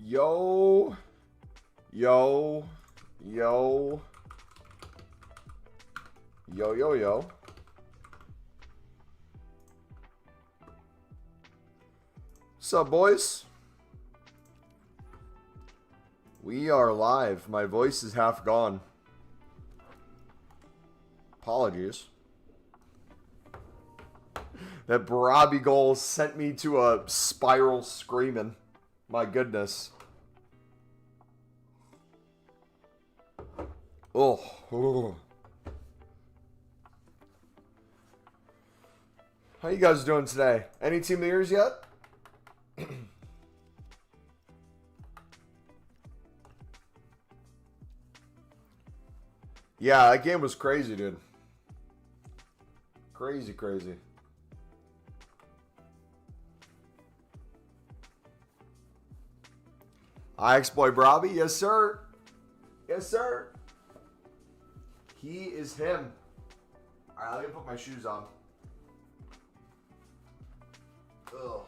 Yo. Yo. Yo. Yo, yo, yo. What's up, boys? We are live. My voice is half gone. Apologies. That Barabi goal sent me to a spiral screaming. My goodness. Oh. How you guys doing today? Any team of the years yet? Yeah, that game was crazy, dude. Crazy. I exploit Barabi? Yes, sir. Yes, sir. He is him. Alright, let me put my shoes on. Ugh.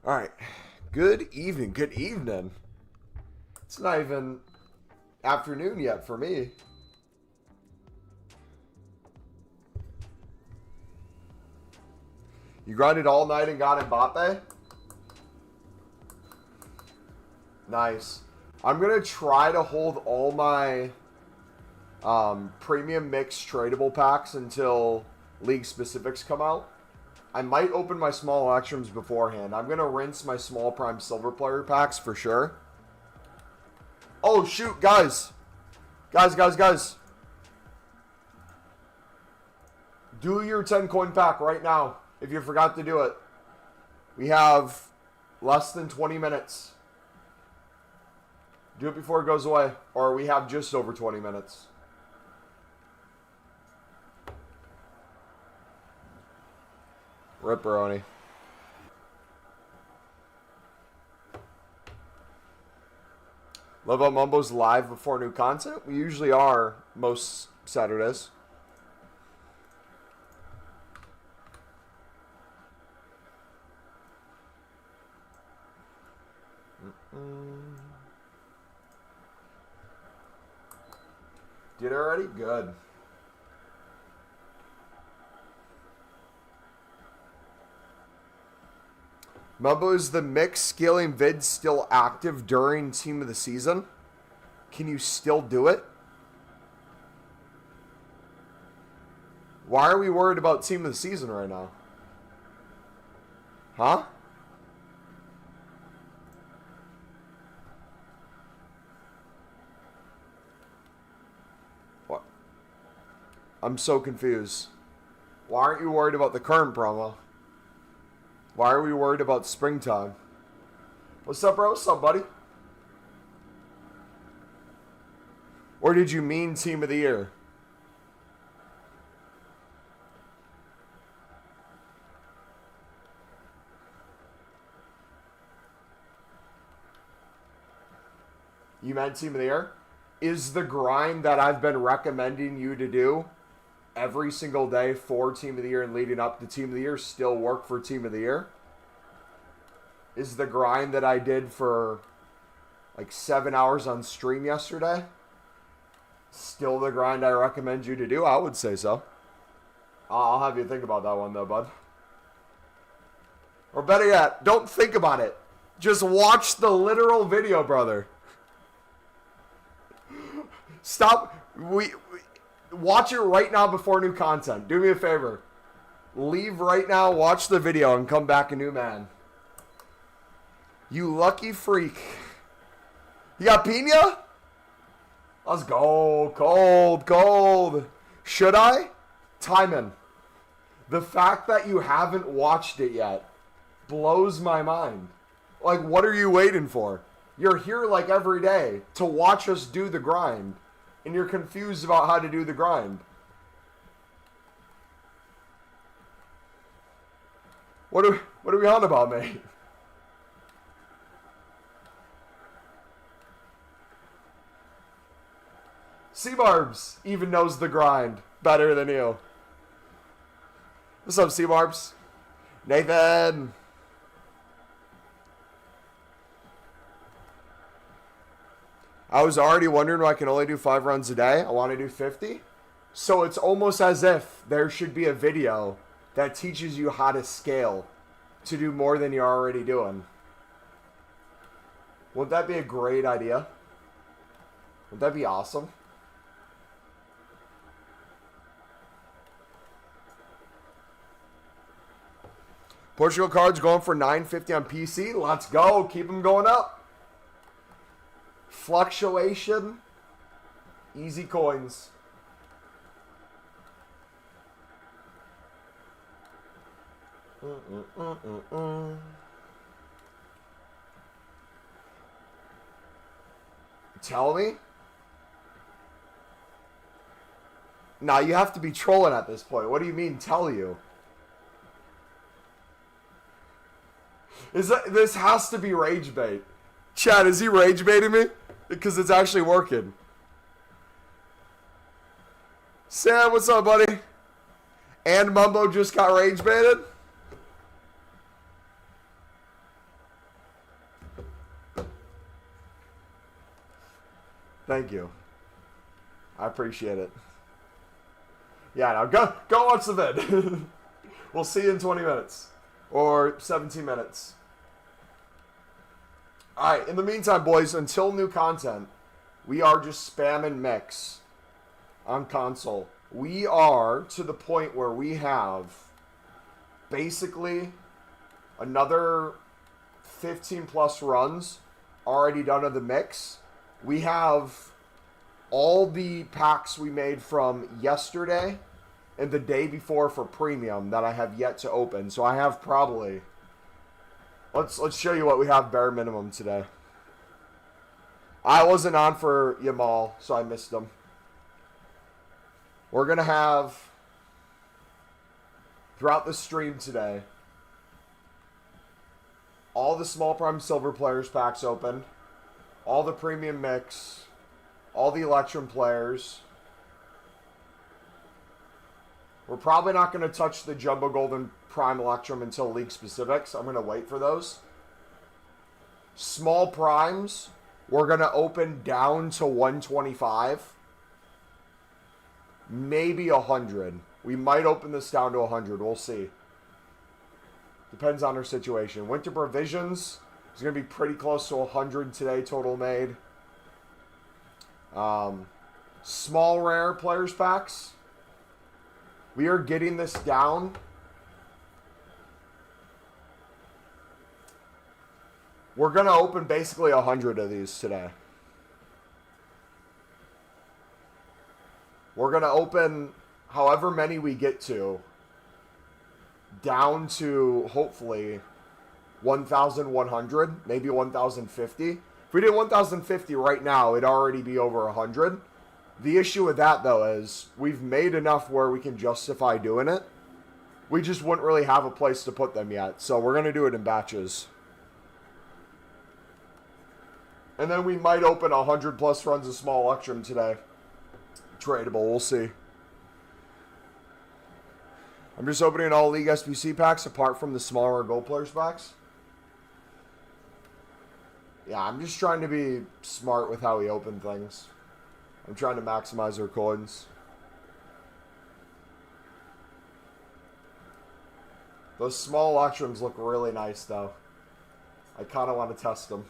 All right. Good evening. It's not even afternoon yet for me. You grinded all night and got Mbappe? Nice. I'm going to try to hold all my premium mixed tradable packs until league specifics come out. I might open my small electrums beforehand. I'm going to rinse my small prime silver player packs for sure. Oh, shoot, guys. Guys. Do your 10 coin pack right now if you forgot to do it. We have less than 20 minutes. Do it before it goes away, or we have just over 20 minutes. Ripperoni. Love how Mumbo's live before new content. We usually are most Saturdays. Did it already? Good. Mumbo, is the mixed scaling vid still active during team of the season? Can you still do it? Why are we worried about team of the season right now? Huh? What? I'm so confused. Why aren't you worried about the current promo? Why are we worried about springtime? What's up, bro? What's up, buddy? Or did you mean team of the year? You meant team of the year? Is the grind that I've been recommending you to do every single day for team of the year and leading up to team of the year still work for team of the year? Is the grind that I did for like 7 hours on stream yesterday still the grind I recommend you to do? I would say so. I'll have you think about that one though, bud. Or better yet, don't think about it. Just watch the literal video, brother. Stop. Watch it right now before new content. Do me a favor. Leave right now, watch the video, and come back a new man. You lucky freak. You got Pina? Let's go. Cold. Should I? Timon. The fact that you haven't watched it yet blows my mind. Like, what are you waiting for? You're here like every day to watch us do the grind. And you're confused about how to do the grind. What are we on about, mate? C-Barbs even knows the grind better than you. What's up, C-Barbs? Nathan. I was already wondering why I can only do 5 runs a day. I want to do 50. So it's almost as if there should be a video that teaches you how to scale to do more than you're already doing. Wouldn't that be a great idea? Wouldn't that be awesome? Portugal cards going for $9.50 on PC. Let's go. Keep them going up. Fluctuation. Easy coins. Tell me? Nah, you have to be trolling at this point. What do you mean, tell you? This has to be rage bait. Chad, is he rage baiting me? Because it's actually working. Sam, what's up, buddy? And Mumbo just got rage baited? Thank you. I appreciate it. Yeah, now go watch the vid. We'll see you in 20 minutes. Or 17 minutes. Alright, in the meantime, boys, until new content, we are just spamming mix on console. We are to the point where we have basically another 15 plus runs already done of the mix. We have all the packs we made from yesterday and the day before for premium that I have yet to open. So I have probably... Let's show you what we have bare minimum today. I wasn't on for Yamal, so I missed them. We're going to have, throughout the stream today, all the small prime silver players packs open, all the premium mix, all the Electrum players. We're probably not going to touch the Jumbo Golden Prime Electrum until League Specifics. I'm going to wait for those. Small Primes, we're going to open down to 125. Maybe 100. We might open this down to 100. We'll see. Depends on our situation. Winter Provisions is going to be pretty close to 100 today, total made. Small Rare Players Packs. We are getting this down. We're going to open basically 100 of these today. We're going to open however many we get to down to hopefully 1,100, maybe 1,050. If we did 1,050 right now, it'd already be over 100. The issue with that, though, is we've made enough where we can justify doing it. We just wouldn't really have a place to put them yet. So we're going to do it in batches. And then we might open 100 plus runs of small Electrum today. Tradable, we'll see. I'm just opening all League SBC packs apart from the smaller Gold Players packs. Yeah, I'm just trying to be smart with how we open things. I'm trying to maximize our coins. Those small Electrums look really nice, though. I kind of want to test them.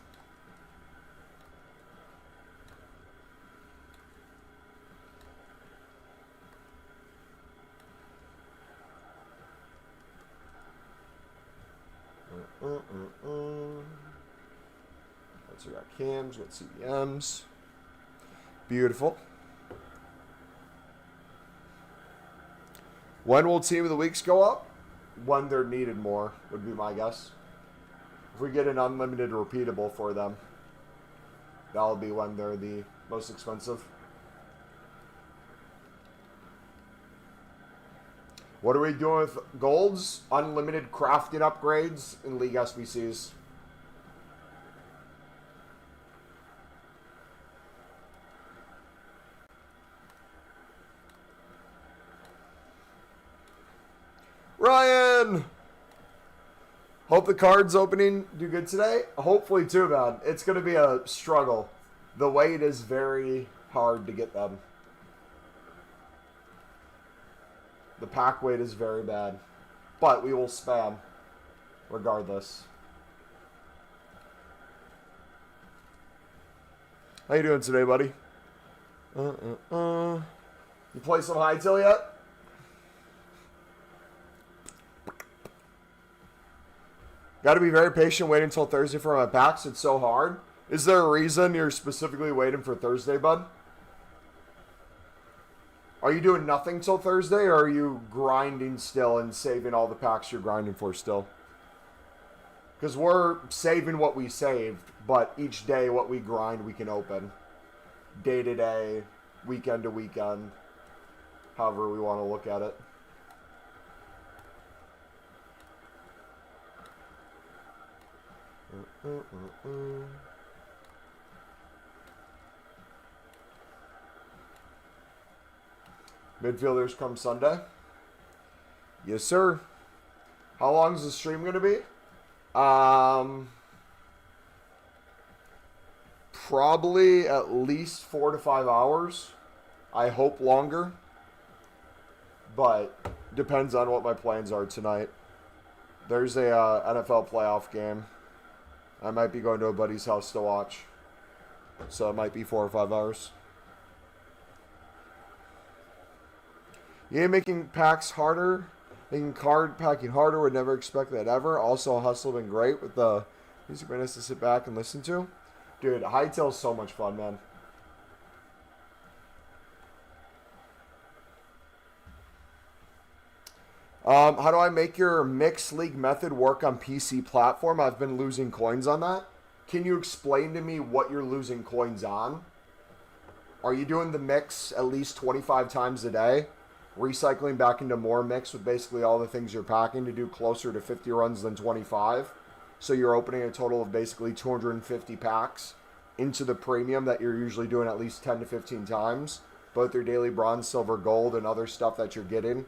So we got cams, we got CDMs. Beautiful. When will Team of the Weeks go up? When they're needed more, would be my guess. If we get an unlimited repeatable for them, that'll be when they're the most expensive. What are we doing with golds? Unlimited crafting upgrades in League SBCs. Ryan! Hope the cards opening do good today. Hopefully too, man. It's going to be a struggle. The wait is very hard to get them. The pack weight is very bad. But we will spam regardless. How you doing today, buddy? You play some Hightail yet? Got to be very patient waiting until Thursday for my packs. It's so hard. Is there a reason you're specifically waiting for Thursday, bud? Are you doing nothing till Thursday, or are you grinding still and saving all the packs you're grinding for still? Because we're saving what we saved, but each day what we grind we can open. Day to day, weekend to weekend, however we want to look at it. Midfielders come Sunday. Yes, sir. How long is the stream going to be? Probably at least 4 to 5 hours. I hope longer. But depends on what my plans are tonight. There's a NFL playoff game. I might be going to a buddy's house to watch. So it might be 4 or 5 hours. Yeah, making packs harder. Making card packing harder. Would never expect that ever. Also, Hustle been great with the music been nice to sit back and listen to. Dude, Hightail's so much fun, man. How do I make your mixed league method work on PC platform? I've been losing coins on that. Can you explain to me what you're losing coins on? Are you doing the mix at least 25 times a day? Recycling back into more mix with basically all the things you're packing to do closer to 50 runs than 25. So you're opening a total of basically 250 packs into the premium that you're usually doing at least 10 to 15 times. Both your daily bronze, silver, gold, and other stuff that you're getting.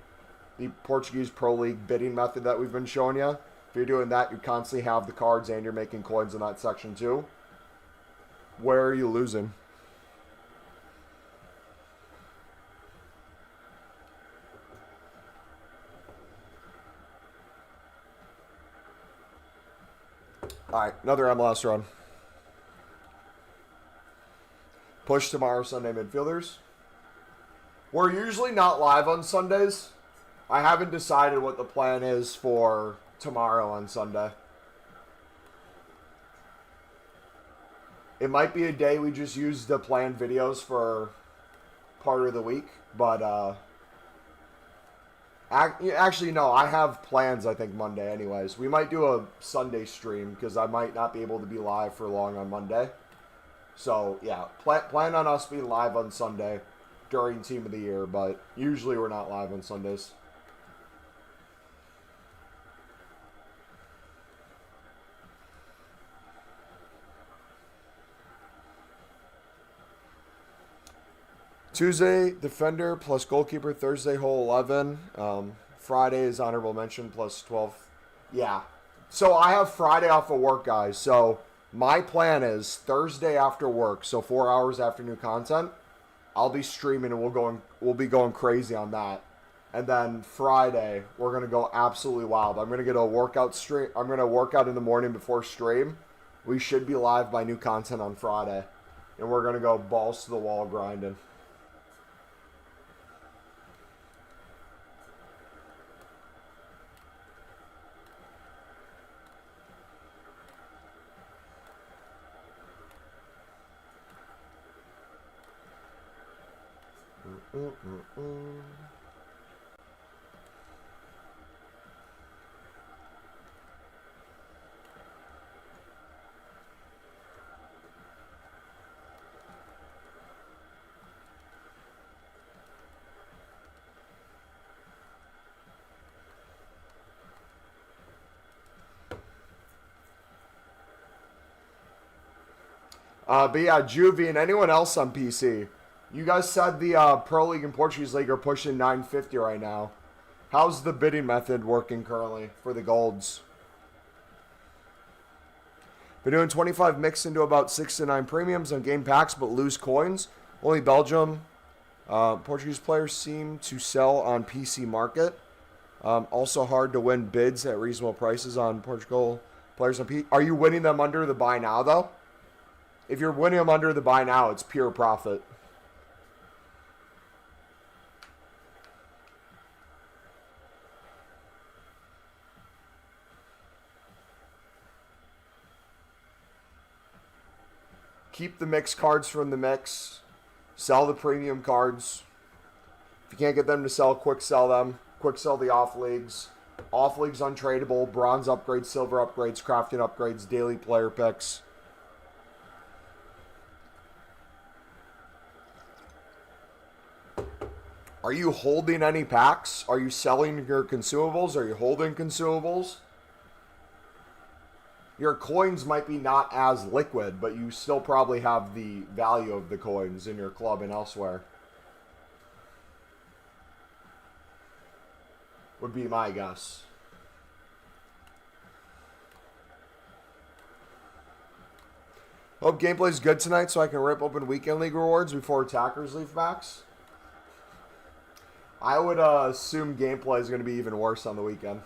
The Portuguese Pro League bidding method that we've been showing you. If you're doing that, you constantly have the cards and you're making coins in that section too. Where are you losing? Alright, another MLS run. Push tomorrow, Sunday midfielders. We're usually not live on Sundays. I haven't decided what the plan is for tomorrow on Sunday. It might be a day we just use the planned videos for part of the week, but actually no, I have plans I think Monday anyways. We might do a Sunday stream because I might not be able to be live for long on Monday. So yeah, plan on us being live on Sunday during Team of the Year, but usually we're not live on Sundays. Tuesday, defender plus goalkeeper. Thursday, hole 11. Friday is honorable mention plus 12. Yeah. So I have Friday off of work, guys. So my plan is Thursday after work, so 4 hours after new content, I'll be streaming and we'll be going crazy on that. And then Friday, we're gonna go absolutely wild. I'm gonna get a workout stream. I'm gonna work out in the morning before stream. We should be live by new content on Friday, and we're gonna go balls to the wall grinding. But yeah, Juvie and anyone else on PC. You guys said the Pro League and Portuguese League are pushing 950 right now. How's the bidding method working currently for the golds? Been doing 25 mixed into about 6 to 9 premiums on game packs, but lose coins. Only Belgium. Portuguese players seem to sell on PC market. Also hard to win bids at reasonable prices on Portugal players on PC. Are you winning them under the buy now, though? If you're winning them under the buy now, it's pure profit. Keep the mix cards from the mix. Sell the premium cards. If you can't get them to sell, quick sell them. Quick sell the off leagues. Off leagues untradeable. Bronze upgrades, silver upgrades, crafting upgrades, daily player picks. Are you holding any packs? Are you selling your consumables? Are you holding consumables? Your coins might be not as liquid, but you still probably have the value of the coins in your club and elsewhere. Would be my guess. Hope gameplay's good tonight so I can rip open weekend league rewards before attackers leave backs. I would assume gameplay is going to be even worse on the weekend.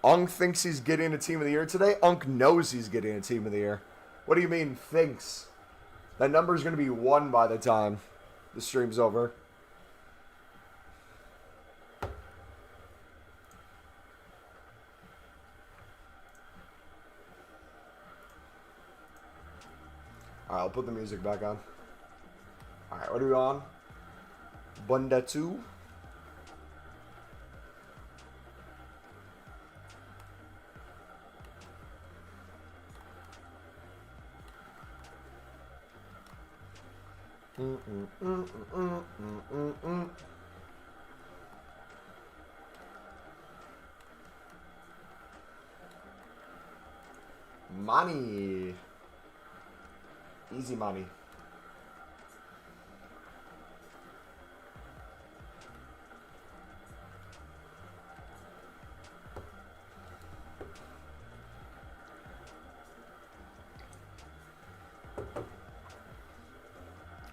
Unk thinks he's getting a team of the year today. Unk knows he's getting a team of the year. What do you mean thinks? That number's going to be 1 by the time the stream's over. Alright, I'll put the music back on. Alright, what are we on? Bunda 2. Money. Easy money.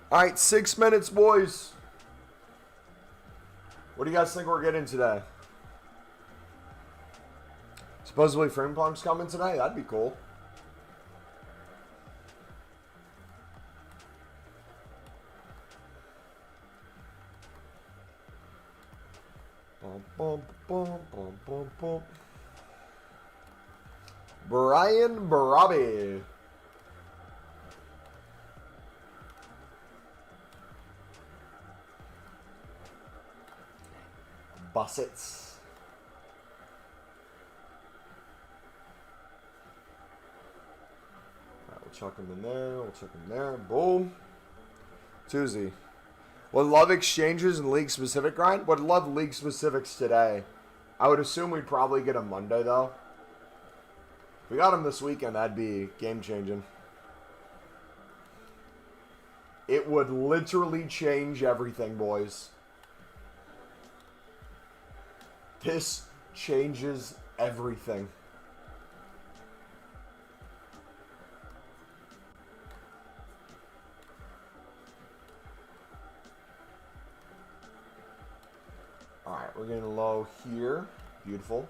All right, 6 minutes, boys. What do you guys think we're getting today? Supposedly Frimpong's coming today. That'd be cool. Brian Barabi. Bussets. Alright, we'll chuck them in there. We'll chuck them there. Boom. Tuesday. Would love exchanges and league specific grind. Would love league specifics today. I would assume we'd probably get them Monday though. If we got them this weekend, that'd be game changing. It would literally change everything, boys. This changes everything. Alright, we're getting low here. Beautiful.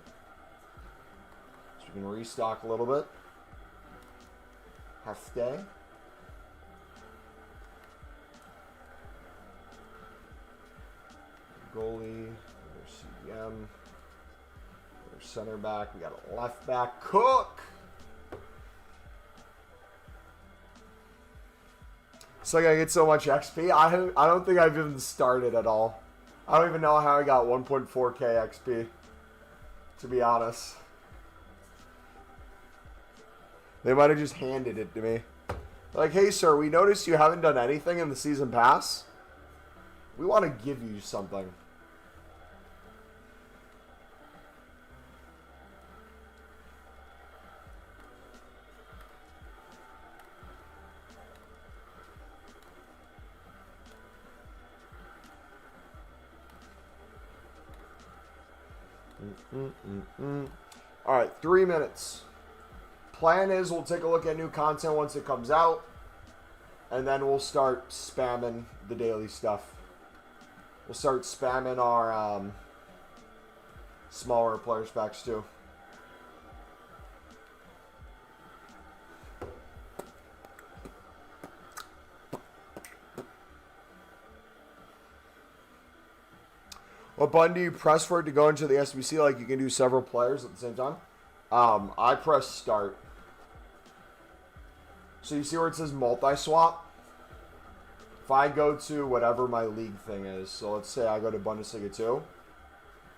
So we can restock a little bit. Hefte. Goalie. There's CDM. There's center back. We got a left back. Cook! It's like I get so much XP. I don't think I've even started at all. I don't even know how I got 1.4k XP, to be honest. They might have just handed it to me. Like, hey sir, we noticed you haven't done anything in the season pass. We want to give you something. All right, 3 minutes. Plan is we'll take a look at new content once it comes out, and then we'll start spamming the daily stuff. We'll start spamming our smaller players packs too. What button do you press for it to go into the SBC? Like you can do several players at the same time? I press start. So you see where it says multi-swap? If I go to whatever my league thing is, so let's say I go to Bundesliga 2,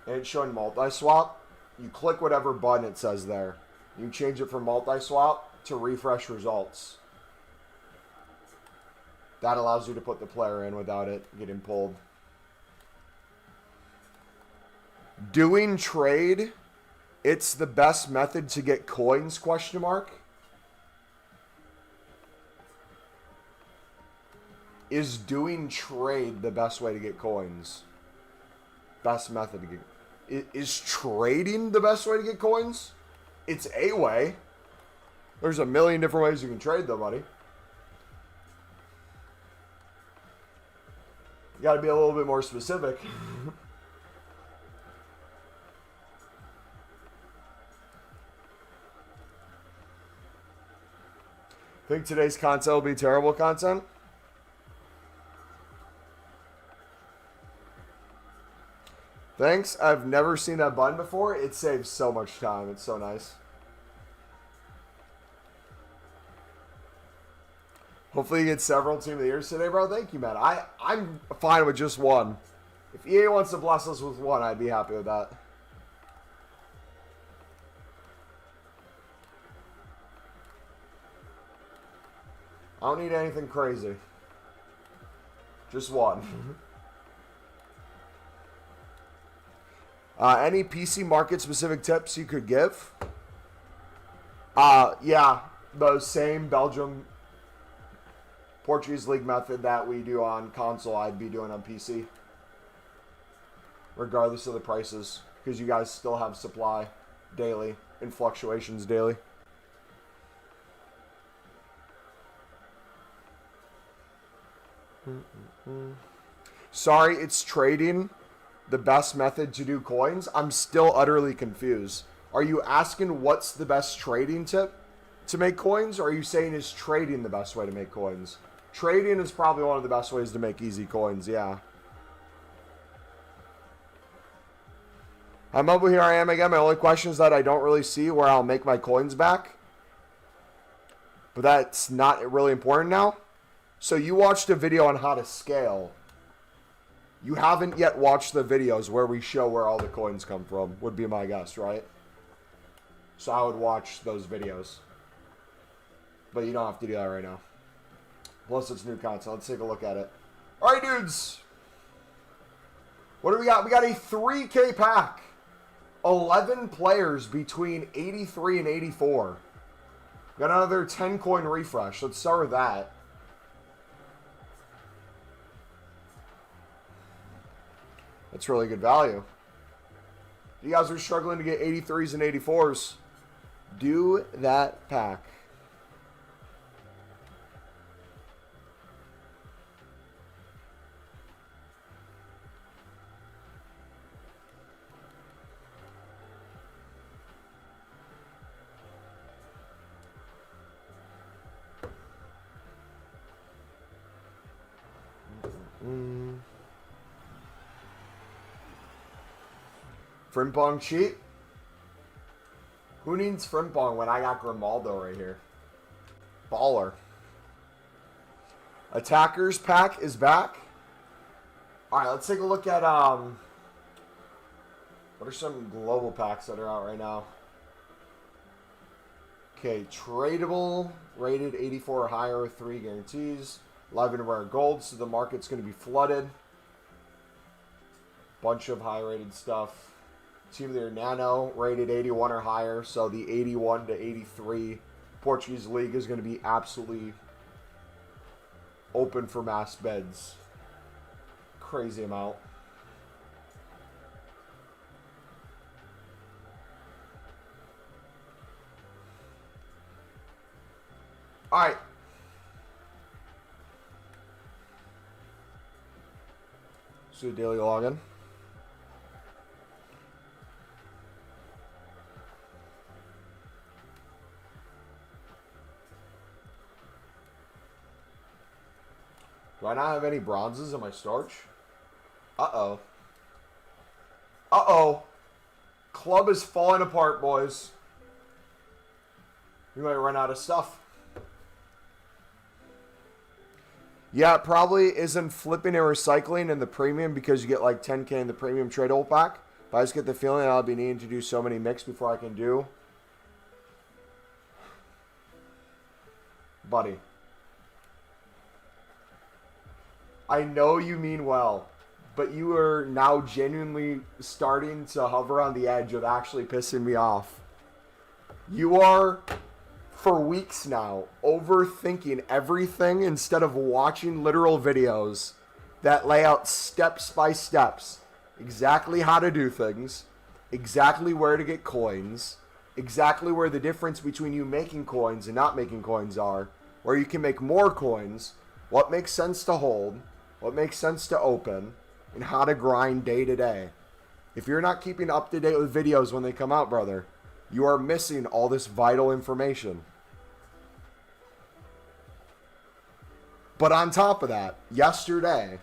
and it's showing multi-swap, you click whatever button it says there. You change it from multi-swap to refresh results. That allows you to put the player in without it getting pulled. Doing trade, it's the best method to get coins, question mark. Is doing trade the best way to get coins? Best method to get... Is trading the best way to get coins? It's a way. There's a million different ways you can trade though, buddy. You gotta be a little bit more specific. Think today's content will be terrible content? Thanks. I've never seen that button before. It saves so much time. It's so nice. Hopefully you get several Team of the Years today, bro. Thank you, man. I'm fine with just one. If EA wants to bless us with one, I'd be happy with that. I don't need anything crazy. Just one. Any PC market specific tips you could give? Yeah, the same Belgium Portuguese League method that we do on console, I'd be doing on PC. Regardless of the prices. Because you guys still have supply daily and fluctuations daily. Sorry, it's trading the best method to do coins. I'm still utterly confused. Are you asking what's the best trading tip to make coins? Or are you saying is trading the best way to make coins? Trading is probably one of the best ways to make easy coins, yeah. I'm over here, I am again. My only question is that I don't really see where I'll make my coins back. But that's not really important now. So you watched a video on how to scale. You haven't yet watched the videos where we show where all the coins come from, would be my guess, right? So I would watch those videos. But you don't have to do that right now. Plus it's new content. Let's take a look at it. Alright, dudes. What do we got? We got a 3K pack. 11 players between 83 and 84. Got another 10 coin refresh. Let's start with that. That's really good value. If you guys are struggling to get 83s and 84s, do that pack. Frimpong cheat? Who needs Frimpong when I got Grimaldo right here? Baller. Attackers pack is back. Alright, let's take a look at what are some global packs that are out right now? Okay, tradable, rated 84 or higher with 3 guarantees. 11 rare gold, so the market's going to be flooded. Bunch of high-rated stuff. Team of the Year Nano, rated 81 or higher. So the 81 to 83 Portuguese League is going to be absolutely open for mass bids. Crazy amount. All right. So daily login. Do I not have any bronzes in my storage? Uh-oh. Uh-oh. Club is falling apart, boys. We might run out of stuff. Yeah, it probably isn't flipping and recycling in the premium because you get like 10K in the premium tradable pack. But I just get the feeling I'll be needing to do so many mix before I can do. Buddy. I know you mean well, but you are now genuinely starting to hover on the edge of actually pissing me off. You are, for weeks now, overthinking everything instead of watching literal videos that lay out steps by steps exactly how to do things, exactly where to get coins, exactly where the difference between you making coins and not making coins are, where you can make more coins, what makes sense to hold, what makes sense to open, and how to grind day to day. If you're not keeping up to date with videos when they come out, brother, you are missing all this vital information. But on top of that, yesterday,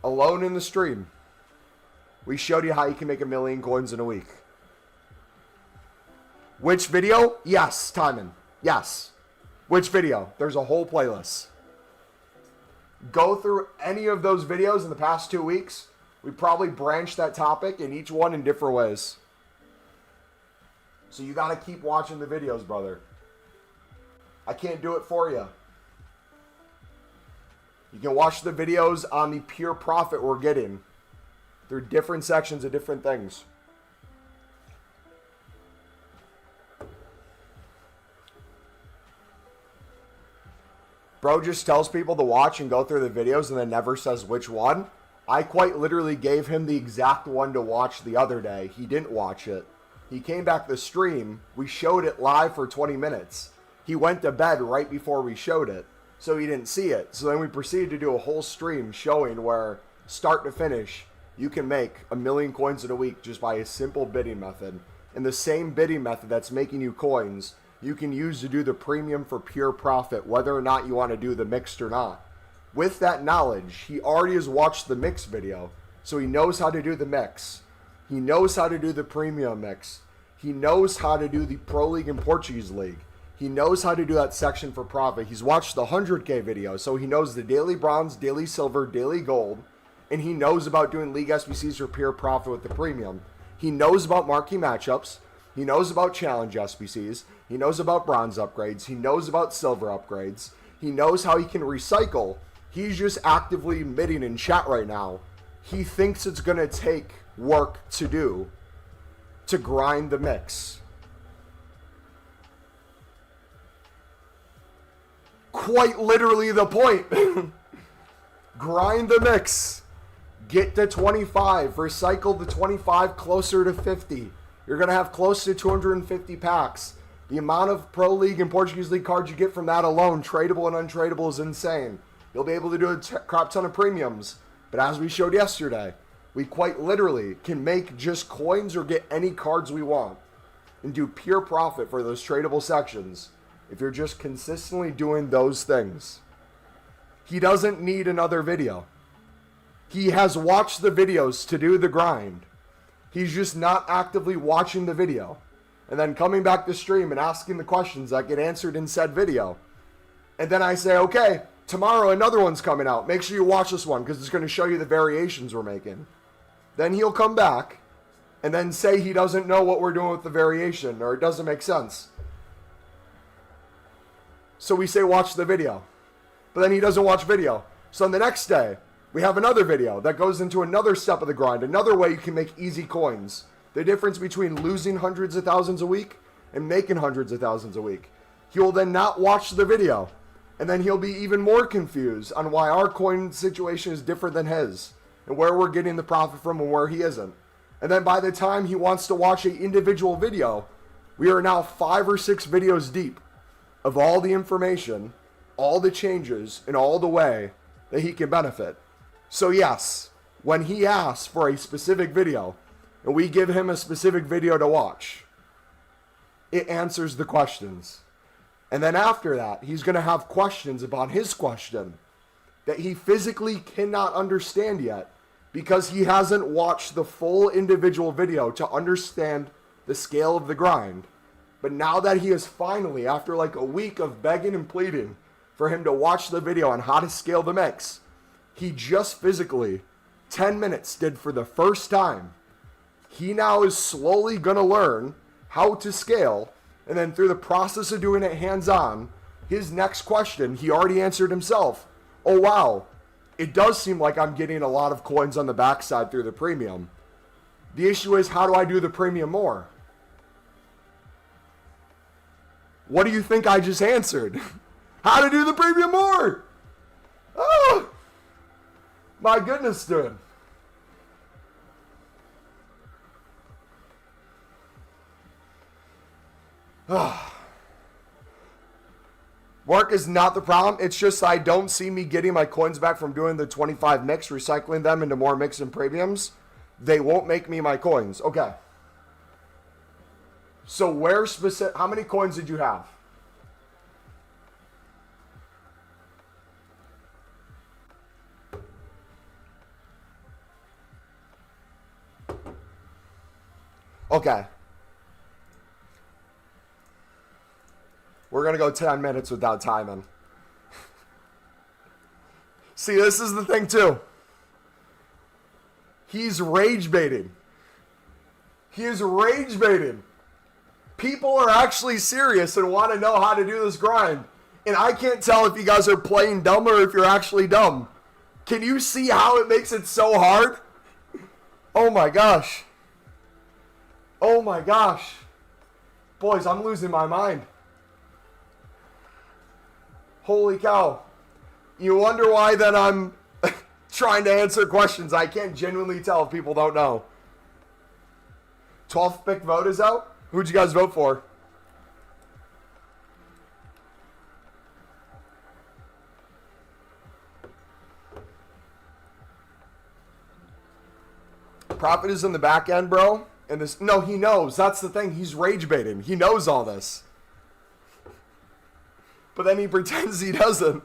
alone in the stream, we showed you how you can make 1 million coins in a week. Which video? Yes, Timon. Yes. Which video? There's a whole playlist. Go through any of those videos in the past 2 weeks. We probably branched that topic in each one in different ways. So you got to keep watching the videos, brother. I can't do it for you. You can watch the videos on the pure profit we're getting. They're different sections of different things. Bro just tells people to watch and go through the videos and then never says which one. I quite literally gave him the exact one to watch the other day. He didn't watch it. He came back to the stream. We showed it live for 20 minutes. He went to bed right before we showed it, so he didn't see it. So then we proceeded to do a whole stream showing where, start to finish, you can make 1 million coins in a week just by a simple bidding method. And the same bidding method that's making you coins, you can use to do the premium for pure profit, whether or not you want to do the mixed or not. With that knowledge, he already has watched the mix video, so he knows how to do the mix. He knows how to do the premium mix. He knows how to do the Pro League and Portuguese League. He knows how to do that section for profit. He's watched the 100K video, so he knows the daily bronze, daily silver, daily gold, and he knows about doing League SBCs for pure profit with the premium. He knows about marquee matchups. He knows about challenge SBCs. He knows about bronze upgrades. He knows about silver upgrades. He knows how he can recycle. He's just actively bidding in chat right now. He thinks it's going to take work to do to grind the mix. Quite literally the point. Grind the mix. Get to 25. Recycle the 25 closer to 50. You're going to have close to 250 packs. The amount of Pro League and Portuguese League cards you get from that alone, tradable and untradable, is insane. You'll be able to do a crap ton of premiums. But as we showed yesterday, we quite literally can make just coins or get any cards we want and do pure profit for those tradable sections if you're just consistently doing those things. He doesn't need another video. He has watched the videos to do the grind. He's just not actively watching the video and then coming back to stream and asking the questions that get answered in said video. And then I say, okay, tomorrow another one's coming out. Make sure you watch this one because it's going to show you the variations we're making. Then he'll come back and then say he doesn't know what we're doing with the variation or it doesn't make sense. So we say watch the video. But then he doesn't watch video. So on the next day, We have another video that goes into another step of the grind, another way you can make easy coins. The difference between losing hundreds of thousands a week and making hundreds of thousands a week. He will then not watch the video, and then he'll be even more confused on why our coin situation is different than his, and where we're getting the profit from and where he isn't. And then by the time he wants to watch an individual video, we are now 5 or 6 videos deep of all the information, all the changes, and all the way that he can benefit. So yes, when he asks for a specific video, and we give him a specific video to watch, it answers the questions. And then after that, he's going to have questions about his question that he physically cannot understand yet because he hasn't watched the full individual video to understand the scale of the grind. But now that he is finally, after like a week of begging and pleading for him to watch the video on how to scale the mix, he just physically, 10 minutes, did for the first time. He now is slowly going to learn how to scale, and then through the process of doing it hands-on, his next question, he already answered himself. Oh wow, it does seem like I'm getting a lot of coins on the backside through the premium. The issue is, how do I do the premium more? What do you think I just answered? How to do the premium more? Oh, my goodness, dude. Work is not the problem. It's just I don't see me getting my coins back from doing the 25 mix, recycling them into more mix and premiums. They won't make me my coins. Okay. So where specific? How many coins did you have? Okay. We're going to go 10 minutes without timing. See, this is the thing too. He's rage baiting. He is rage baiting. People are actually serious and want to know how to do this grind. And I can't tell if you guys are playing dumb or if you're actually dumb. Can you see how it makes it so hard? Oh my gosh. Oh my gosh. Boys, I'm losing my mind. Holy cow. You wonder why then I'm trying to answer questions. I can't genuinely tell if people don't know. 12th pick vote is out. Who'd you guys vote for? Profit is in the back end, bro. And this, no, he knows. That's the thing. He's rage baiting. He knows all this. But then he pretends he doesn't.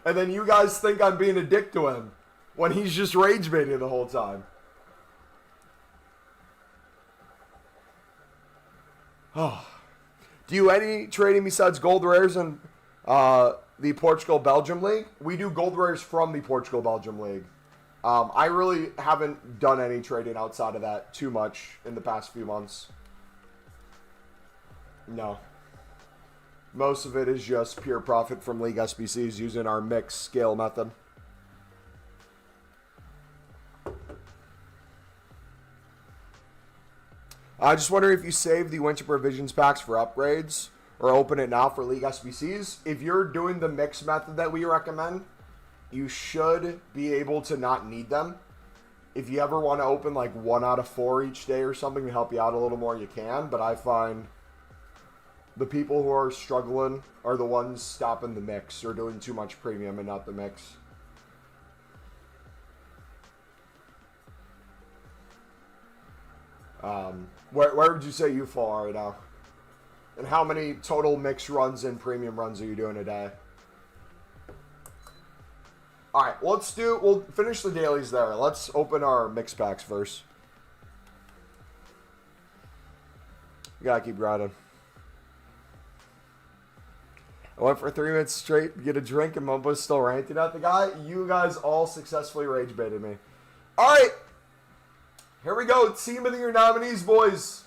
And then you guys think I'm being a dick to him when he's just rage baiting the whole time. Oh. Do you any trading besides gold rares in the Portugal-Belgium League? We do gold rares from the Portugal-Belgium League. I really haven't done any trading outside of that too much in the past few months. No. Most of it is just pure profit from League SBCs using our mixed scale method. I just wonder if you save the winter provisions packs for upgrades or open it now for League SBCs. If you're doing the mixed method that we recommend, you should be able to not need them. If you ever want to open like 1 out of 4 each day or something to help you out a little more, you can. But I find the people who are struggling are the ones stopping the mix or doing too much premium and not the mix. Where would you say you fall right now? And how many total mix runs and premium runs are you doing a day? Alright, we'll finish the dailies there. Let's open our mix packs first. We gotta keep grinding. I went for 3 minutes straight to get a drink and Mumbo's still ranting at the guy. You guys all successfully rage baited me. Alright. Here we go. Team of the Year nominees, boys.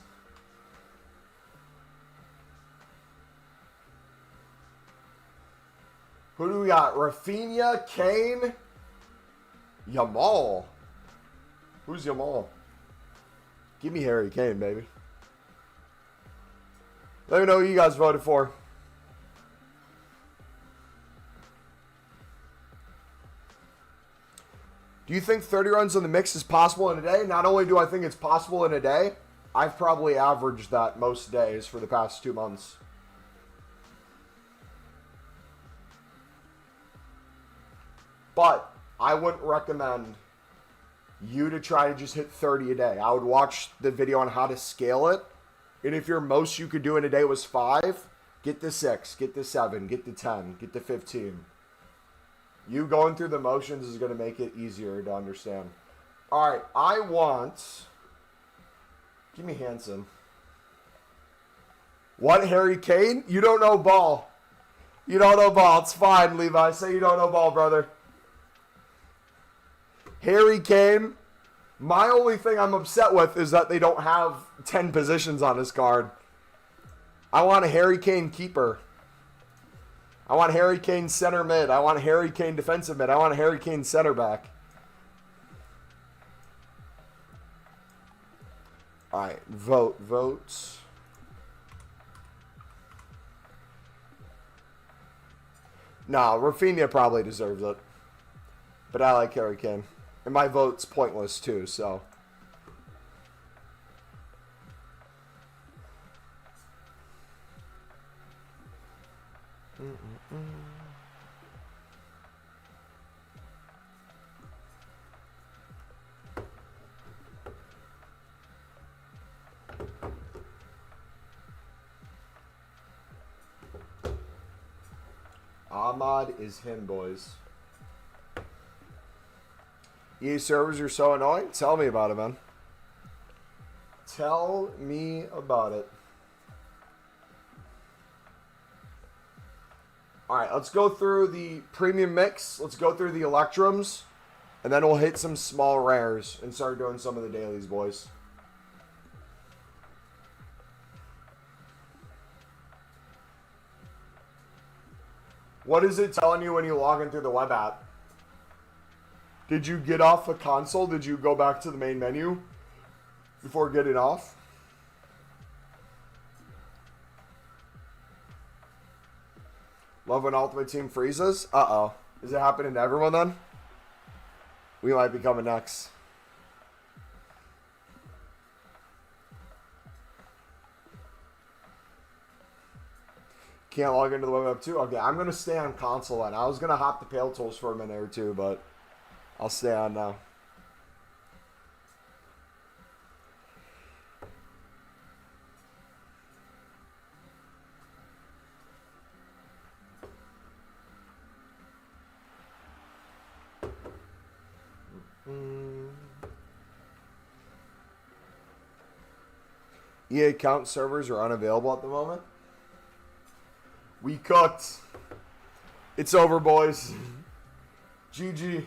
Who do we got? Rafinha, Kane, Yamal. Who's Yamal? Give me Harry Kane, baby. Let me know who you guys voted for. Do you think 30 runs on the mix is possible in a day? Not only do I think it's possible in a day, I've probably averaged that most days for the past 2 months. But I wouldn't recommend you to try to just hit 30 a day. I would watch the video on how to scale it. And if your most you could do in a day was 5, get to 6, get to 7, get to 10, get to 15. You going through the motions is going to make it easier to understand. All right, I want... Give me Hanson. What, Harry Kane? You don't know ball. You don't know ball. It's fine, Levi. Say you don't know ball, brother. Harry Kane. My only thing I'm upset with is that they don't have 10 positions on his card. I want a Harry Kane keeper. I want Harry Kane center mid. I want Harry Kane defensive mid. I want a Harry Kane center back. All right, votes. Nah, Rafinha probably deserves it. But I like Harry Kane. And my vote's pointless too, so. Ahmad is him, boys. EA servers are so annoying. Tell me about it, man. Tell me about it. All right, let's go through the premium mix. Let's go through the electrums. And then we'll hit some small rares and start doing some of the dailies, boys. What is it telling you when you log in through the web app? Did you get off a console? Did you go back to the main menu before getting off? Love when Ultimate Team freezes? Uh-oh. Is it happening to everyone then? We might be coming next. Can't log into the web app too? Okay, I'm going to stay on console then. I was going to hop to Pale Tools for a minute or two, but I'll stay on now. EA account servers are unavailable at the moment. We cooked. It's over, boys. GG.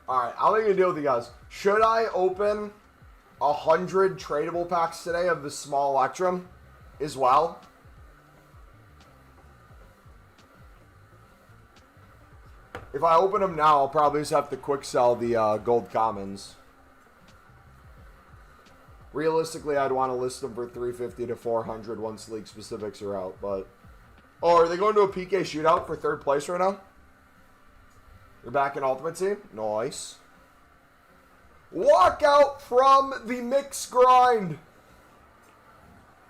Alright, I'll make a deal with you guys. Should I open 100 tradable packs today of the small Electrum as well? If I open them now, I'll probably just have to quick sell the gold commons. Realistically, I'd want to list them for 350 to 400 once league specifics are out. But oh, are they going to a PK shootout for third place right now? They're back in Ultimate Team? Nice. Walkout from the mix grind.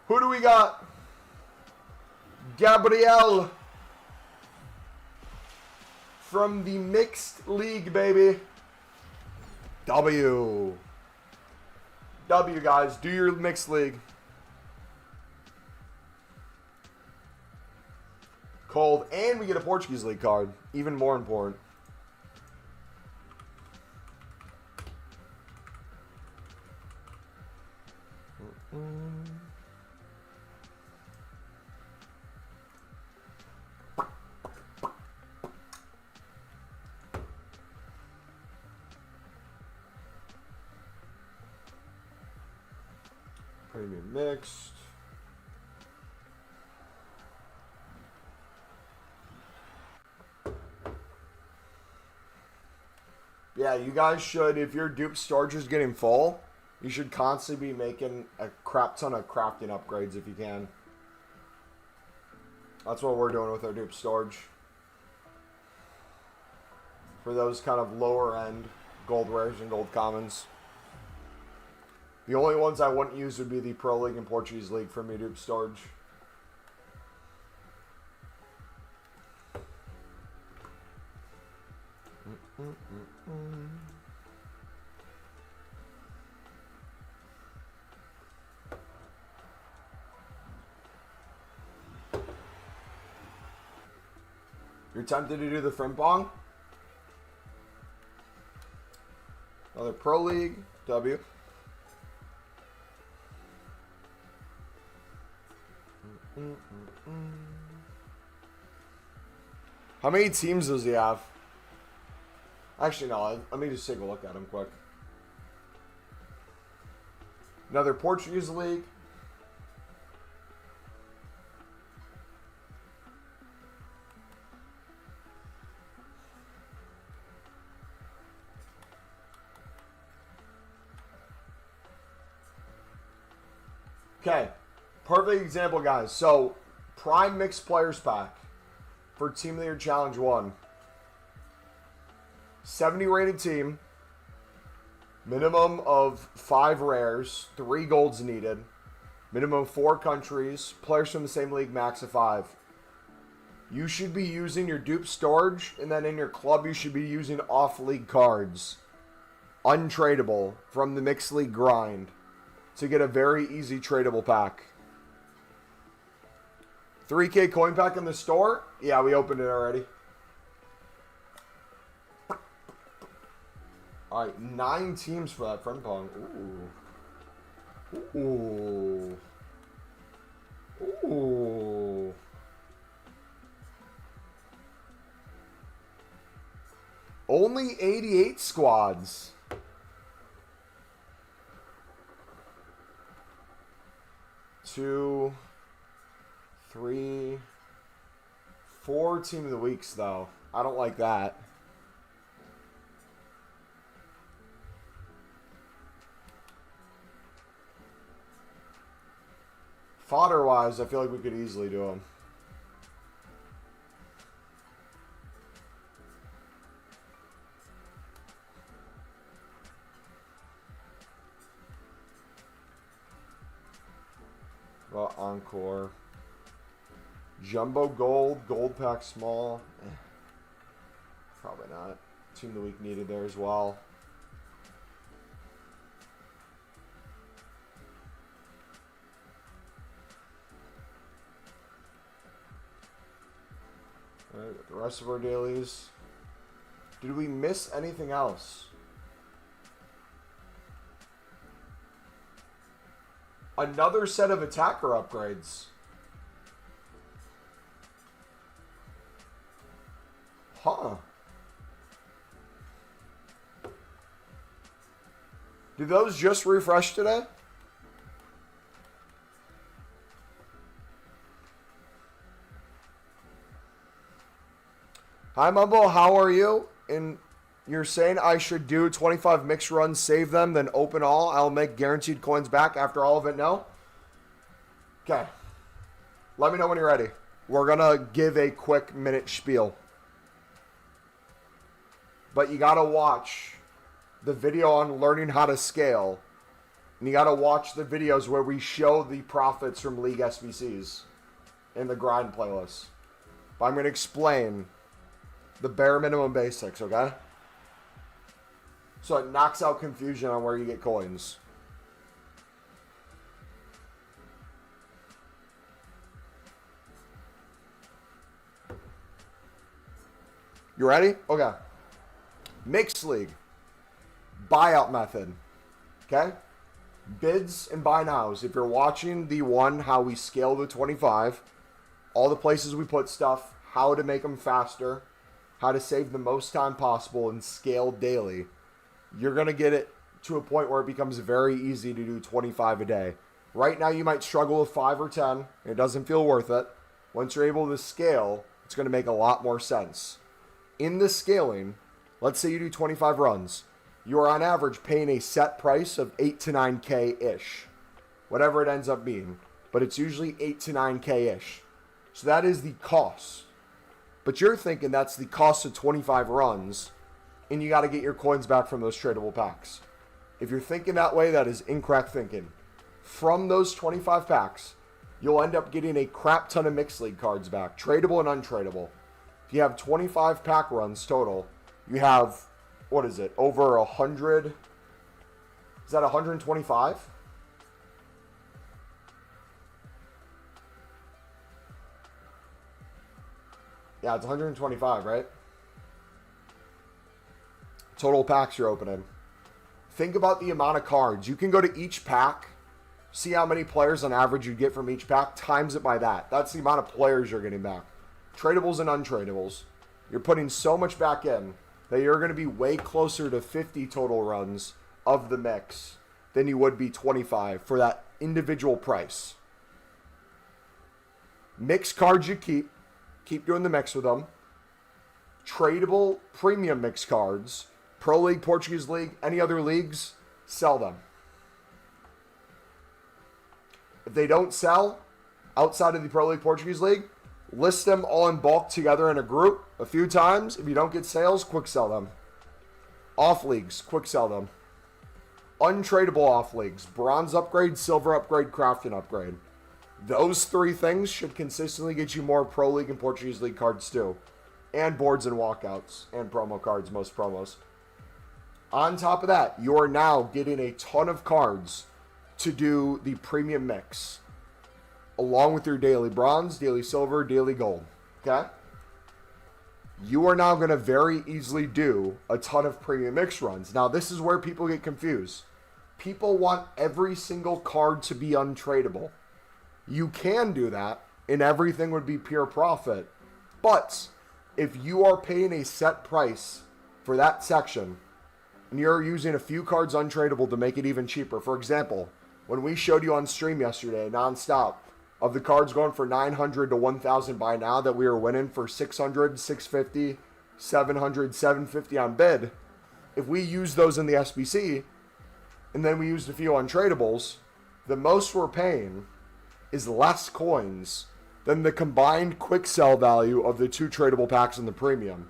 Who do we got? Gabriel. From the mixed league, baby. W. W, guys. Do your mixed league. Cold. And we get a Portuguese league card. Even more important. Premium mixed. Yeah, you guys should, if your dupe storage is getting full, you should constantly be making a crap ton of crafting upgrades if you can. That's what we're doing with our dupe storage. For those kind of lower end gold rares and gold commons. The only ones I wouldn't use would be the Pro League and Portuguese League for me dupe storage. You're tempted to do the Frimpong? Another Pro League W. How many teams does he have? Actually, no. Let me just take a look at him quick. Another Portuguese League. Okay. Perfect example, guys. So, Prime Mixed Players Pack for Team of the Year Challenge 1. 70 rated team. Minimum of 5 rares. 3 golds needed. Minimum 4 countries. Players from the same league, max of 5. You should be using your dupe storage, and then in your club you should be using off-league cards. Untradeable from the Mixed League grind to get a very easy tradable pack. 3K coin pack in the store? Yeah, we opened it already. Alright, 9 teams for that Frimpong. Ooh. Ooh. Ooh. Only 88 squads. Two, 3, 4 team of the weeks, though. I don't like that. Fodder-wise, I feel like we could easily do them. Well, Encore. Jumbo Gold, Gold Pack Small. Probably not. Team of the Week needed there as well. Alright, the rest of our dailies. Did we miss anything else? Another set of attacker upgrades. Huh. Did those just refresh today? Hi, Mumbo. How are you? And you're saying I should do 25 mix runs, save them, then open all. I'll make guaranteed coins back after all of it. No? Okay. Let me know when you're ready. We're going to give a quick minute spiel. But you got to watch the video on learning how to scale. And you got to watch the videos where we show the profits from League SBCs in the grind playlist. But I'm going to explain the bare minimum basics, okay? So it knocks out confusion on where you get coins. You ready? Okay. Mixed League. Buyout method. Okay? Bids and buy nows. If you're watching the one, how we scale the 25, all the places we put stuff, how to make them faster, how to save the most time possible and scale daily, you're going to get it to a point where it becomes very easy to do 25 a day. Right now you might struggle with 5 or 10. It doesn't feel worth it. Once you're able to scale, it's going to make a lot more sense. In the scaling, let's say you do 25 runs. You are on average paying a set price of 8 to 9K-ish. Whatever it ends up being. But it's usually 8 to 9K-ish. So that is the cost. But you're thinking that's the cost of 25 runs, and you got to get your coins back from those tradable packs. If you're thinking that way, that is incorrect thinking. From those 25 packs, you'll end up getting a crap ton of mixed league cards back, tradable and untradeable. If you have 25 pack runs total, you have, what is it, over 100? Is that 125? Yeah, it's 125, right? Total packs you're opening. Think about the amount of cards. You can go to each pack, see how many players on average you get from each pack, times it by that. That's the amount of players you're getting back. Tradables and untradables. You're putting so much back in that you're going to be way closer to 50 total runs of the mix than you would be 25 for that individual price. Mix cards you keep. Keep doing the mix with them. Tradable premium mix cards, Pro League, Portuguese League, any other leagues, sell them. If they don't sell outside of the Pro League, Portuguese League, list them all in bulk together in a group a few times. If you don't get sales, quick sell them. Off leagues, quick sell them. Untradable off leagues, bronze upgrade, silver upgrade, crafting upgrade. Those 3 things should consistently get you more Pro League and Portuguese League cards too. And boards and walkouts and promo cards, most promos. On top of that, you are now getting a ton of cards to do the premium mix. Along with your daily bronze, daily silver, daily gold. Okay? You are now going to very easily do a ton of premium mix runs. Now, this is where people get confused. People want every single card to be untradeable. You can do that, and everything would be pure profit. But if you are paying a set price for that section, and you're using a few cards untradeable to make it even cheaper. For example, when we showed you on stream yesterday, nonstop, of the cards going for 900 to 1,000 by now that we were winning for 600, 650, 700, 750 on bid, if we use those in the SBC, and then we used a few untradables, the most we're paying is less coins than the combined quick sell value of the 2 tradable packs in the premium.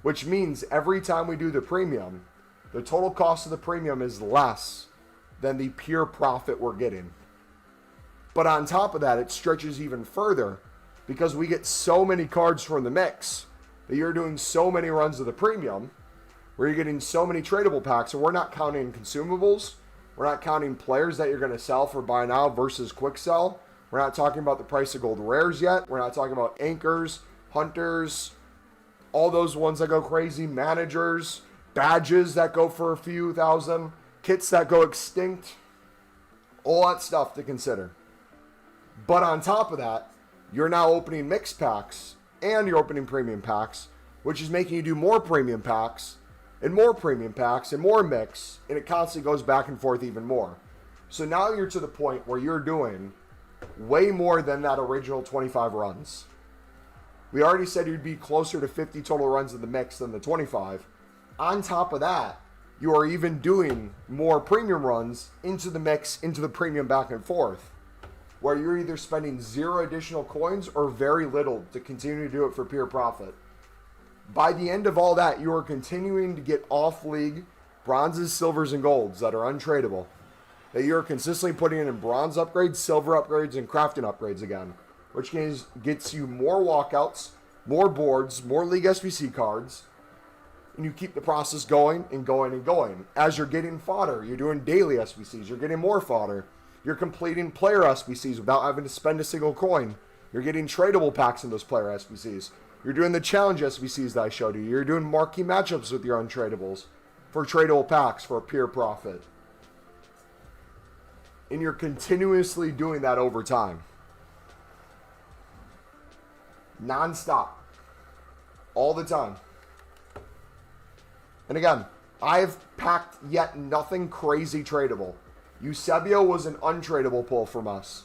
Which means every time we do the premium, the total cost of the premium is less than the pure profit we're getting. But on top of that, it stretches even further because we get so many cards from the mix that you're doing so many runs of the premium where you're getting so many tradable packs, and we're not counting consumables. We're not counting players that you're going to sell for buy now versus quick sell. We're not talking about the price of gold rares yet. We're not talking about anchors, hunters, all those ones that go crazy, managers, badges that go for a few thousand, kits that go extinct, all that stuff to consider. But on top of that, you're now opening mixed packs and you're opening premium packs, which is making you do more premium packs and more premium packs and more mix, and it constantly goes back and forth even more. So now you're to the point where you're doing way more than that original 25 runs. We already said you'd be closer to 50 total runs in the mix than the 25. On top of that, you are even doing more premium runs into the mix, into the premium back and forth, where you're either spending 0 additional coins or very little to continue to do it for pure profit. By the end of all that, you are continuing to get off-league bronzes, silvers, and golds that are untradeable, that you're consistently putting in bronze upgrades, silver upgrades, and crafting upgrades again, which gets you more walkouts, more boards, more League SBC cards, and you keep the process going and going and going. As you're getting fodder, you're doing daily SBCs, you're getting more fodder, you're completing player SBCs without having to spend a single coin, you're getting tradable packs in those player SBCs, you're doing the challenge SBCs that I showed you, you're doing marquee matchups with your untradables for tradable packs for a pure profit. And you're continuously doing that over time. Non-stop. All the time. And again, I've packed yet nothing crazy tradable. Eusebio was an untradeable pull from us.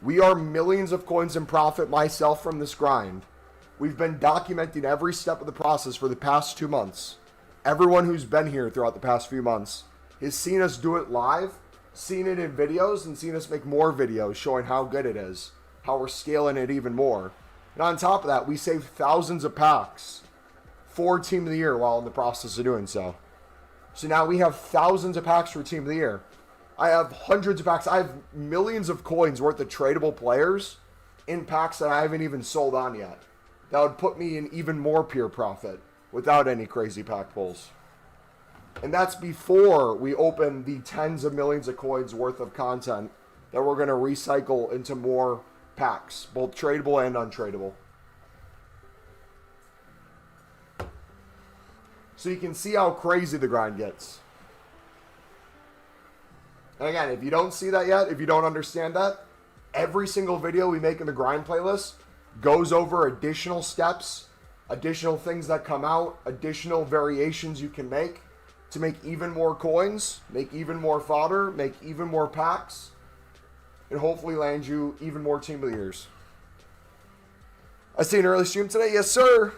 We are millions of coins in profit myself from this grind. We've been documenting every step of the process for the past 2 months. Everyone who's been here throughout the past few months has seen us do it live, seen it in videos, and seen us make more videos showing how good it is, how we're scaling it even more. And on top of that, we saved thousands of packs for Team of the Year while in the process of doing so. So now we have thousands of packs for Team of the Year. I have hundreds of packs. I have millions of coins worth of tradable players in packs that I haven't even sold on yet. That would put me in even more pure profit without any crazy pack pulls. And that's before we open the tens of millions of coins worth of content that we're going to recycle into more packs, both tradable and untradable. So you can see how crazy the grind gets. And again, if you don't see that yet, if you don't understand that, every single video we make in the grind playlist goes over additional steps, additional things that come out, additional variations you can make to make even more coins, make even more fodder, make even more packs, and hopefully land you even more Team of the Years. I see an early stream today. Yes, sir.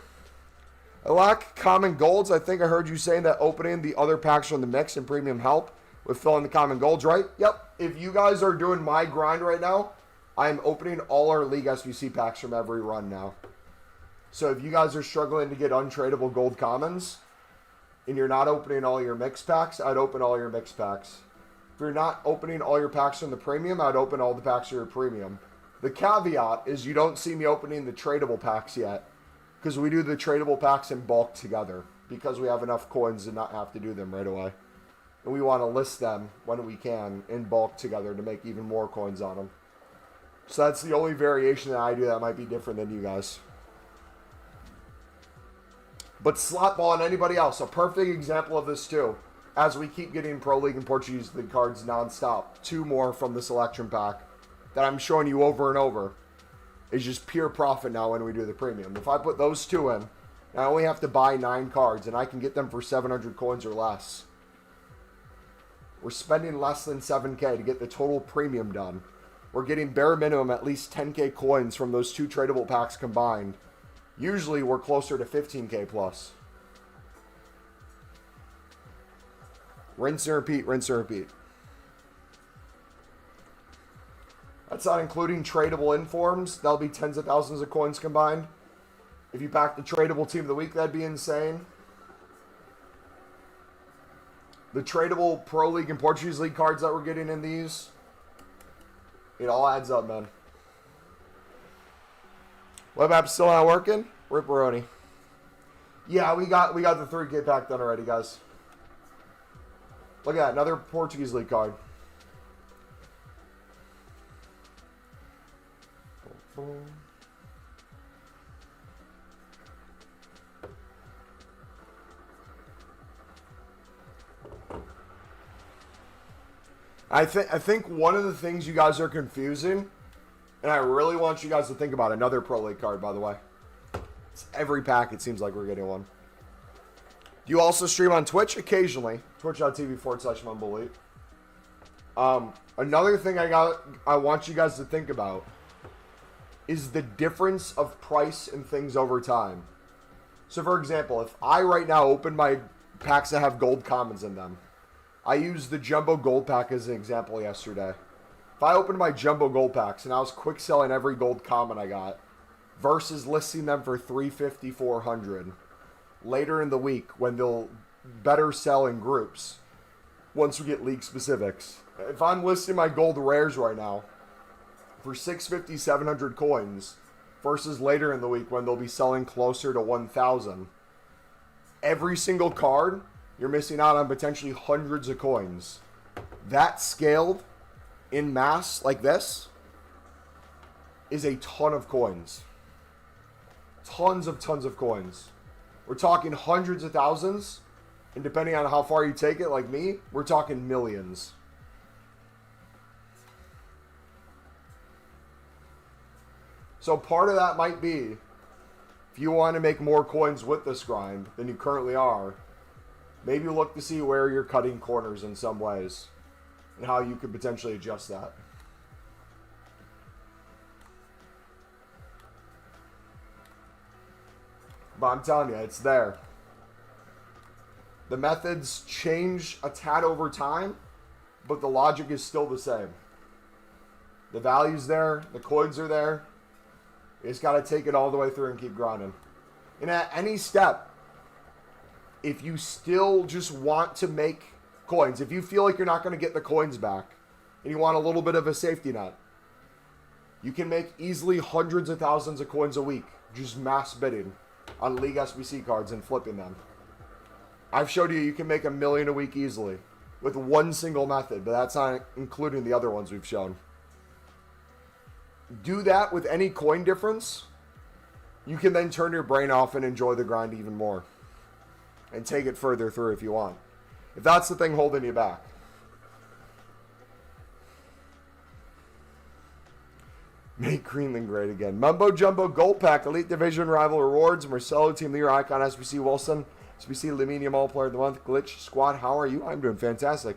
I lack common golds. I think I heard you saying that opening the other packs from the mix and premium help with filling the common golds, right? Yep. If you guys are doing my grind right now, I am opening all our League SBC packs from every run now. So if you guys are struggling to get untradeable gold commons and you're not opening all your mix packs, I'd open all your mix packs. If you're not opening all your packs from the premium, I'd open all the packs of your premium. The caveat is you don't see me opening the tradable packs yet because we do the tradable packs in bulk together because we have enough coins to not have to do them right away. And we want to list them when we can in bulk together to make even more coins on them. So that's the only variation that I do that might be different than you guys. But slot ball and anybody else, a perfect example of this too. As we keep getting Pro League and Portuguese League cards nonstop, 2 more from the selection pack that I'm showing you over and over is just pure profit now when we do the premium. If I put those 2 in, I only have to buy 9 cards and I can get them for 700 coins or less. We're spending less than 7K to get the total premium done. We're getting bare minimum at least 10K coins from those 2 tradable packs combined. Usually we're closer to 15K plus. Rinse and repeat, rinse and repeat. That's not including tradable informs. That'll be tens of thousands of coins combined. If you pack the tradable team of the week, that'd be insane. The tradable Pro League and Portuguese League cards that we're getting in these, it all adds up, man. Web app's still not working? Ripperoni. Yeah, we got the 3K pack done already, guys. Look at that, another Portuguese League card. I think one of the things you guys are confusing, and I really want you guys to think about another Pro League card, by the way. It's every pack, it seems like we're getting one. Do you also stream on Twitch? Occasionally. Twitch.tv/MumboElite. Another thing I want you guys to think about is the difference of price and things over time. So, for example, if I right now open my packs that have gold commons in them, I used the Jumbo Gold Pack as an example yesterday. If I opened my Jumbo Gold Packs and I was quick selling every gold common I got versus listing them for $350, $400 later in the week when they'll better sell in groups once we get league specifics. If I'm listing my gold rares right now for $650, 700 coins versus later in the week when they'll be selling closer to 1,000, every single card, you're missing out on potentially hundreds of coins. That scaled in mass like this is a ton of coins. Tons of coins. We're talking hundreds of thousands, and depending on how far you take it, like me, we're talking millions. So part of that might be, if you want to make more coins with this grind than you currently are, maybe look to see where you're cutting corners in some ways. and how you could potentially adjust that. But I'm telling you, it's there. The methods change a tad over time, but the logic is still the same. The value's there, the coins are there. You just got to take it all the way through and keep grinding. And at any step, if you still just want to make coins, if you feel like you're not going to get the coins back, and you want a little bit of a safety net, you can make easily hundreds of thousands of coins a week, just mass bidding on League SBC cards and flipping them. I've showed you can make $1 million a week easily with one single method, but that's not including the other ones we've shown. Do that with any coin difference. You can then turn your brain off and enjoy the grind even more and take it further through if you want. If that's the thing holding you back. Make Greenland great again. Mumbo Jumbo Gold Pack, Elite Division Rival Rewards, Marcelo Team of the Year Icon, SBC Wilson, SBC Laminium All Player of the Month, Glitch Squad. How are you? I'm doing fantastic.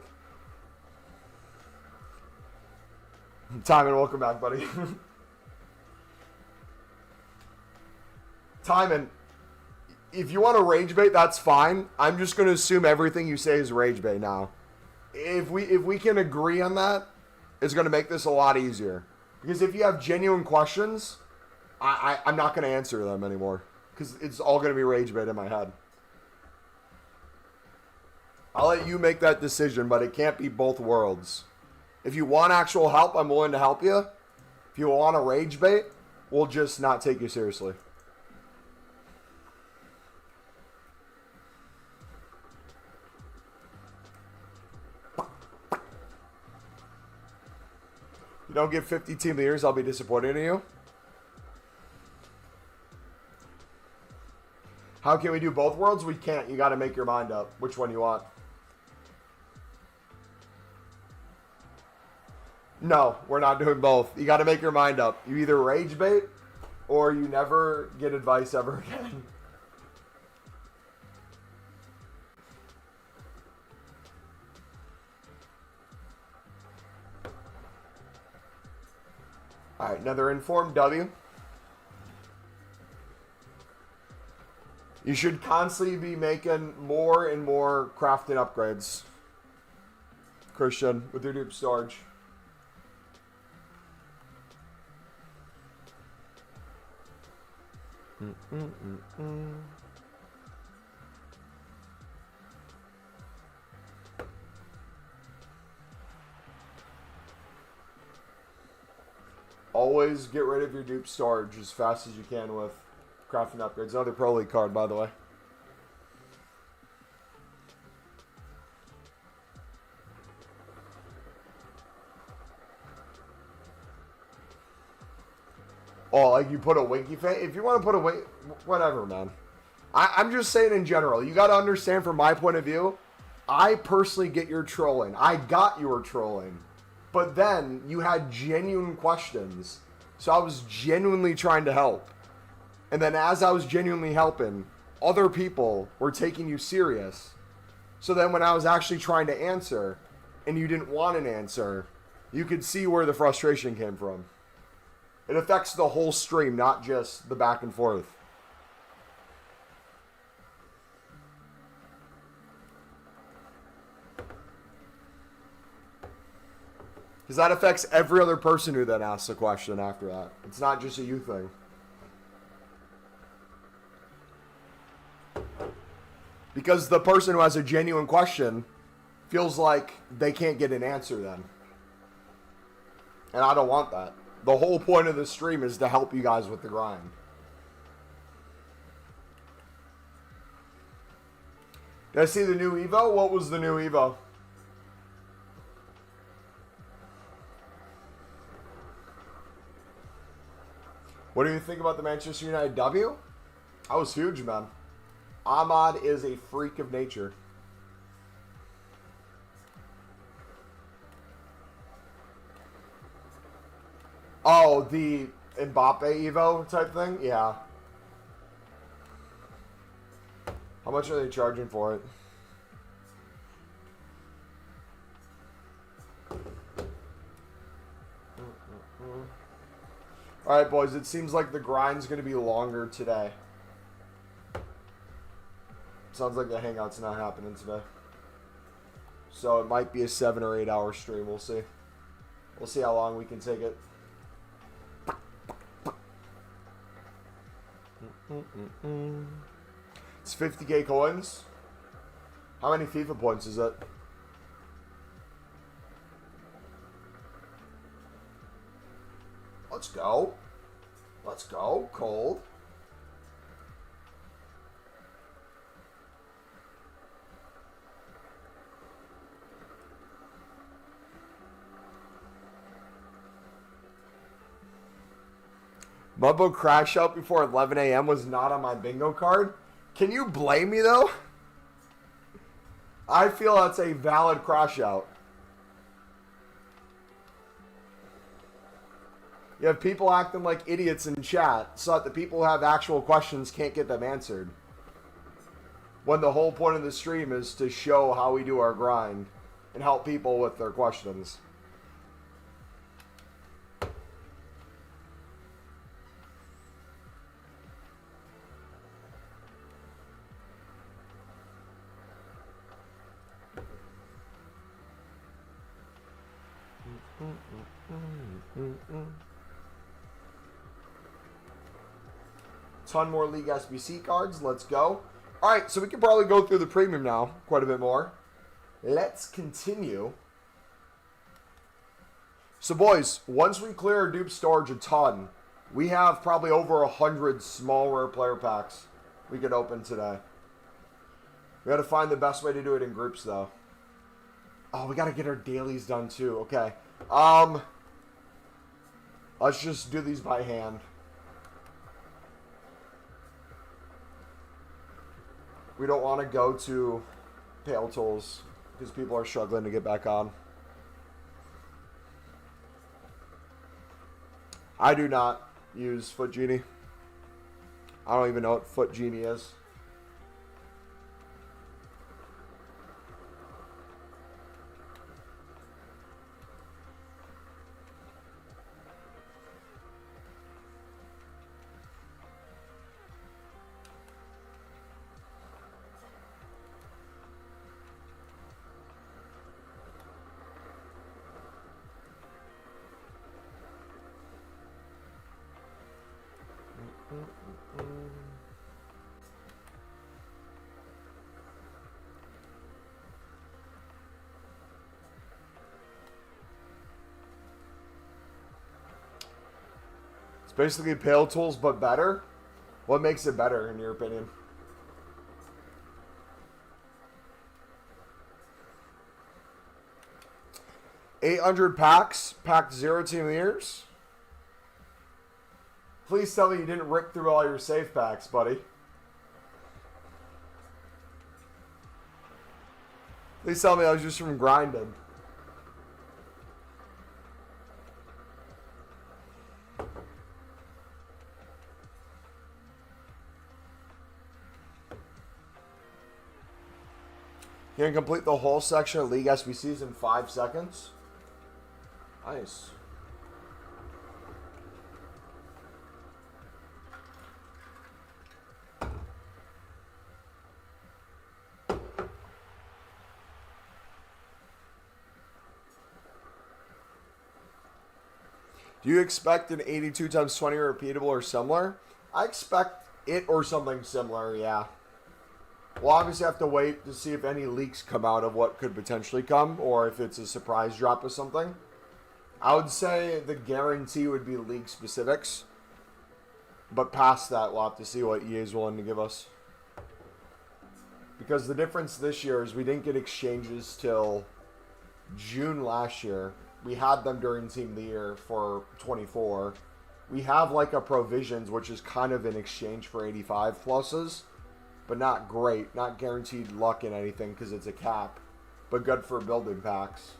Timon, welcome back, buddy. Timon, if you want to rage bait, that's fine. I'm just going to assume everything you say is rage bait now. If we can agree on that, it's going to make this a lot easier. Because if you have genuine questions, I'm not going to answer them anymore. Because it's all going to be rage bait in my head. I'll let you make that decision, but it can't be both worlds. If you want actual help, I'm willing to help you. If you want a rage bait, we'll just not take you seriously. You don't get 50 Team of the Years, I'll be disappointed in you. How can we do both worlds? We can't. You got to make your mind up which one you want. No, we're not doing both. You got to make your mind up. You either rage bait or you never get advice ever again. All right, another informed W. You should constantly be making more and more crafting upgrades, Christian, with your dupe storage. Always get rid of your dupe storage as fast as you can with crafting upgrades. Another Pro League card, by the way. Oh, like you put a winky face? If you want to put a wink, whatever, man. I'm just saying in general. You got to understand from my point of view, I personally get your trolling. I got your trolling. But then you had genuine questions. So I was genuinely trying to help. And then as I was genuinely helping, other people were taking you serious. So then when I was actually trying to answer, and you didn't want an answer, you could see where the frustration came from. It affects the whole stream, not just the back and forth. Because that affects every other person who then asks a question after that. It's not just a you thing. Because the person who has a genuine question feels like they can't get an answer then. And I don't want that. The whole point of the stream is to help you guys with the grind. Did I see the new Evo? What was the new Evo? What do you think about the Manchester United W? That was huge, man. Ahmad is a freak of nature. Oh, the Mbappe Evo type thing? Yeah. How much are they charging for it? All right, boys. It seems like the grind's going to be longer today. Sounds like the hangout's not happening today. So it might be a 7 or 8 hour stream. We'll see. We'll see how long we can take it. It's 50k coins. How many FIFA points is it? Let's go. Let's go. Cold. Mumbo crash out before 11 a.m. was not on my bingo card. Can you blame me, though? I feel that's a valid crash out. You have people acting like idiots in chat so that the people who have actual questions can't get them answered. When the whole point of the stream is to show how we do our grind and help people with their questions. Ton more League SBC cards. Let's go. All right, so we can probably go through the premium now quite a bit more. Let's continue. So, boys, once we clear our dupe storage a ton, we have probably over 100 small rare player packs we could open today. We got to find the best way to do it in groups, though. Oh, we got to get our dailies done, too. Okay. Let's just do these by hand. We don't want to go to Pale Tools because people are struggling to get back on. I do not use Foot Genie. I don't even know what Foot Genie is. It's basically Pale Tools, but better. What makes it better, in your opinion? $800 packs, packed 0 Team of the Years. Please tell me you didn't rip through all your safe packs, buddy. Please tell me I was just from grinding. You can complete the whole section of League SBCs in 5 seconds. Nice. Do you expect an 82 times 20 repeatable or similar? I expect it or something similar, yeah. We'll obviously have to wait to see if any leaks come out of what could potentially come, or if it's a surprise drop of something. I would say the guarantee would be league specifics. But past that, we'll have to see what EA is willing to give us. Because the difference this year is we didn't get exchanges till June last year. We had them during Team of the Year for 24. We have like a provisions, which is kind of an exchange for 85 pluses. But not great. Not guaranteed luck in anything because it's a cap. But good for building packs.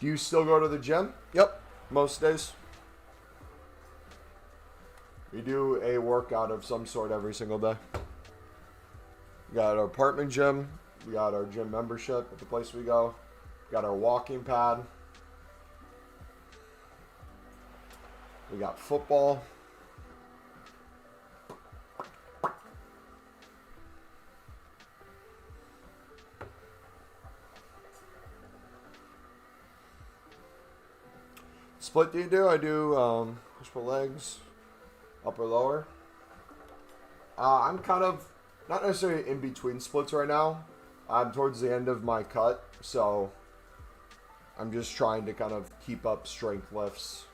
Do you still go to the gym? Yep, most days. We do a workout of some sort every single day. We got our apartment gym, We got our gym membership at the place we go. We got our walking pad. We got football. Split do you do? I do push-pull legs, upper lower. I'm kind of not necessarily in between splits right now. I'm towards the end of my cut, so I'm just trying to kind of keep up strength lifts.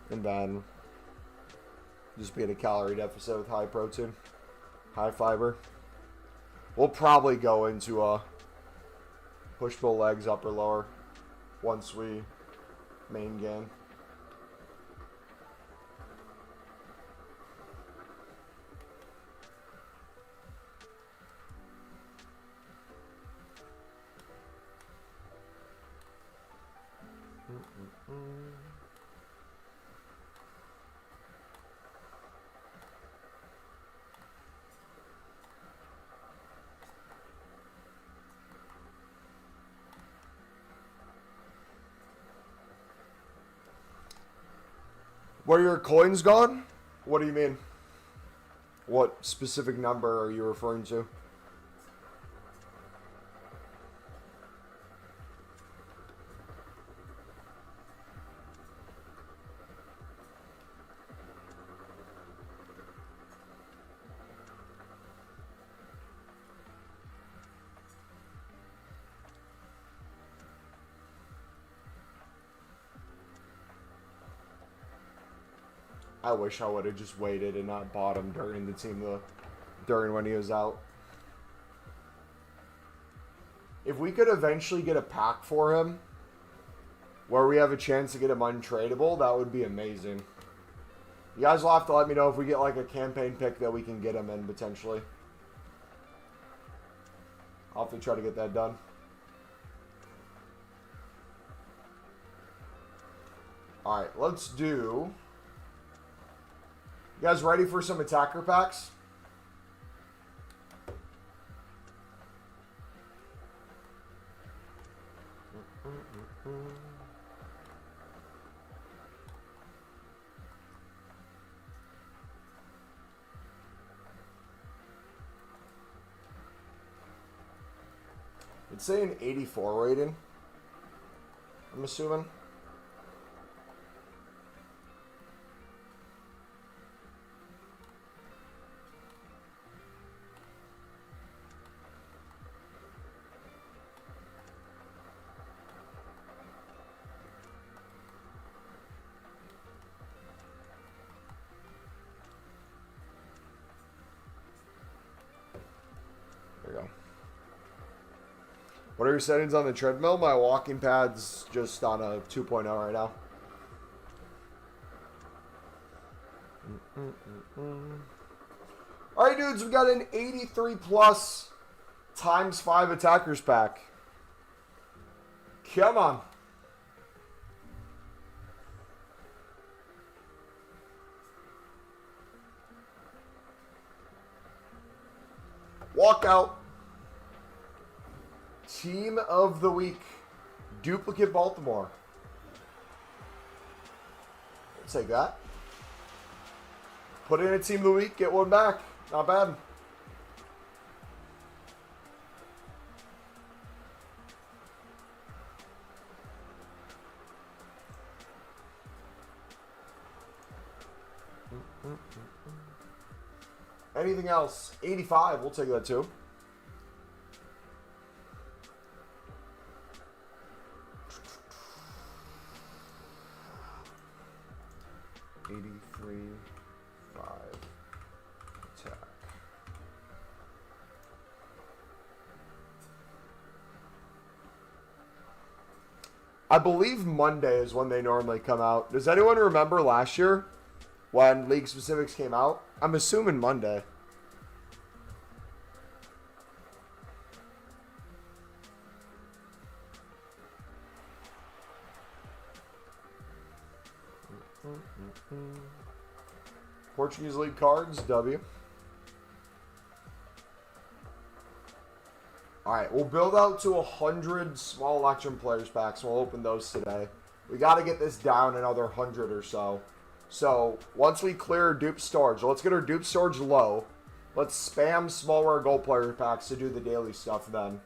And then just be at a calorie deficit with high protein, high fiber. We'll probably go into a push-pull legs, upper lower, once we main gain. Were your coins gone? What do you mean? What specific number are you referring to? I wish I would have just waited and not bought him during during when he was out. If we could eventually get a pack for him where we have a chance to get him untradeable, that would be amazing. You guys will have to let me know if we get like a campaign pick that we can get him in potentially. I'll have to try to get that done. Alright, let's do... You guys ready for some attacker packs? It's saying 84 rating, I'm assuming. What are your settings on the treadmill? My walking pad's just on a 2.0 right now. All right, dudes, we got an 83 plus times 5 attackers pack. Come on. Walkout. Team of the week. Duplicate Baltimore. I'll take that. Put in a team of the week, get one back. Not bad. Anything else? 85, we'll take that too. I believe Monday is when they normally come out. Does anyone remember last year when League Specifics came out? I'm assuming Monday. Portuguese League cards, W. Alright, we'll build out to 100 small Electrum Players packs. We'll open those today. We got to get this down another 100 or so. So, once we clear dupe storage, let's get our dupe storage low. Let's spam small rare gold player packs to do the daily stuff then.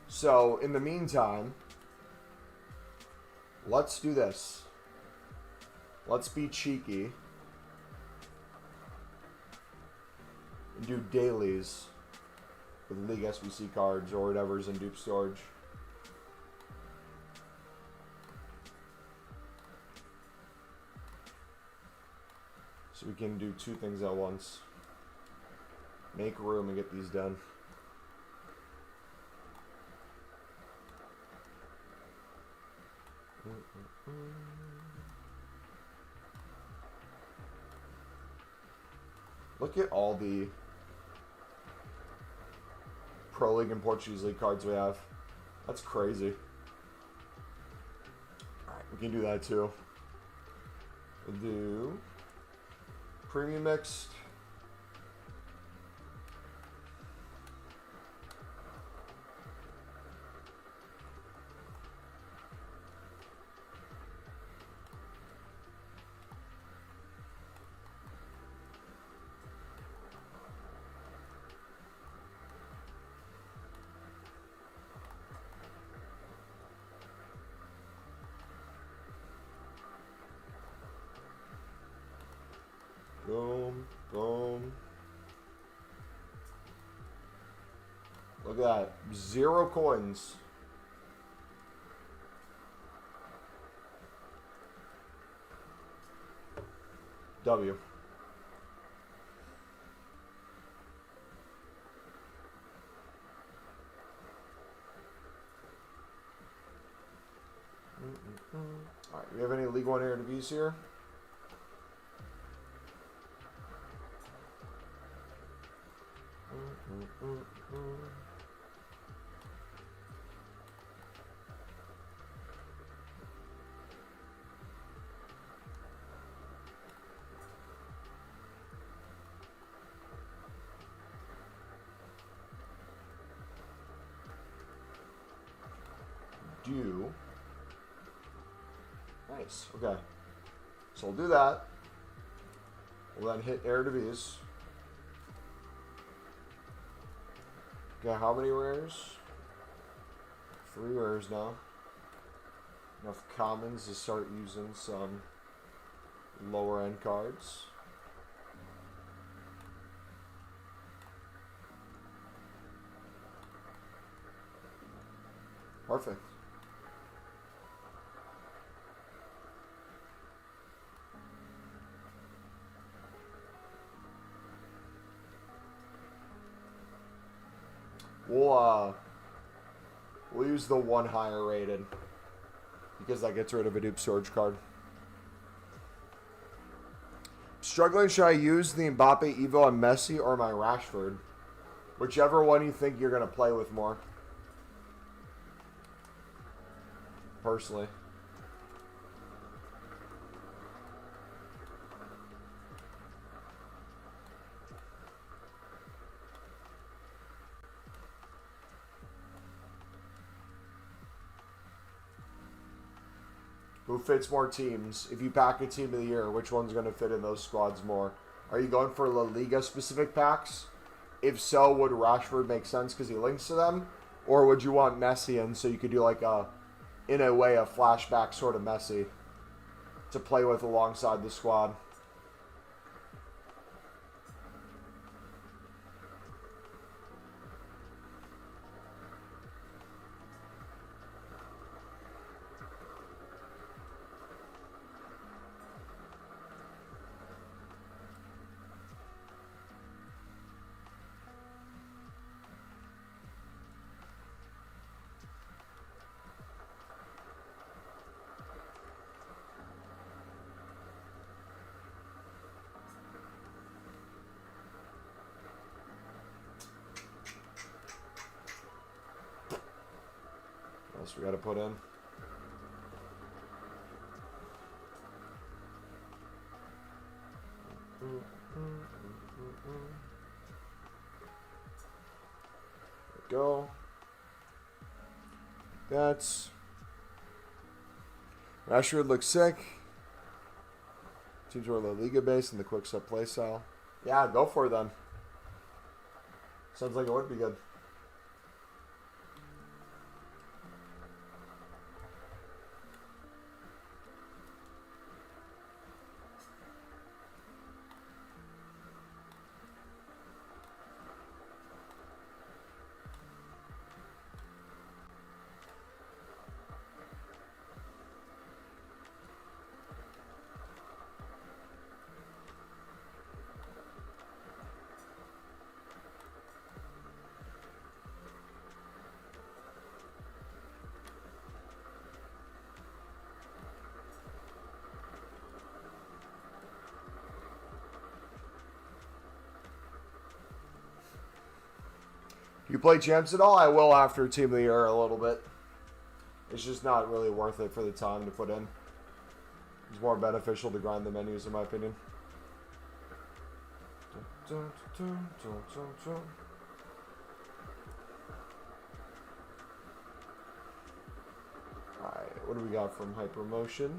So, in the meantime, let's do this. Let's be cheeky. And do dailies with League SBC cards or whatever's in dupe storage. So we can do two things at once. Make room and get these done. Look at all the Pro League and Portuguese League cards we have. That's crazy. Alright, we can do that too. We'll do premium mixed. Boom, boom. Look at that. 0 coins. W. Alright, do we have any League One Air to V's here? Do. Nice. Okay. So we'll do that. We'll then hit Air to V's. Okay, how many rares? 3 rares now. Enough commons to start using some lower end cards. Perfect. We'll use the 1 higher rated because that gets rid of a dupe storage card. Struggling, should I use the Mbappe, Evo, and Messi or my Rashford? Whichever one you think you're going to play with more. Personally. Who fits more teams? If you pack a team of the year, which one's going to fit in those squads more? Are you going for La Liga specific packs? If so, would Rashford make sense because he links to them? Or would you want Messi in so you could do like a, in a way, a flashback sort of Messi to play with alongside the squad? What else we got to put in? There we go. That's Rashford looks sick. Teams were La Liga based in the quick step play style. Yeah, go for it then. Sounds like it would be good. You play champs at all? I will after Team of the Year a little bit. It's just not really worth it for the time to put in. It's more beneficial to grind the menus, in my opinion. Alright, what do we got from Hypermotion?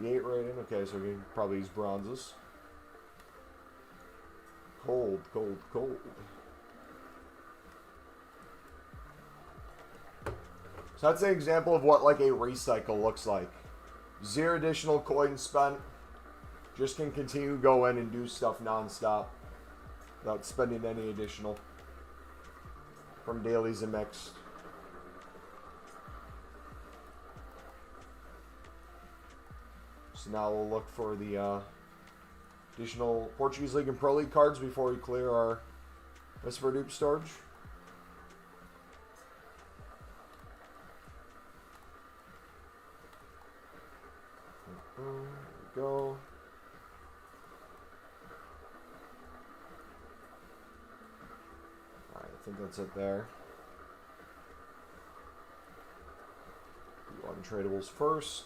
Rating. Okay, so we can probably use bronzes. Cold, cold, cold. So that's an example of what like a recycle looks like. 0 additional coins spent. Just can continue to go in and do stuff non-stop without spending any additional from dailies and mixed. So now we'll look for the additional Portuguese League and Pro League cards before we clear our Whisper Dupe storage. There we go. Alright, I think that's it there. Do untradables first.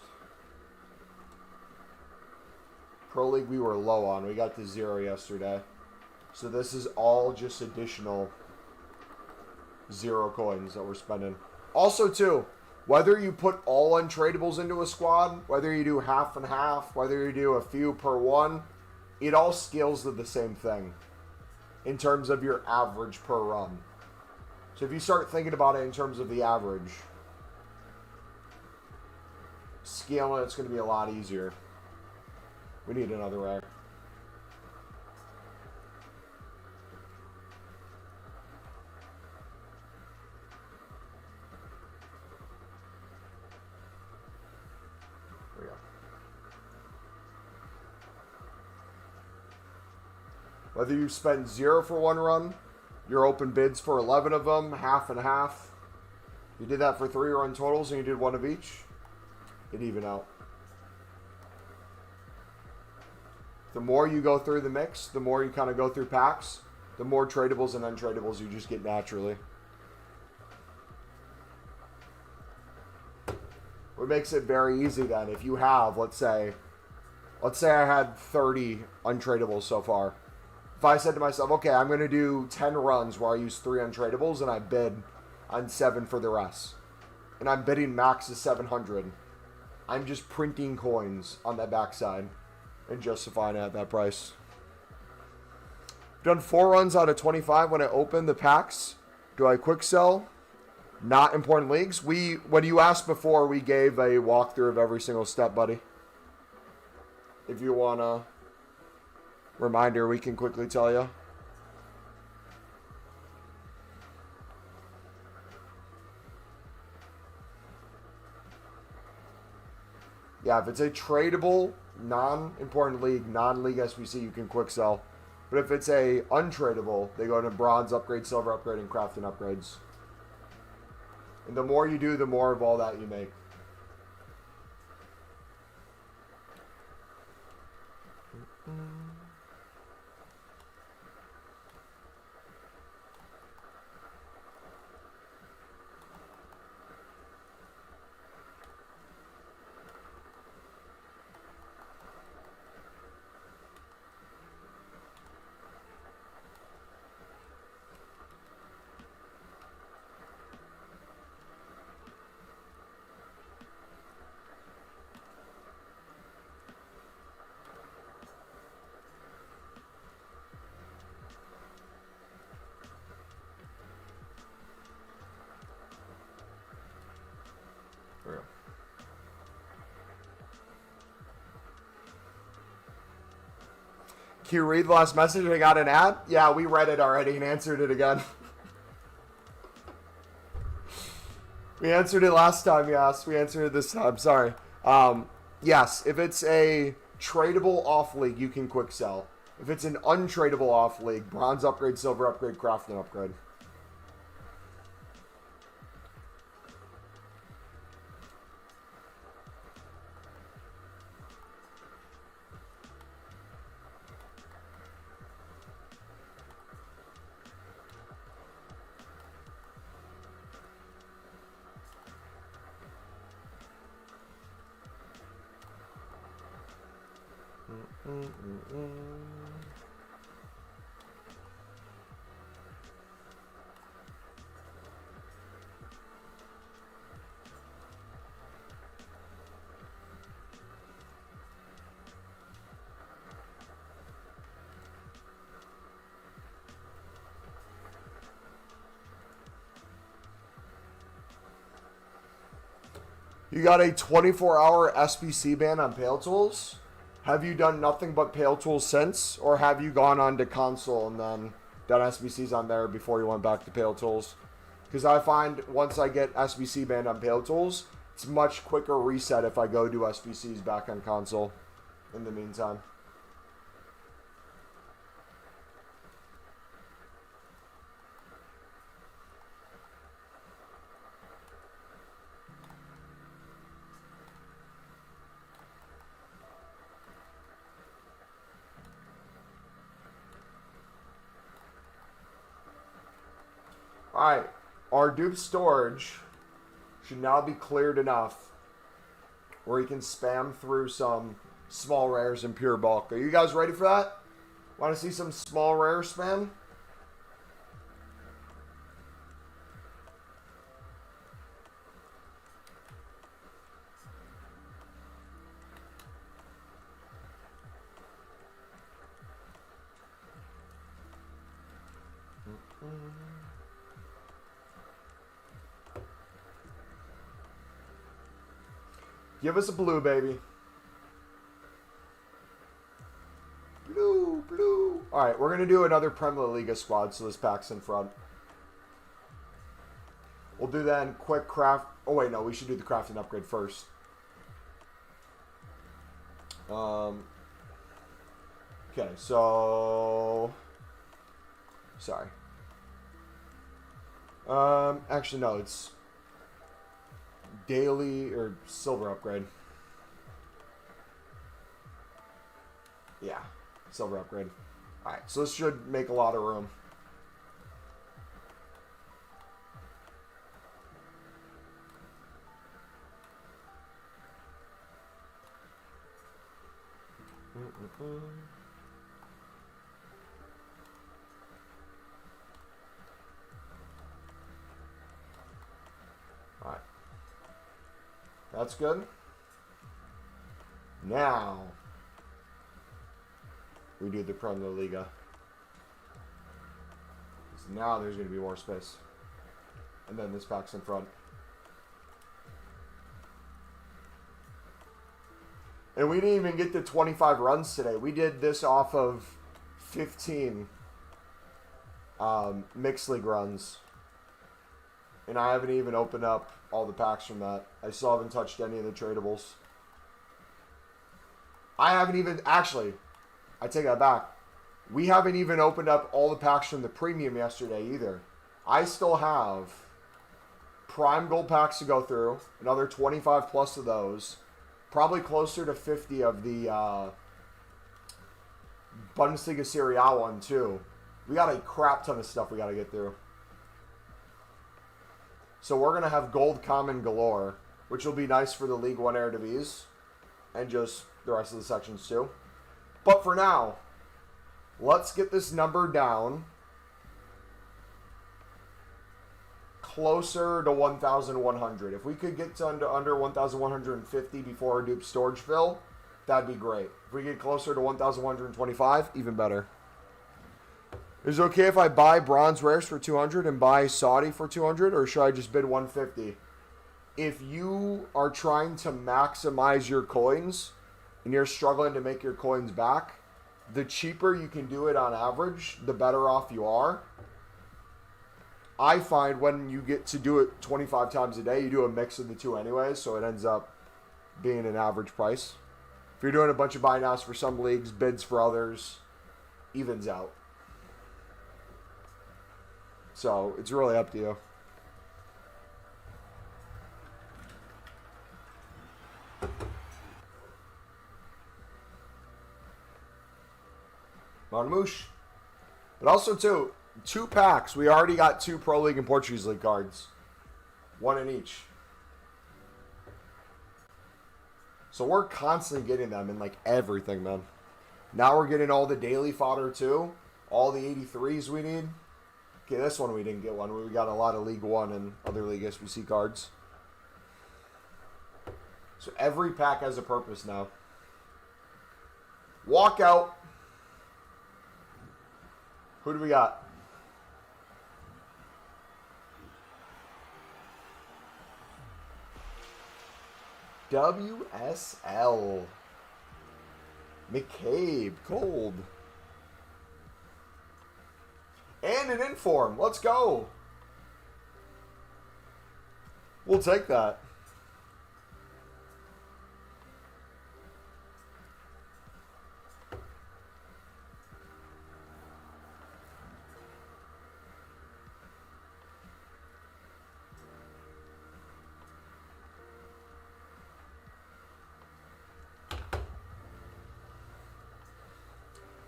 Pro League we were low on. We got to 0 yesterday. So this is all just additional 0 coins that we're spending. Also, too, whether you put all untradables into a squad, whether you do half and half, whether you do a few per one, it all scales to the same thing in terms of your average per run. So if you start thinking about it in terms of the average, scaling it's going to be a lot easier. We need another rare. There we go. Whether you spend 0 for one run, you're open bids for 11 of them, half and half. You did that for 3 run totals and you did 1 of each, it'd even out. The more you go through the mix, the more you kind of go through packs, the more tradables and untradables you just get naturally. What makes it very easy then, if you have, let's say I had 30 untradables so far. If I said to myself, okay, I'm going to do 10 runs where I use 3 untradables and I bid on 7 for the rest. And I'm bidding max to 700. I'm just printing coins on that backside and justifying it at that price. Done 4 runs out of 25 when I open the packs. Do I quick sell? Not important leagues. When you asked before, we gave a walkthrough of every single step, buddy. If you want a reminder, we can quickly tell you. Yeah, if it's a tradable, non-important league, non-league SBC, you can quick sell. But if it's a untradable, they go to bronze upgrade, silver upgrade, and crafting upgrades. And the more you do, the more of all that you make. Can you read the last message I got an ad? Yeah, we read it already and answered it again. We answered it last time, yes. We answered it this time, sorry. Yes, if it's a tradable off league, you can quick sell. If it's an untradable off league, bronze upgrade, silver upgrade, crafting upgrade. You got a 24-hour SBC ban on Pale Tools? Have you done nothing but Pale Tools since? Or have you gone on to console and then done SBCs on there before you went back to Pale Tools? Because I find once I get SBC banned on Pale Tools, it's much quicker reset if I go do SBCs back on console in the meantime. Alright, our dupe storage should now be cleared enough where you can spam through some small rares and pure bulk. Are you guys ready for that? Want to see some small rare spam? Give us a blue, baby. Blue, blue. All right, we're going to do another Premier Liga squad, so this pack's in front. We'll do that in quick craft. Oh, wait, no, we should do the crafting upgrade first. Okay, so... Sorry. Actually, no, it's... daily or silver upgrade. Yeah, silver upgrade. Alright, so this should make a lot of room. Alright. That's good. Now, we do the Premier Liga. Now there's going to be more space. And then this pack's in front. And we didn't even get to 25 runs today. We did this off of 15 mixed league runs. And I haven't even opened up all the packs from that. I still haven't touched any of the tradables. I haven't even... Actually, I take that back. We haven't even opened up all the packs from the premium yesterday either. I still have prime gold packs to go through. Another 25 plus of those. Probably closer to 50 of the Bundesliga Serie A one too. We got a crap ton of stuff we got to get through. So we're going to have gold common galore, which will be nice for the League One Eredivisie and just the rest of the sections too. But for now, let's get this number down closer to 1,100. If we could get to under 1,150 before our dupe storage fill, that'd be great. If we get closer to 1,125, even better. Is it okay if I buy bronze rares for 200 and buy Saudi for 200, or should I just bid 150? If you are trying to maximize your coins and you're struggling to make your coins back, the cheaper you can do it on average, the better off you are. I find when you get to do it 25 times a day, you do a mix of the two anyway, so it ends up being an average price. If you're doing a bunch of buy nows for some leagues, bids for others, evens out. So it's really up to you. Marmouche. But also, too, 2 packs. We already got 2 Pro League and Portuguese League cards. 1 in each. So we're constantly getting them in, like, everything, man. Now we're getting all the daily fodder, too. All the 83s we need. Okay, this one we didn't get one. We got a lot of League 1 and other League SBC cards. So every pack has a purpose now. Walkout. Who do we got? WSL. McCabe. Cold. And an inform. Let's go. We'll take that.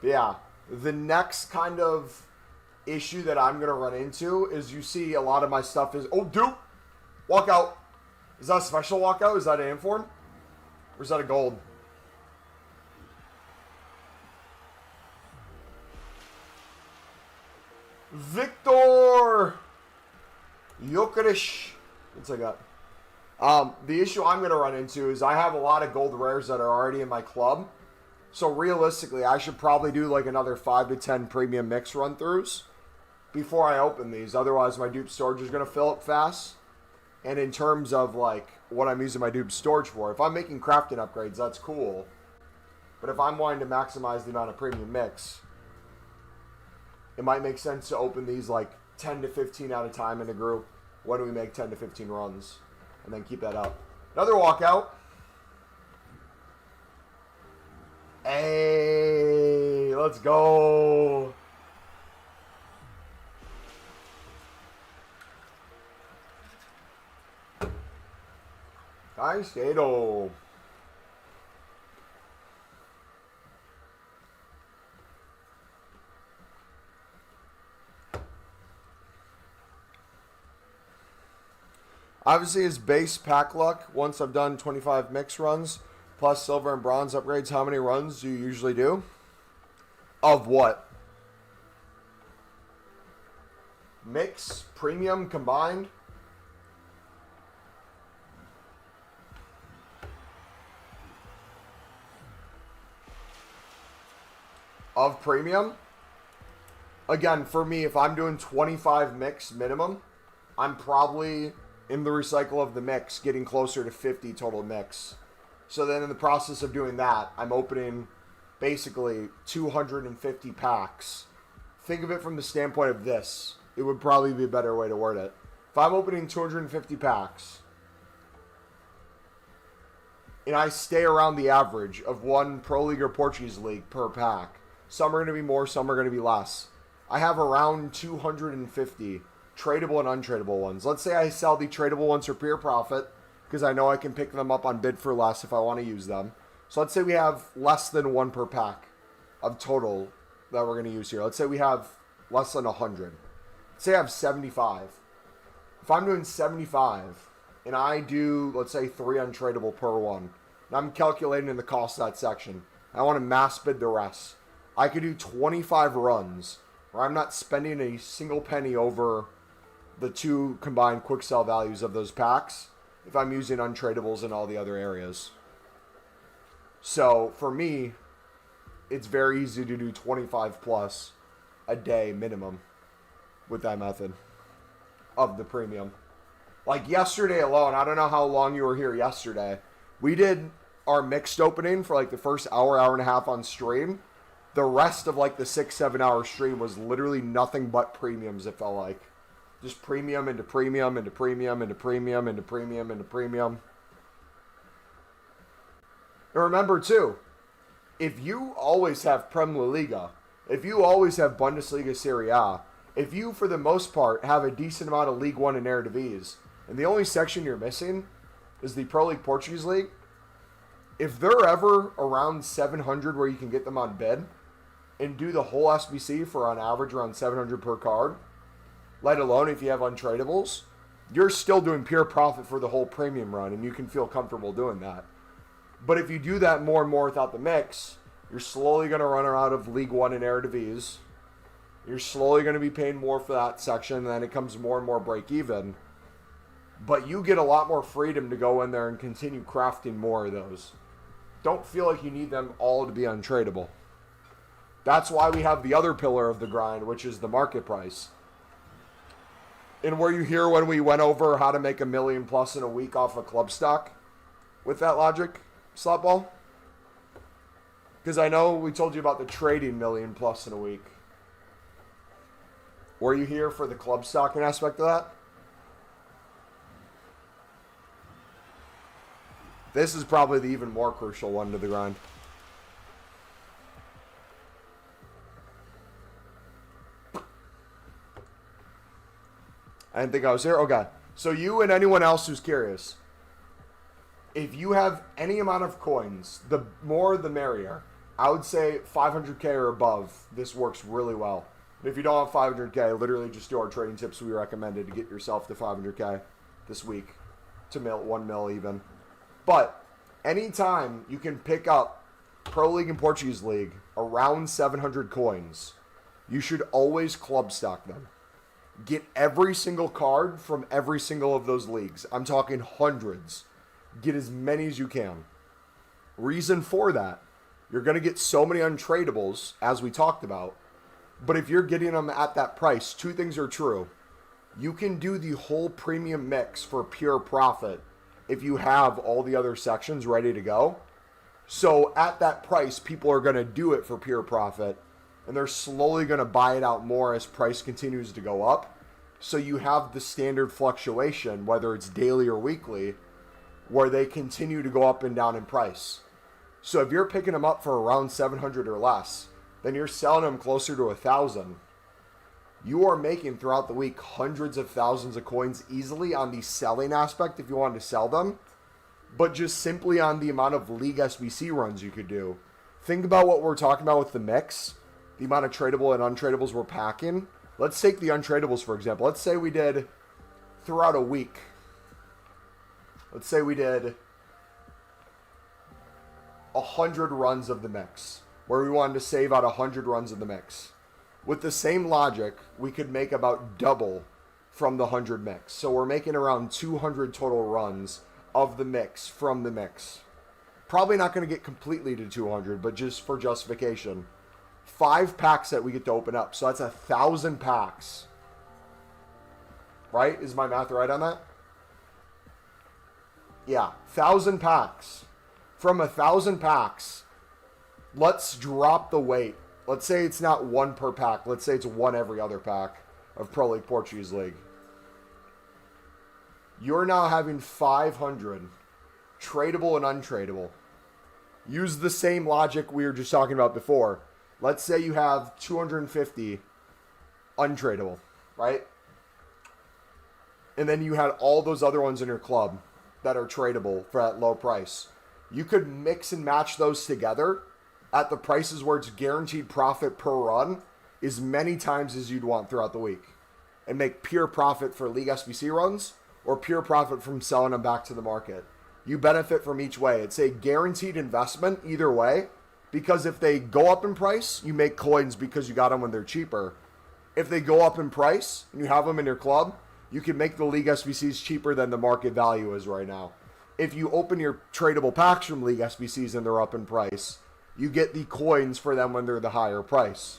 Yeah, the next kind of issue that I'm going to run into is you see a lot of my stuff is, oh, dupe, walkout. Is that a special walkout? Is that an inform? Or is that a gold? Victor Jokic. What's I got? The issue I'm going to run into is I have a lot of gold rares that are already in my club. So realistically, I should probably do like another 5 to 10 premium mix run-throughs before I open these. Otherwise, my dupe storage is going to fill up fast. And in terms of like what I'm using my dupe storage for, if I'm making crafting upgrades, that's cool. But if I'm wanting to maximize the amount of premium mix, it might make sense to open these like 10 to 15 at a time in a group. When do we make 10 to 15 runs? And then keep that up. Another walkout. Hey, let's go. Caicedo. Obviously, his base pack luck, once I've done 25 mix runs, plus silver and bronze upgrades, how many runs do you usually do? Of what? Mix, premium, combined? Of premium? Again, for me, if I'm doing 25 mix minimum, I'm probably in the recycle of the mix getting closer to 50 total mix. So then in the process of doing that, I'm opening basically 250 packs. Think of it from the standpoint of this. It would probably be a better way to word it. If I'm opening 250 packs, and I stay around the average of 1 Pro League or Portuguese League per pack, some are going to be more, some are going to be less. I have around 250 tradable and untradeable ones. Let's say I sell the tradable ones for pure profit, because I know I can pick them up on bid for less if I want to use them. So let's say we have less than 1 per pack of total that we're going to use here. Let's say we have less than 100. Let's say I have 75. If I'm doing 75 and I do, let's say, 3 untradeable per one, and I'm calculating in the cost of that section, I want to mass bid the rest. I could do 25 runs where I'm not spending a single penny over the 2 combined quick sell values of those packs if I'm using untradables in all the other areas. So for me, it's very easy to do 25 plus a day minimum with that method of the premium. Like yesterday alone, I don't know how long you were here yesterday. We did our mixed opening for like the first hour, hour and a half on stream. The rest of like the 6-7 hour stream was literally nothing but premiums, it felt like. Just premium into premium into premium into premium into premium into premium. And remember too, if you always have Prem La Liga, if you always have Bundesliga Serie A, if you for the most part have a decent amount of League One and Eredivisie, and the only section you're missing is the Pro League Portuguese League, if they're ever around 700 where you can get them on bid, and do the whole SBC for on average around 700 per card, let alone if you have untradables, you're still doing pure profit for the whole premium run, and you can feel comfortable doing that. But if you do that more and more without the mix, you're slowly going to run out of League One and Eredivisie. You're slowly going to be paying more for that section, and then it comes more and more break even. But you get a lot more freedom to go in there and continue crafting more of those. Don't feel like you need them all to be untradeable. That's why we have the other pillar of the grind, which is the market price. And were you here when we went over how to make $1 million plus in a week off of club stock with that logic, Slotball? Because I know we told you about the trading $1 million plus in a week. Were you here for the club stocking aspect of that? This is probably the even more crucial one to the grind. I didn't think I was here. Okay. So you and anyone else who's curious, if you have any amount of coins, the more the merrier. I would say 500k or above, this works really well. If you don't have 500k, literally just do our trading tips we recommended to get yourself to 500k this week, to 1 mil even. But anytime you can pick up Pro League and Portuguese League around 700 coins, you should always club stock them. Get every single card from every single of those leagues. I'm talking hundreds. Get as many as you can. Reason for that, you're going to get so many untradables, as we talked about. But if you're getting them at that price, two things are true. You can do the whole premium mix for pure profit if you have all the other sections ready to go. So at that price, people are going to do it for pure profit. And they're slowly going to buy it out more as price continues to go up. So you have the standard fluctuation, whether it's daily or weekly, where they continue to go up and down in price. So if you're picking them up for around 700 or less, then you're selling them closer to 1,000. You are making throughout the week hundreds of thousands of coins easily on the selling aspect if you wanted to sell them, but just simply on the amount of league SBC runs you could do. Think about what we're talking about with the mix, the amount of tradable and untradables we're packing. Let's take the untradables, for example. Let's say we did, throughout a week, let's say we did 100 runs of the mix, where we wanted to save out 100 runs of the mix. With the same logic, we could make about double from the 100 mix. So we're making around 200 total runs of the mix from the mix. Probably not going to get completely to 200, but just for justification. 5 packs that we get to open up. So that's 1,000 packs. Right? Is my math right on that? Yeah, 1,000 packs. From 1,000 packs, let's drop the weight. Let's say it's not 1 per pack. Let's say it's 1 every other pack of Pro League Portuguese League. You're now having 500 tradable and untradeable. Use the same logic we were just talking about before. Let's say you have 250 untradeable, right? And then you had all those other ones in your club that are tradable for that low price. You could mix and match those together at the prices where it's guaranteed profit per run as many times as you'd want throughout the week, and make pure profit for League SBC runs or pure profit from selling them back to the market. You benefit from each way. It's a guaranteed investment either way, because if they go up in price, you make coins because you got them when they're cheaper. If they go up in price and you have them in your club, you can make the League SBCs cheaper than the market value is right now. If you open your tradable packs from League SBCs and they're up in price, you get the coins for them when they're the higher price.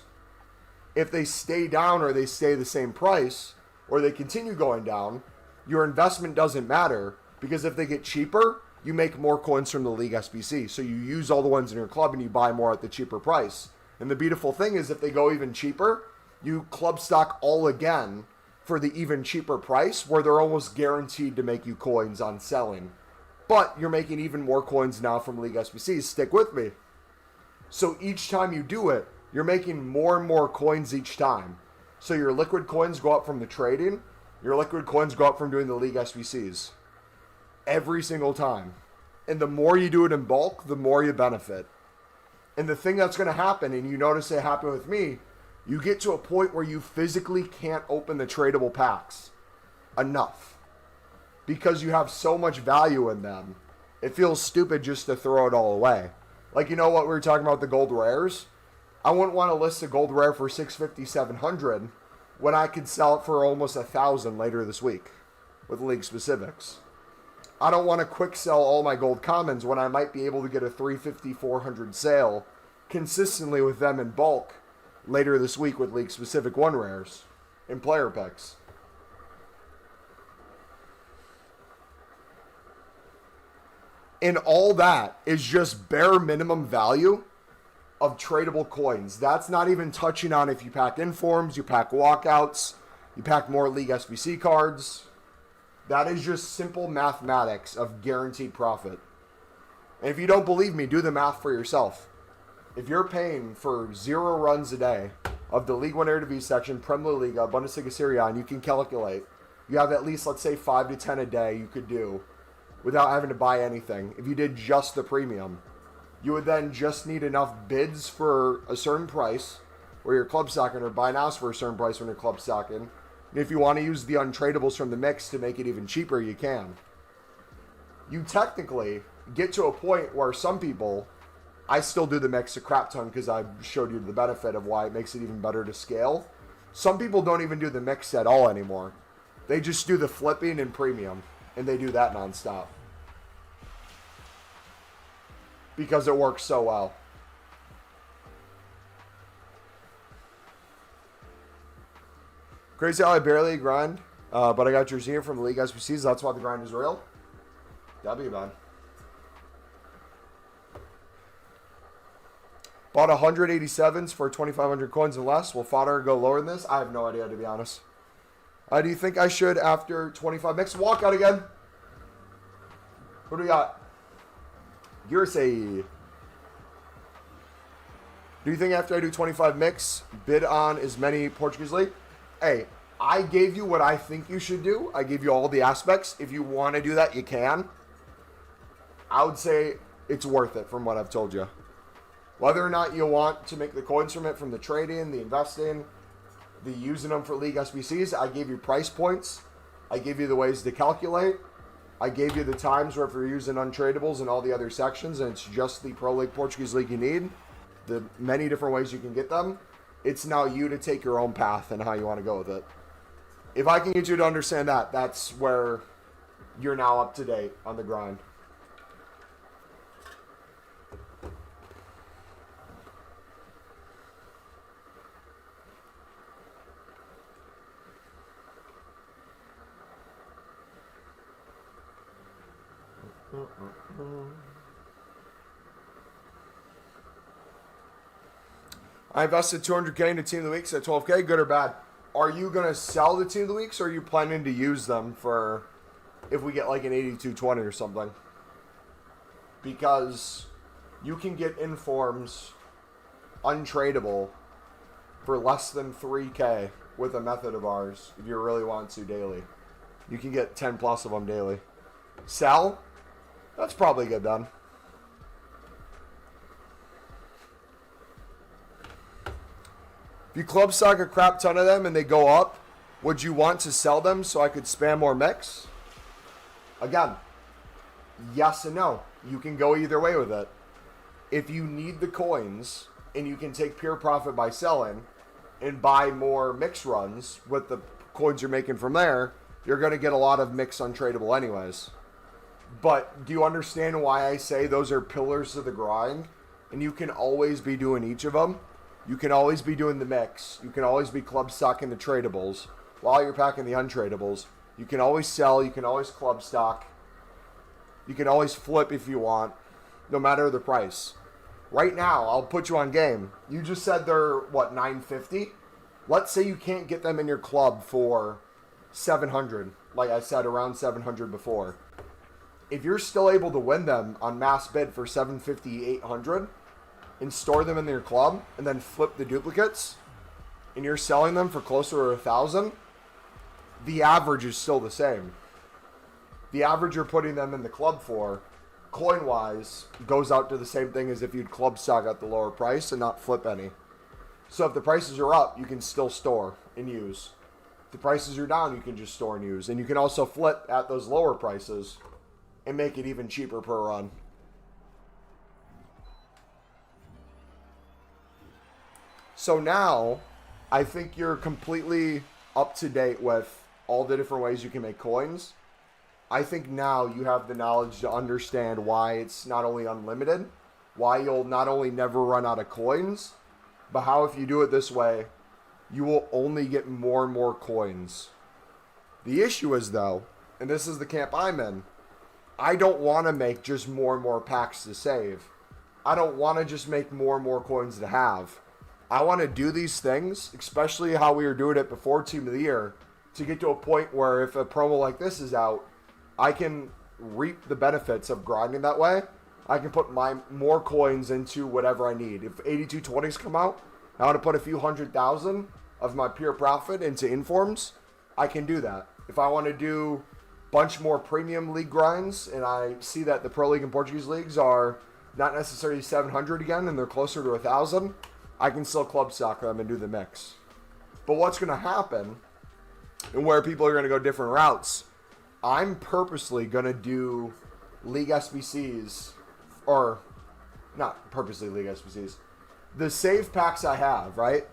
If they stay down or they stay the same price, or they continue going down, your investment doesn't matter, because if they get cheaper, you make more coins from the League SBC. So you use all the ones in your club and you buy more at the cheaper price. And the beautiful thing is if they go even cheaper, you club stock all again for the even cheaper price where they're almost guaranteed to make you coins on selling. But you're making even more coins now from League SBCs. Stick with me. So each time you do it, you're making more and more coins each time. So your liquid coins go up from the trading. Your liquid coins go up from doing the League SBCs. Every single time. And the more you do it in bulk, the more you benefit. And the thing that's going to happen, and you notice it happen with me, you get to a point where you physically can't open the tradable packs enough. Because you have so much value in them. It feels stupid just to throw it all away. Like, you know what we were talking about, the gold rares? I wouldn't want to list a gold rare for 650, 700 when I could sell it for almost 1,000 later this week with league specifics. I don't want to quick sell all my gold commons when I might be able to get a 350, 400 sale consistently with them in bulk later this week with league specific one rares and player picks. And all that is just bare minimum value of tradable coins. That's not even touching on if you pack informs, you pack walkouts, you pack more League SBC cards. That is just simple mathematics of guaranteed profit. And if you don't believe me, do the math for yourself. If you're paying for 0 runs a day of the League 1 Eredivisie section, Premier Liga, Bundesliga Serie A, and you can calculate, you have at least, let's say, 5 to 10 a day you could do without having to buy anything. If you did just the premium, you would then just need enough bids for a certain price where you're club stocking, or buy nows for a certain price when you're club stocking. And if you want to use the untradables from the mix to make it even cheaper, you can. You technically get to a point where some people, I still do the mix a crap ton because I showed you the benefit of why it makes it even better to scale. Some people don't even do the mix at all anymore. They just do the flipping and premium, and they do that nonstop because it works so well. Crazy how I barely grind, but I got your Xenia from the League SBCs. That's why the grind is real. W, man. Bought 187s for 2,500 coins and less. Will fodder go lower than this? I have no idea, to be honest. Do you think I should, after 25 mix, walk out again? Who do we got? Girsey. Do you think after I do 25 mix, bid on as many Portuguese League? Hey, I gave you what I think you should do. I gave you all the aspects. If you want to do that, you can. I would say it's worth it from what I've told you. Whether or not you want to make the coins from it, from the trading, the investing, the using them for League SBCs, I gave you price points. I gave you the ways to calculate. I gave you the times where if you're using untradables and all the other sections and it's just the Pro League Portuguese League you need, the many different ways you can get them. It's now you to take your own path and how you want to go with it. If I can get you to understand that, that's where you're now up to date on the grind. I invested 200K into Team of the Weeks at 12K. Good or bad? Are you going to sell the Team of the Weeks, or are you planning to use them for if we get like an 8220 or something? Because you can get informs untradable for less than 3K with a method of ours if you really want to daily. You can get 10 plus of them daily. Sell? That's probably good then. If you club stock a crap ton of them and they go up, would you want to sell them so I could spam more mix? Again, yes and no. You can go either way with it. If you need the coins and you can take pure profit by selling and buy more mix runs with the coins you're making from there, you're going to get a lot of mix untradable anyways. But do you understand why I say those are pillars of the grind? And you can always be doing each of them. You can always be doing the mix. You can always be club stocking the tradables while you're packing the untradables. You can always sell. You can always club stock. You can always flip if you want, no matter the price. Right now, I'll put you on game. You just said they're, what, 950? Let's say you can't get them in your club for 700. Like I said, around 700 before. If you're still able to win them on mass bid for 750, 800, and store them in your club, and then flip the duplicates, and you're selling them for closer to 1,000, the average is still the same. The average you're putting them in the club for, coin-wise, goes out to the same thing as if you'd club stock at the lower price and not flip any. So if the prices are up, you can still store and use. If the prices are down, you can just store and use. And you can also flip at those lower prices and make it even cheaper per run. So now, I think you're completely up to date with all the different ways you can make coins. I think now you have the knowledge to understand why it's not only unlimited, why you'll not only never run out of coins, but how if you do it this way, you will only get more and more coins. The issue is, though, and this is the camp I'm in, I don't want to make just more and more packs to save. I don't want to just make more and more coins to have. I want to do these things, especially how we were doing it before Team of the Year, to get to a point where if a promo like this is out, I can reap the benefits of grinding that way. I can put my more coins into whatever I need. If 8220s come out, I want to put a few 100,000 of my pure profit into informs, I can do that. If I want to do a bunch more premium league grinds, and I see that the Pro League and Portuguese leagues are not necessarily 700 again, and they're closer to 1,000, I can still club stock them and do the mix. But what's going to happen, and where people are going to go different routes, I'm purposely going to do League SBCs, or not purposely League SBCs, the save packs I have, right?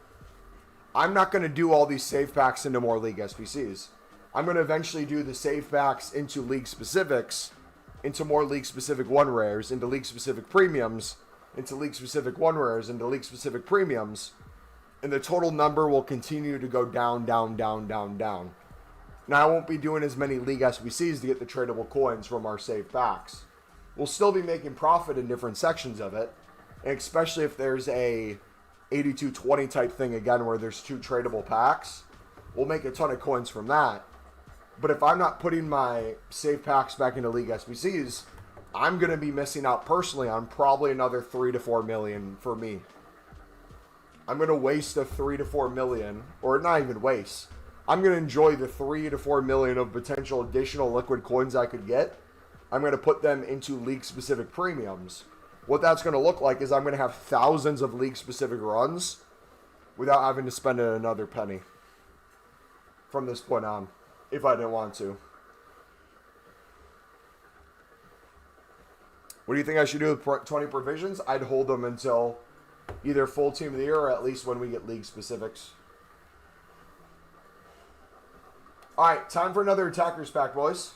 I'm not going to do all these save packs into more League SBCs. I'm going to eventually do the save packs into League Specifics, into more League Specific 1 rares, into League Specific Premiums, into League Specific 1 rares, into League Specific Premiums, and the total number will continue to go down, down, down, down, down. Now, I won't be doing as many League SBCs to get the tradable coins from our save packs. We'll still be making profit in different sections of it, and especially if there's a 8220 type thing again where there's 2 tradable packs, we'll make a ton of coins from that. But if I'm not putting my save packs back into League SBCs, I'm going to be missing out personally on probably another 3 to 4 million for me. I'm going to waste a 3 to 4 million, or not even waste. I'm going to enjoy the 3 to 4 million of potential additional liquid coins I could get. I'm going to put them into league-specific premiums. What that's going to look like is I'm going to have thousands of league-specific runs without having to spend another penny from this point on, if I didn't want to. What do you think I should do with 20 provisions? I'd hold them until either full Team of the Year or at least when we get league specifics. All right, time for another attackers pack, boys.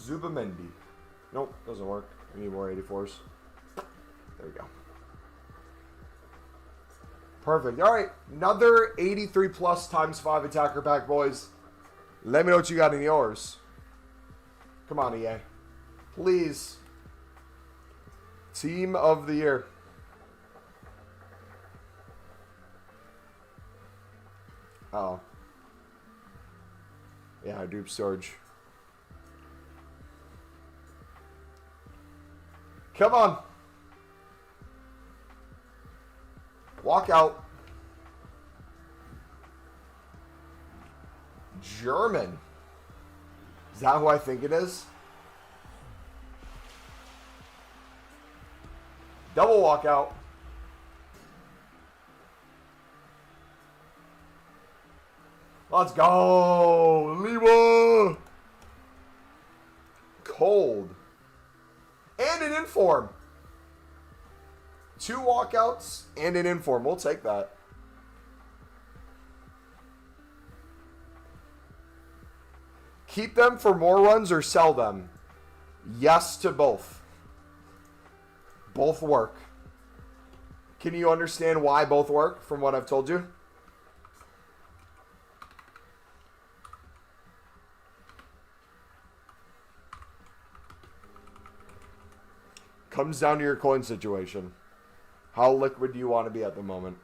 Zubamendi. Nope, doesn't work. We need more 84s. There we go. Perfect. All right, another 83 plus times 5 attacker pack, boys. Let me know what you got in yours. Come on, EA. Please. Team of the Year. Oh. Yeah, dupe storage. Come on. Walk out. German. Is that who I think it is? Double walkout. Let's go, Lima. Cold. And an inform. 2 walkouts and an inform. We'll take that. Keep them for more runs or sell them? Yes to both. Both work. Can you understand why both work from what I've told you? Comes down to your coin situation. How liquid do you want to be at the moment?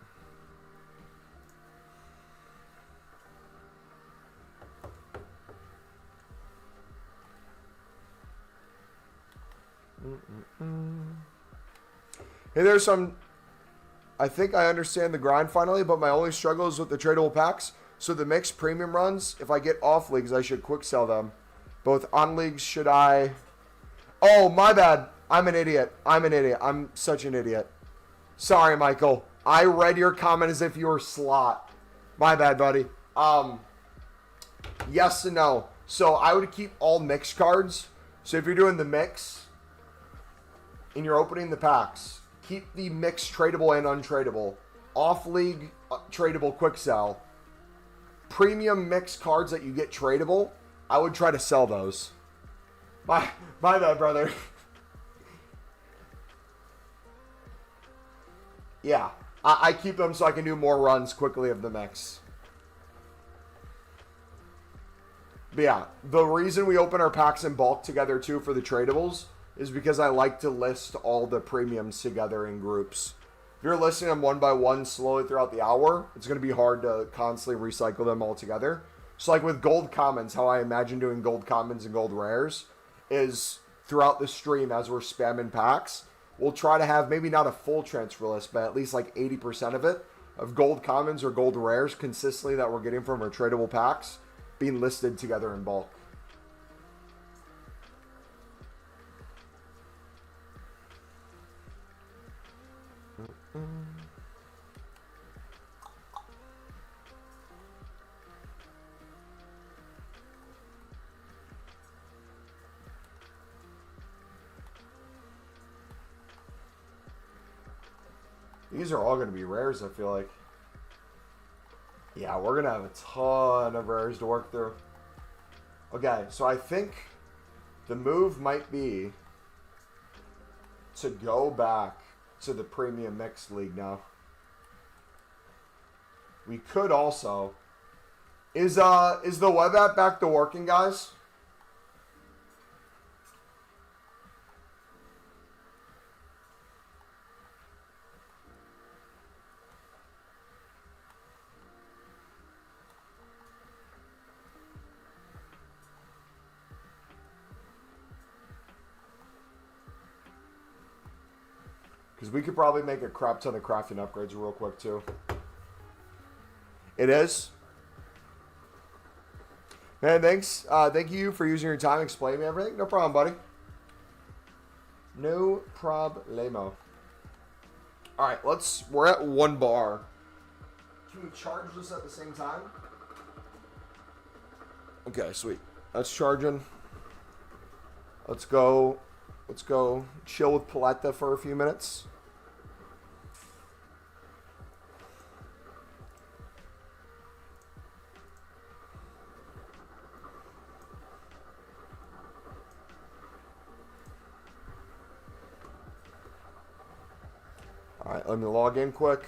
Hey, there's some... I think I understand the grind finally, but my only struggle is with the tradable packs. So the mixed premium runs, if I get off leagues, I should quick sell them. Both on leagues, should I... Oh, my bad. I'm an idiot. I'm such an idiot. Sorry, Michael. I read your comment as if you were slot. My bad, buddy. Yes and no. So I would keep all mixed cards. So if you're doing the mix and you're opening the packs, keep the mixed tradable and untradeable. Off league tradable quick sell. Premium mixed cards that you get tradable, I would try to sell those. My bad, brother. Yeah, I keep them so I can do more runs quickly of the mix. But yeah, the reason we open our packs in bulk together too for the tradables is because I like to list all the premiums together in groups. If you're listing them one by one slowly throughout the hour, it's going to be hard to constantly recycle them all together. So like with gold commons, how I imagine doing gold commons and gold rares is throughout the stream as we're spamming packs, we'll try to have maybe not a full transfer list, but at least like 80% of it, of gold commons or gold rares consistently that we're getting from our tradable packs being listed together in bulk. These are all going to be rares, I feel like. Yeah, we're going to have a ton of rares to work through. Okay, so I think the move might be to go back to the Premium Mixed League now. We could also... Is the web app back to working, guys? Because we could probably make a crap ton of crafting upgrades real quick, too. It is? Man, thanks. Thank you for using your time explaining everything. No problem, buddy. No problemo. All right, we're at 1 bar. Can we charge this at the same time? Okay, sweet. That's charging. Let's go chill with Paletta for a few minutes. All right, let me log in quick.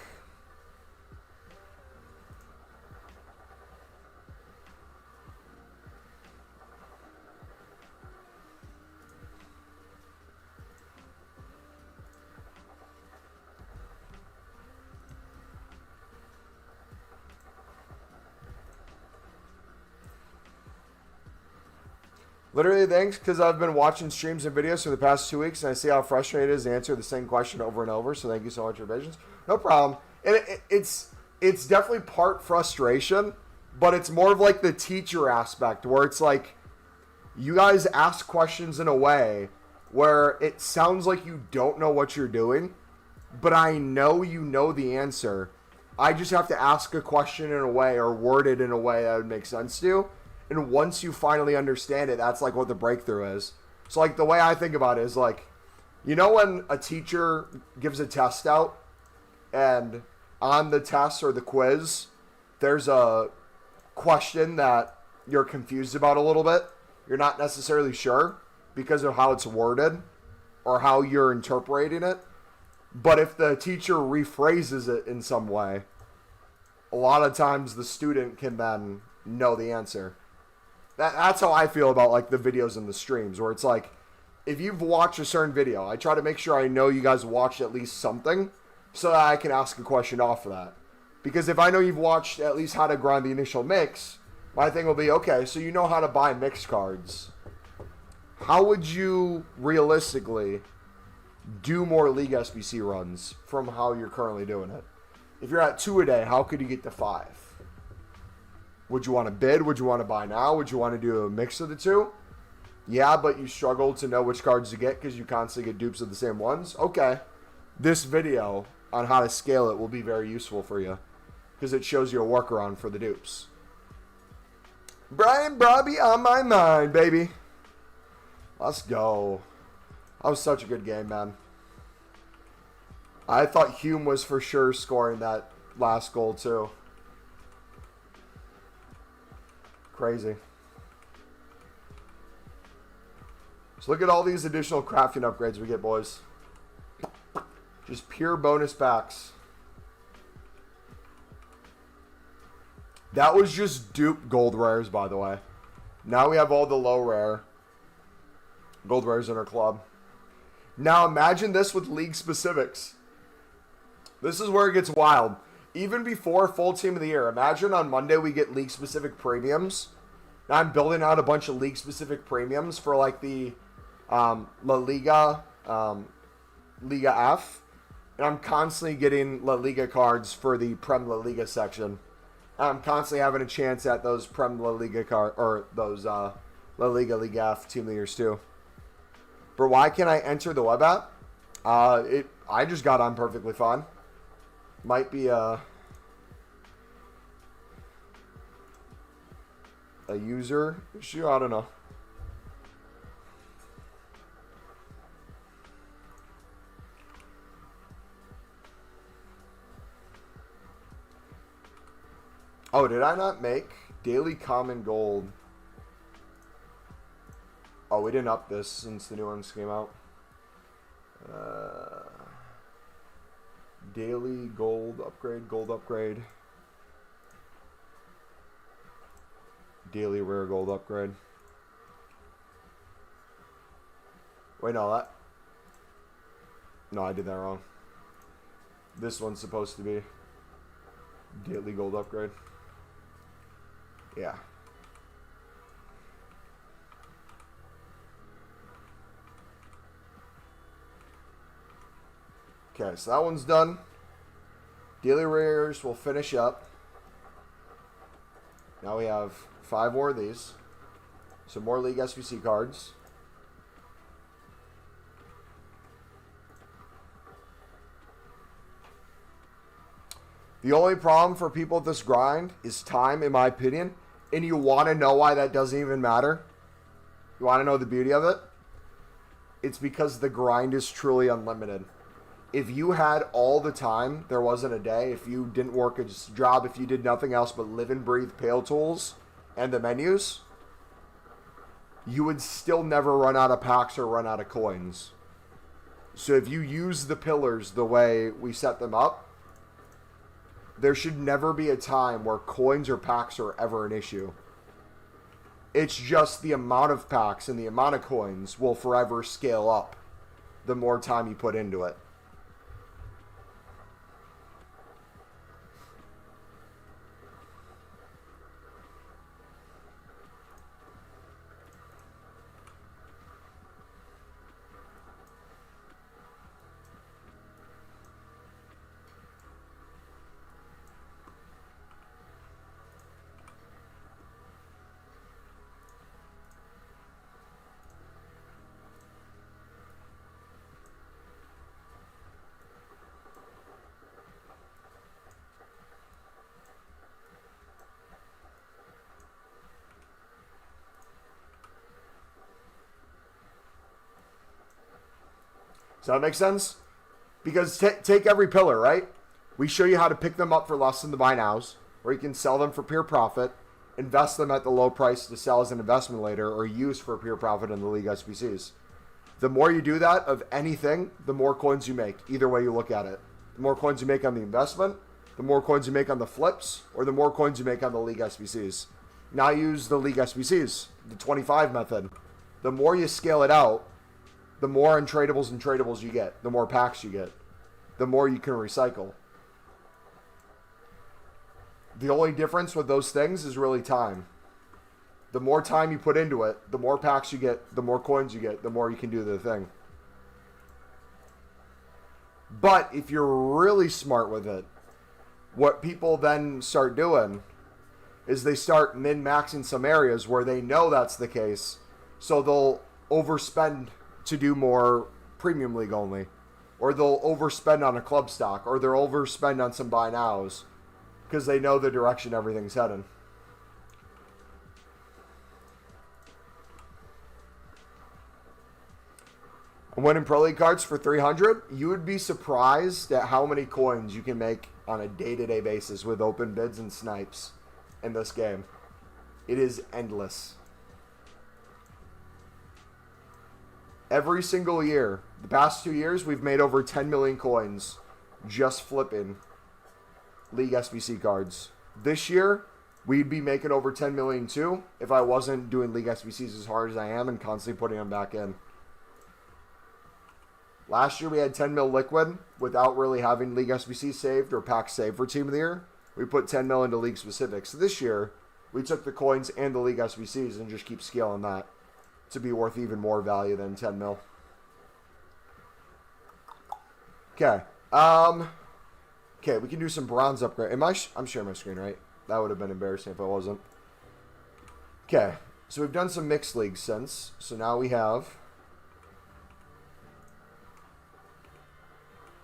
Literally, thanks, because I've been watching streams and videos for the past 2 weeks, and I see how frustrating it is to answer the same question over and over, so thank you so much for your patience. No problem. And it's definitely part frustration, but it's more of like the teacher aspect, where it's like, you guys ask questions in a way where it sounds like you don't know what you're doing, but I know you know the answer, I just have to ask a question in a way or word it in a way that would make sense to you. And once you finally understand it, that's like what the breakthrough is. So like the way I think about it is like, you know when a teacher gives a test out and on the test or the quiz, there's a question that you're confused about a little bit. You're not necessarily sure because of how it's worded or how you're interpreting it. But if the teacher rephrases it in some way, a lot of times the student can then know the answer. That's how I feel about like the videos and the streams, where it's like, if you've watched a certain video, I try to make sure I know you guys watched at least something so that I can ask a question off of that. Because if I know you've watched at least how to grind the initial mix, my thing will be, okay, so you know how to buy mix cards. How would you realistically do more League SBC runs from how you're currently doing it? If you're at 2 a day, how could you get to 5? Would you want to bid? Would you want to buy now? Would you want to do a mix of the two? Yeah, but you struggle to know which cards to get because you constantly get dupes of the same ones. Okay. This video on how to scale it will be very useful for you because it shows you a workaround for the dupes. Brian Brobby on my mind, baby. Let's go. That was such a good game, man. I thought Hume was for sure scoring that last goal, too. Crazy. So look at all these additional crafting upgrades we get, boys. Just pure bonus packs. That was just dupe gold rares, by the way. Now we have all the low rare gold rares in our club. Now imagine this with league specifics. This is where it gets wild. Even before full team of the year, imagine on Monday we get league specific premiums. Now I'm building out a bunch of league specific premiums for like the La Liga, Liga F. And I'm constantly getting La Liga cards for the Prem La Liga section. I'm constantly having a chance at those Prem La Liga card or those La Liga Liga F team of the years too. But why can't I enter the web app? I just got on perfectly fine. Might be a user issue. I don't know. Oh, did I not make daily common gold? Oh, we didn't up this since the new ones came out. Daily gold upgrade, daily rare gold upgrade. Wait, no, I did that wrong. This one's supposed to be daily gold upgrade. Yeah. Okay, so that one's done. Daily rares will finish up. Now we have 5 more of these. Some more League SBC cards. The only problem for people with this grind is time, in my opinion. And you want to know why that doesn't even matter? You want to know the beauty of it? It's because the grind is truly unlimited. If you had all the time, there wasn't a day, if you didn't work a job, if you did nothing else but live and breathe Pale Tools and the menus, you would still never run out of packs or run out of coins. So if you use the pillars the way we set them up, there should never be a time where coins or packs are ever an issue. It's just the amount of packs and the amount of coins will forever scale up the more time you put into it. Does that make sense? Because take every pillar, right? We show you how to pick them up for less than the buy nows, or you can sell them for pure profit, invest them at the low price to sell as an investment later, or use for pure profit in the league SBCs. The more you do that of anything, the more coins you make, either way you look at it. The more coins you make on the investment, the more coins you make on the flips, or the more coins you make on the league SBCs. Now use the league SBCs, the 25 method. The more you scale it out, the more untradables and tradables you get, the more packs you get, the more you can recycle. The only difference with those things is really time. The more time you put into it, the more packs you get, the more coins you get, the more you can do the thing. But if you're really smart with it, what people then start doing is they start min-maxing some areas where they know that's the case, so they'll overspend to do more premium league only, or they'll overspend on a club stock, or they'll overspend on some buy nows because they know the direction everything's heading. And winning Pro League cards for 300, you would be surprised at how many coins you can make on a day-to-day basis with open bids and snipes in this game. It is endless. Every single year, the past 2 years, we've made over 10 million coins just flipping League SBC cards. This year, we'd be making over 10 million too if I wasn't doing League SBCs as hard as I am and constantly putting them back in. Last year, we had 10 mil liquid without really having League SBC saved or packs saved for Team of the Year. We put 10 mil into League specifics. So this year, we took the coins and the League SBCs and just keep scaling that to be worth even more value than 10 mil. Okay. Okay, we can do some bronze upgrade. I'm sharing my screen, right? That would have been embarrassing if I wasn't. Okay, so we've done some mixed leagues since. So now we have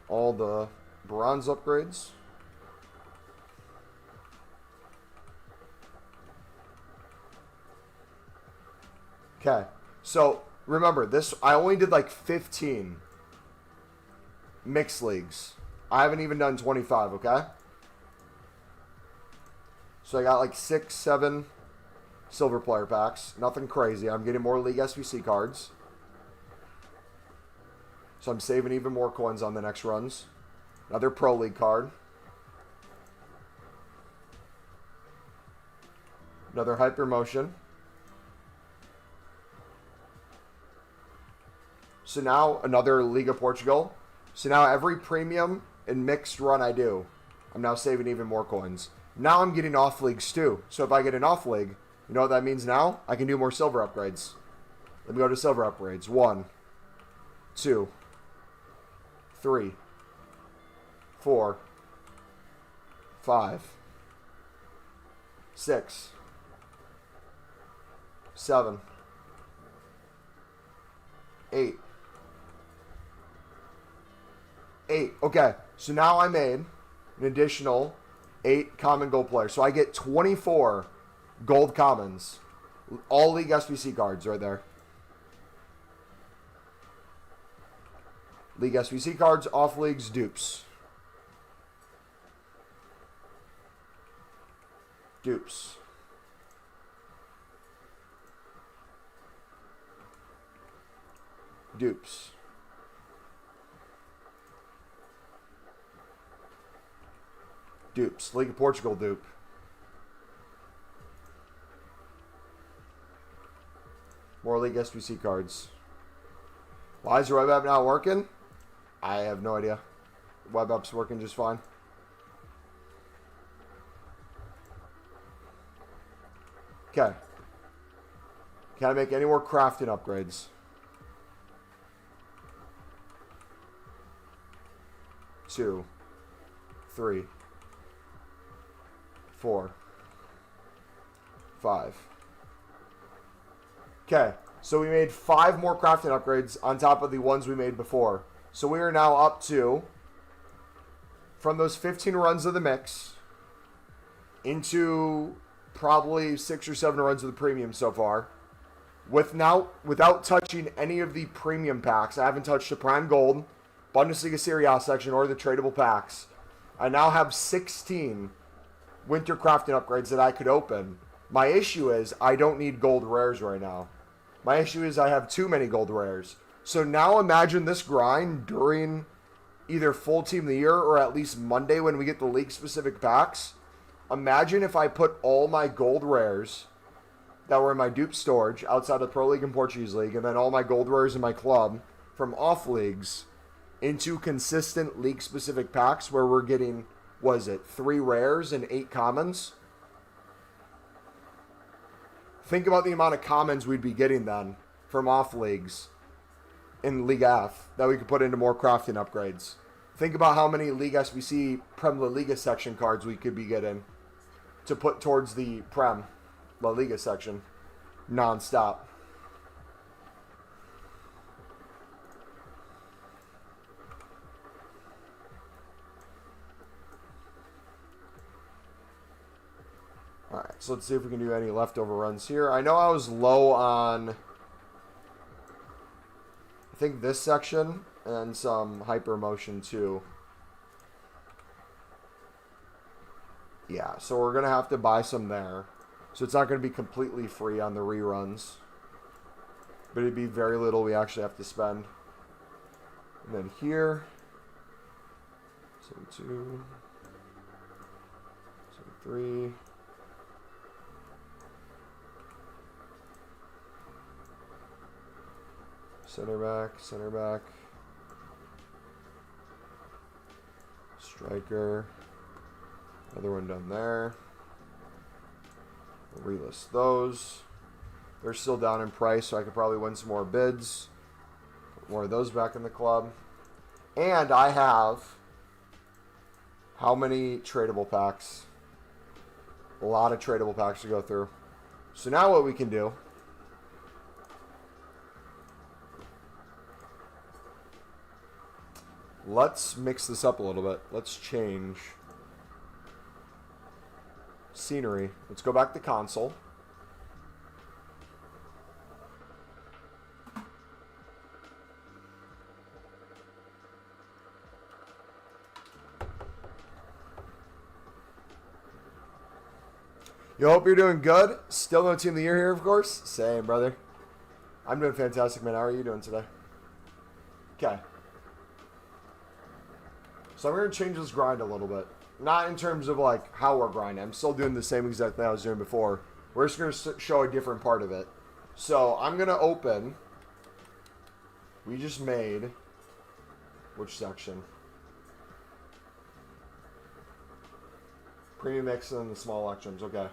all the bronze upgrades. Okay, so remember this, I only did like 15 mixed leagues. I haven't even done 25, okay? So I got like 6, 7 silver player packs. Nothing crazy. I'm getting more League SBC cards. So I'm saving even more coins on the next runs. Another Pro League card. Another Hyper Motion. So now another Liga Portugal. So now every premium and mixed run I do, I'm now saving even more coins. Now I'm getting off leagues too. So if I get an off league, you know what that means now? I can do more silver upgrades. Let me go to silver upgrades. 1, 2, 3, 4, 5, 6, 7, 8. 8. Okay, so now I made an additional 8 common gold players. So I get 24 gold commons. All League SBC cards right there. League SBC cards, off leagues, dupes. Dupes. Dupes. Dupes. League of Portugal dupe. More League SBC cards. Why is your web app not working? I have no idea. Web app's working just fine. Okay. Can I make any more crafting upgrades? 2, 3, 4, 5. Okay, so we made 5 more crafting upgrades on top of the ones we made before. So we are now up to, from those 15 runs of the mix, into probably 6 or 7 runs of the premium so far. without touching any of the premium packs. I haven't touched the Prime Gold, Bundesliga Serie A section, or the tradable packs. I now have 16 winter crafting upgrades that I could open. My issue is I don't need gold rares right now. My issue is I have too many gold rares. So now imagine this grind during either full team of the year or at least Monday when we get the league specific packs. Imagine if I put all my gold rares that were in my dupe storage outside of Pro League and Portuguese League, and then all my gold rares in my club from off leagues into consistent league specific packs where we're getting, 3 rares and 8 commons? Think about the amount of commons we'd be getting then from off leagues in League F that we could put into more crafting upgrades. Think about how many League SBC Prem La Liga section cards we could be getting to put towards the Prem La Liga section non-stop. Alright, so let's see if we can do any leftover runs here. I know I was low on, I think, this section and some hyper motion too. Yeah, so we're going to have to buy some there. So it's not going to be completely free on the reruns. But it'd be very little we actually have to spend. And then here. 72. 73. Center back, center back. Striker. Another one down there. We'll relist those. They're still down in price, so I could probably win some more bids. Put more of those back in the club. And I have how many tradable packs? A lot of tradable packs to go through. So now what we can do, let's mix this up a little bit. Let's change scenery. Let's go back to console. You hope you're doing good. Still no team of the year here, of course. Same, brother. I'm doing fantastic, man. How are you doing today? Okay. So I'm going to change this grind a little bit. Not in terms of like how we're grinding. I'm still doing the same exact thing I was doing before. We're just going to show a different part of it. So I'm going to open. We just made. Which section? Premium mix and the small electrons. Okay.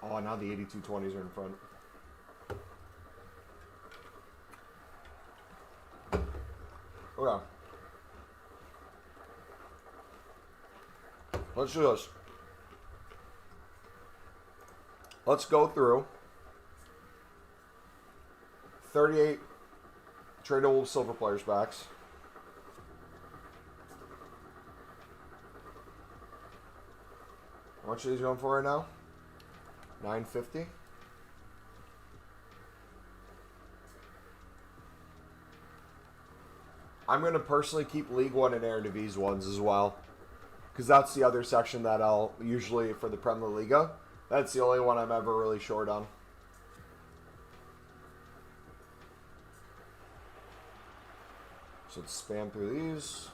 Oh, now the 8220s are in front. Okay. Let's do this. Let's go through 38 tradable silver players backs. How much are these going for right now? $9.50. I'm going to personally keep League One and Eredivisie ones as well. Because that's the other section that I'll usually, for the Prem La Liga, that's the only one I'm ever really short on. So let's spam through these.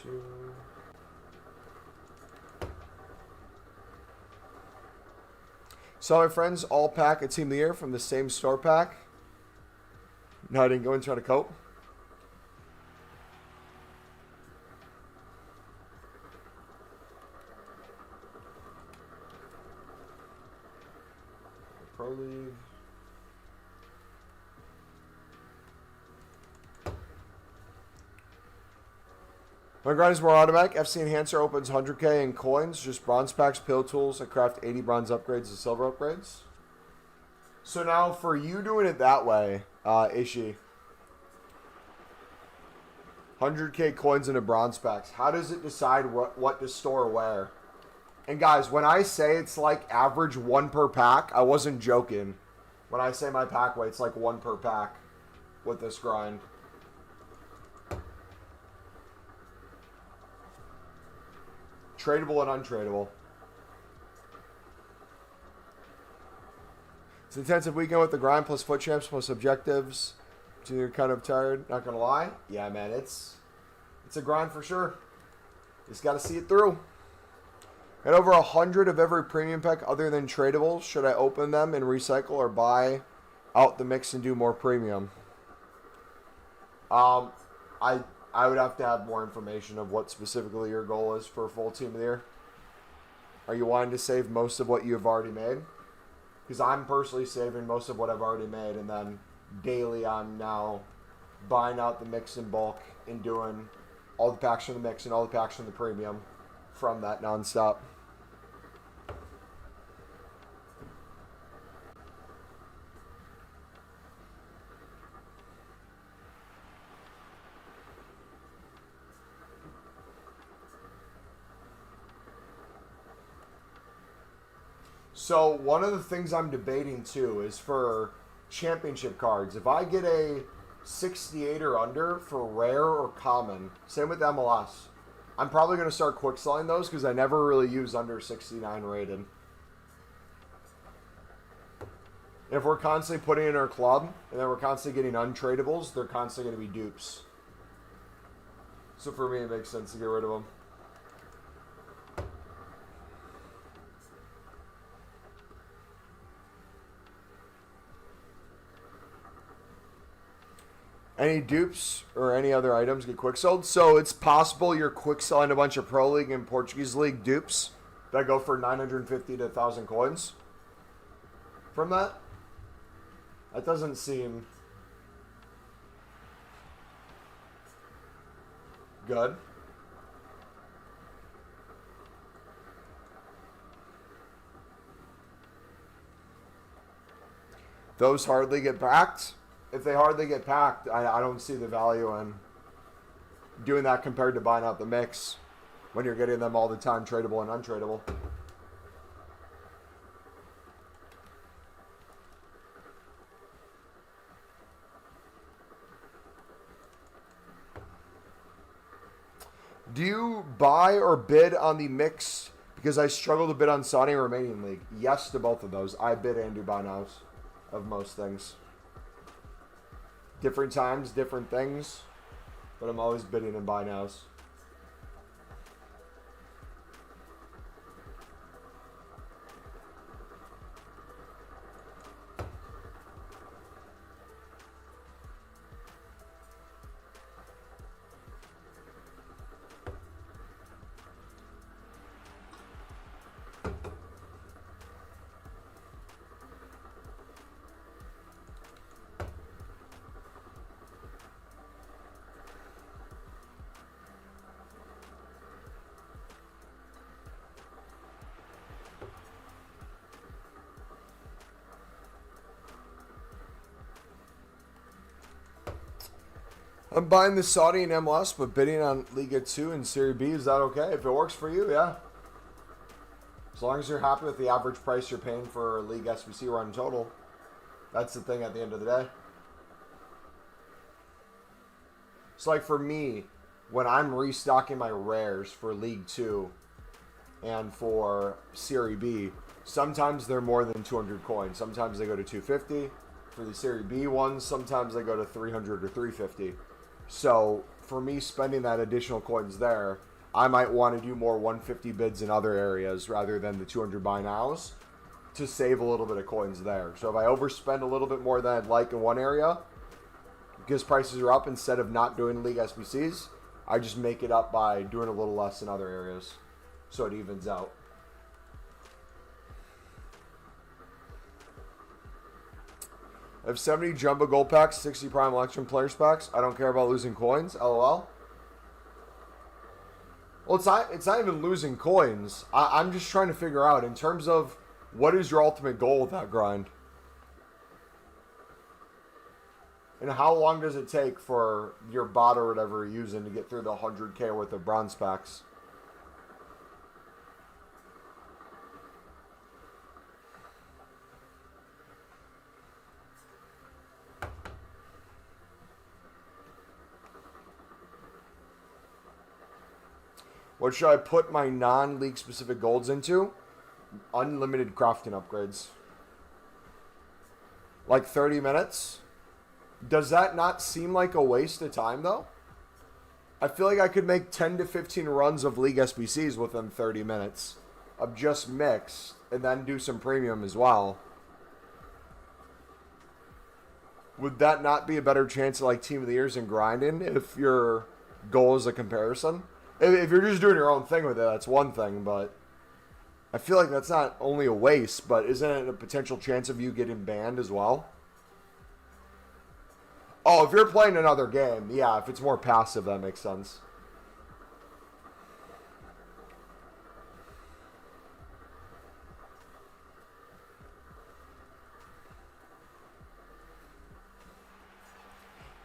Two. So my friends, all pack a team of the year from the same store pack. No, I didn't go and try to cope. Pro League. My grind is more automatic. FC Enhancer opens 100k in coins, just bronze packs, pill tools. I craft 80 bronze upgrades and silver upgrades. So now for you doing it that way, Ishi, 100k coins into bronze packs. How does it decide what to store where? And guys, when I say it's like average 1 per pack, I wasn't joking. When I say my pack weight's like 1 per pack with this grind. Tradable and untradeable. It's an intensive weekend with the grind plus foot champs plus objectives. So you're kind of tired, not gonna lie. Yeah, man, it's a grind for sure. Just gotta see it through. And over 100 of every premium pack other than tradable. Should I open them and recycle or buy out the mix and do more premium? I would have to have more information of what specifically your goal is for a full team of the year. Are you wanting to save most of what you've already made? Because I'm personally saving most of what I've already made, and then daily I'm now buying out the mix in bulk and doing all the packs from the mix and all the packs from the premium from that nonstop. So one of the things I'm debating too is for championship cards. If I get a 68 or under for rare or common, same with MLS, I'm probably going to start quick selling those because I never really use under 69 rated. If we're constantly putting in our club and then we're constantly getting untradables, they're constantly going to be dupes. So for me, it makes sense to get rid of them. Any dupes or any other items get quick sold? So it's possible you're quick selling a bunch of Pro League and Portuguese League dupes that go for 950 to 1,000 coins from that. That doesn't seem good. Those hardly get packed. If they hardly get packed, I don't see the value in doing that compared to buying out the mix when you're getting them all the time, tradable and untradeable. Do you buy or bid on the mix? Because I struggle to bid on Saudi and Romanian League. Yes to both of those. I bid and do buy nows of most things. Different times, different things, but I'm always bidding and buy nows. I'm buying the Saudi and MLS, but bidding on Liga 2 and Serie B. Is that okay? If it works for you, yeah. As long as you're happy with the average price you're paying for a League SBC run total. That's the thing at the end of the day. So like for me, when I'm restocking my rares for League 2 and for Serie B, sometimes they're more than 200 coins. Sometimes they go to 250. For the Serie B ones, sometimes they go to 300 or 350. So for me spending that additional coins there, I might want to do more 150 bids in other areas rather than the 200 buy nows to save a little bit of coins there. So if I overspend a little bit more than I'd like in one area, because prices are up, instead of not doing League SBCs, I just make it up by doing a little less in other areas. So it evens out. I have 70 jumbo gold packs, 60 prime election players packs. I don't care about losing coins. LOL. Well, it's not even losing coins. I'm just trying to figure out in terms of what is your ultimate goal with that grind? And how long does it take for your bot or whatever you're using to get through the 100K worth of bronze packs? What should I put my non-league specific golds into? Unlimited crafting upgrades. Like 30 minutes? Does that not seem like a waste of time, though? I feel like I could make 10 to 15 runs of League SBCs within 30 minutes of just mix, and then do some premium as well. Would that not be a better chance of like Team of the Years and grinding if your goal is a comparison? If you're just doing your own thing with it, that's one thing, but I feel like that's not only a waste, but isn't it a potential chance of you getting banned as well? Oh, if you're playing another game, yeah, if it's more passive, that makes sense.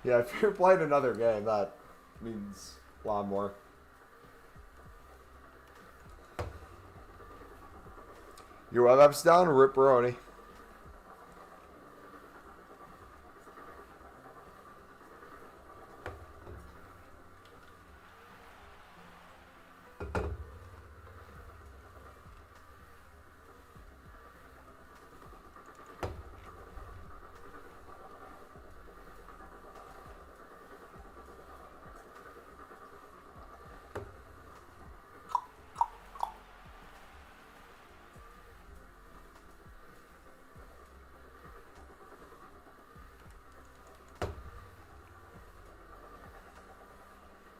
Yeah, if you're playing another game, that means a lot more. Your web app's down, Ripperoni.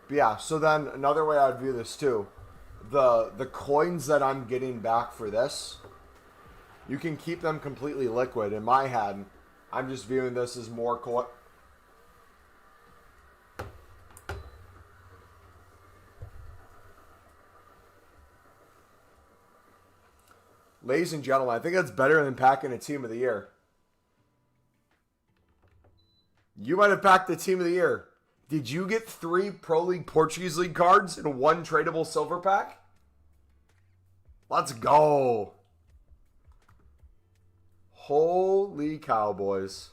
But yeah, so then another way I'd view this too, the coins that I'm getting back for this, you can keep them completely liquid. In my head, I'm just viewing this as more coin. Ladies and gentlemen, I think that's better than packing a Team of the Year. You might have packed the Team of the Year. Did you get 3 Pro League Portuguese League cards and 1 tradable silver pack? Let's go. Holy Cowboys.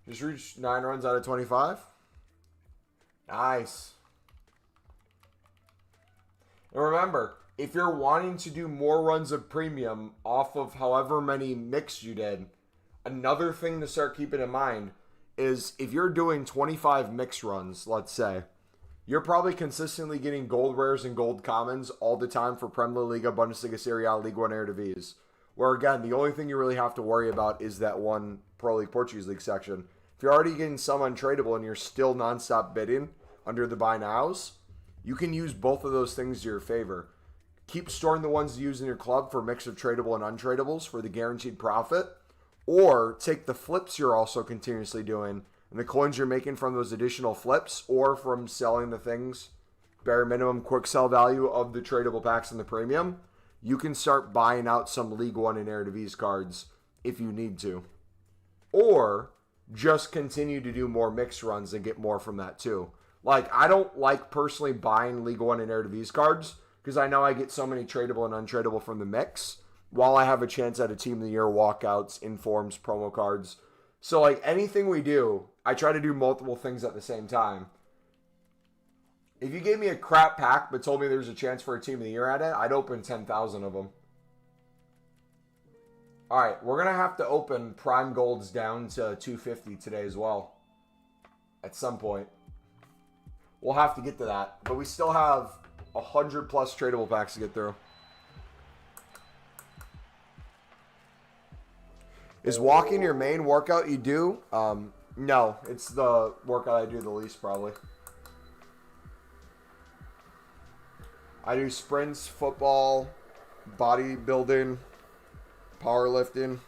Just reached 9 runs out of 25. Nice. And remember, if you're wanting to do more runs of premium off of however many mix you did, another thing to start keeping in mind is if you're doing 25 mix runs, let's say, you're probably consistently getting gold rares and gold commons all the time for Premier Liga, Bundesliga, Serie A, Ligue 1 Eredivisie. Where again, the only thing you really have to worry about is that one Pro League Portuguese League section. If you're already getting some untradeable and you're still nonstop bidding under the buy nows, you can use both of those things to your favor. Keep storing the ones you use in your club for a mix of tradable and untradables for the guaranteed profit, or take the flips you're also continuously doing and the coins you're making from those additional flips or from selling the things, bare minimum quick sell value of the tradable packs and the premium. You can start buying out some League 1 and Eredivisie cards if you need to. Or just continue to do more mixed runs and get more from that too. Like, I don't like personally buying League 1 and Eredivisie cards because I know I get so many tradable and untradable from the mix while I have a chance at a Team of the Year, walkouts, informs, promo cards. So, like, anything we do, I try to do multiple things at the same time. If you gave me a crap pack but told me there's a chance for a Team of the Year at it, I'd open 10,000 of them. All right, we're going to have to open Prime Golds down to 250 today as well. At some point. We'll have to get to that. But we still have 100 plus tradable packs to get through. Is walking your main workout you do? No, it's the workout I do the least probably. I do sprints, football, bodybuilding, powerlifting.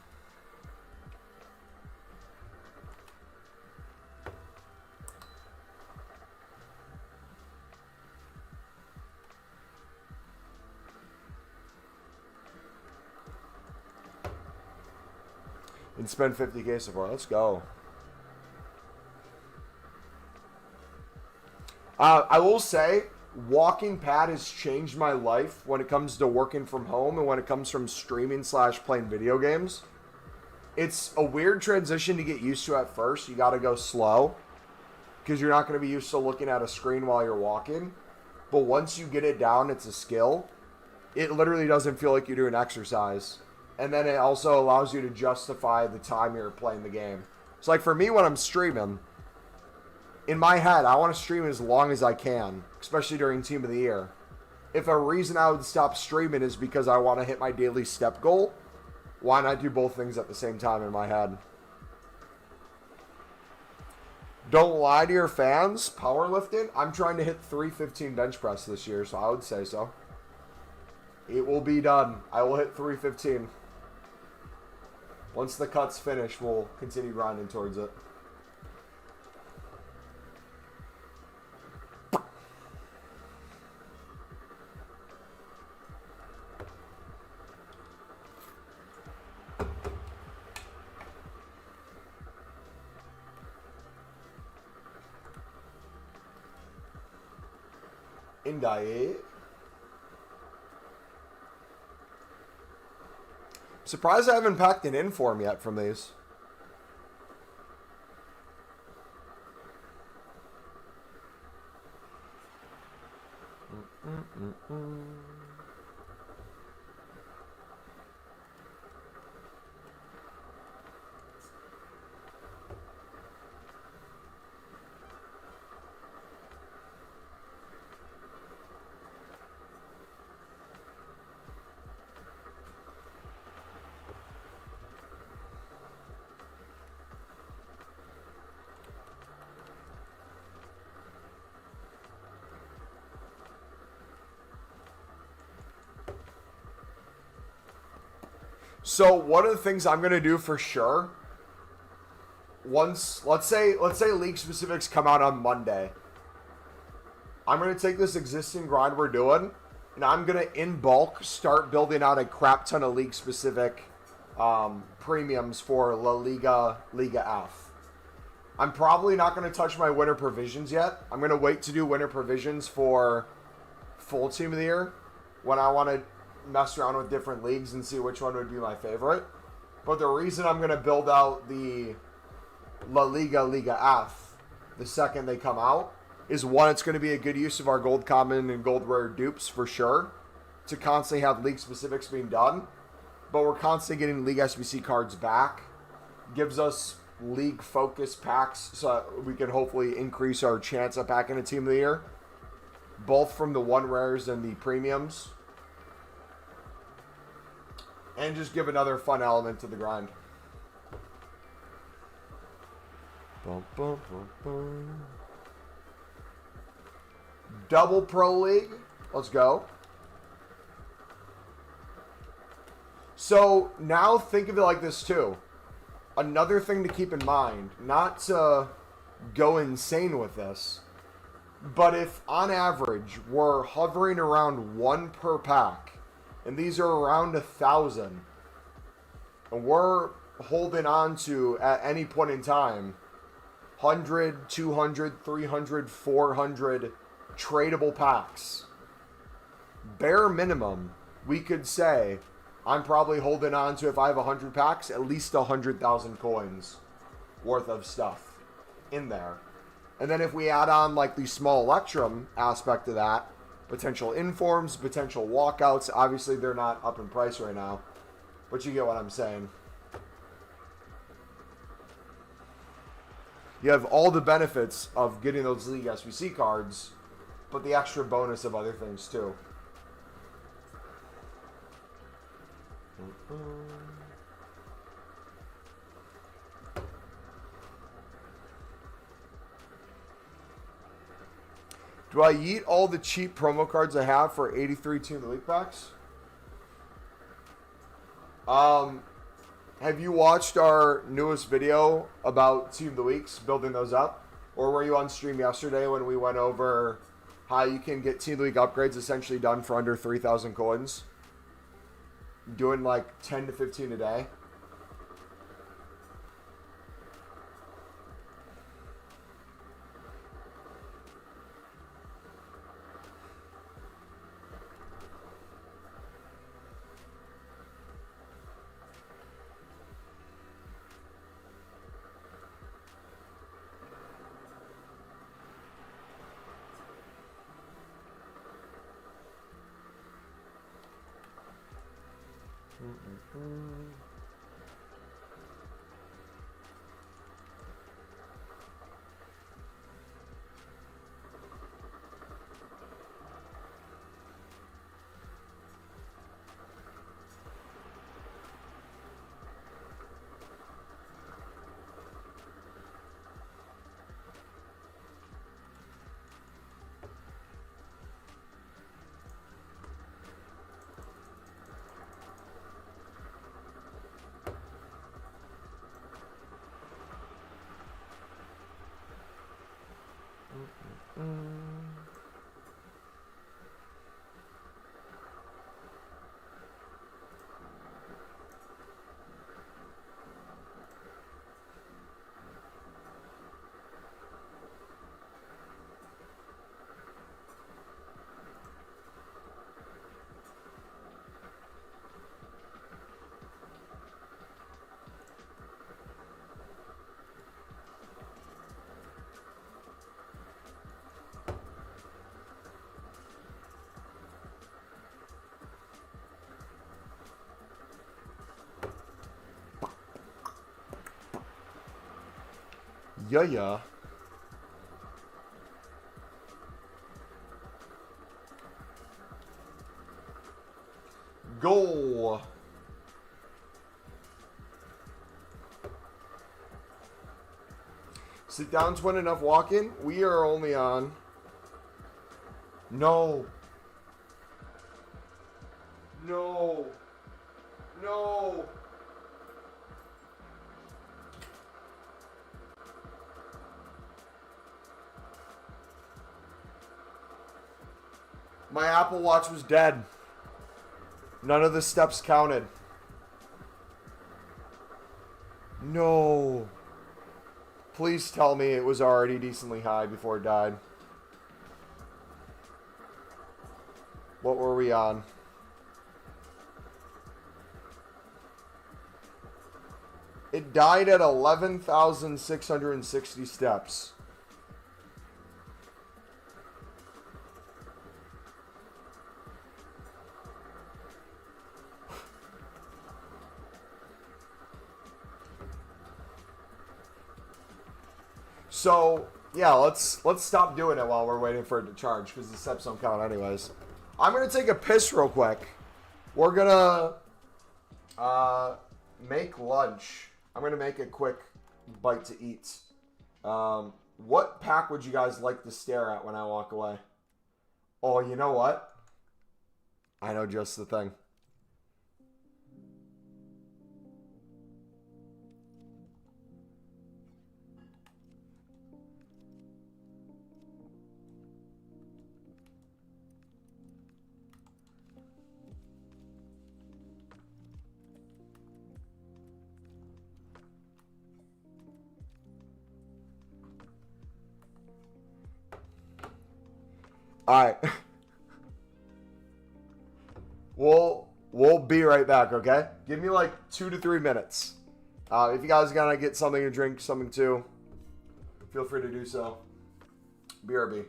and spend 50K so far. Let's go. I will say, walking pad has changed my life when it comes to working from home and when it comes from streaming / playing video games. It's a weird transition to get used to at first. You got to go slow because you're not going to be used to looking at a screen while you're walking. But once you get it down, it's a skill. It literally doesn't feel like you're doing exercise. And then it also allows you to justify the time you're playing the game. So like for me when I'm streaming, in my head, I want to stream as long as I can, especially during Team of the Year. If a reason I would stop streaming is because I want to hit my daily step goal, why not do both things at the same time in my head? Don't lie to your fans. Powerlifting. I'm trying to hit 315 bench press this year, so I would say so. It will be done. I will hit 315. Once the cut's finished, we'll continue grinding towards it. Indie. Surprised I haven't packed an inform yet from these. So one of the things I'm gonna do for sure, once let's say league specifics come out on Monday, I'm gonna take this existing grind we're doing, and I'm gonna in bulk start building out a crap ton of league specific premiums for La Liga, Liga F. I'm probably not gonna touch my winter provisions yet. I'm gonna wait to do winter provisions for full Team of the Year when I want to mess around with different leagues and see which one would be my favorite. But the reason I'm going to build out the La Liga, Liga F the second they come out is, one, it's going to be a good use of our gold common and gold rare dupes for sure to constantly have league specifics being done. But we're constantly getting league SBC cards back. Gives us league focus packs so we can hopefully increase our chance at packing a Team of the Year, both from the one rares and the premiums. And just give another fun element to the grind. Bum, bum, bum, bum. Double Pro League. Let's go. So now think of it like this too. Another thing to keep in mind, not to go insane with this, but if on average we're hovering around 1 per pack, and these are around 1,000, and we're holding on to, at any point in time, 100, 200, 300, 400 tradable packs. Bare minimum, we could say, I'm probably holding on to, if I have 100 packs, at least 100,000 coins worth of stuff in there. And then if we add on like the small Electrum aspect of that, potential informs, potential walkouts. Obviously, they're not up in price right now, but you get what I'm saying. You have all the benefits of getting those League SBC cards, but the extra bonus of other things too. Do I yeet all the cheap promo cards I have for 83 Team of the League packs? Have you watched our newest video about Team of the Weeks, building those up? Or were you on stream yesterday when we went over how you can get Team of the League upgrades essentially done for under 3,000 coins? Doing like 10 to 15 a day. Yeah. Goal. Sit down, twin enough walking. We are only on. No. No. No. My Apple Watch was dead. None of the steps counted. No. Please tell me it was already decently high before it died. What were we on? It died at 11,660 steps. So, yeah, let's stop doing it while we're waiting for it to charge, because the steps don't count anyways. I'm going to take a piss real quick. We're going to make lunch. I'm going to make a quick bite to eat. What pack would you guys like to stare at when I walk away? Oh, you know what? I know just the thing. All right. We'll be right back, okay? Give me like 2 to 3 minutes. If you guys gotta get something to drink, something too, feel free to do so. BRB.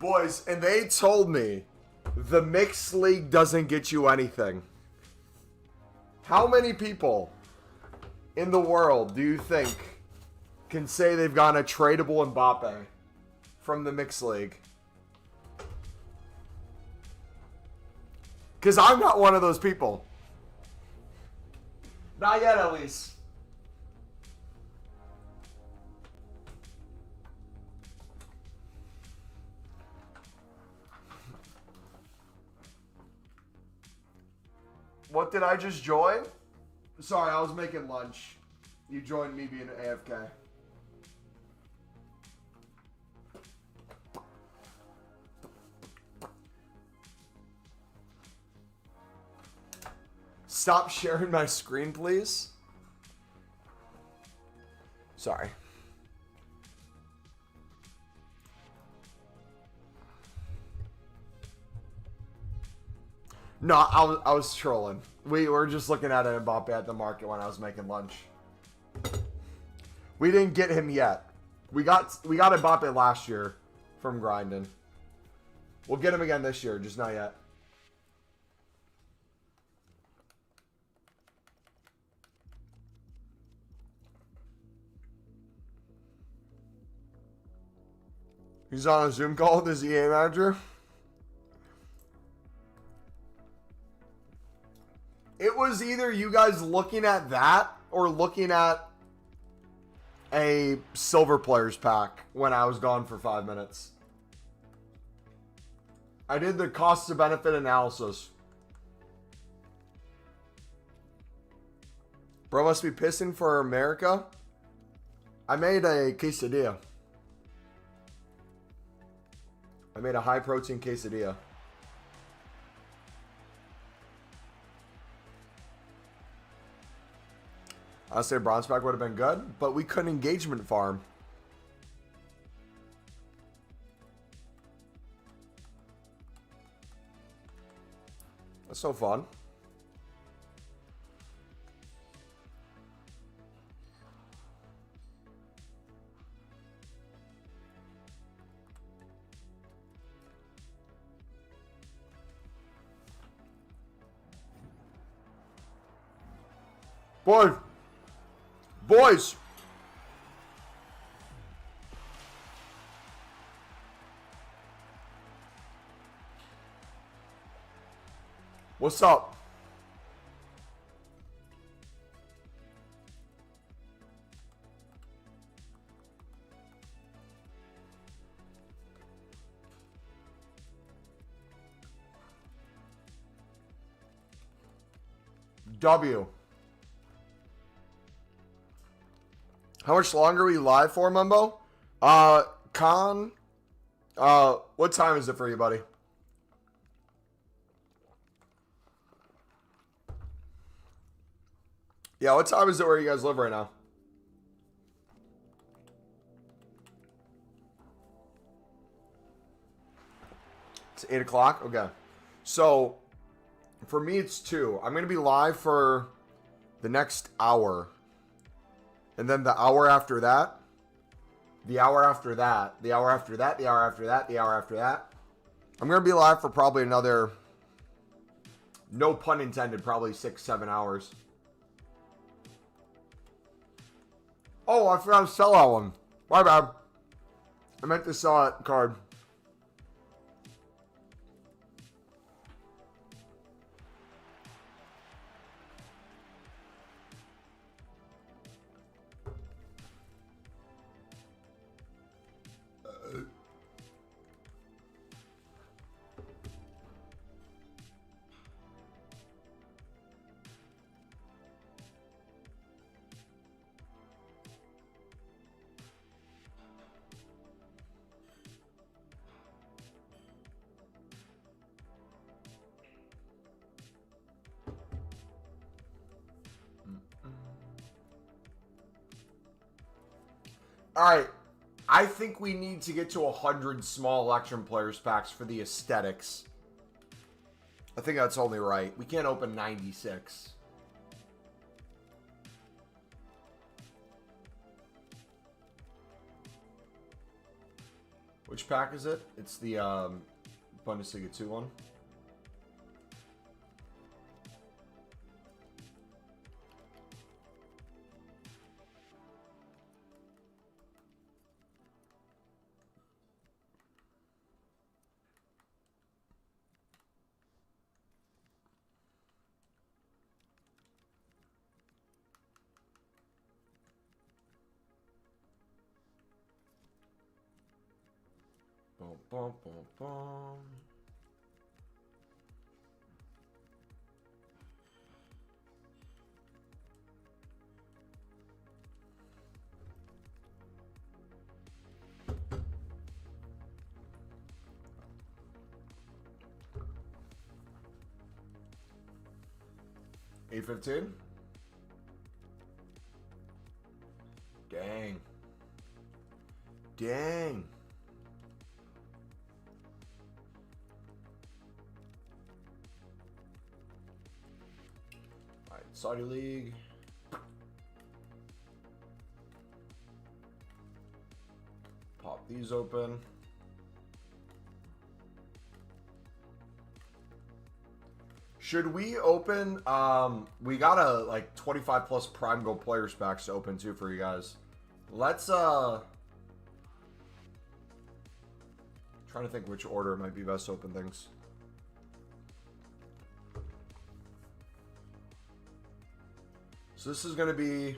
Boys, and they told me the mixed league doesn't get you anything. How many people in the world do you think can say they've gotten a tradable Mbappe from the mixed league? Because I'm not one of those people. Not yet, at least. What did I just join? Sorry, I was making lunch. You joined me being AFK. Stop sharing my screen, please. Sorry. No, I was trolling. We were just looking at an Mbappe at the market when I was making lunch. We didn't get him yet. We got Mbappe last year from grinding. We'll get him again this year, just not yet. He's on a Zoom call with his EA manager. It was either you guys looking at that or looking at a silver players pack when I was gone for 5 minutes. I did the cost to benefit analysis. Bro must be pissing for America. I made a quesadilla. I made a high protein quesadilla. I say bronze pack would have been good, but we couldn't engagement farm. That's so fun. Boys. What's up? W. How much longer are we live for, Mumbo? Con, what time is it for you, buddy? Yeah, what time is it where you guys live right now? It's 8 o'clock? Okay. So, for me, it's 2. I'm going to be live for the next hour. And then the hour after that, the hour after that, the hour after that, the hour after that, the hour after that. I'm going to be live for probably another, no pun intended, probably 6-7 hours. Oh, I forgot to sell that one. My bad. I meant to sell that card. All right, I think we need to get to 100 small Electrum Players packs for the aesthetics. I think that's only right. We can't open 96. Which pack is it? It's the Bundesliga 2 one. Boom, boom, boom, boom. A15. Dang. Dang. All right, Saudi League. Pop these open. Should we open, we got a, like, 25 plus prime gold players packs to open, too, for you guys. Let's, trying to think which order might be best to open things. So this is going to be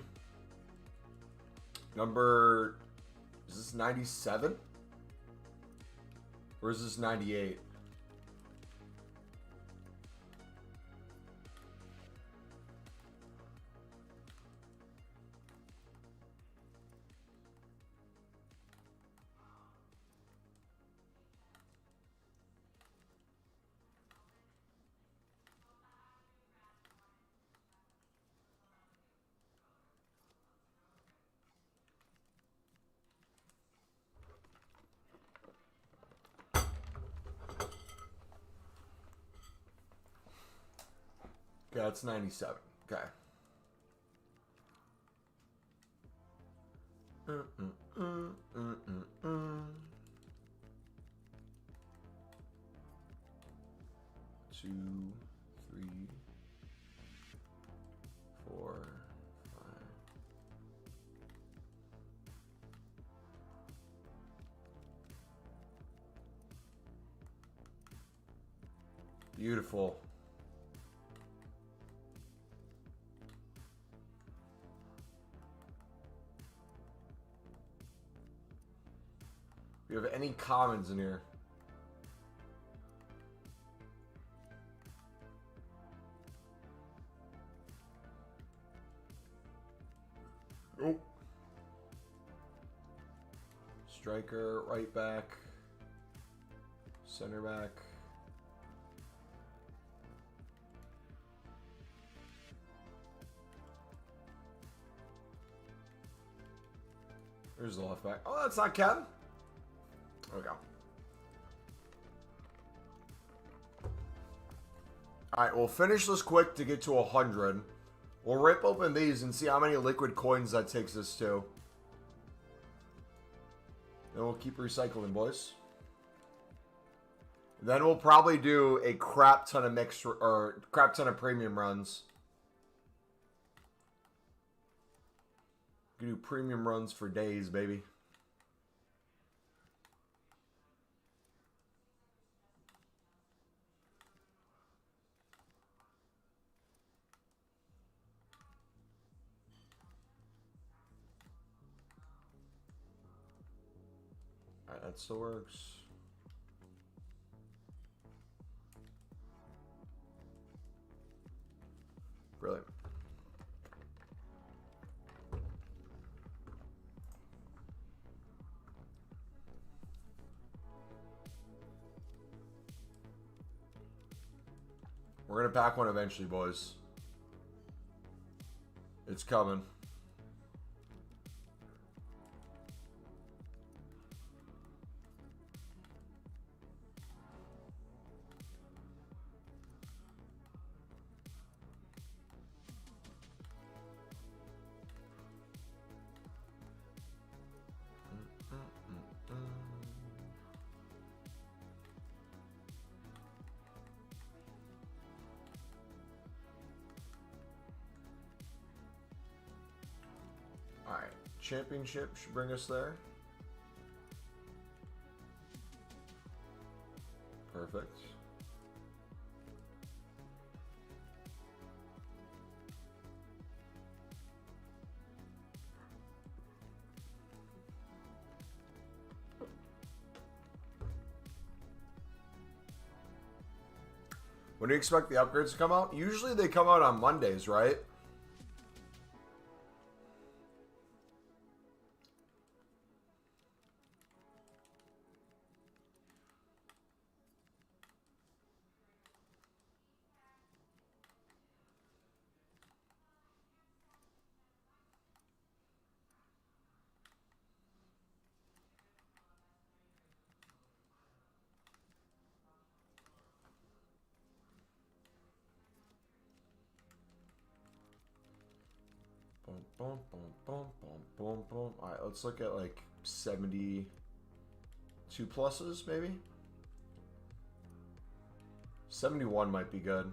number, is this 97? Or is this 98? Okay, that's 97. Okay. Two, three, 4, 5. Beautiful. Do you have any commons in here? Nope. Striker, right back, center back. There's the left back. Oh, that's not Ken. There we go. Alright, we'll finish this quick to get to 100. We'll rip open these and see how many liquid coins that takes us to. Then we'll keep recycling, boys. Then we'll probably do a crap ton of mixed or crap ton of premium runs. We can do premium runs for days, baby. Alright, that still works. Brilliant. We're gonna pack one eventually, boys. It's coming. championship should bring us there. Perfect. When do you expect the upgrades to come out? Usually they come out on Mondays, right? Boom, boom, boom, boom, boom, boom, boom. All right, let's look at like 72 pluses, maybe. 71 might be good.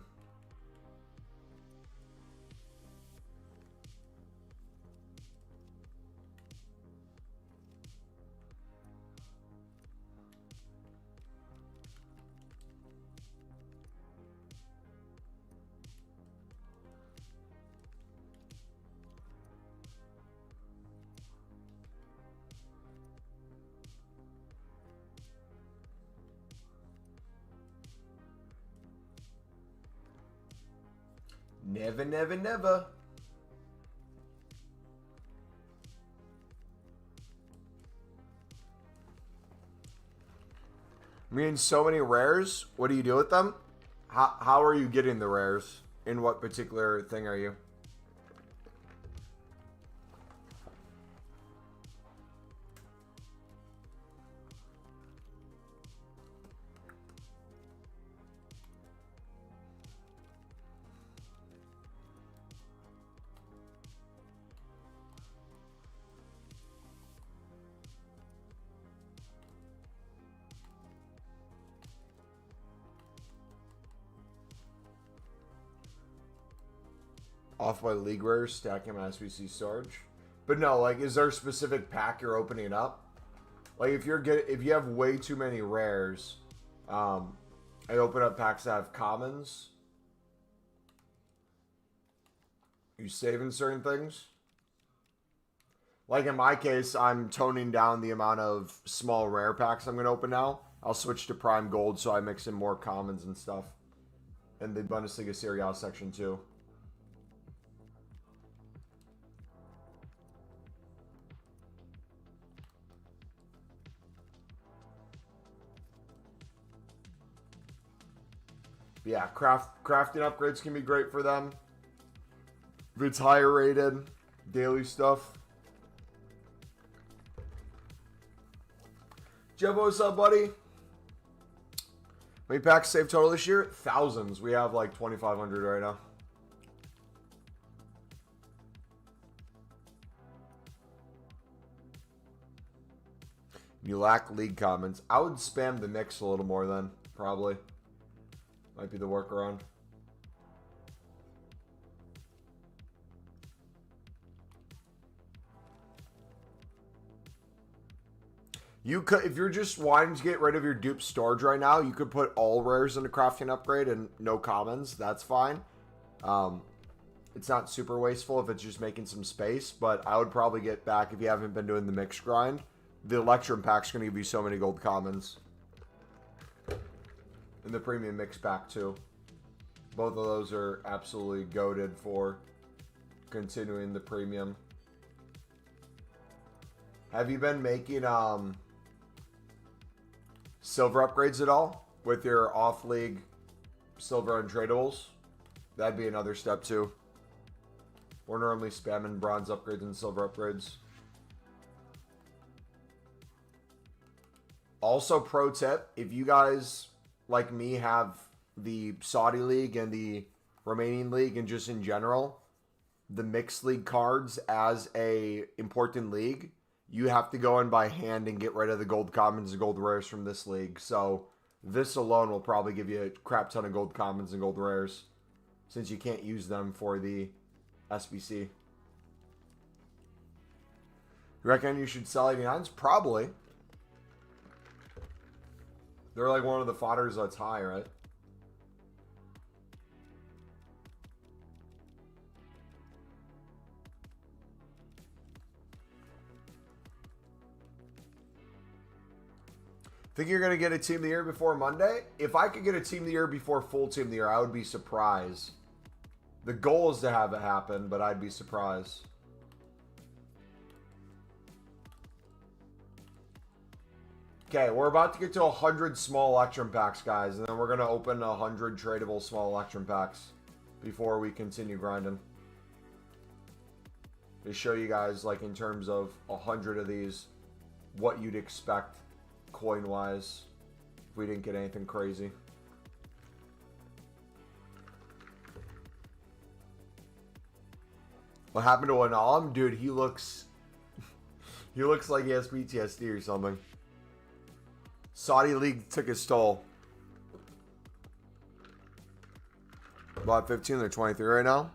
Never, never, never. I mean, so many rares. What do you do with them? How are you getting the rares? In what particular thing are you? Off by league rares, stacking my SBC storage. But no, like, is there a specific pack you're opening up? Like, if you have way too many rares, I open up packs that have commons. You saving certain things? Like in my case, I'm toning down the amount of small rare packs I'm going to open now. I'll switch to prime gold so I mix in more commons and stuff. And the Bundesliga Serie A section too. Yeah, crafting upgrades can be great for them. If it's higher rated, daily stuff. Jeff, what's up, buddy? How many packs saved total this year? Thousands. We have like 2,500 right now. You lack league comments. I would spam the mix a little more then, probably. Might be the workaround. You could, if you're just wanting to get rid of your dupe storage right now, you could put all rares into crafting upgrade and no commons. That's fine. It's not super wasteful if it's just making some space, but I would probably get back if you haven't been doing the mix grind. The Electrum pack's going to give you so many gold commons. And the premium mix pack too. Both of those are absolutely goated for continuing the premium. Have you been making silver upgrades at all with your off-league silver untradables? That'd be another step too. We're normally spamming bronze upgrades and silver upgrades. Also, pro tip, if you guys, like me, have the Saudi League and the Romanian League and just in general, the mixed league cards as a important league, you have to go in by hand and get rid of the gold commons and gold rares from this league. So this alone will probably give you a crap ton of gold commons and gold rares since you can't use them for the SBC. You reckon you should sell 89s? Probably. They're like one of the fodders that's high, right? Think you're going to get a team of the year before Monday? If I could get a team of the year before full team of the year, I would be surprised. The goal is to have it happen, but I'd be surprised. Okay, we're about to get to 100 small Electrum packs, guys, and then we're going to open 100 tradable small Electrum packs before we continue grinding. To show you guys, like, in terms of 100 of these, what you'd expect coin-wise if we didn't get anything crazy. What happened to Analam? Dude, he looks like he has PTSD or something. Saudi League took his toll. About 15, they're 23 right now.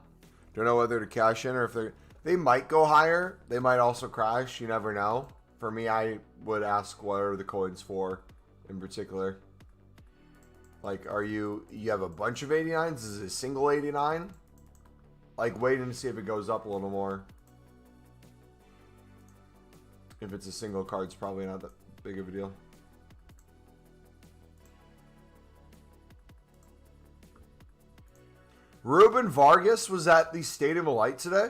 Don't know whether to cash in or if they might go higher. They might also crash. You never know. For me, I would ask what are the coins for in particular. Like, you have a bunch of 89s? Is it a single 89? Like, waiting to see if it goes up a little more. If it's a single card, it's probably not that big of a deal. Ruben Vargas was at the Stadium of Light today.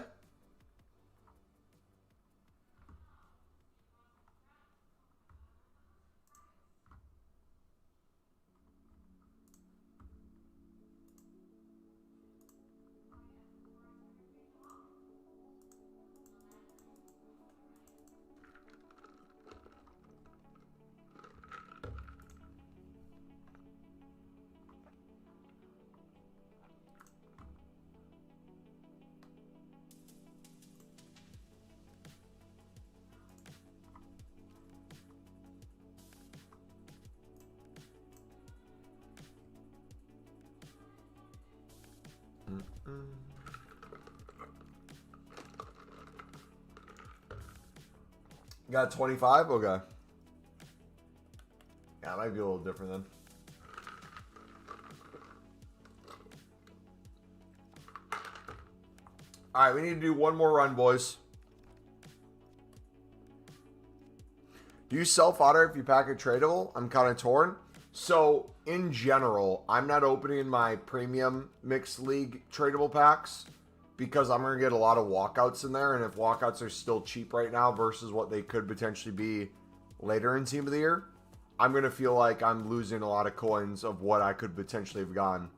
Got 25? Okay. Yeah, it might be a little different then. Alright, we need to do one more run, boys. Do you sell fodder if you pack a tradable? I'm kind of torn. So, in general, I'm not opening my premium mixed league tradable packs because I'm going to get a lot of walkouts in there. And if walkouts are still cheap right now versus what they could potentially be later in Team of the Year, I'm going to feel like I'm losing a lot of coins of what I could potentially have gotten.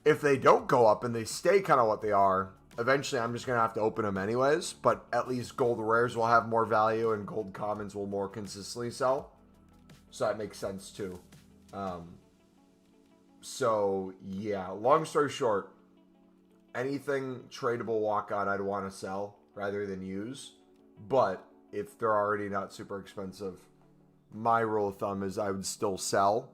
If they don't go up and they stay kind of what they are, eventually I'm just going to have to open them anyways. But at least gold rares will have more value and gold commons will more consistently sell. So that makes sense too. So yeah, long story short, anything tradable walkout I'd want to sell rather than use. But if they're already not super expensive, my rule of thumb is I would still sell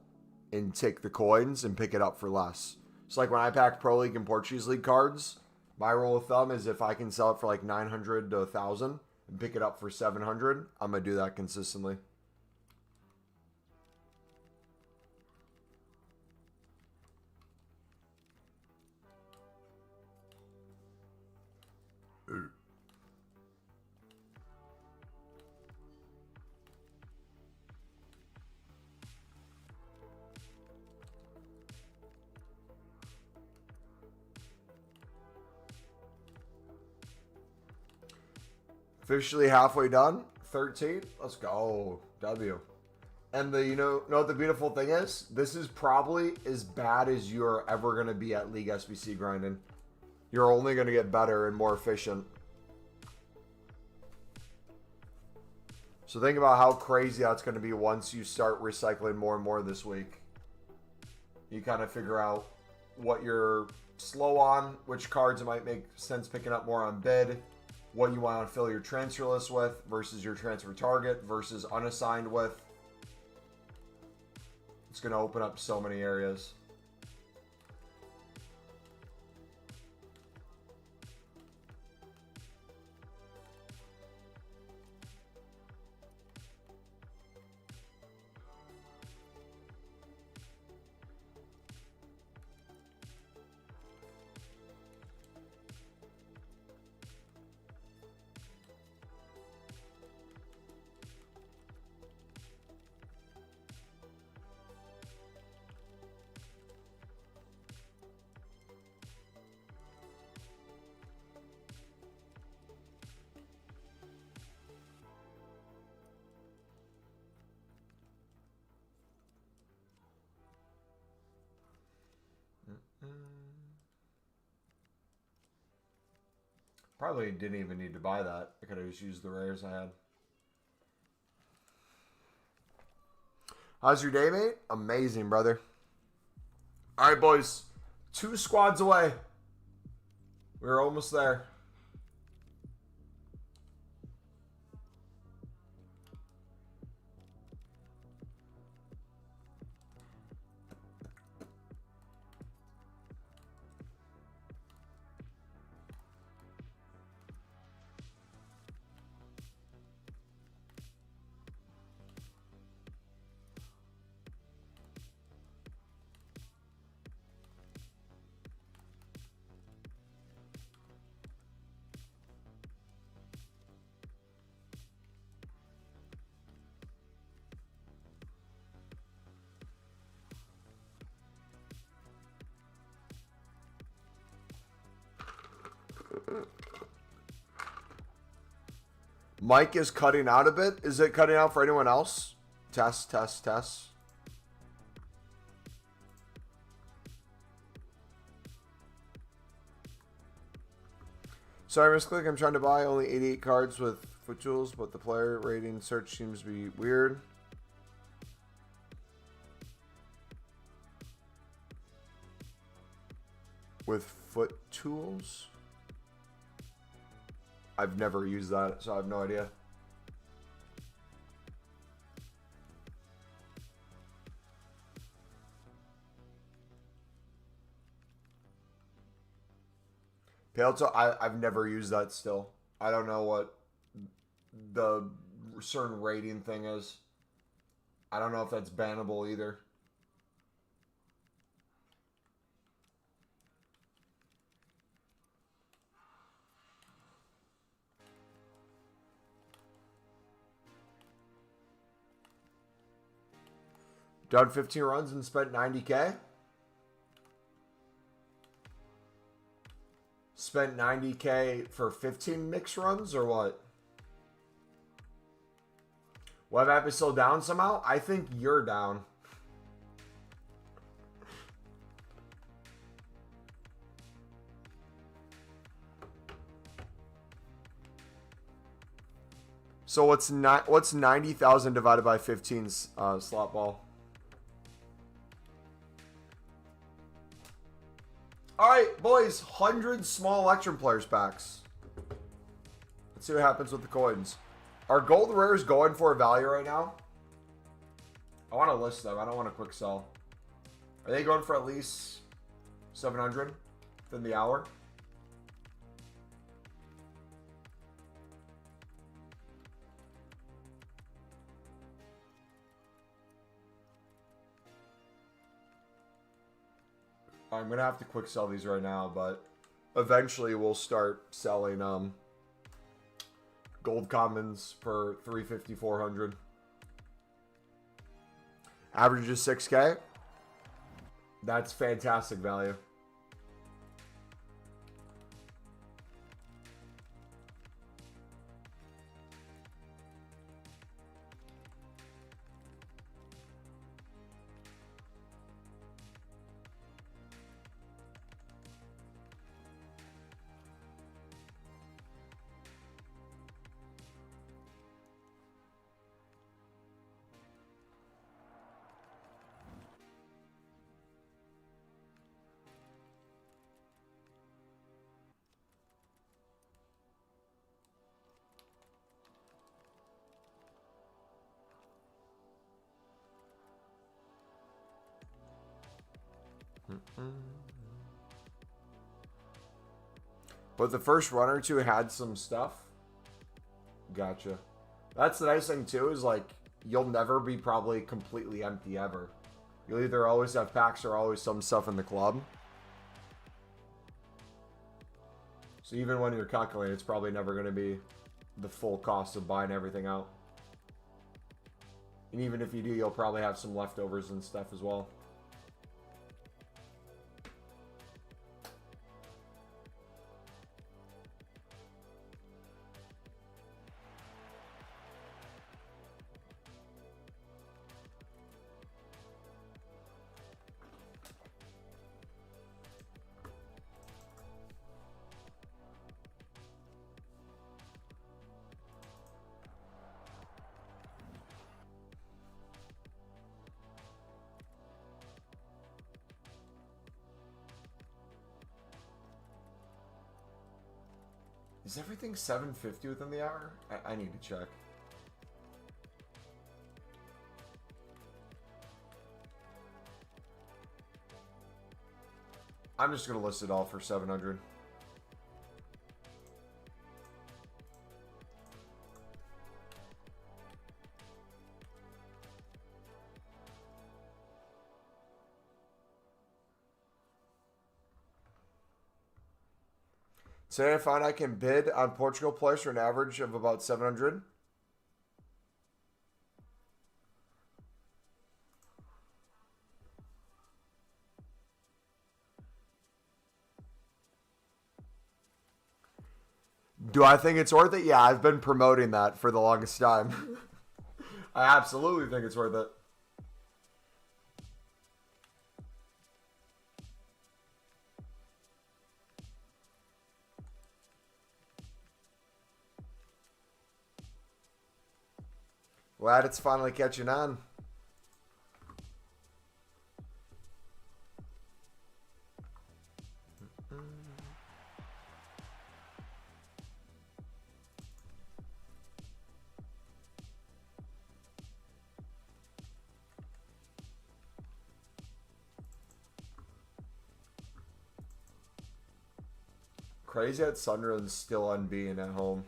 and take the coins and pick it up for less. So like when I pack Pro League and Portuguese League cards, my rule of thumb is if I can sell it for like 900 to 1,000 and pick it up for 700, I'm going to do that consistently. Officially halfway done. 13. Let's go. W. And you know what the beautiful thing is? This is probably as bad as you're ever going to be at League SBC grinding. You're only going to get better and more efficient. So think about how crazy that's going to be once you start recycling more and more this week. You kind of figure out what you're slow on, which cards it might make sense picking up more on bid, what you want to fill your transfer list with versus your transfer target versus unassigned with. It's going to open up so many areas. Probably didn't even need to buy that. I could have just used the rares I had. How's your day, mate? Amazing, brother. All right, boys. 2 squads away. We're almost there. Mike is cutting out a bit. Is it cutting out for anyone else? Test, test, test. Sorry, misclick. I'm trying to buy only 88 cards with foot tools, but the player rating search seems to be weird. With foot tools? I've never used that, so I have no idea. Palto, I've never used that still. I don't know what the certain rating thing is. I don't know if that's bannable either. Done 15 runs and spent 90K? Spent 90K for 15 mix runs or what? Web app is still down somehow? I think you're down. So what's 90,000 divided by 15 slot ball? All right, boys, 100 small Electrum players packs. Let's see what happens with the coins. Are gold rares going for a value right now? I want to list them. I don't want to quick sell. Are they going for at least 700 within the hour? I'm going to have to quick sell these right now, but eventually we'll start selling gold commons for 350, 400. Average is 6K. That's fantastic value. But the first run or two had some stuff. Gotcha. That's the nice thing too, is like you'll never be probably completely empty ever. You'll either always have packs or always some stuff in the club. So even when you're calculating, it's probably never going to be the full cost of buying everything out. And even if you do, you'll probably have some leftovers and stuff as well. Is everything 750 within the hour? I need to check. I'm just going to list it all for 700. Say I find I can bid on Portugal players for an average of about 700. Do I think it's worth it? Yeah, I've been promoting that for the longest time. I absolutely think it's worth it. Glad it's finally catching on. Crazy that Sunderland's still unbeaten at home.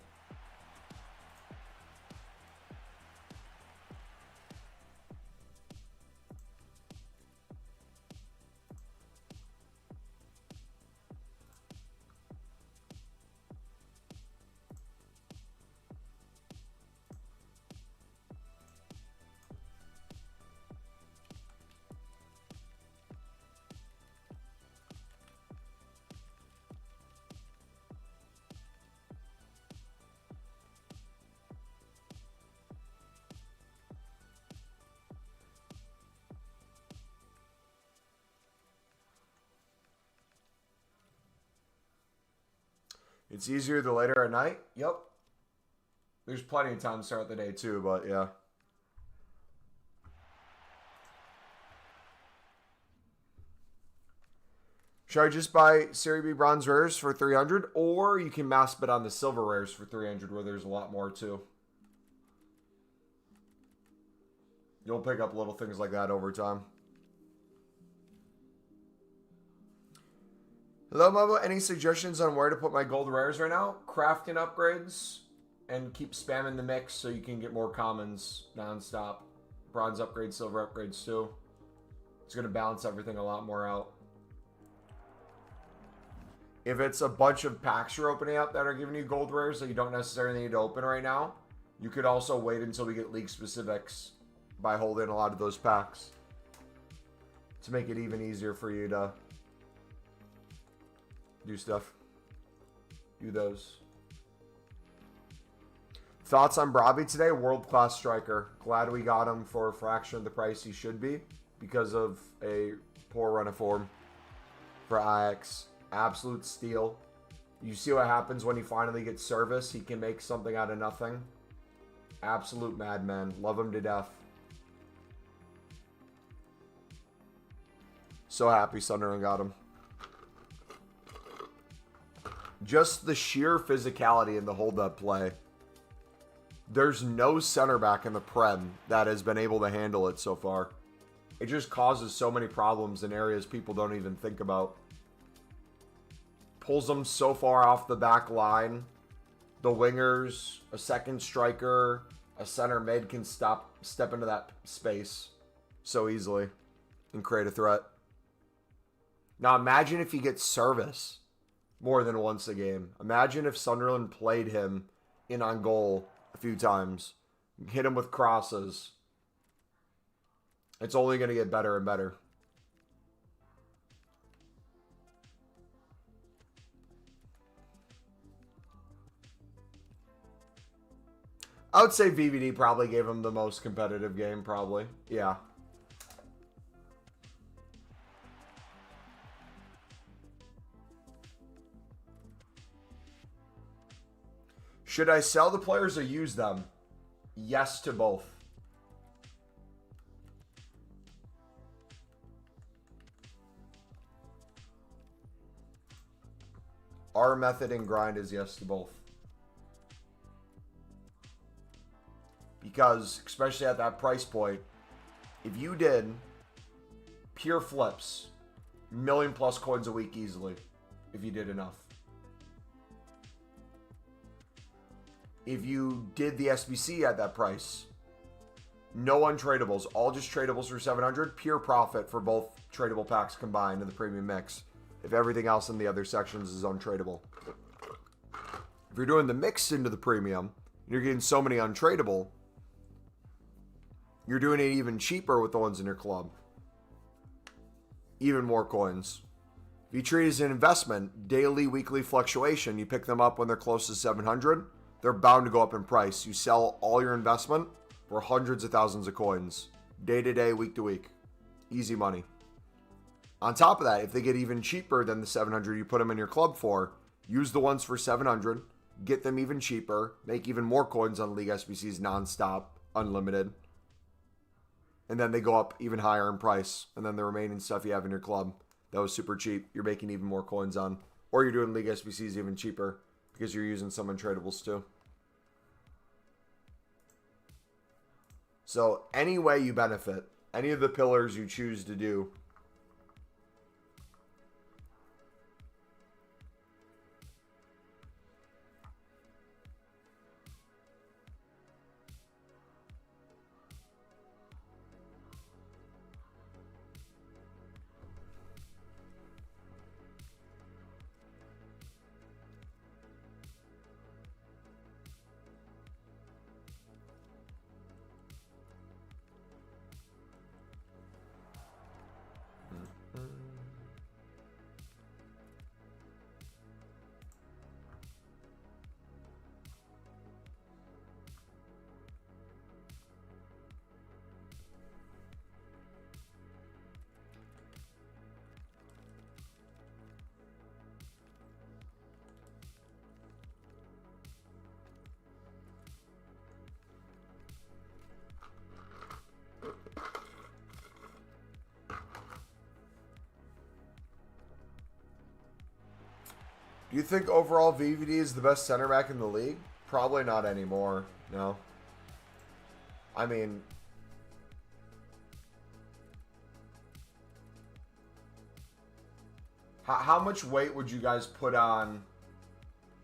It's easier the later at night. Yep. There's plenty of time to start the day too, but yeah. Should I just buy Serie B bronze rares for 300, or you can mass bid on the silver rares for 300, where there's a lot more too. You'll pick up little things like that over time. Hello, Momo. Any suggestions on where to put my gold rares right now? Crafting upgrades and keep spamming the mix so you can get more commons nonstop. Bronze upgrades, silver upgrades too. It's going to balance everything a lot more out. If it's a bunch of packs you're opening up that are giving you gold rares that you don't necessarily need to open right now, you could also wait until we get league specifics by holding a lot of those packs to make it even easier for you to do stuff. Do those. Thoughts on Brabi today? World-class striker. Glad we got him for a fraction of the price he should be because of a poor run of form for Ajax. Absolute steal. You see what happens when he finally gets service. He can make something out of nothing. Absolute madman. Love him to death. So happy Sunderland got him. Just the sheer physicality in the hold-up play. There's no center back in the Prem that has been able to handle it so far. It just causes so many problems in areas people don't even think about. Pulls them so far off the back line. The wingers, a second striker, a center mid can step into that space so easily and create a threat. Now imagine if he gets service more than once a game. Imagine if Sunderland played him in on goal a few times. Hit him with crosses. It's only going to get better and better. I would say VVD probably gave him the most competitive game, probably. Yeah. Should I sell the players or use them? Yes to both. Our method and grind is yes to both. because, especially at that price point, if you did pure flips, million plus coins a week easily, if you did enough. If you did the SBC at that price, no untradables, all just tradables for 700, pure profit for both tradable packs combined in the premium mix. If everything else in the other sections is untradable. If you're doing the mix into the premium, you're getting so many untradable, you're doing it even cheaper with the ones in your club. Even more coins. If you treat it as an investment, daily, weekly fluctuation, you pick them up when they're close to 700, they're bound to go up in price. You sell all your investment for hundreds of thousands of coins. Day to day, week to week. Easy money. On top of that, if they get even cheaper than the 700 you put them in your club for, use the ones for 700, get them even cheaper, make even more coins on League SBCs nonstop, unlimited. And then they go up even higher in price. And then the remaining stuff you have in your club that was super cheap, you're making even more coins on. Or you're doing League SBCs even cheaper because you're using some untradables too. So any way you benefit, any of the pillars you choose to do, do you think overall VVD is the best center back in the league? Probably not anymore. No. I mean, how much weight would you guys put on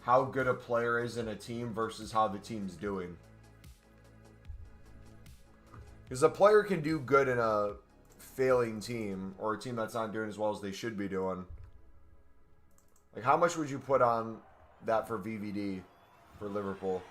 how good a player is in a team versus how the team's doing? Because a player can do good in a failing team or a team that's not doing as well as they should be doing. Like, how much would you put on that for VVD for Liverpool?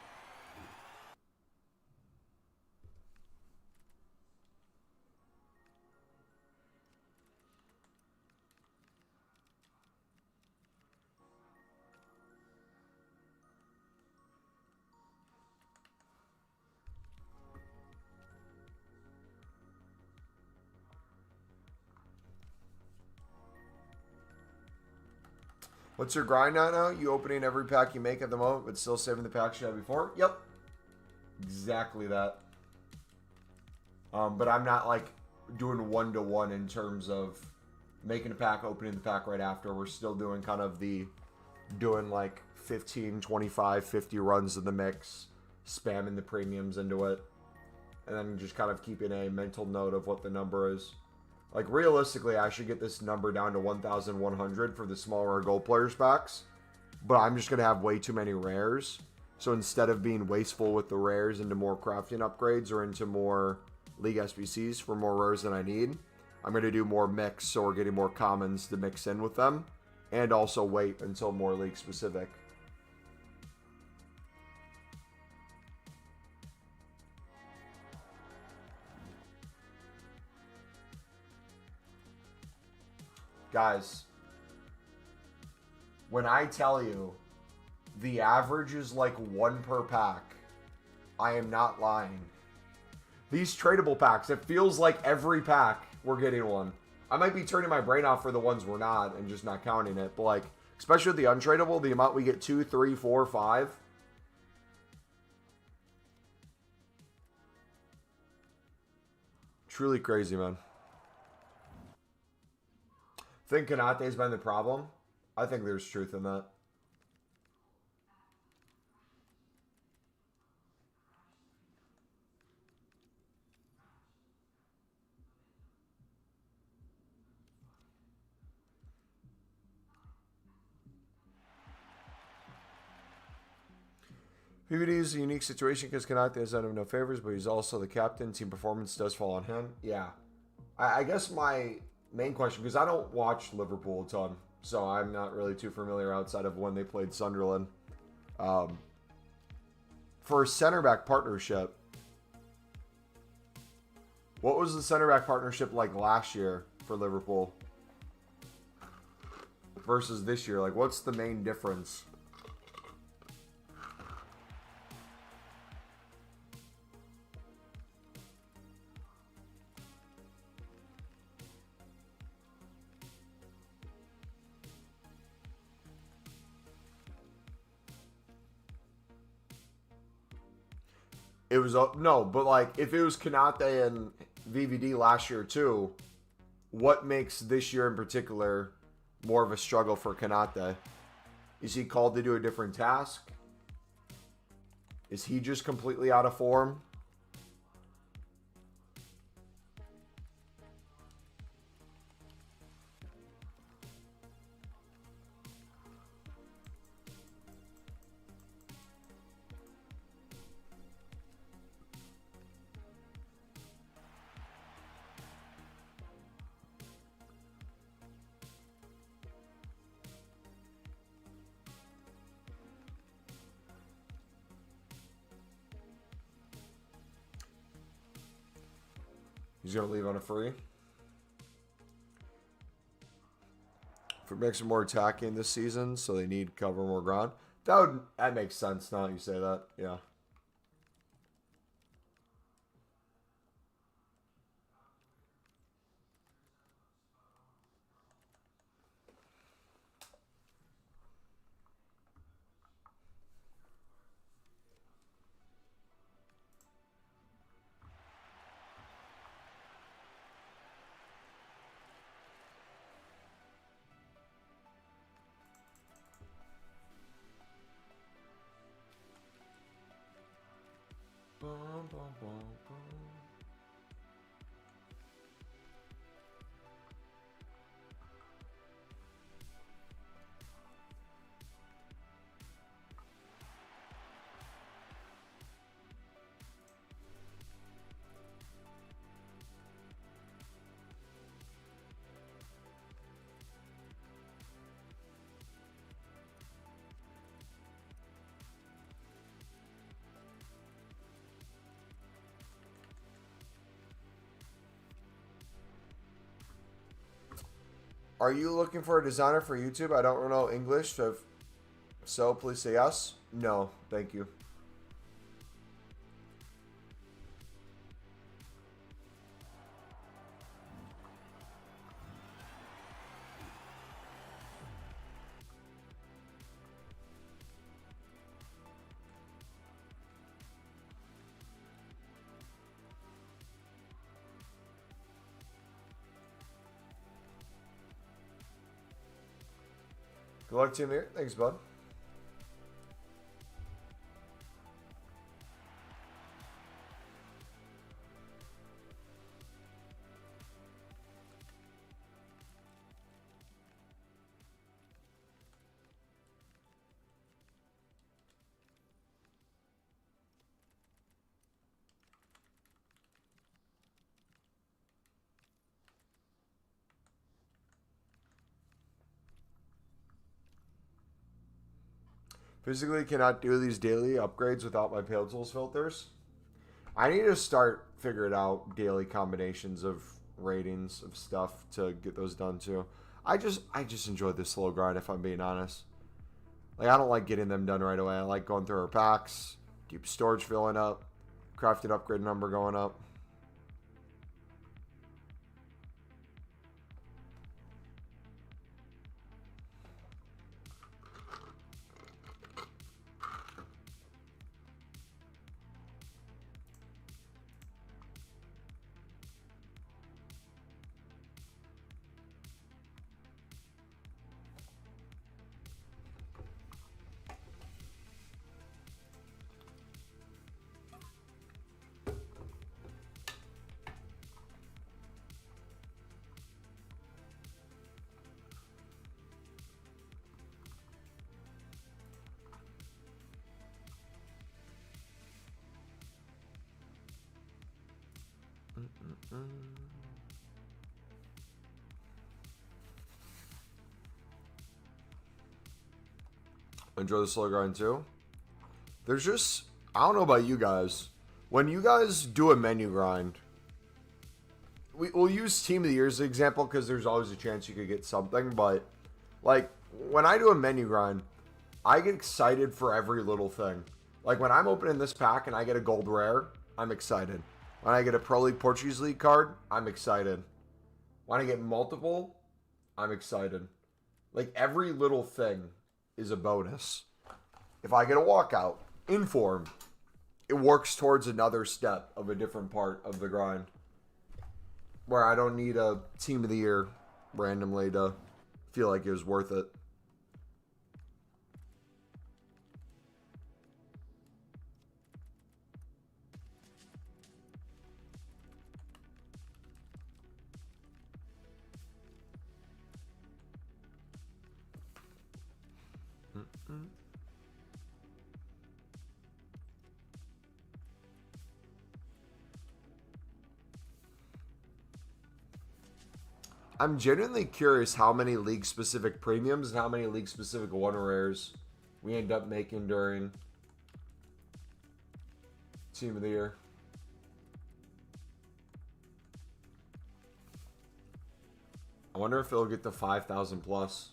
What's your grind on now? You opening every pack you make at the moment, but still saving the packs you had before? Yep. Exactly that. But I'm not like doing one-to-one in terms of making a pack, opening the pack right after. We're still doing kind of the doing like 15, 25, 50 runs of the mix, spamming the premiums into it, and then just kind of keeping a mental note of what the number is. Like, realistically, I should get this number down to 1,100 for the smaller gold players packs. But I'm just going to have way too many rares. So instead of being wasteful with the rares into more crafting upgrades or into more League SBCs for more rares than I need, I'm going to do more mix so we're getting more commons to mix in with them. And also wait until more League specific. Guys, when I tell you the average is like 1 per pack, I am not lying. These tradable packs, it feels like every pack we're getting one. I might be turning my brain off for the ones we're not and just not counting it, but like, especially with the untradable, the amount we get 2, 3, 4, 5. Truly crazy, man. Think Konate's been the problem? I think there's truth in that. PVD is a unique situation because Kanate has done him no favors, but he's also the captain. Team performance does fall on him. Yeah. I guess my main question, because I don't watch Liverpool a ton, so I'm not really too familiar outside of when they played Sunderland. For a center back partnership, what was the center back partnership like last year for Liverpool versus this year? Like, what's the main difference? It was no, but like if it was Kanate and VVD last year too, what makes this year in particular more of a struggle for Kanate? Is he called to do a different task? Is he just completely out of form? He's going to leave on a free. If it makes him more attacking this season, so they need to cover more ground. That makes sense now that you say that. Yeah. Bum, bum, bum, bum. Are you looking for a designer for YouTube? I don't know English, so please say yes. No, thank you. Good luck to you, Amir. Thanks, bud. Physically cannot do these daily upgrades without my Pale Tools filters. I need to start figuring out daily combinations of ratings of stuff to get those done too. I just enjoy the slow grind if I'm being honest. Like I don't like getting them done right away. I like going through our packs, deep storage filling up, crafted upgrade number going up. Enjoy the slow grind too. There's just, I don't know about you guys. When you guys do a menu grind, we'll use Team of the Year as an example because there's always a chance you could get something. But, like, when I do a menu grind, I get excited for every little thing. Like, when I'm opening this pack and I get a gold rare, I'm excited. When I get a Pro League Portuguese League card, I'm excited. When I get multiple, I'm excited. Like, every little thing is a bonus. If I get a walkout, inform, it works towards another step of a different part of the grind. Where I don't need a Team of the Year randomly to feel like it was worth it. I'm genuinely curious how many league-specific premiums and how many league-specific one rares we end up making during Team of the Year. I wonder if it'll get to 5,000 plus.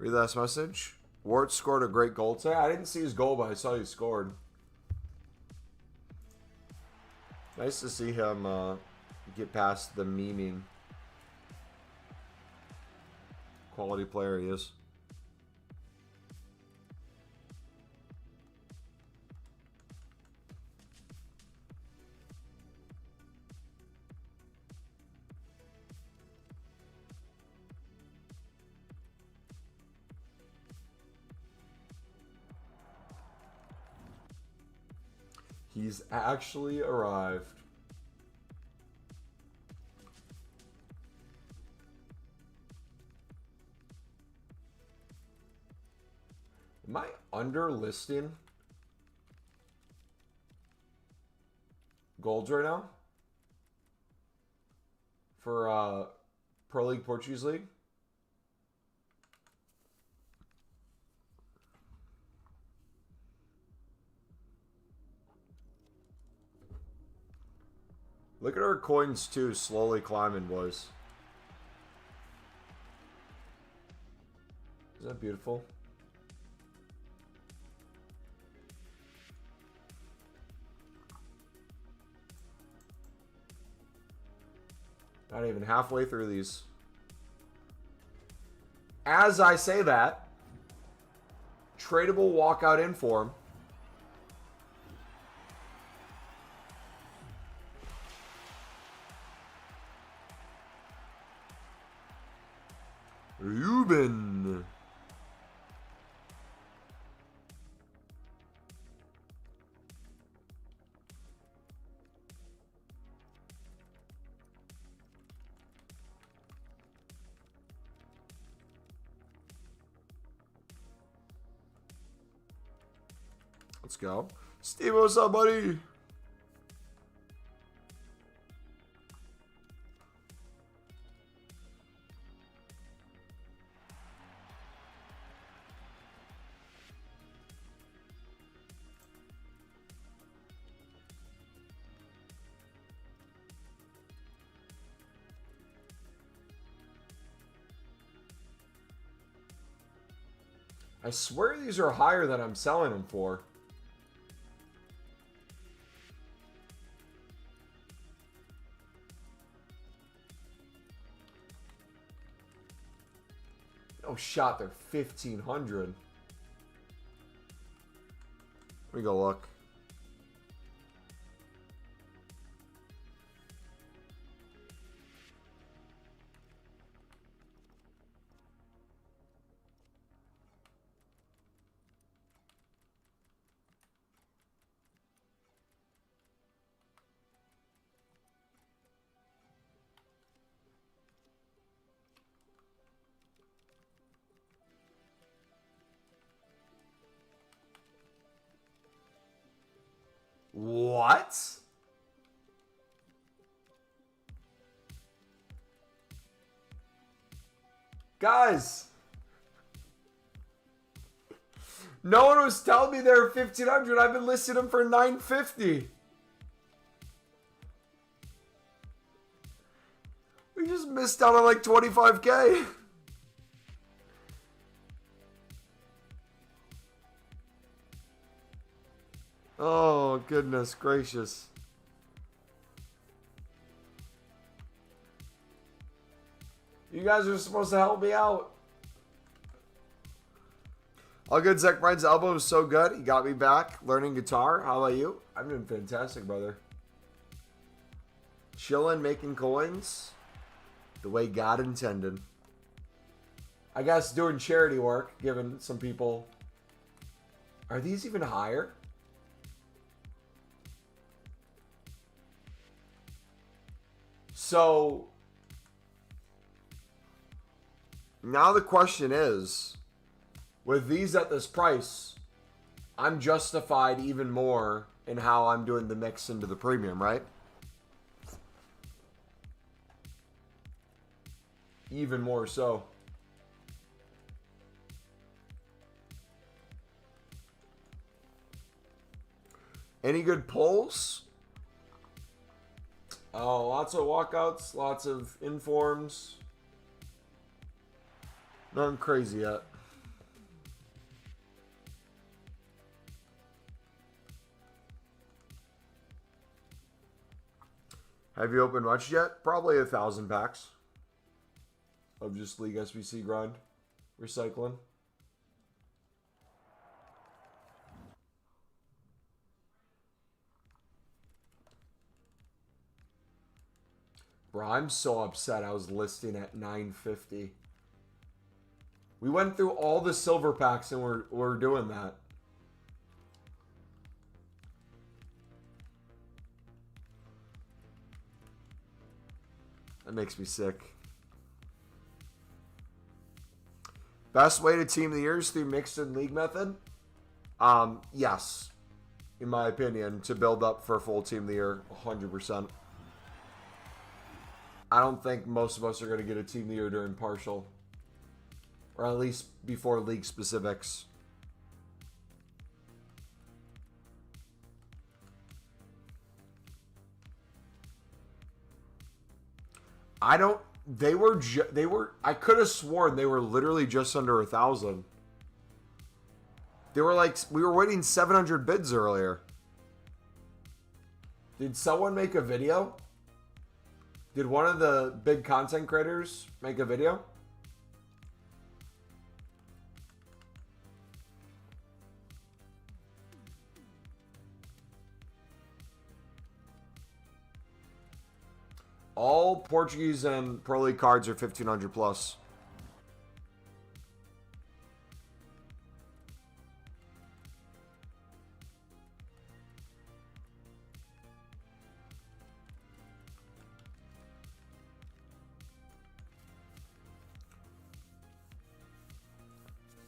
Read the last message. Wart scored a great goal today. I didn't see his goal, but I saw he scored. Nice to see him get past the memeing. Quality player he is. He's actually arrived. Am I underlisting golds right now? For Pro League Portuguese League? Look at our coins too, slowly climbing, boys. Isn't that beautiful? Not even halfway through these. As I say that, tradable walkout inform. Ruben. Let's go. Steve, what's up, buddy? I swear these are higher than I'm selling them for. No shot, they're 1,500. Let me go look. What? Guys. No one was telling me they were 1,500. I've been listing them for 950. We just missed out on like 25K. Oh, goodness gracious. You guys are supposed to help me out. All good. Zach Bryan's elbow was so good. He got me back learning guitar. How about you? I'm doing fantastic, brother. Chilling, making coins the way God intended. I guess doing charity work, giving some people. Are these even higher? So now the question is, with these at this price, I'm justified even more in how I'm doing the mix into the premium, right? Even more so. Any good pulls? Oh, lots of walkouts, lots of informs. Nothing crazy yet. Have you opened much yet? Probably 1,000 packs of just League SBC grind recycling. Bro, I'm so upset I was listing at 950. We went through all the silver packs and we're doing that. That makes me sick. Best way to team the year is through mixed in league method? Yes. In my opinion, to build up for a full team of the year, 100%. I don't think most of us are going to get a team of the year during partial. Or at least before league specifics. They were, I could have sworn they were literally just under 1,000. They were like, we were waiting 700 bids earlier. Did someone make a video? Did one of the big content creators make a video? All Portuguese and Pro League cards are 1,500 plus.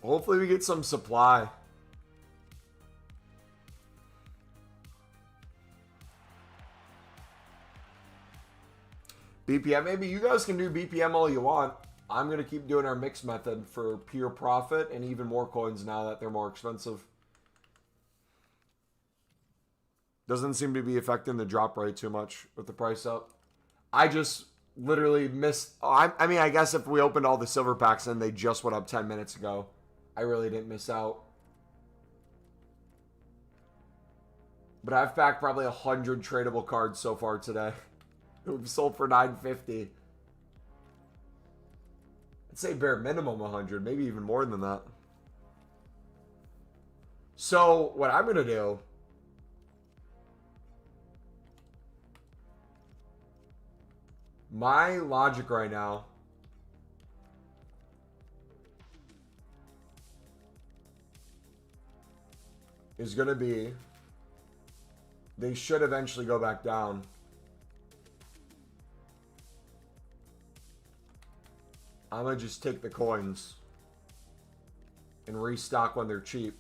Hopefully we get some supply. BPM, maybe you guys can do BPM all you want. I'm going to keep doing our mix method for pure profit and even more coins now that they're more expensive. Doesn't seem to be affecting the drop rate too much with the price up. I just literally missed. I mean, I guess if we opened all the silver packs and they just went up 10 minutes ago, I really didn't miss out. But I've packed probably 100 tradable cards so far today. We've sold for 950. I'd say bare minimum 100, maybe even more than that. So what I'm gonna do, my logic right now is gonna be, they should eventually go back down. I'm going to just take the coins and restock when they're cheap.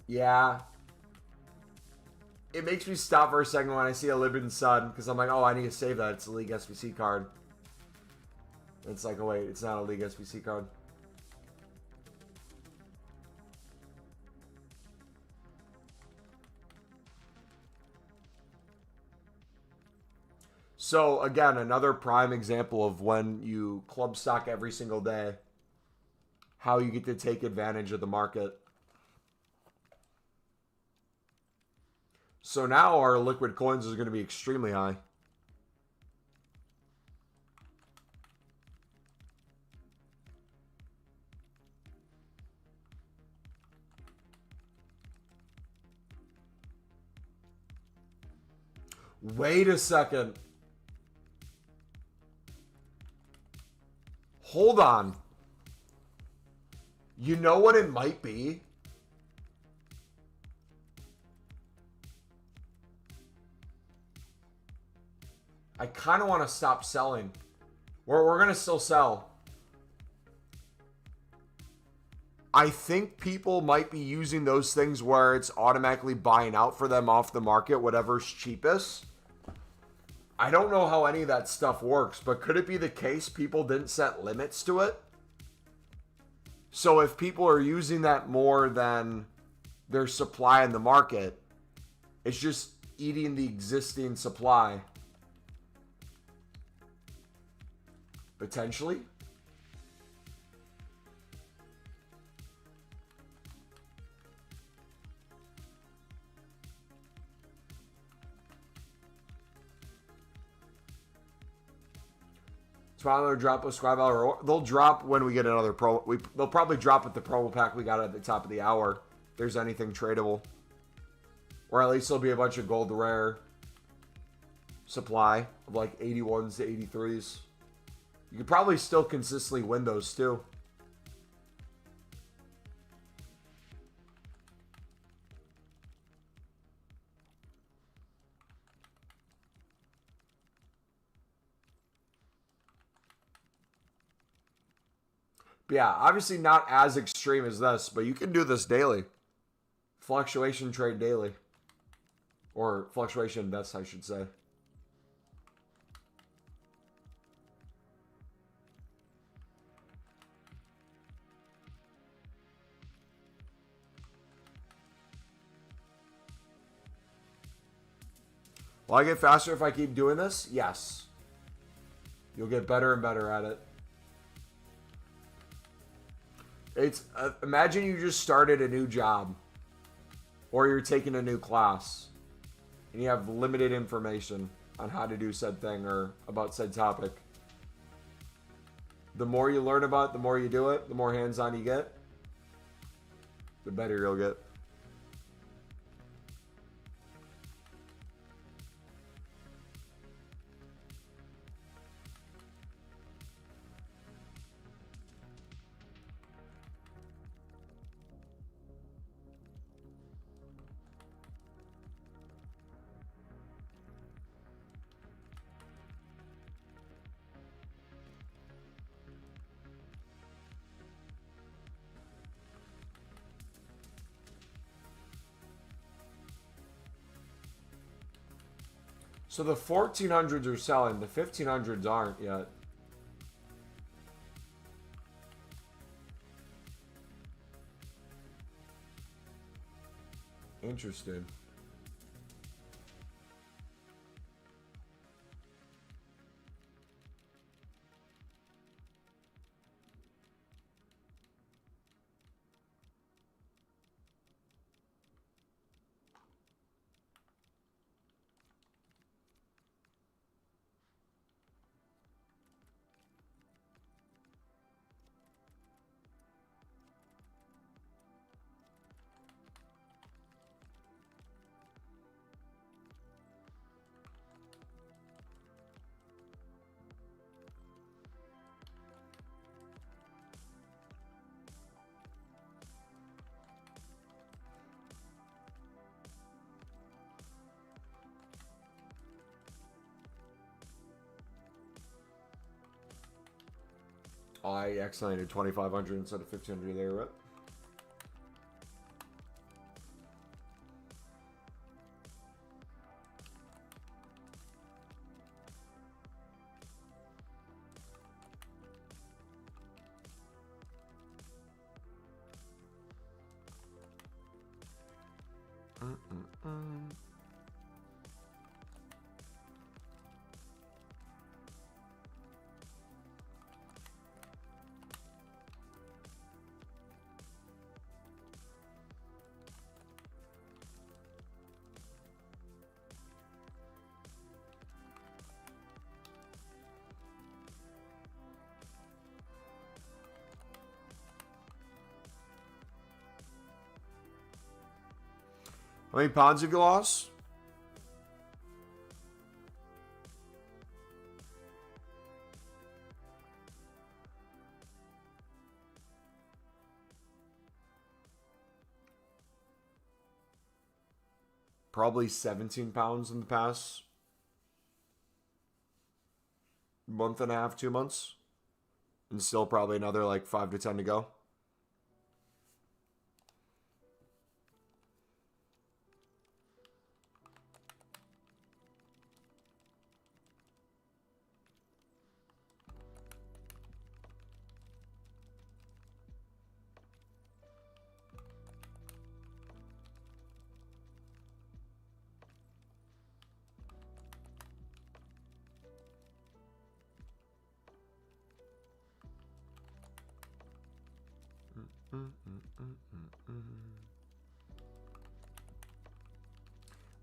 Yeah. It makes me stop for a second when I see a Libyan Sun, because I'm like, oh, I need to save that. It's a League SBC card. It's like, oh wait, it's not a League SBC card. So again, another prime example of when you club stock every single day, how you get to take advantage of the market. So now our liquid coins is going to be extremely high. Wait a second. Hold on. You know what it might be? I kind of want to stop selling. We're going to still sell. I think people might be using those things where it's automatically buying out for them off the market, whatever's cheapest. I don't know how any of that stuff works, but could it be the case people didn't set limits to it? So if people are using that more than their supply in the market, it's just eating the existing supply. Potentially. Smiler drop a scribe hour. They'll drop when we get another pro. They'll probably drop with the promo pack we got at the top of the hour. If there's anything tradable, or at least there'll be a bunch of gold rare supply of like 81s to 83s. You could probably still consistently win those too. But yeah, obviously not as extreme as this, but you can do this daily. Fluctuation trade daily. Or fluctuation invest, I should say. Will I get faster if I keep doing this? Yes. You'll get better and better at it. It's imagine you just started a new job, or you're taking a new class, and you have limited information on how to do said thing or about said topic. The more you learn about it, the more you do it, the more hands-on you get, the better you'll get. So the 1400s are selling, the 1500s aren't yet. Interesting. Oh, I accidentally did 2500 instead of 1500 there, right? How many pounds have you lost? Probably 17 pounds in the past month and a half, 2 months. And still probably another like 5 to 10 to go.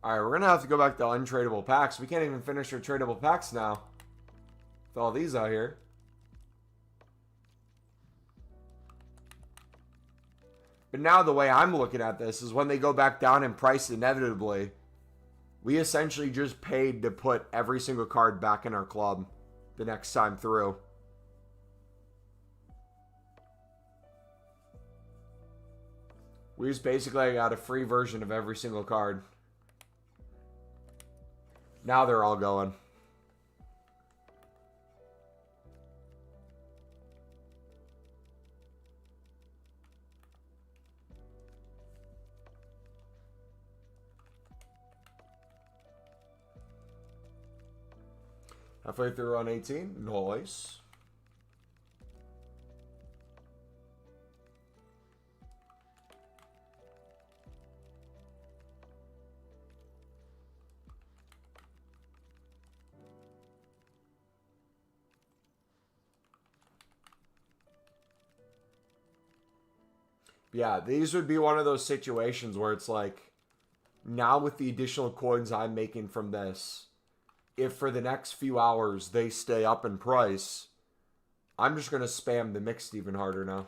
Alright, we're going to have to go back to untradeable packs. We can't even finish our tradable packs now. With all these out here. But now the way I'm looking at this is when they go back down in price inevitably, we essentially just paid to put every single card back in our club the next time through. We just basically got a free version of every single card. Now they're all going. Halfway through on 18. Nice. Yeah, these would be one of those situations where it's like, now with the additional coins I'm making from this, if for the next few hours they stay up in price, I'm just going to spam the mixed even harder now.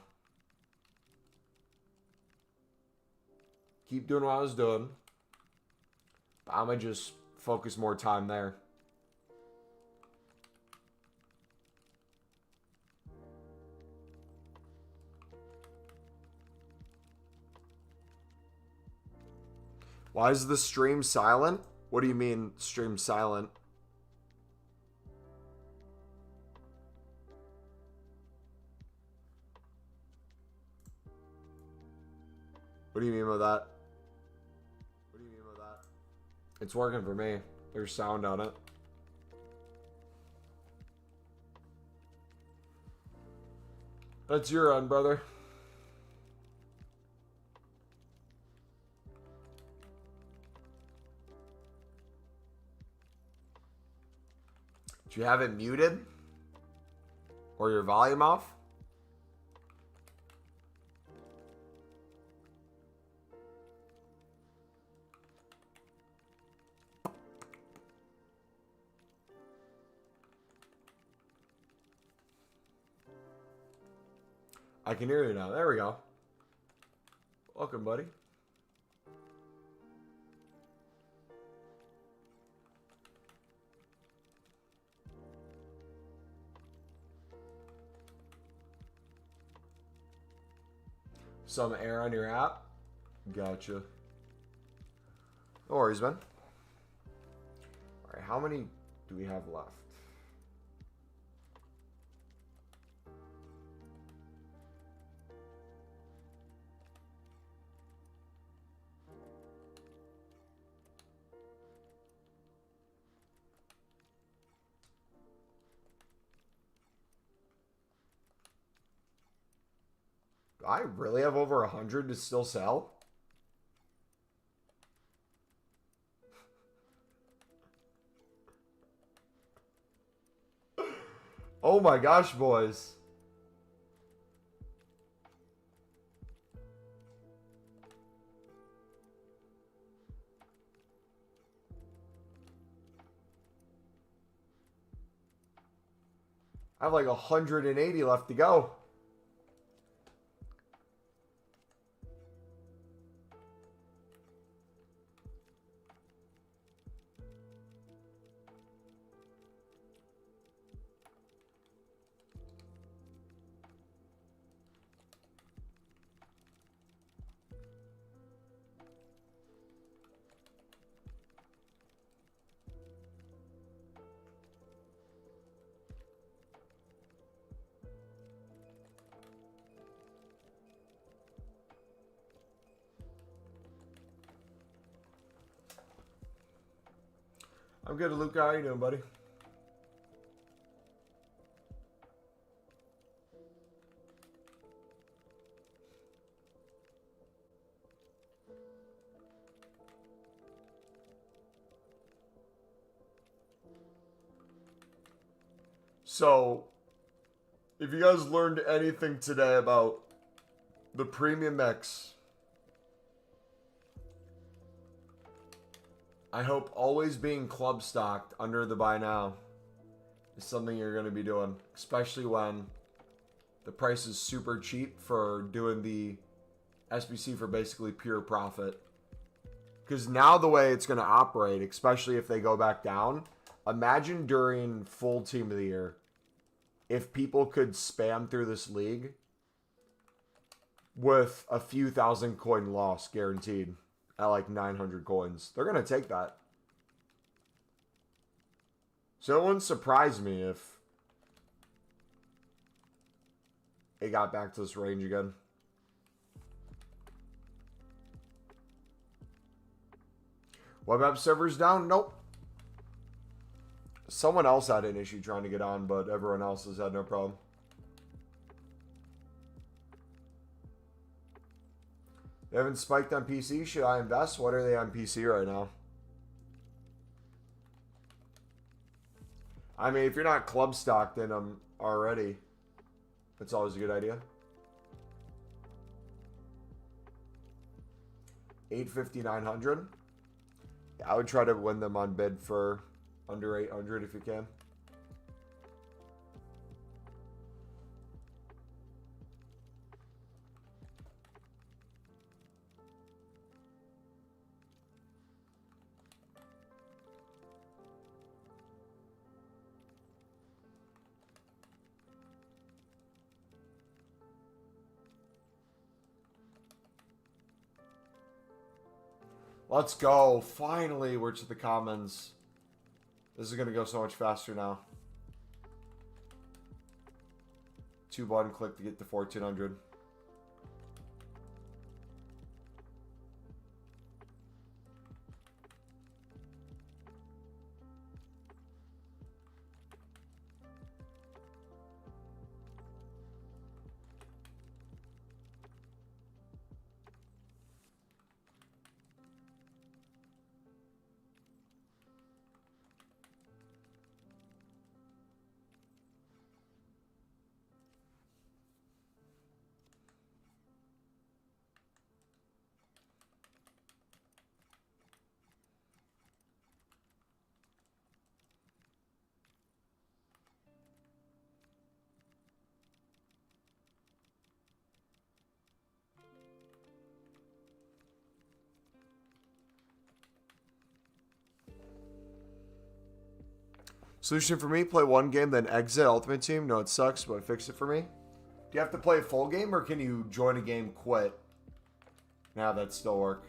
Keep doing what I was doing. But I'm going to just focus more time there. Why is the stream silent? What do you mean stream silent? What do you mean by that? What do you mean by that? It's working for me. There's sound on it. That's your run, brother. Do you have it muted? Or your volume off? I can hear you now. There we go. Welcome, buddy. Some air on your app? Gotcha. No worries, man. Alright, how many do we have left? I really have over 100 to still sell? Oh my gosh, boys. I have like 180 left to go. I'm good, Luca. How you doing, buddy? So, if you guys learned anything today about the premium mix, I hope always being club stocked under the buy now is something you're going to be doing, especially when the price is super cheap for doing the SBC for basically pure profit. Because now the way it's going to operate, especially if they go back down, imagine during full team of the year, if people could spam through this league with a few thousand coin loss guaranteed at like 900 coins. They're going to take that. So it wouldn't surprise me if it got back to this range again. Web app servers down? Nope. Someone else had an issue trying to get on, but everyone else has had no problem. They haven't spiked on PC. Should I invest? What are they on PC right now? I mean, if you're not club stocked in them already, that's always a good idea. 850, 900. Yeah, I would try to win them on bid for under 800 if you can. Let's go. Finally, we're to the commons. This is going to go so much faster now. 2-button click to get to 1400. Solution for me, play one game, then exit Ultimate Team. No, it sucks, but fix it for me. Do you have to play a full game, or can you join a game, quit? Now that still work.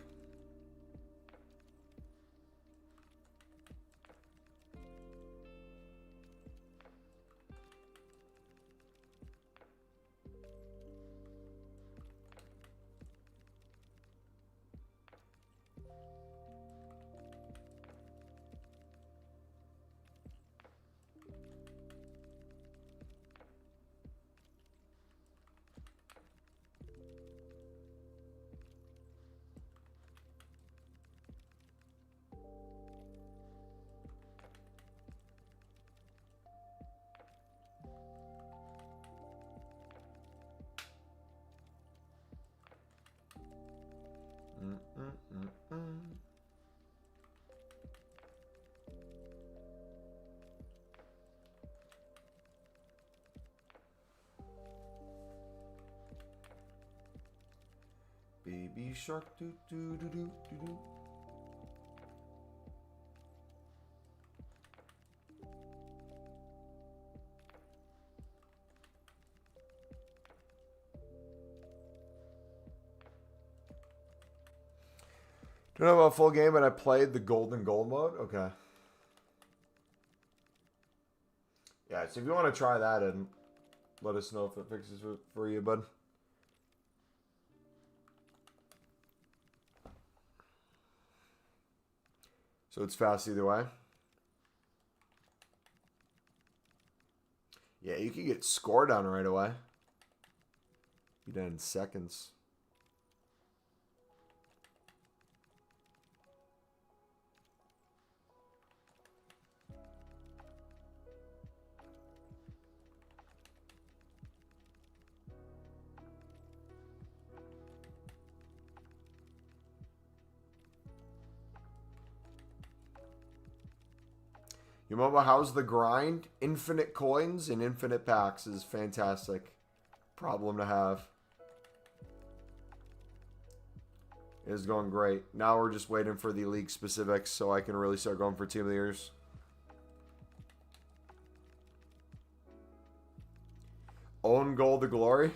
Baby shark, do do do do do do. Don't have a full game, but I played the golden gold mode. Okay. Yeah, so if you want to try that and let us know if it fixes it for you, bud. So it's fast either way. Yeah, you can get score down right away. Be done in seconds. You remember how's the grind? Infinite coins and infinite packs is fantastic. Problem to have. It is going great. Now we're just waiting for the league specifics so I can really start going for Team of the Years. Own goal to glory.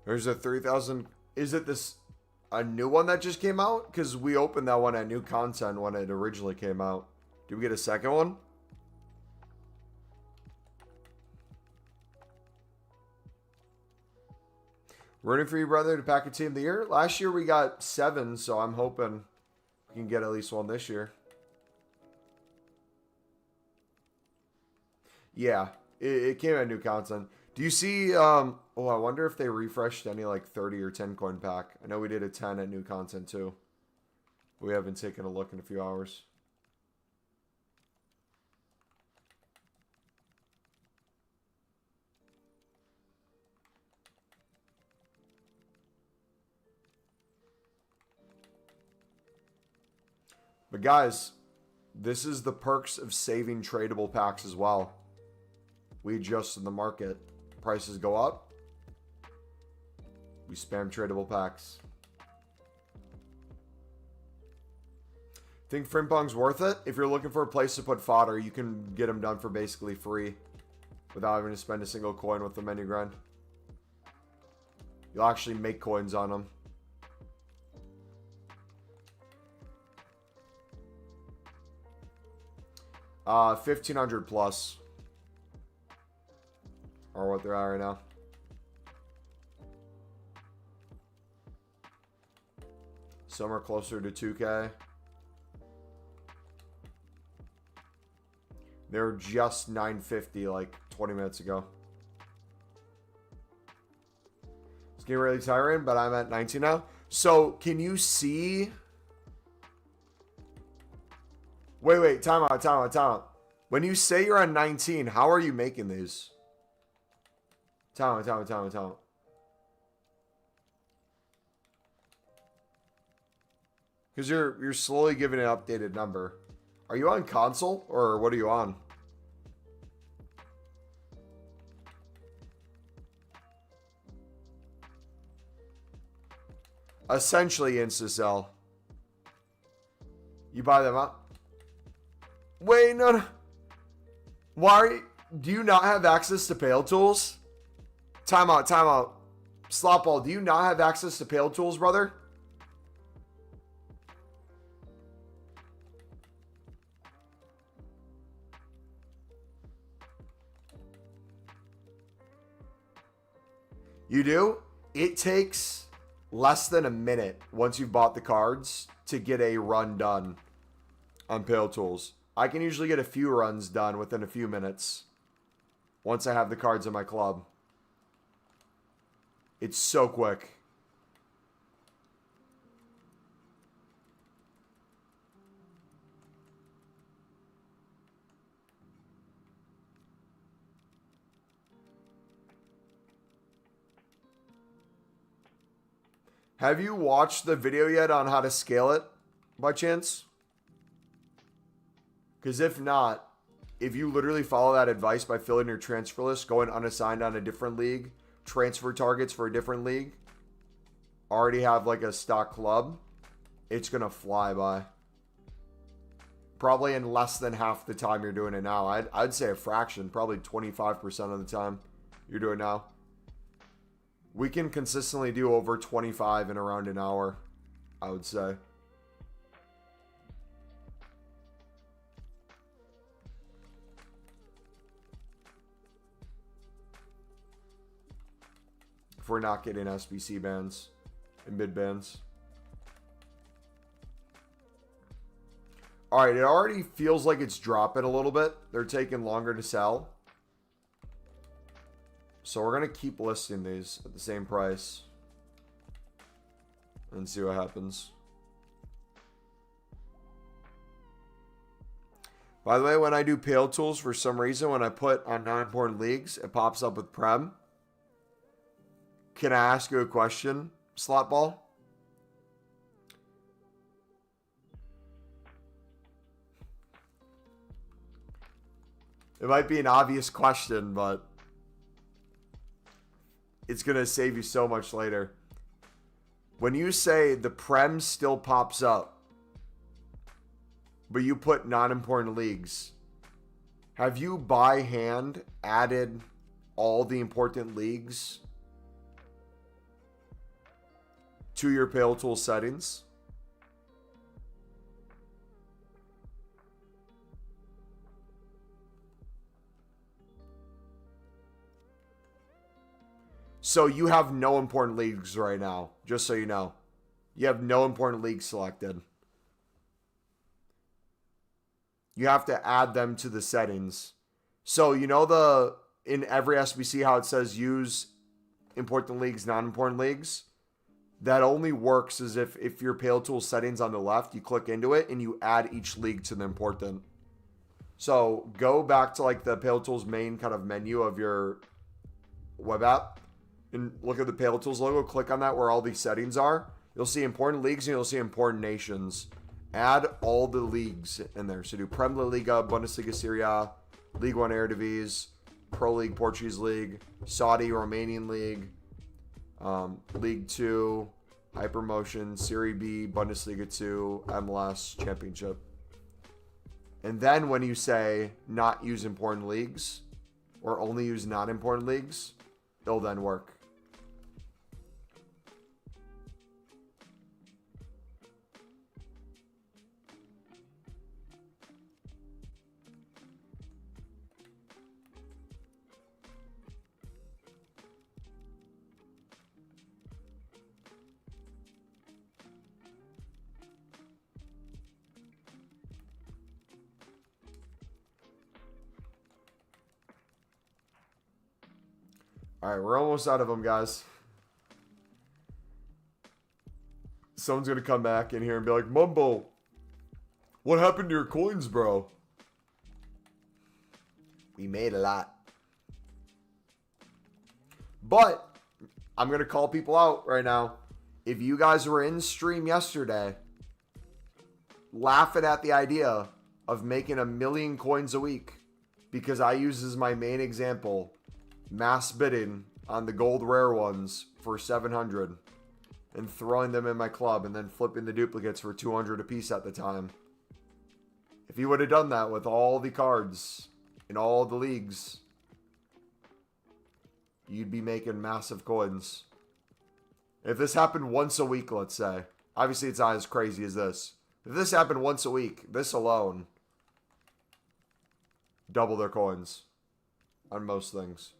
There's a 3,000. Is it this a new one that just came out? Because we opened that one at new content when it originally came out. Did we get a second one? Rooting for you, brother, to pack a Team of the Year. Last year we got 7, so I'm hoping we can get at least one this year. Yeah, it came at new content. Do you see, I wonder if they refreshed any like 30 or 10 coin pack. I know we did a 10 at new content too. We haven't taken a look in a few hours. But guys, this is the perks of saving tradable packs as well. We adjust in the market. Prices go up. We spam tradable packs. Think Frimpong's worth it? If you're looking for a place to put fodder, you can get them done for basically free without having to spend a single coin with the menu grind. You'll actually make coins on them. Uh, 1,500 plus. Or what they're at right now. Some are closer to 2K. They were just 950 like 20 minutes ago. It's getting really tiring, but I'm at 19 now. So, can you see... Wait, time out. When you say you're on 19, how are you making these? Time out. Because you're slowly giving an updated number. Are you on console or what are you on? Essentially InstaSell. You buy them up. Wait, no. Why do you not have access to Pale Tools? Time out. Slopball, do you not have access to Pale Tools, brother? You do? It takes less than a minute once you've bought the cards to get a run done on Pale Tools. I can usually get a few runs done within a few minutes once I have the cards in my club. It's so quick. Have you watched the video yet on how to scale it, by chance? Because if not, if you literally follow that advice by filling your transfer list, going unassigned on a different league, transfer targets for a different league, already have like a stock club, it's going to fly by. Probably in less than half the time you're doing it now. I'd say a fraction, probably 25% of the time you're doing it now. We can consistently do over 25 in around an hour, I would say. If we're not getting SBC bans and mid bans. Alright, it already feels like it's dropping a little bit. They're taking longer to sell. So we're going to keep listing these at the same price. And see what happens. By the way, when I do Pale Tools, for some reason, when I put on non-important leagues, it pops up with Prem. Can I ask you a question, Slotball? It might be an obvious question, but it's going to save you so much later. When you say the Prem still pops up, but you put non-important leagues, have you by hand added all the important leagues to your Pale Tool settings? So you have no important leagues right now, just so you know. You have no important leagues selected. You have to add them to the settings. So you know in every SBC how it says use important leagues, non-important leagues? That only works as if your Pale Tool settings on the left, you click into it and you add each league to the important. So go back to like the Pale Tools main kind of menu of your web app. And look at the Pale Tools logo, click on that where all these settings are. You'll see important leagues and you'll see important nations. Add all the leagues in there. So do Premier Liga, Bundesliga Serie A, League One Eredivisie, Pro League Portuguese League, Saudi Romanian League, League 2, Hypermotion, Serie B, Bundesliga 2, MLS, Championship. And then when you say not use important leagues or only use non-important leagues, it'll then work. All right, we're almost out of them, guys. Someone's going to come back in here and be like, Mumbo, what happened to your coins, bro? We made a lot. But I'm going to call people out right now. If you guys were in stream yesterday, laughing at the idea of making 1 million coins a week, because I use as my main example mass bidding on the gold rare ones for 700 and throwing them in my club and then flipping the duplicates for 200 a piece at the time. If you would have done that with all the cards in all the leagues, you'd be making massive coins. If this happened once a week, let's say, obviously it's not as crazy as this. If this happened once a week, this alone, double their coins on most things.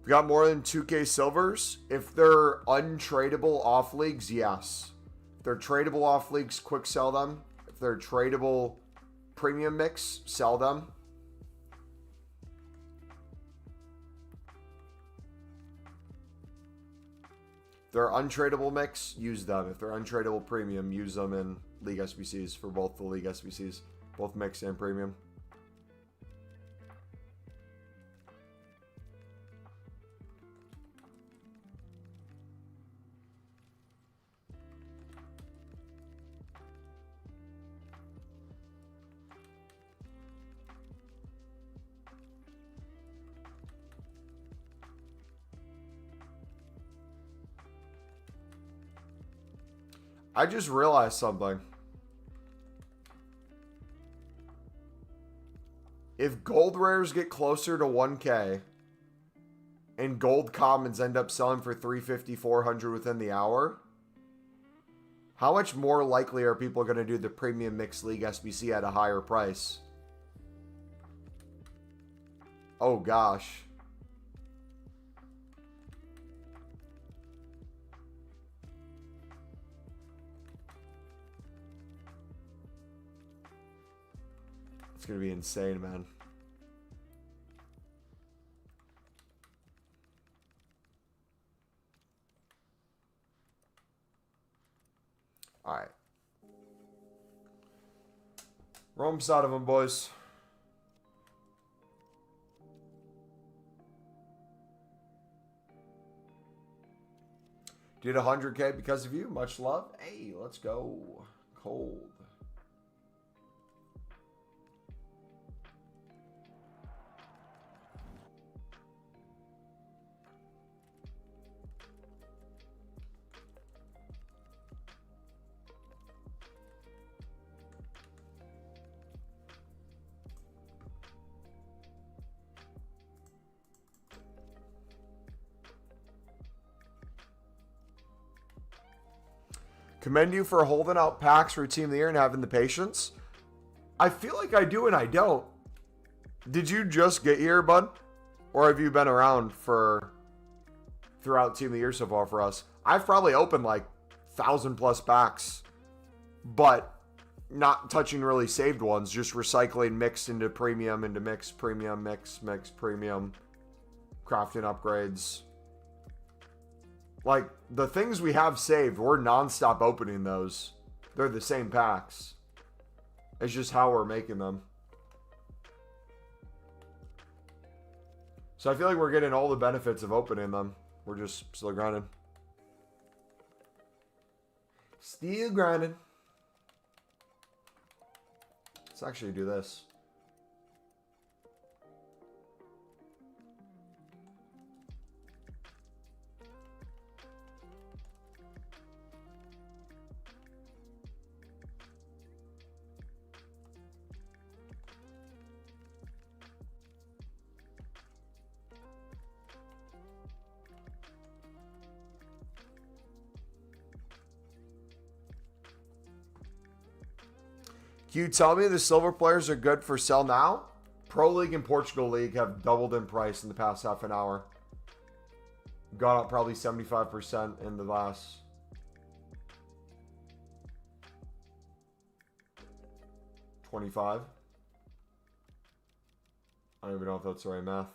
We got more than 2K silvers. If they're untradeable off leagues, yes. If they're tradable off leagues, quick sell them. If they're tradable premium mix, sell them. If they're untradeable mix, use them. If they're untradeable premium, use them in League SBCs for both the League SBCs, both mix and premium. I just realized something. If gold rares get closer to 1K and gold commons end up selling for 350, 400 within the hour, how much more likely are people going to do the premium mixed league SBC at a higher price? Oh gosh. It's going to be insane, man. All right. Rome's out of them, boys. Did 100K because of you. Much love. Hey, let's go. Cold. Commend you for holding out packs for Team of the Year and having the patience. I feel like I do and I don't. Did you just get here, bud? Or have you been around for throughout Team of the Year so far for us? I've probably opened like 1,000+ packs, but not touching really saved ones, just recycling mixed into premium, into mix, premium, mix, premium, crafting upgrades. Like, the things we have saved, we're nonstop opening those. They're the same packs. It's just how we're making them. So I feel like we're getting all the benefits of opening them. We're just still grinding. Still grinding. Let's actually do this. Can you tell me the silver players are good for sell now? Pro League and Portugal League have doubled in price in the past half an hour. Got up probably 75% in the last 25. I don't even know if that's the right math.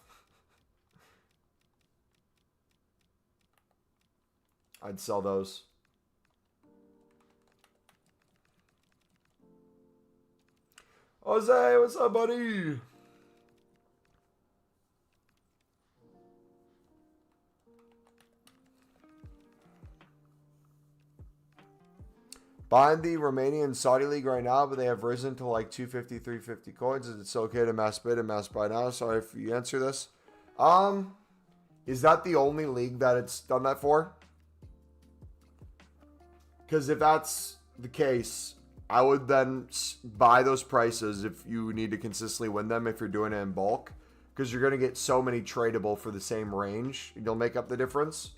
I'd sell those. Jose, what's up, buddy? Buying the Romanian Saudi League right now, but they have risen to like 250, 350 coins. Is it okay to mass bid and mass buy now? Sorry if you answer this. Is that the only league that it's done that for? Because if that's the case, I would then buy those prices if you need to consistently win them if you're doing it in bulk. Because you're going to get so many tradable for the same range. You'll make up the difference.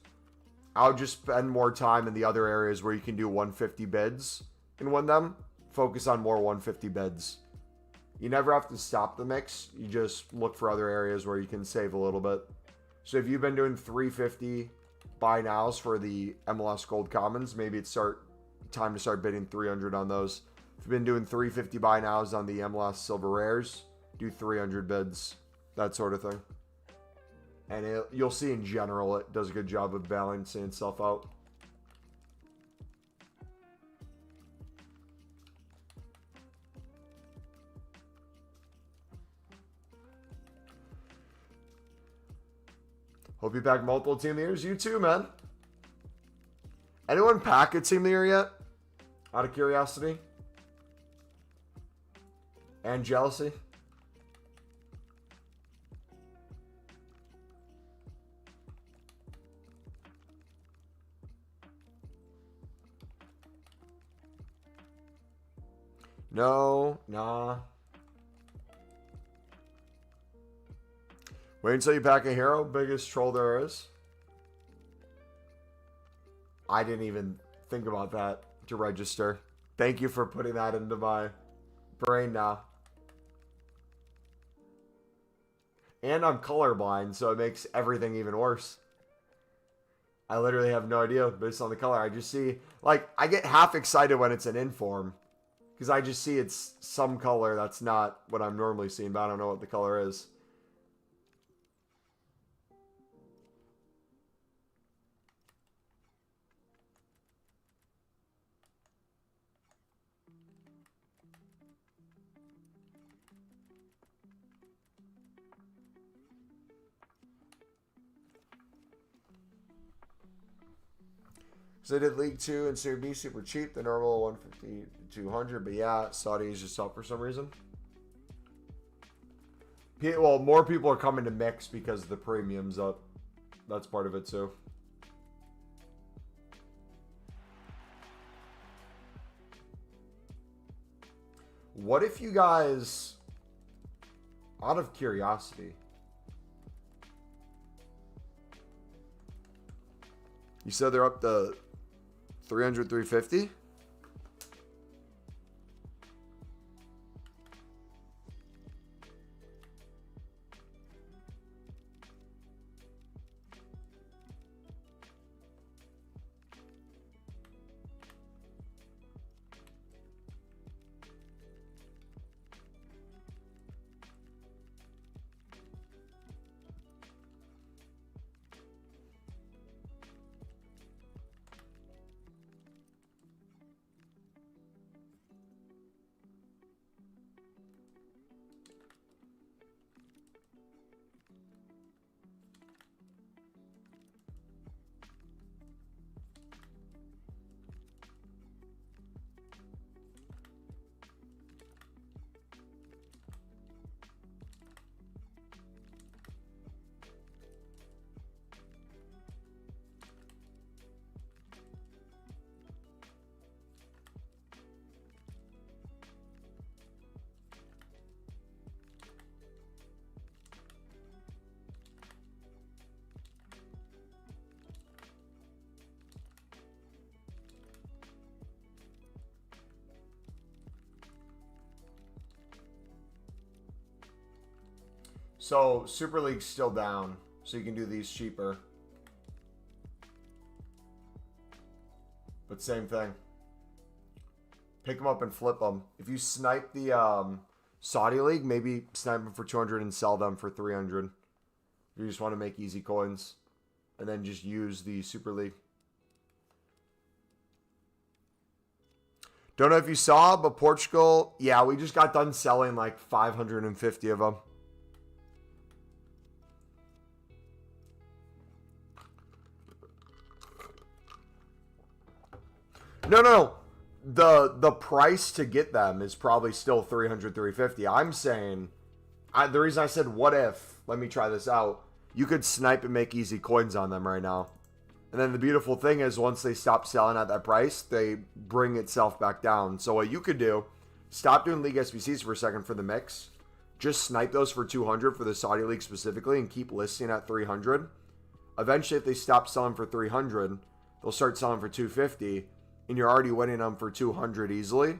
I would just spend more time in the other areas where you can do 150 bids and win them. Focus on more 150 bids. You never have to stop the mix. You just look for other areas where you can save a little bit. So if you've been doing 350 buy nows for the MLS Gold Commons, maybe it's time to start bidding 300 on those. If you've been doing 350 buy nows on the MLS Silver Rares, do 300 bids, that sort of thing. And you'll see in general it does a good job of balancing itself out. Hope you pack multiple team of the years. You too, man. Anyone pack a team of the year yet? Out of curiosity? And jealousy? No, nah. Wait until you pack a hero. Biggest troll there is. I didn't even think about that to register. Thank you for putting that into my brain now. And I'm colorblind, so it makes everything even worse. I literally have no idea based on the color. I just see, like, I get half excited when it's an inform. Because I just see it's some color that's not what I'm normally seeing, but I don't know what the color is. So they did League 2 and Serie B super cheap. The normal 150 to 200. But yeah, Saudi is just up for some reason. Well, more people are coming to mix because the premium's up. That's part of it too. What if you guys, out of curiosity, you said they're up to 300, 350? So Super League's still down, so you can do these cheaper. But same thing. Pick them up and flip them. If you snipe the Saudi League, maybe snipe them for 200 and sell them for 300. If you just want to make easy coins. And then just use the Super League. Don't know if you saw, but Portugal, yeah, we just got done selling like 550 of them. No. The price to get them is probably still 300, 350. I'm saying, the reason I said what if, let me try this out, you could snipe and make easy coins on them right now. And then the beautiful thing is once they stop selling at that price, they bring itself back down. So what you could do, stop doing League SBCs for a second for the mix. Just snipe those for 200 for the Saudi League specifically and keep listing at 300. Eventually, if they stop selling for 300, they'll start selling for 250. And you're already winning them for 200 easily.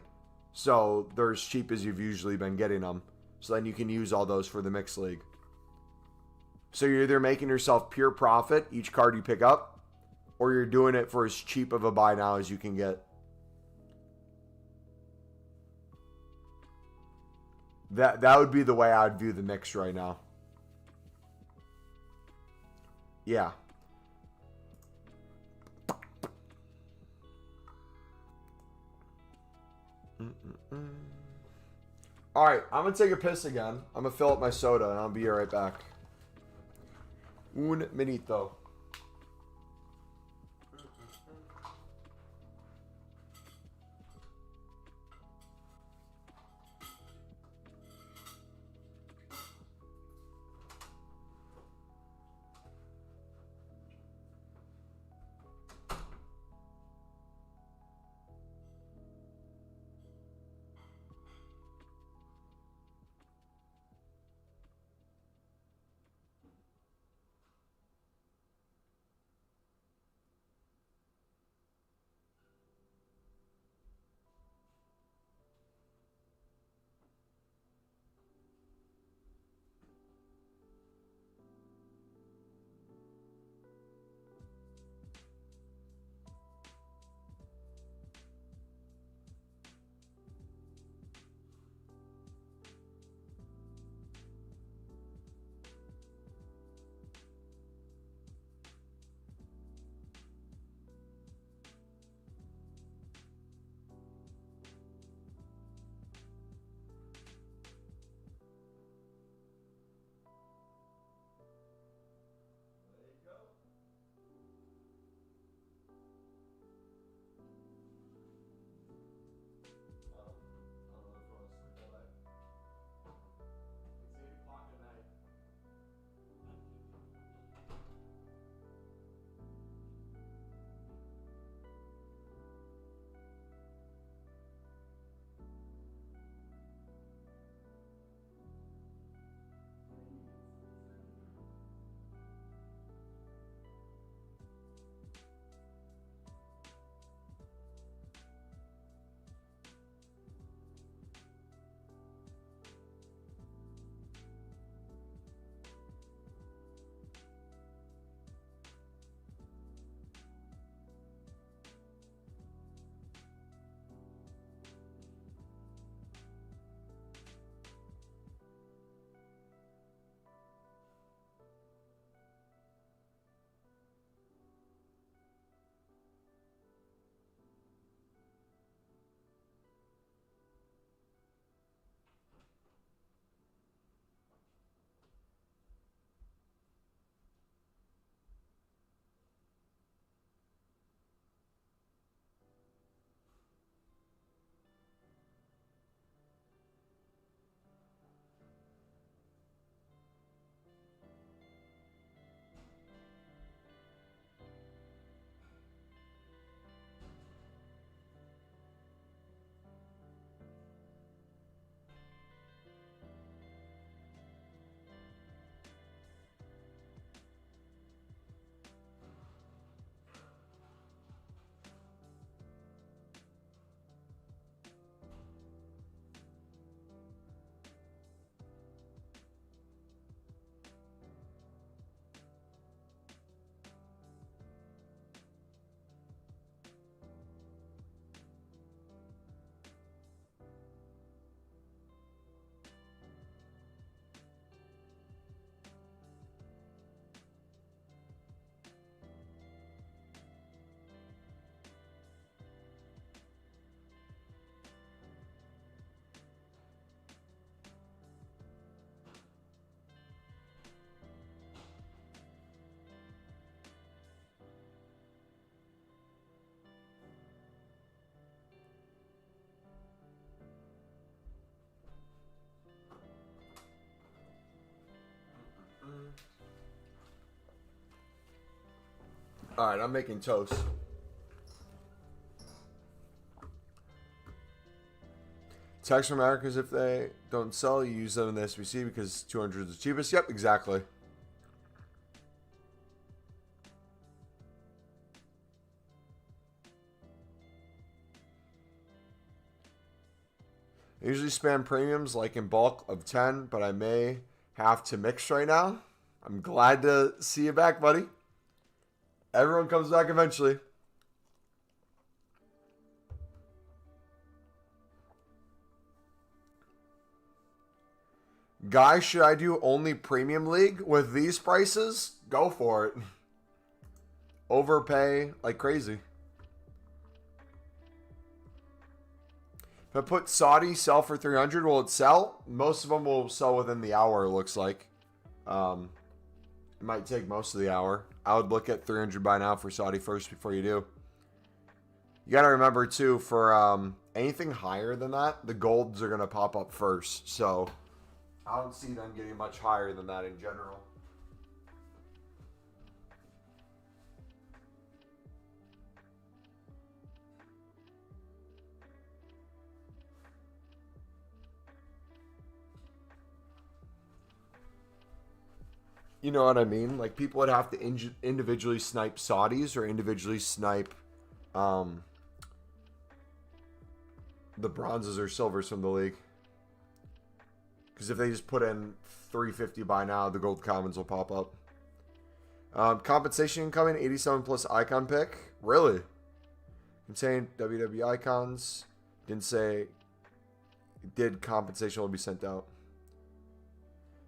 So they're as cheap as you've usually been getting them. So then you can use all those for the mixed league. So you're either making yourself pure profit each card you pick up, or you're doing it for as cheap of a buy now as you can get. That would be the way I would view the mix right now. Yeah. All right, I'm going to take a piss again. I'm going to fill up my soda, and I'll be right back. Un minuto. All right, I'm making toast. Tax from Americans, if they don't sell, you use them in the SBC because 200 is the cheapest. Yep, exactly. I usually spam premiums like in bulk of 10, but I may have to mix right now. I'm glad to see you back, buddy. Everyone comes back eventually. Guys, should I do only Premium League with these prices? Go for it. Overpay like crazy. If I put Saudi sell for 300, will it sell? Most of them will sell within the hour, it looks like. It might take most of the hour. I would look at 300 by now for Saudi first before you do. You got to remember, too, for anything higher than that, the golds are going to pop up first. So I don't see them getting much higher than that in general. You know what I mean? Like, people would have to individually snipe Saudis or individually snipe the bronzes or silvers from the league. Because if they just put in 350 by now, the gold commons will pop up. Compensation incoming, 87 plus icon pick. Really? Contain WW icons. Didn't say did compensation will be sent out.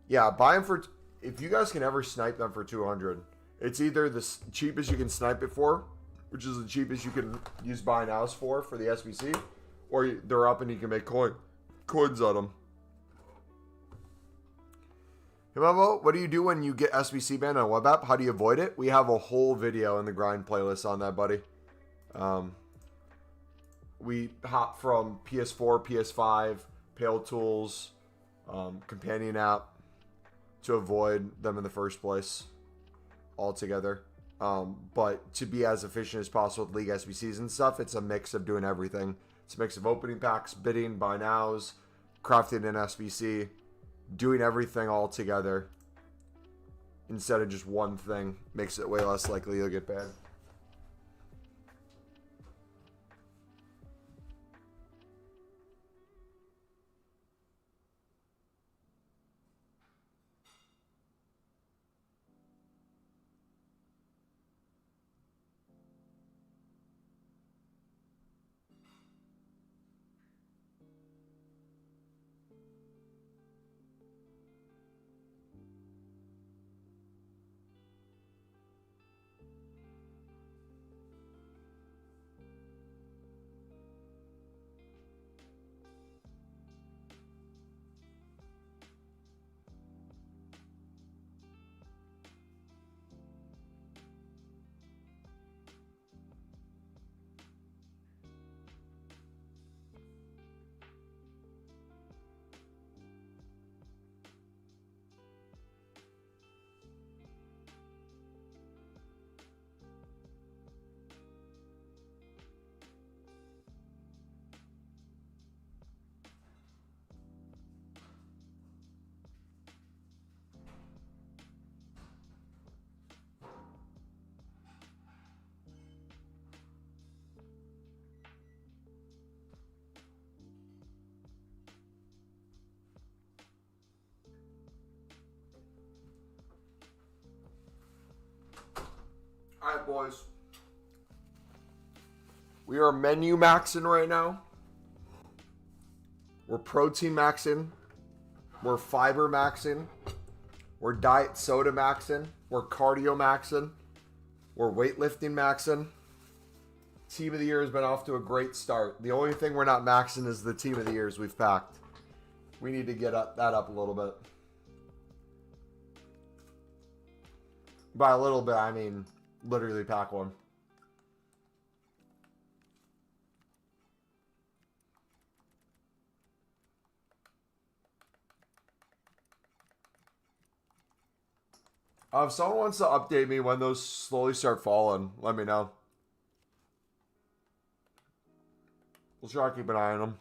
Yeah, buy them for... If you guys can ever snipe them for 200, it's either the cheapest you can snipe it for, which is the cheapest you can use buy nows for the SBC, or they're up and you can make coins on them. Hey, Memo, what do you do when you get SBC banned on a web app? How do you avoid it? We have a whole video in the grind playlist on that, buddy. We hop from PS4, PS5, Pale Tools, companion app, to avoid them in the first place altogether. But to be as efficient as possible with League SBCs and stuff, it's a mix of doing everything. It's a mix of opening packs, bidding, buy nows, crafting an SBC, doing everything all together instead of just one thing. Makes it way less likely you'll get banned. Alright, boys. We are menu maxing right now. We're protein maxing. We're fiber maxing. We're diet soda maxing. We're cardio maxing. We're weightlifting maxing. Team of the year has been off to a great start. The only thing we're not maxing is the team of the years we've packed. We need to get that up a little bit. By a little bit, I mean literally pack one. If someone wants to update me when those slowly start falling, let me know. We'll try to keep an eye on them.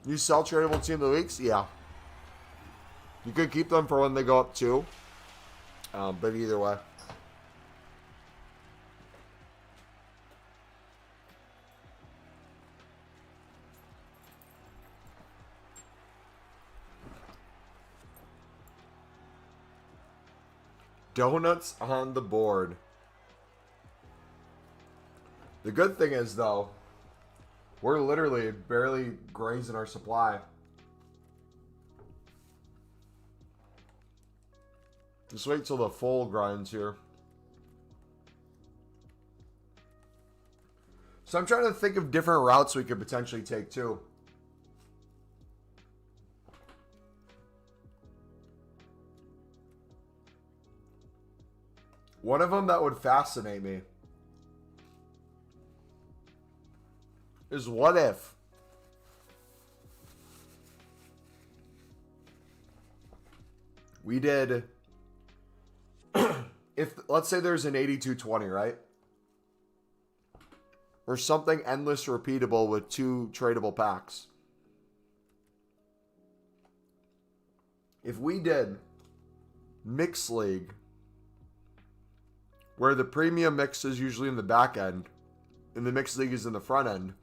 You sell tradable team of the weeks? Yeah. You could keep them for when they go up too. But either way. Donuts on the board. The good thing is, though, we're literally barely grazing our supply. Just wait till the full grinds here. So I'm trying to think of different routes we could potentially take too. One of them that would fascinate me is what if we did, if let's say there's an 8220, right? Or something endless repeatable with 2 tradable packs. If we did Mix League, where the premium mix is usually in the back end, and the Mix League is in the front end,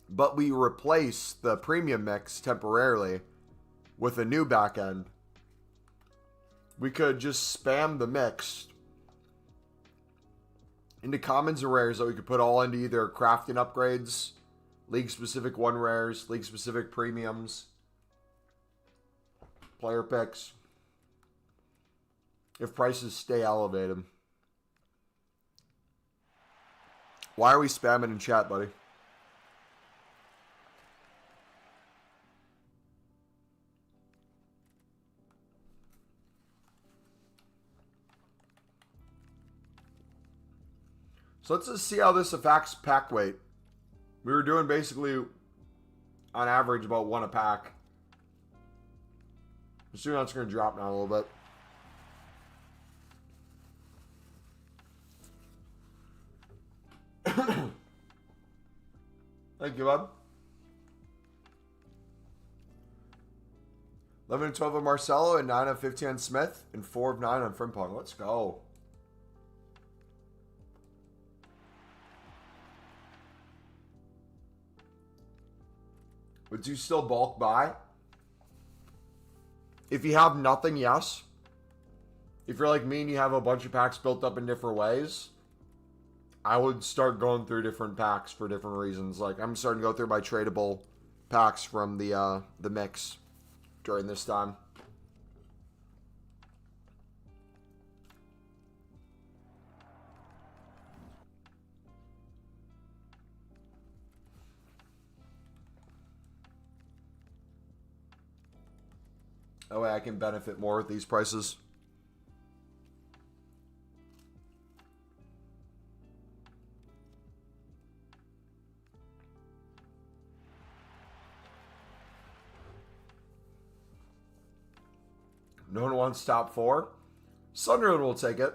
but we replace the premium mix temporarily with a new back end, we could just spam the mix into commons and rares that we could put all into either crafting upgrades, league-specific 1 rares, league-specific premiums, player picks, if prices stay elevated. Why are we spamming in chat, buddy? So let's just see how this affects pack weight. We were doing basically, on average, about 1 a pack. Assuming that's going to drop now a little bit. Thank you, bud. 11 and 12 on Marcelo, and 9 of 15 on Smith, and 4 of 9 on Frimpong. Let's go. Would you still bulk buy? If you have nothing, yes. If you're like me and you have a bunch of packs built up in different ways, I would start going through different packs for different reasons. Like, I'm starting to go through my tradable packs from the mix during this time. That way I can benefit more with these prices. No one wants top 4. Sunderland will take it.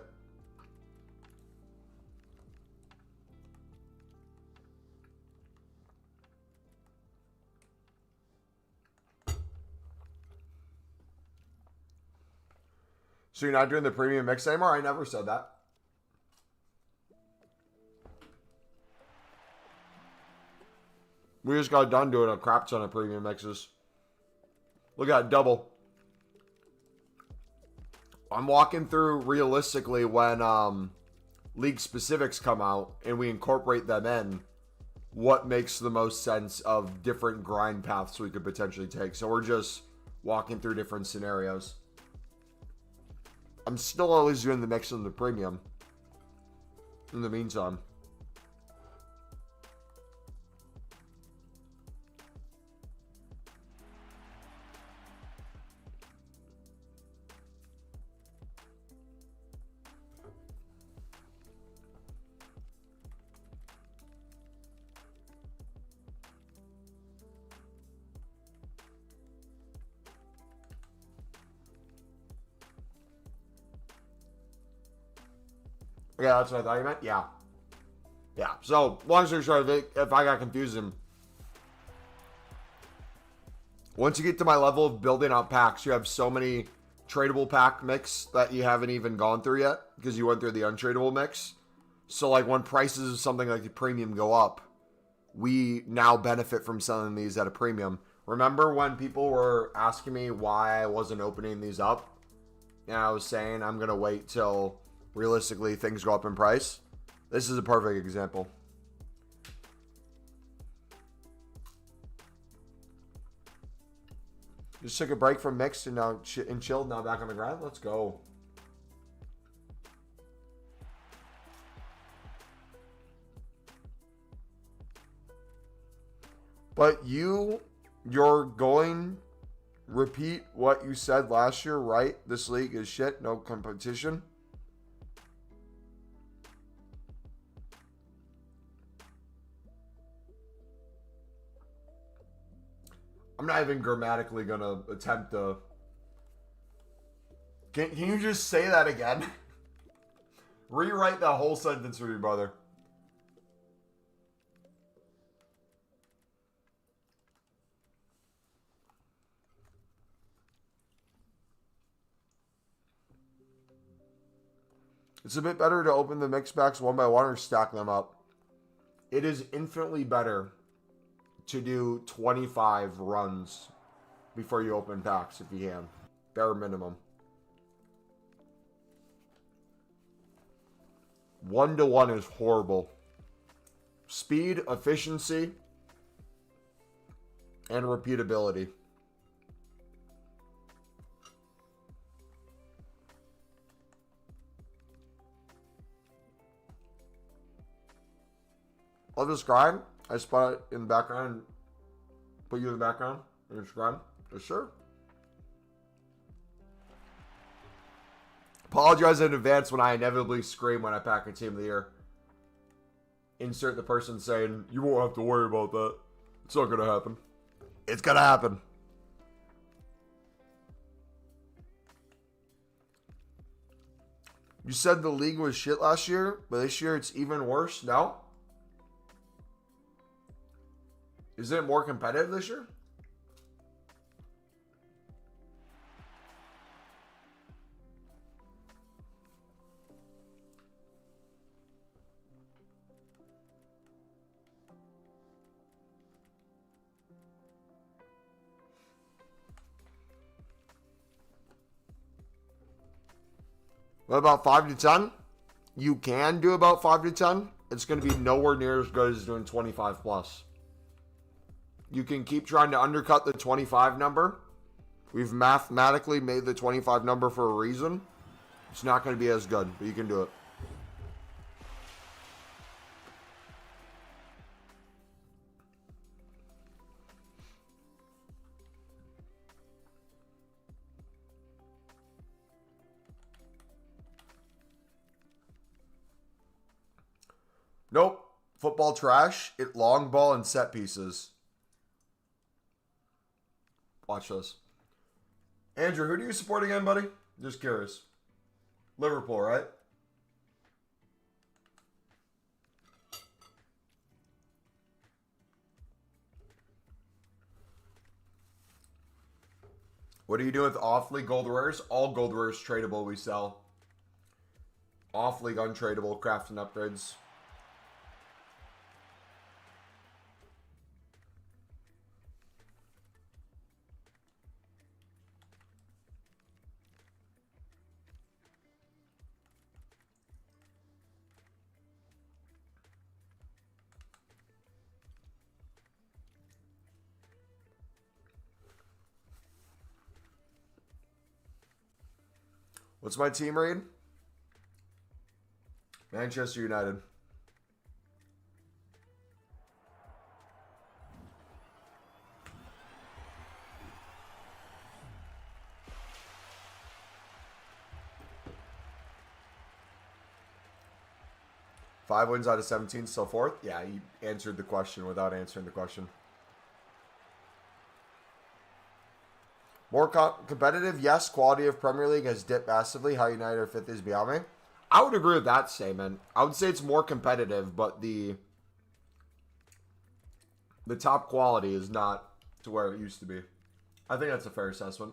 So you're not doing the premium mix anymore? I never said that. We just got done doing a crap ton of premium mixes. Look at that double. I'm walking through realistically when league specifics come out and we incorporate them in, what makes the most sense of different grind paths we could potentially take. So we're just walking through different scenarios. I'm still always doing the mix and the premium in the meantime. Yeah, that's what I thought you meant. Yeah. Yeah. So, long story short, if I got confused, once you get to my level of building out packs, you have so many tradable pack mix that you haven't even gone through yet because you went through the untradeable mix. So, like, when prices of something like the premium go up, we now benefit from selling these at a premium. Remember when people were asking me why I wasn't opening these up? and I was saying I'm going to wait till realistically things go up in price, this is a perfect example. Just took a break from mixed and now chilled. Now back on the grind. Let's go. But you're going repeat what you said last year, right? This league is shit. No competition. I'm not even grammatically going to attempt to... Can you just say that again? Rewrite that whole sentence for me, brother. It's a bit better to open the mix packs one by one or stack them up. It is infinitely better to do 25 runs before you open packs if you can. Bare minimum. 1-to-1 is horrible. Speed, efficiency, and repeatability. I'll describe. I spot it in the background. Put you in the background and describe. Sure. Apologize in advance when I inevitably scream when I pack a team of the year. Insert the person saying, you won't have to worry about that. It's not going to happen. It's going to happen. You said the league was shit last year, but this year it's even worse? No? Is it more competitive this year? What about 5 to 10? You can do about 5 to 10. It's going to be nowhere near as good as doing 25 plus. You can keep trying to undercut the 25 number. We've mathematically made the 25 number for a reason. It's not going to be as good, but you can do it. Nope. Football trash. It long ball and set pieces. Watch this. Andrew, who do you support again, buddy? Just curious. Liverpool, right? What do you do with off-league gold rares? All gold rares tradable we sell. Off-league untradeable, crafting upgrades. What's my team read? Manchester United. Five wins out of 17, still fourth? Yeah, he answered the question without answering the question. More competitive, yes. Quality of Premier League has dipped massively. How United are fifth is beyond me. I would agree with that statement. I would say it's more competitive, but the top quality is not to where it used to be. I think that's a fair assessment.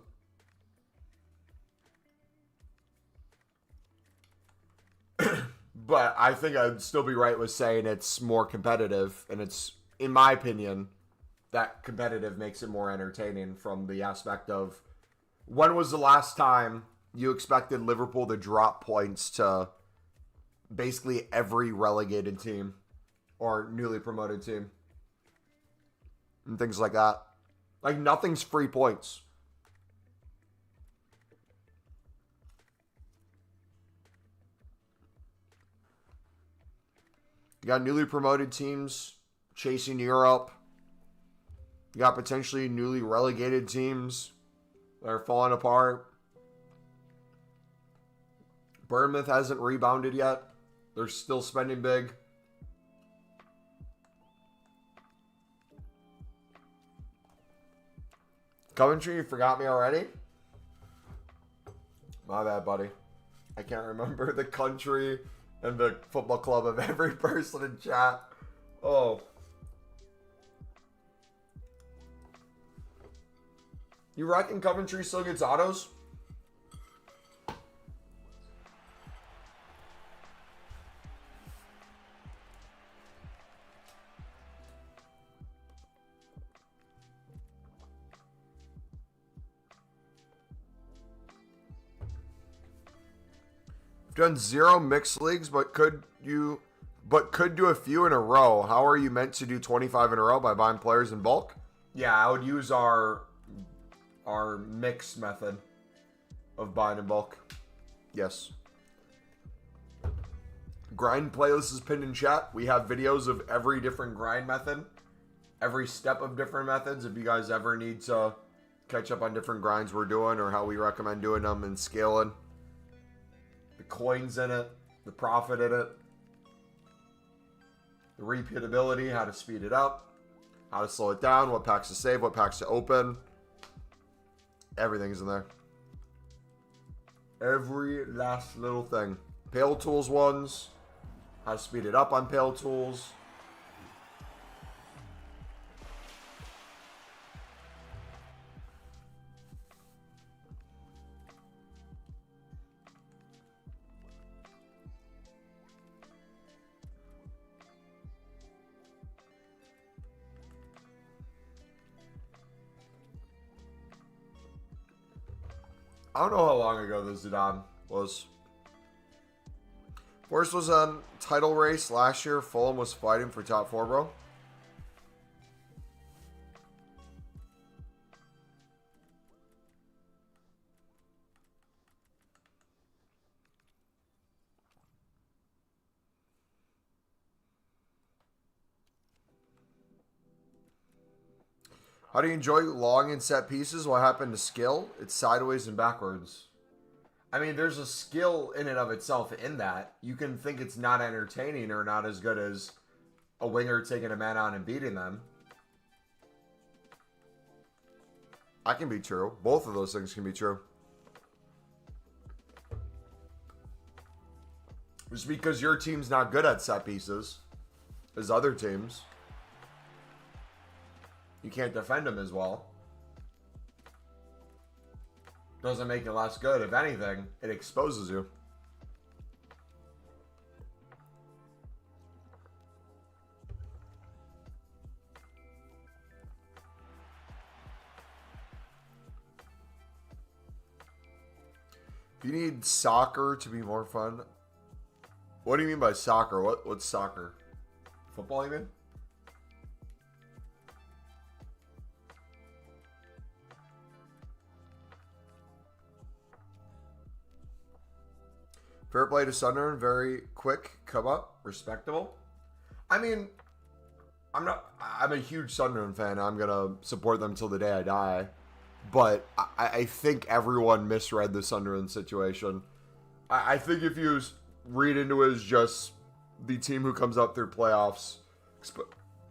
But I think I'd still be right with saying it's more competitive, and it's, in my opinion, that competitive makes it more entertaining from the aspect of when was the last time you expected Liverpool to drop points to basically every relegated team or newly promoted team and things like that. Like, nothing's free points. You got newly promoted teams chasing Europe. You got potentially newly relegated teams that are falling apart. Bournemouth hasn't rebounded yet. They're still spending big. Coventry, you forgot me already? My bad, buddy. I can't remember the country and the football club of every person in chat. Oh. You reckon Coventry still gets autos? Done 0 mixed leagues, but could do a few in a row. How are you meant to do 25 in a row? By buying players in bulk? Yeah, I would use our mix method of buying in bulk. Yes. Grind playlist is pinned in chat. We have videos of every different grind method, every step of different methods. If you guys ever need to catch up on different grinds we're doing or how we recommend doing them and scaling. The coins in it, the profit in it, the repeatability, how to speed it up, how to slow it down, what packs to save, what packs to open. Everything's in there. Every last little thing. Pale Tools ones, how to speed it up on Pale Tools. I don't know how long ago the Zidane was. Forrest was on title race last year. Fulham was fighting for top 4, bro. How do you enjoy long and set pieces? What happened to skill? It's sideways and backwards. I mean, there's a skill in and of itself in that. You can think it's not entertaining or not as good as a winger taking a man on and beating them. That can be true. Both of those things can be true. Just because your team's not good at set pieces as other teams, you can't defend them as well. Doesn't make it less good. If anything, it exposes you. If you need soccer to be more fun, what do you mean by soccer? What's soccer? Football, you mean? Fair play to Sunderland, very quick come up, respectable. I mean, I'm a huge Sunderland fan. I'm gonna support them till the day I die, but I think everyone misread the Sunderland situation. I think if you read into it as just the team who comes up through playoffs,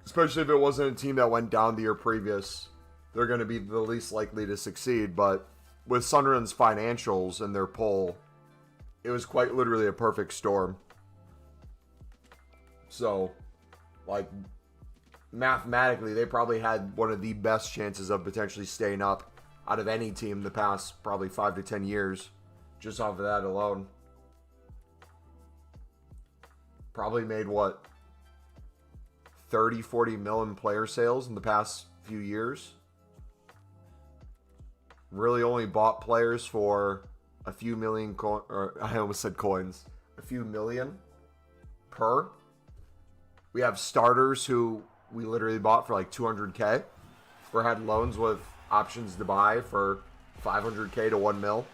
especially if it wasn't a team that went down the year previous, they're going to be the least likely to succeed. But with Sunderland's financials and their pull, it was quite literally a perfect storm. So, like, mathematically, they probably had one of the best chances of potentially staying up out of any team the past probably 5 to 10 years, just off of that alone. Probably made, what, 30, 40 million player sales in the past few years. Really only bought players for a few million or I almost said coins, a few million per. We have starters who we literally bought for like 200K. We had loans with options to buy for 500K to 1 mil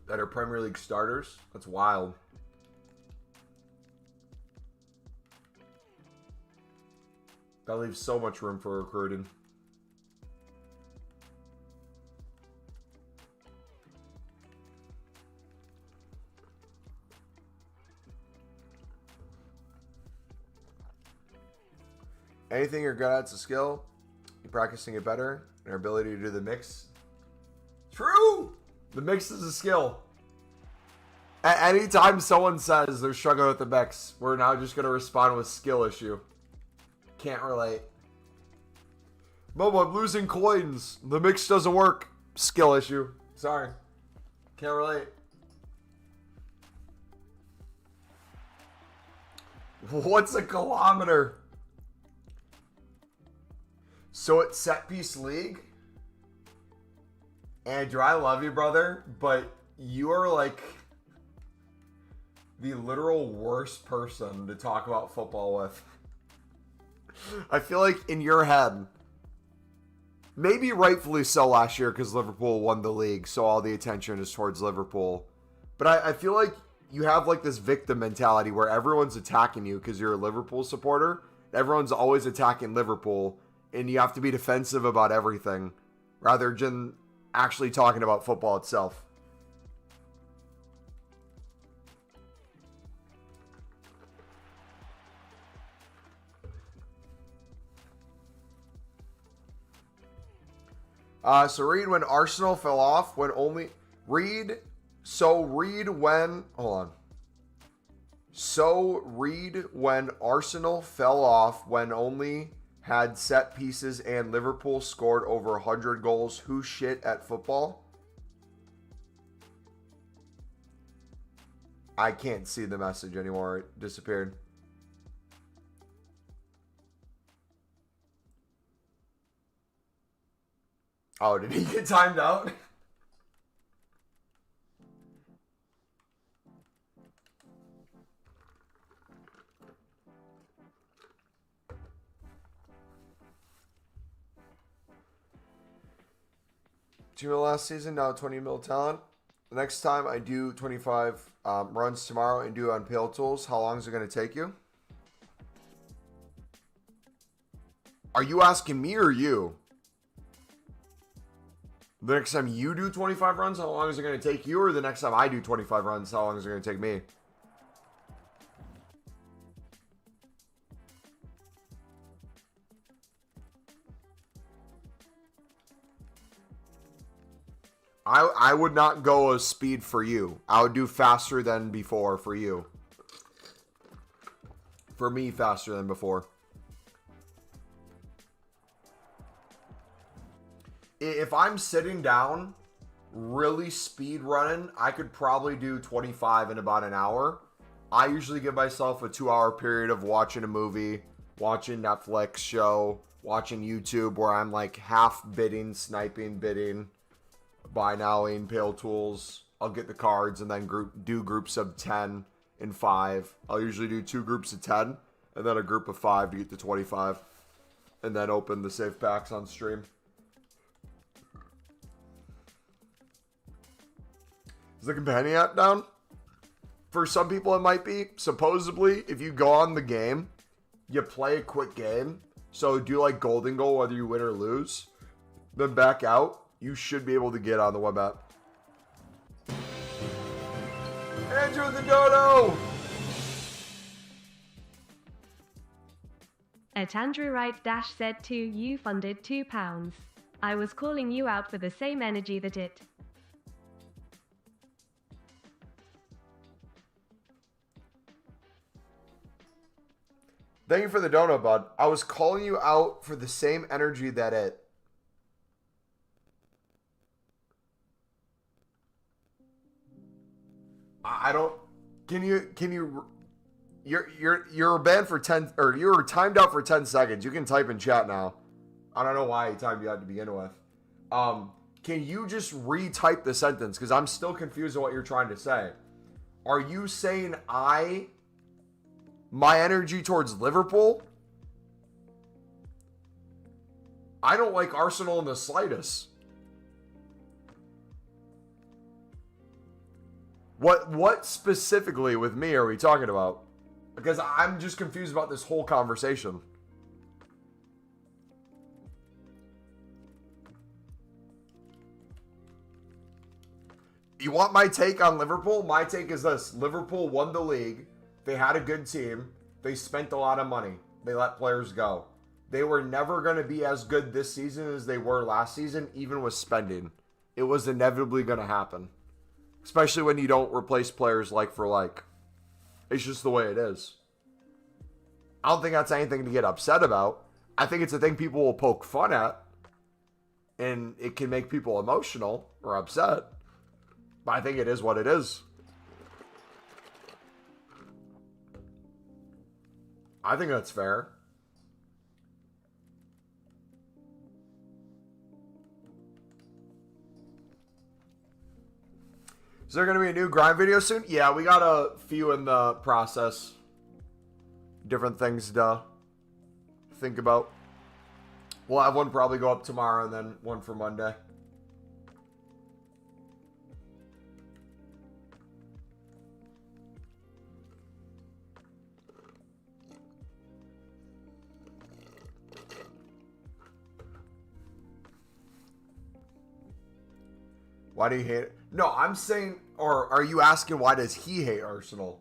that are Premier League starters. That's wild. That leaves so much room for recruiting. Anything you're good at's a skill. You're practicing it better. And our ability to do the mix. True! The mix is a skill. Anytime someone says they're struggling with the mix, we're now just going to respond with skill issue. Can't relate. Momo, I'm losing coins. The mix doesn't work. Skill issue. Sorry. Can't relate. What's a kilometer? So it's set piece league. Andrew, I love you, brother, but you are like the literal worst person to talk about football with. I feel like in your head, maybe rightfully so last year because Liverpool won the league, so all the attention is towards Liverpool. But I feel like you have like this victim mentality where everyone's attacking you because you're a Liverpool supporter. Everyone's always attacking Liverpool, and you have to be defensive about everything rather than actually talking about football itself. So read when Arsenal fell off when only read when hold on. So read when Arsenal fell off when only had set pieces and Liverpool scored over 100 goals. Who shit at football? I can't see the message anymore. It disappeared. Oh, did he get timed out? Team last season, now 20 mil talent. The next time I do 25 runs tomorrow and do it on Pale Tools, how long is it going to take you? Are you asking me or you? The next time you do 25 runs, how long is it going to take you? Or the next time I do 25 runs, how long is it going to take me? I would not go a speed for you. I would do faster than before for you. For me, faster than before. If I'm sitting down, really speed running, I could probably do 25 in about an hour. I usually give myself a 2-hour period of watching a movie, watching Netflix show, watching YouTube where I'm like half bidding, sniping, bidding, buy nowing, Pale Tools. I'll get the cards and then do groups of 10 and 5. I'll usually do 2 groups of 10 and then a group of 5 to get to 25. And then open the safe packs on stream. Is the companion app down? For some people it might be. Supposedly, if you go on the game, you play a quick game. So do like golden goal whether you win or lose. Then back out. You should be able to get on the web app. Andrew the Dodo! At Andrew Wright Dash said to you funded £2. I was calling you out for the same energy that it. Thank you for the dono, bud. I was calling you out for the same energy that it. I don't. Can you? You're banned for 10, or you were timed out for 10 seconds. You can type in chat now. I don't know why he timed you out to begin with. Can Can you just retype the sentence? Because I'm still confused on what you're trying to say. Are you saying my energy towards Liverpool? I don't like Arsenal in the slightest. What specifically with me are we talking about? Because I'm just confused about this whole conversation. You want my take on Liverpool? My take is this. Liverpool won the league. They had a good team. They spent a lot of money. They let players go. They were never going to be as good this season as they were last season, even with spending. It was inevitably going to happen. Especially when you don't replace players like for like. It's just the way it is. I don't think that's anything to get upset about. I think it's a thing people will poke fun at. And it can make people emotional or upset. But I think it is what it is. I think that's fair. Is there going to be a new grind video soon? Yeah, we got a few in the process. Different things to think about. We'll have one probably go up tomorrow and then one for Monday. Why do you hate it? No, I'm saying, or are you asking why does he hate Arsenal?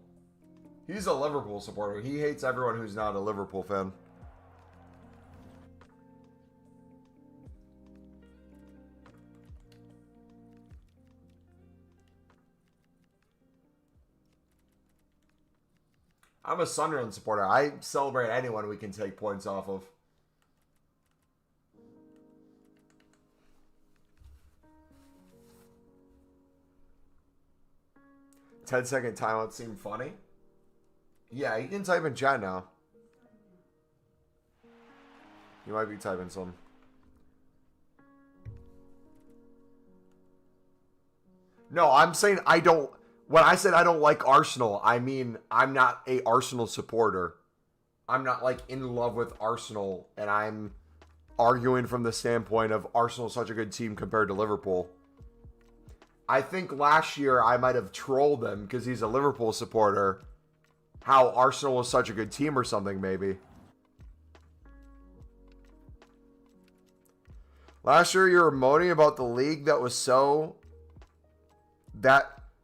He's a Liverpool supporter. He hates everyone who's not a Liverpool fan. I'm a Sunderland supporter. I celebrate anyone we can take points off of. "10-second timeout seemed funny." Yeah, you can type in chat now. You might be typing some. No, I'm saying I don't. When I said I don't like Arsenal, I mean I'm not a Arsenal supporter. I'm not like in love with Arsenal, and I'm arguing from the standpoint of Arsenal is such a good team compared to Liverpool. I think last year I might have trolled him because he's a Liverpool supporter. How Arsenal was such a good team or something, maybe. Last year you were moaning about the league that was so...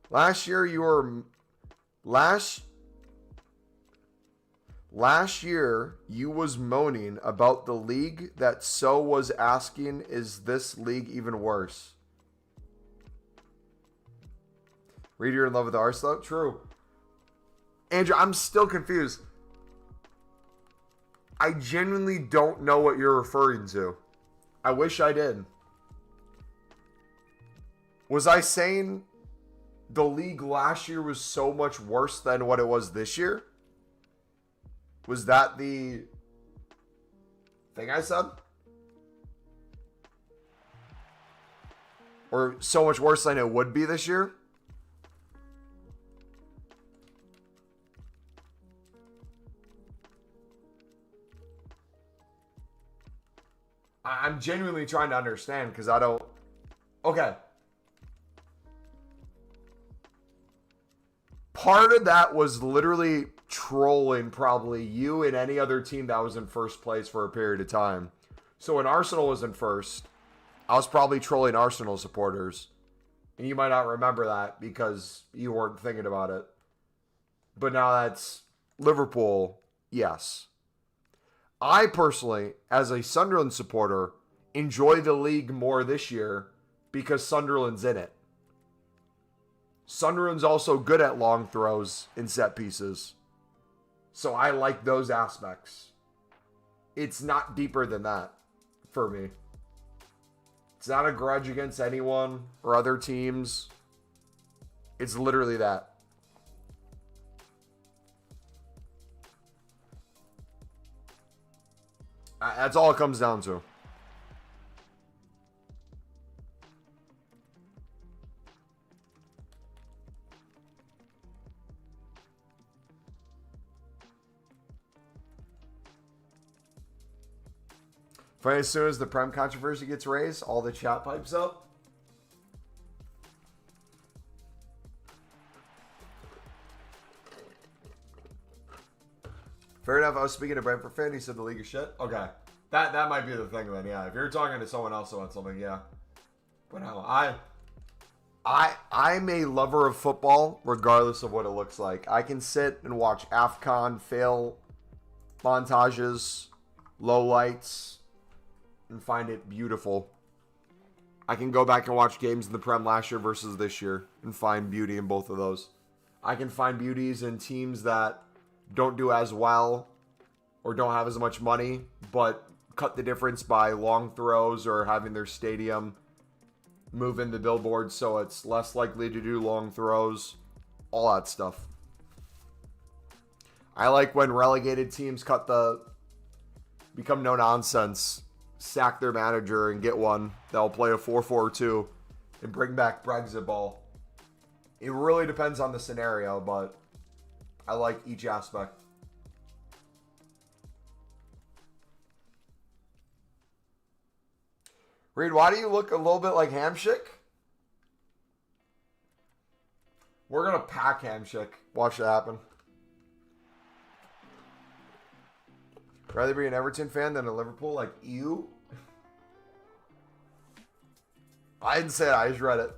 Last year you were... Last year you was moaning about the league that so was asking, is this league even worse? Read, you're in love with Arsenal? True. Andrew, I'm still confused. I genuinely don't know what you're referring to. I wish I did. Was I saying the league last year was so much worse than what it was this year? Was that the thing I said? Or so much worse than it would be this year? I'm genuinely trying to understand because I don't... Okay. Part of that was literally trolling probably you and any other team that was in first place for a period of time. So when Arsenal was in first, I was probably trolling Arsenal supporters. And you might not remember that because you weren't thinking about it. But now that's Liverpool, yes. I personally, as a Sunderland supporter, enjoy the league more this year because Sunderland's in it. Sunderland's also good at long throws and set pieces. So I like those aspects. It's not deeper than that for me. It's not a grudge against anyone or other teams. It's literally that. That's all it comes down to. Funny, as soon as the Prem controversy gets raised, all the chat pipes up. Fair enough. I was speaking to Brentford fan. He said the league is shit. Okay. That might be the thing then, yeah. If you're talking to someone else about something, yeah. But no, I'm a lover of football regardless of what it looks like. I can sit and watch AFCON fail montages, lowlights, and find it beautiful. I can go back and watch games in the Prem last year versus this year and find beauty in both of those. I can find beauties in teams that don't do as well or don't have as much money, but cut the difference by long throws or having their stadium move in the billboard so it's less likely to do long throws, all that stuff. I like when relegated teams become no nonsense, sack their manager and get one that'll play a 4-4-2 and bring back Brexit ball. It really depends on the scenario, but I like each aspect. Reed, why do you look a little bit like Hamshick? We're going to pack Hamshick. Watch that happen. Rather be an Everton fan than a Liverpool? Like you? I didn't say it. I just read it.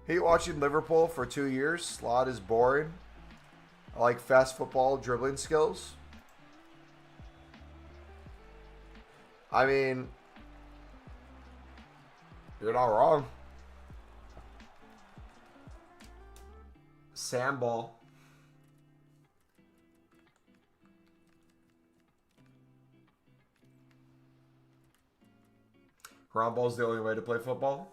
Hate watching Liverpool for 2 years. Slot is boring. I like fast football dribbling skills. I mean, you're not wrong. Sandball. Roundball's the only way to play football.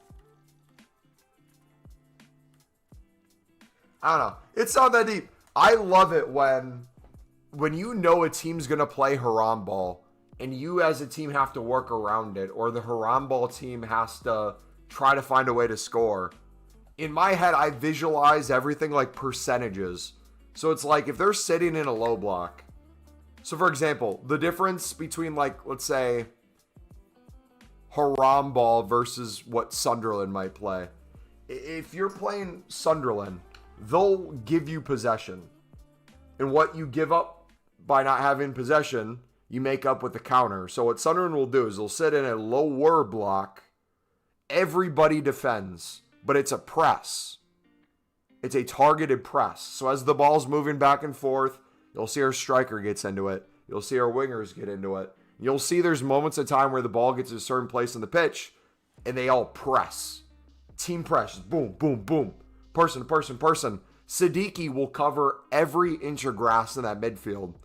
I don't know. It's not that deep. I love it when you know a team's going to play Haram ball and you as a team have to work around it, or the Haram ball team has to try to find a way to score. In my head, I visualize everything like percentages. So it's like if they're sitting in a low block. So for example, the difference between, like, let's say Haram ball versus what Sunderland might play. If you're playing Sunderland, they'll give you possession. And what you give up by not having possession, you make up with the counter. So what Sunderland will do is they'll sit in a lower block. Everybody defends, but it's a press. It's a targeted press. So as the ball's moving back and forth, you'll see our striker gets into it. You'll see our wingers get into it. You'll see there's moments of time where the ball gets to a certain place on the pitch, and they all press. Team press. Boom, boom, boom. Person, person, person. Siddiqui will cover every inch of grass in that midfield.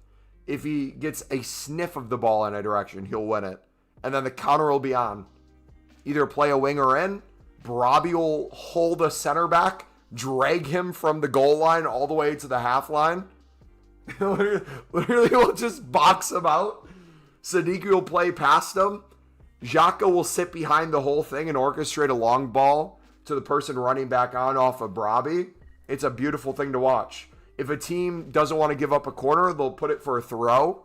If he gets a sniff of the ball in a direction, he'll win it. And then the counter will be on. Either play a winger in, Barabi will hold a center back, drag him from the goal line all the way to the half line. Literally will just box him out. Siddiqui will play past him. Xhaka will sit behind the whole thing and orchestrate a long ball to the person running back on off of Barabi. It's a beautiful thing to watch. If a team doesn't want to give up a corner, they'll put it for a throw.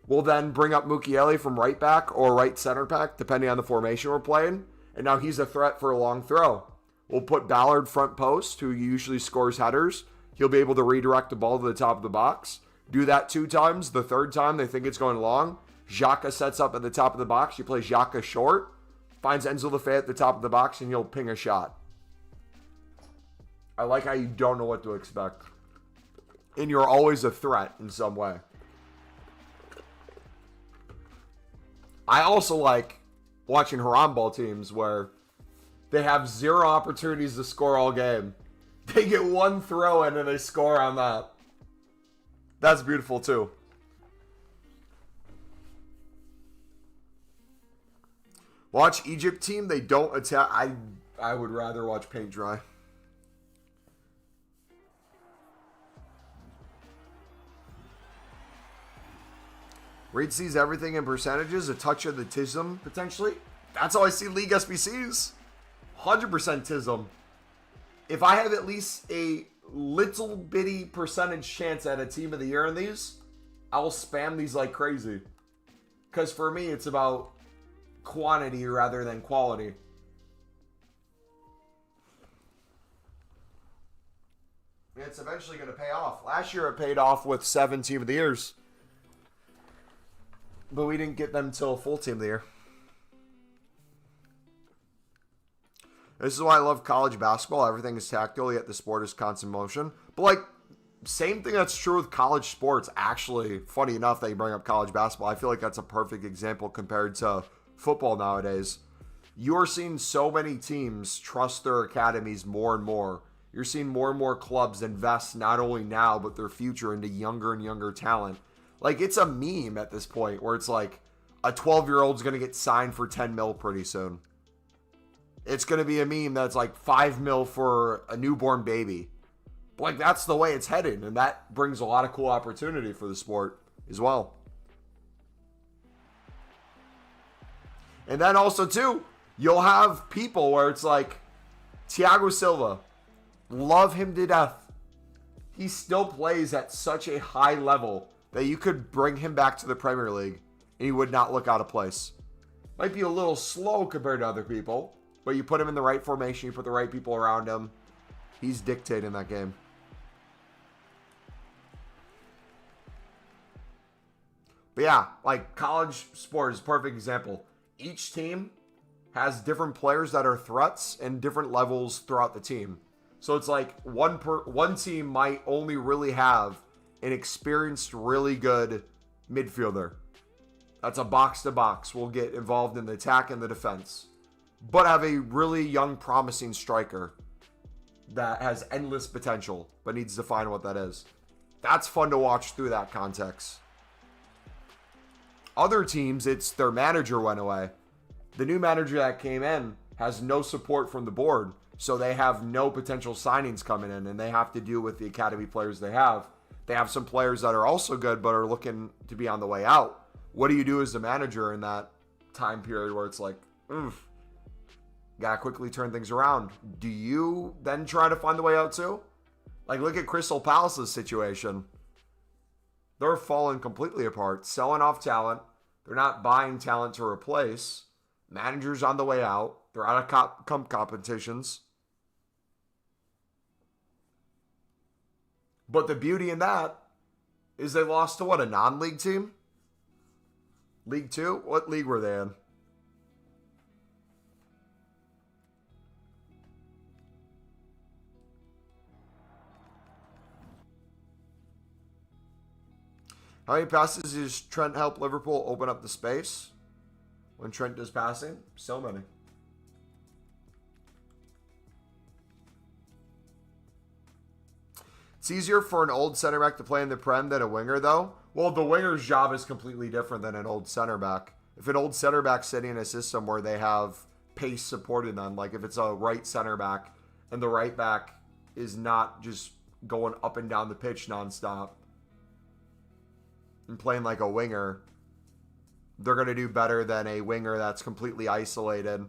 We'll then bring up Mukiele from right back or right center back, depending on the formation we're playing. And now he's a threat for a long throw. We'll put Ballard front post, who usually scores headers. He'll be able to redirect the ball to the top of the box. Do that 2 times. The third time, they think it's going long. Xhaka sets up at the top of the box. You play Xhaka short. Finds Enzo Lefebvre at the top of the box, and he'll ping a shot. I like how you don't know what to expect. And you're always a threat in some way. I also like watching handball teams where they have 0 opportunities to score all game. They get 1 throw in and they score on that. That's beautiful too. Watch Egypt team. They don't attack. I would rather watch paint dry. Reed sees everything in percentages, a touch of the TISM potentially. That's how I see League SBCs. 100% TISM. If I have at least a little bitty percentage chance at a team of the year in these, I'll spam these like crazy. Because for me, it's about quantity rather than quality. It's eventually going to pay off. Last year it paid off with 7 team of the years. But we didn't get them till full team of the year. This is why I love college basketball. Everything is tactile, yet the sport is constant motion. But, like, same thing that's true with college sports. Actually, funny enough that you bring up college basketball. I feel like that's a perfect example compared to football nowadays. You're seeing so many teams trust their academies more and more. You're seeing more and more clubs invest not only now, but their future into younger and younger talent. Like, it's a meme at this point where it's like a 12-year-old's going to get signed for 10 mil pretty soon. It's going to be a meme that's like 5 mil for a newborn baby. But like, that's the way it's headed, and that brings a lot of cool opportunity for the sport as well. And then also, too, you'll have people where it's like, Thiago Silva, love him to death. He still plays at such a high level that you could bring him back to the Premier League and he would not look out of place. Might be a little slow compared to other people, but you put him in the right formation, you put the right people around him, he's dictating that game. But yeah, like college sport is a perfect example. Each team has different players that are threats and different levels throughout the team. So it's like one team might only really have an experienced, really good midfielder. That's a box-to-box. Will get involved in the attack and the defense. But have a really young, promising striker that has endless potential, but needs to find what that is. That's fun to watch through that context. Other teams, it's their manager went away. The new manager that came in has no support from the board, so they have no potential signings coming in, and they have to deal with the academy players they have. They have some players that are also good, but are looking to be on the way out. What do you do as a manager in that time period where it's like, gotta quickly turn things around? Do you then try to find the way out too? Like, look at Crystal Palace's situation. They're falling completely apart, selling off talent. They're not buying talent to replace. Managers on the way out. They're out of competitions. But the beauty in that is they lost to what, a non-league team? League 2? What league were they in? How many passes does Trent help Liverpool open up the space when Trent does passing? So many. It's easier for an old center back to play in the Prem than a winger, though. Well, the winger's job is completely different than an old center back. If an old center back's sitting in a system where they have pace supported them, like if it's a right center back and the right back is not just going up and down the pitch nonstop and playing like a winger, they're going to do better than a winger that's completely isolated.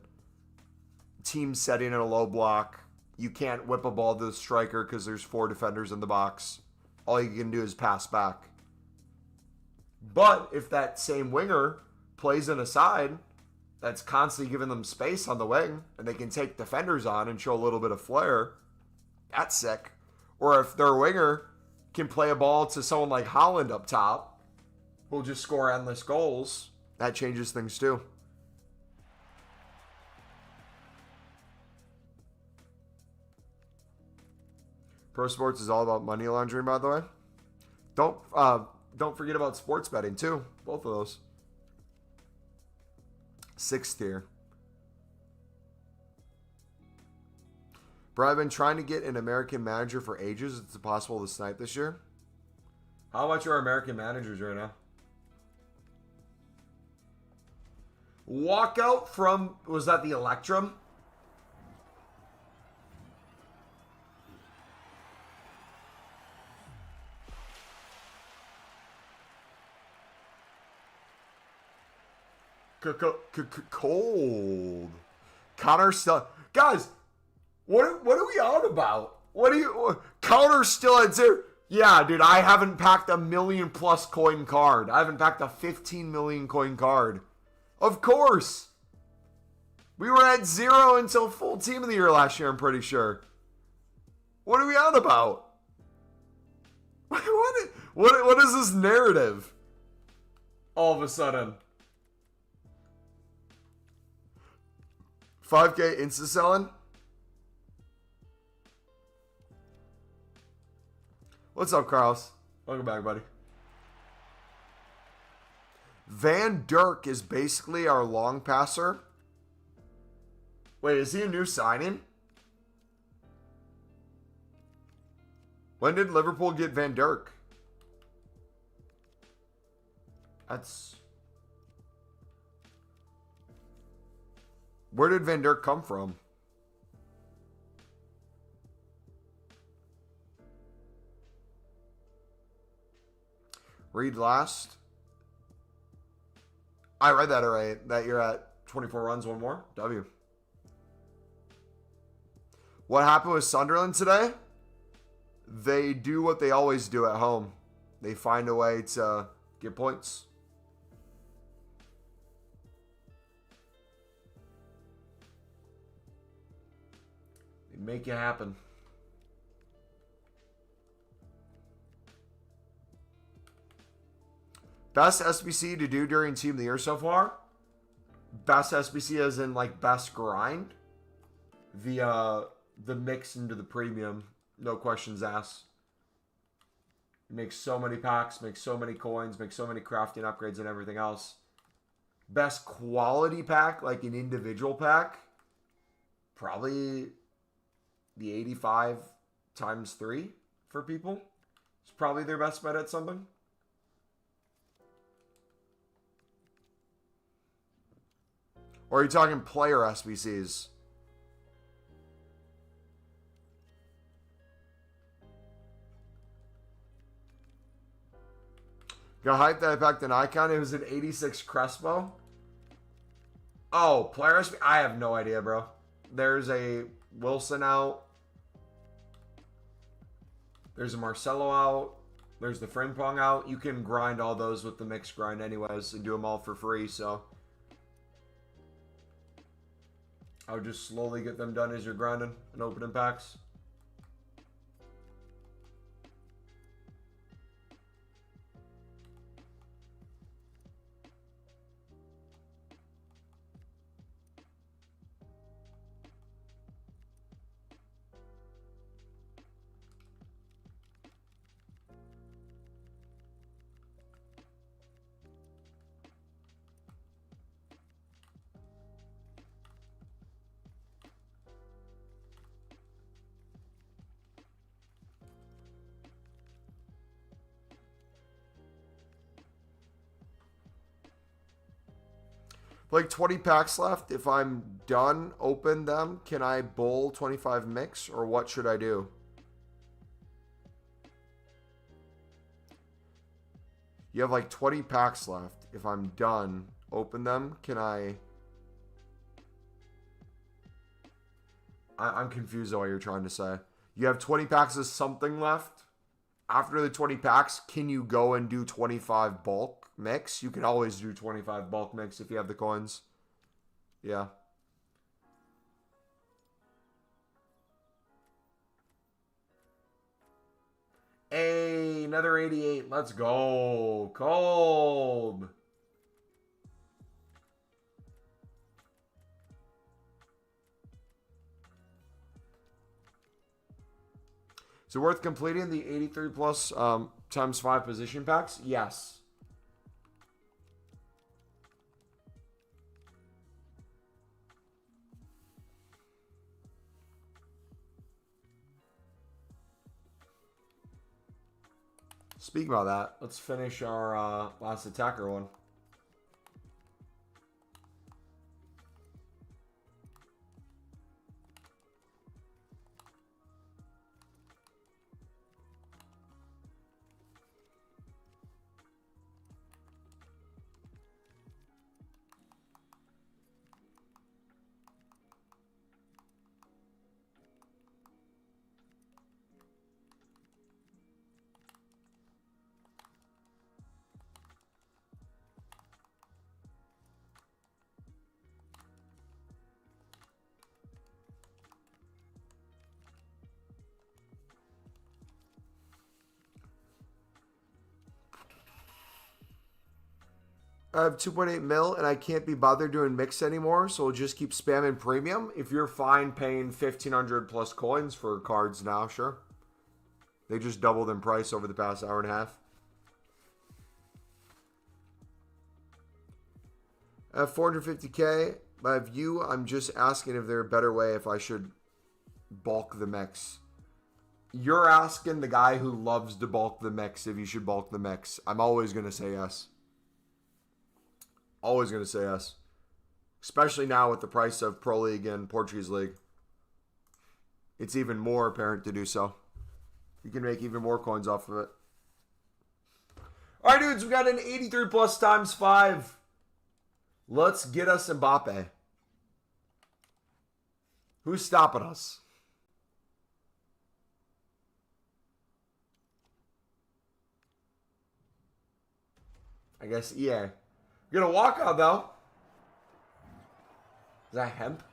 Team setting in a low block. You can't whip a ball to the striker because there's 4 defenders in the box. All you can do is pass back. But if that same winger plays in a side that's constantly giving them space on the wing and they can take defenders on and show a little bit of flair, that's sick. Or if their winger can play a ball to someone like Holland up top, who'll just score endless goals, that changes things too. Pro sports is all about money laundering, by the way. Don't forget about sports betting too. Both of those. 6th tier. Bro, I've been trying to get an American manager for ages. It's impossible to snipe this year. How much are American managers right now? Walkout from, was that the Electrum? Cold. Connor still, guys. What are we on about? What are you? Connor's still at 0. Yeah, dude. I haven't packed a $1 million+ coin card. I haven't packed a 15 million coin card. Of course. We were at 0 until full team of the year last year. I'm pretty sure. What are we on about? What is this narrative? All of a sudden. 5K insta selling. What's up, Carlos? Welcome back, buddy. Van Dirk is basically our long passer. Wait, is he a new signing? When did Liverpool get Van Dirk? That's... Where did Van Dirk come from? Read last. I read that alright. That you're at 24 runs, one more. W. What happened with Sunderland today? They do what they always do at home. They find a way to get points. They make it happen. Best SBC to do during Team of the Year so far? Best SBC as in like best grind? The mix into the premium. No questions asked. Make so many packs, make so many coins, make so many crafting upgrades and everything else. Best quality pack, like an individual pack? Probably the 85 times 3 for people. It's probably their best bet at something. Or are you talking player SBCs? Got hyped that I packed an icon. It was an 86 Crespo. Oh, player SBC? I have no idea, bro. There's a Wilson out. There's a Marcelo out. There's the Frimpong out. You can grind all those with the mixed grind anyways and do them all for free, so... I would just slowly get them done as you're grinding and opening packs. Like 20 packs left. If I'm done, open them. Can I bowl 25 mix or what should I do? You have like 20 packs left. If I'm done, open them. Can I... I'm confused on what you're trying to say. You have 20 packs of something left. After the 20 packs, can you go and do 25 bulk mix? You can always do 25 bulk mix if you have the coins. Yeah. Hey, another 88. Let's go. Cold. Is it worth completing the 83 plus times 5 position packs? Yes. Speaking about that, let's finish our last attacker one. I have 2.8 mil and I can't be bothered doing mix anymore, so we'll just keep spamming premium. If you're fine paying 1,500 plus coins for cards now, sure. They just doubled in price over the past hour and a half. I have 450k. I have you. I'm just asking if there's a better way if I should bulk the mix. You're asking the guy who loves to bulk the mix if you should bulk the mix. I'm always going to say yes. Always going to say yes. Especially now with the price of Pro League and Portuguese League. It's even more apparent to do so. You can make even more coins off of it. All right, dudes. We got an 83 plus times 5. Let's get us Mbappe. Who's stopping us? I guess EA. You're going to walk out, though. Is that hemp?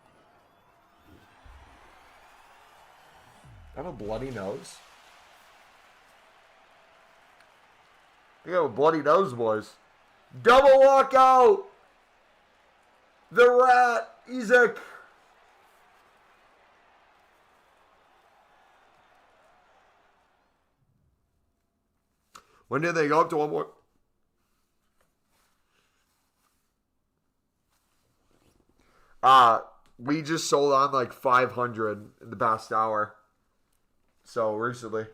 I have a bloody nose. I got a bloody nose, boys. Double walkout! The rat, Isaac. When did they go up to 1 more? We just sold on like 500 in the past hour. So recently.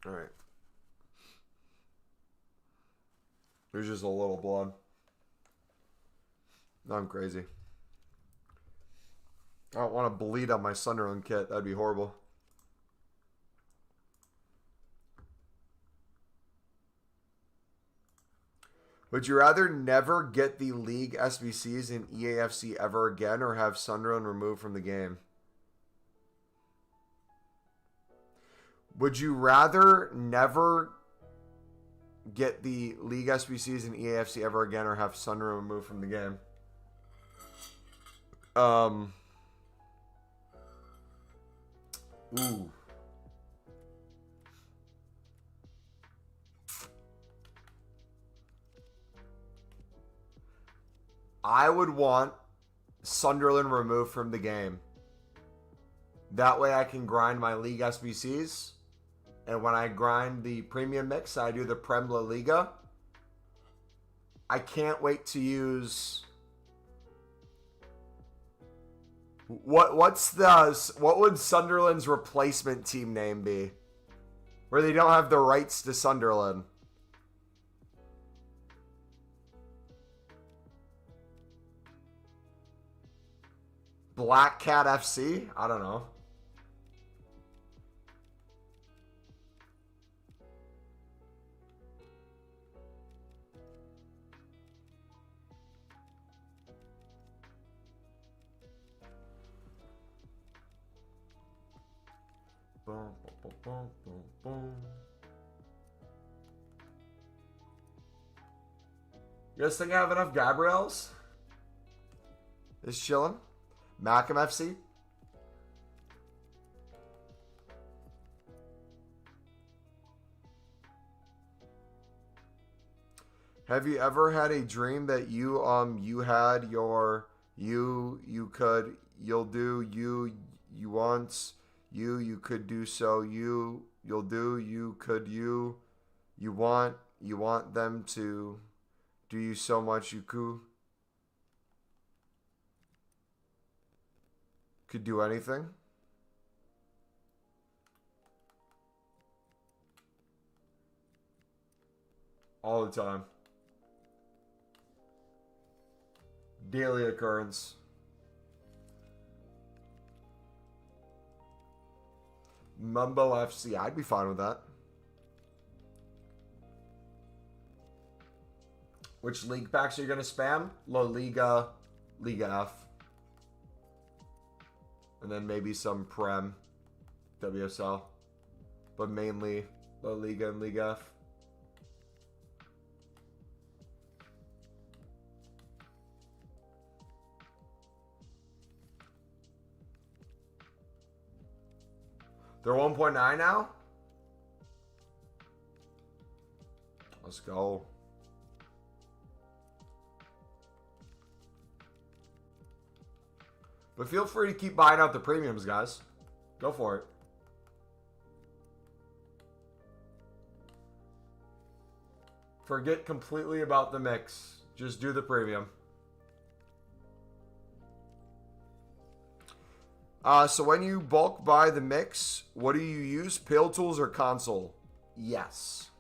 All right. There's just a little blood. I'm crazy. I don't want to bleed on my Sunderland kit. That'd be horrible. Would you rather never get the league SBCs in EAFC ever again or have Sunderland removed from the game? Would you rather never get the league SBCs in EAFC ever again or have Sunderland removed from the game? Ooh. I would want Sunderland removed from the game. That way I can grind my league SBCs. And when I grind the premium mix, I do the Prem La Liga. I can't wait to use... What would Sunderland's replacement team name be? Where they don't have the rights to Sunderland. Black Cat FC? I don't know. Boom, boom, boom, boom, boom. You guys think I have enough Gabriels? Is chilling. Macam FC. Have you ever had a dream that you had your you You could do so. You'll do. You could you. You want them to do you so much you could do anything. All the time. Daily occurrence. Mumbo FC. I'd be fine with that. Which league packs are you going to spam? La Liga, Liga F. And then maybe some Prem, WSL. But mainly La Liga and Liga F. They're 1.9 now? Let's go. But feel free to keep buying out the premiums, guys. Go for it. Forget completely about the mix. Just do the premium. So when you bulk buy the mix, what do you use? Pill tools or console? Yes.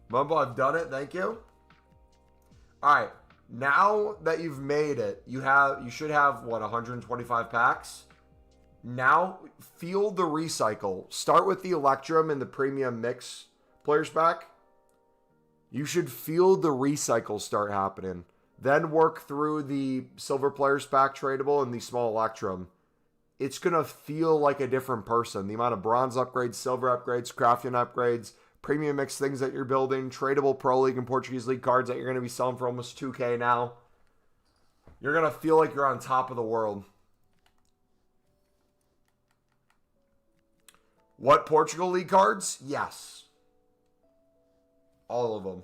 Mumbo, I've done it. Thank you. All right. Now that you've made it, you should have what, 125 packs? Now, field the recycle. Start with the Electrum and the premium mix players pack. You should feel the recycle start happening. Then work through the silver players pack tradable and the small Electrum. It's going to feel like a different person. The amount of bronze upgrades, silver upgrades, crafting upgrades, premium mix things that you're building, tradable Pro League and Portuguese League cards that you're going to be selling for almost 2K now. You're going to feel like you're on top of the world. What Portugal League cards? Yes. All of them.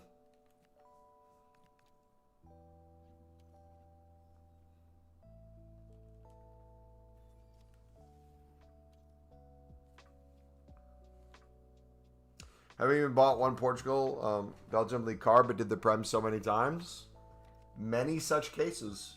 Haven't even bought one Portugal, Belgium League card, but did the Prem so many times. Many such cases.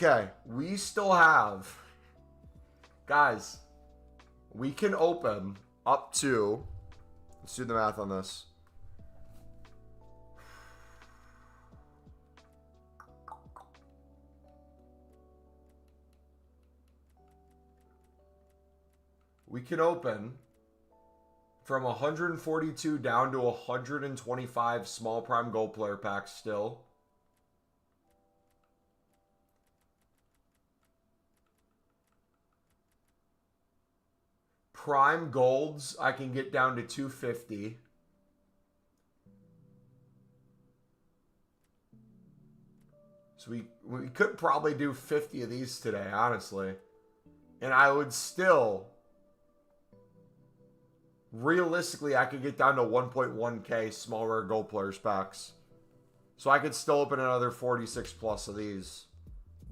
Okay, we still have, guys, we can open up to, let's do the math on this. We can open from 142 down to 125 small prime gold player packs still. Prime golds, I can get down to 250. So we could probably do 50 of these today, honestly. And I would still, realistically, I could get down to 1.1k small rare gold players packs. So I could still open another 46 plus of these.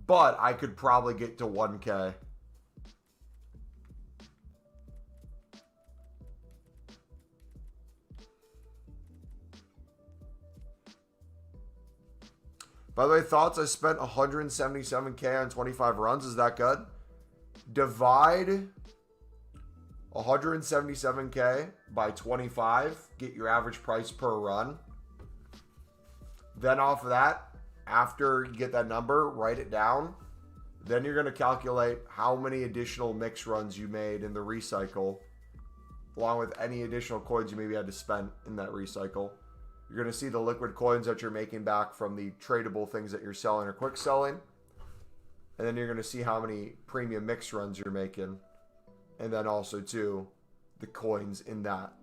But I could probably get to 1k. By the way, thoughts, I spent 177K on 25 runs. Is that good? Divide 177K by 25. Get your average price per run. Then off of that, after you get that number, write it down. Then you're going to calculate how many additional mix runs you made in the recycle, along with any additional coins you maybe had to spend in that recycle. You're going to see the liquid coins that you're making back from the tradable things that you're selling or quick selling. And then you're going to see how many premium mix runs you're making. And then also, too, the coins in that.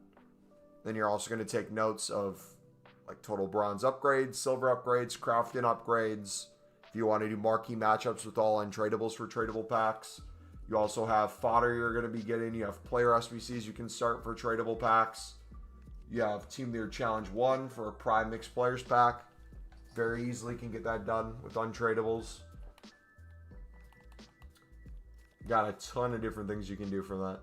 Then you're also going to take notes of like total bronze upgrades, silver upgrades, crafting upgrades. If you want to do marquee matchups with all untradables for tradable packs. You also have fodder you're going to be getting. You have player SBCs you can start for tradable packs. You have Team of the Year Challenge 1 for a Prime Mixed Players pack. Very easily can get that done with untradables. Got a ton of different things you can do from that.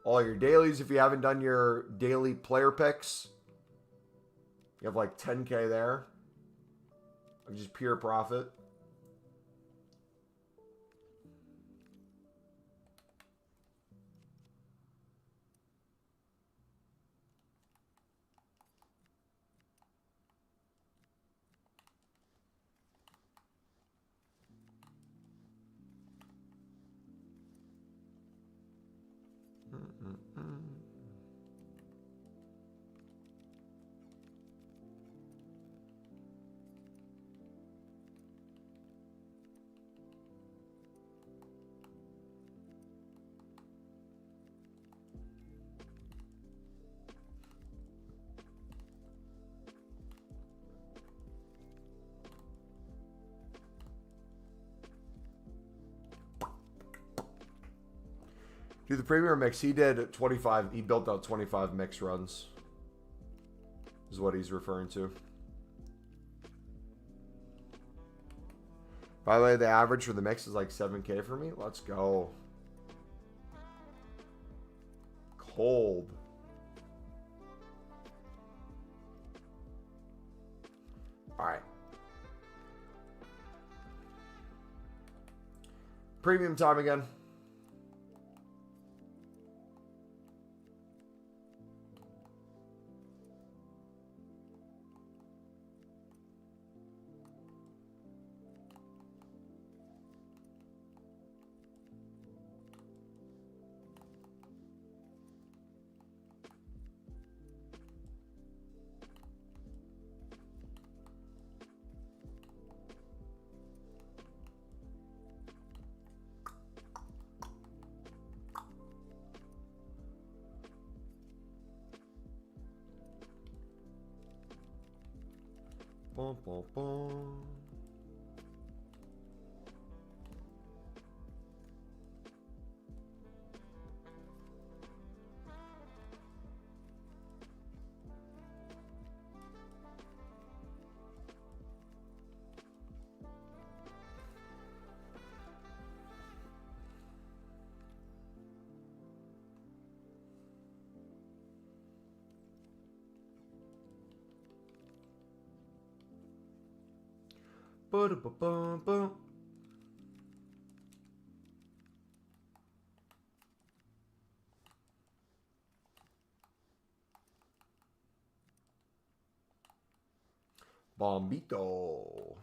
All your dailies, if you haven't done your daily player picks, you have like 10K there. Just pure profit. Do the premier mix. He did 25. He built out 25 mix runs. Is what he's referring to. By the way, the average for the mix is like 7K for me. Let's go. Cold. All right. Premium time again. Boom, boom, boom. Ba-da-ba-bum-bum. Bombito.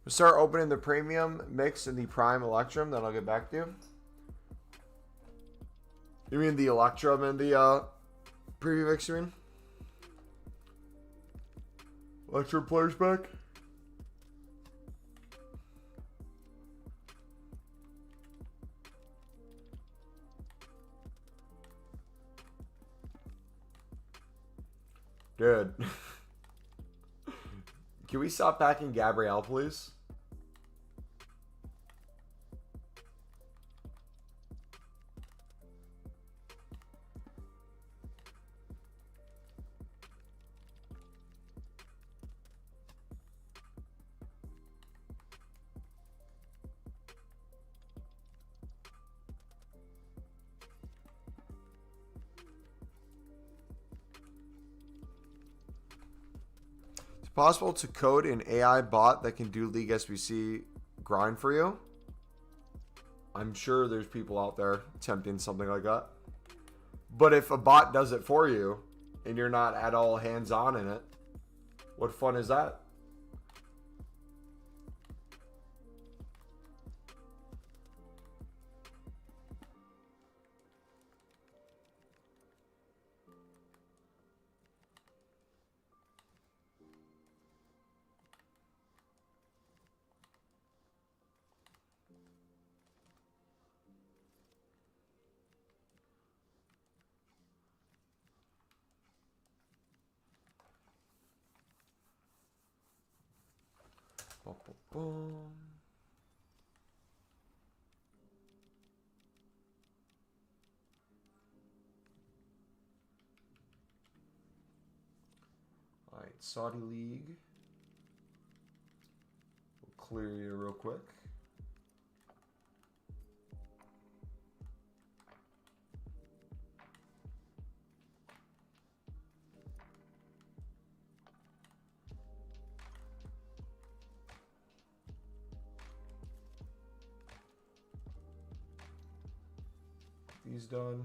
We'll start opening the premium mix in the prime electrum, then I'll get back to you. You mean the electrum and the premium mix, you mean? Electrum players back? Dude. Can we stop packing Gabrielle, please? Possible to code an AI bot that can do League SBC grind for you? I'm sure there's people out there attempting something like that. But if a bot does it for you and you're not at all hands-on in it, what fun is that? Boom, boom, boom. All right, Saudi League. We'll clear you real quick. These done.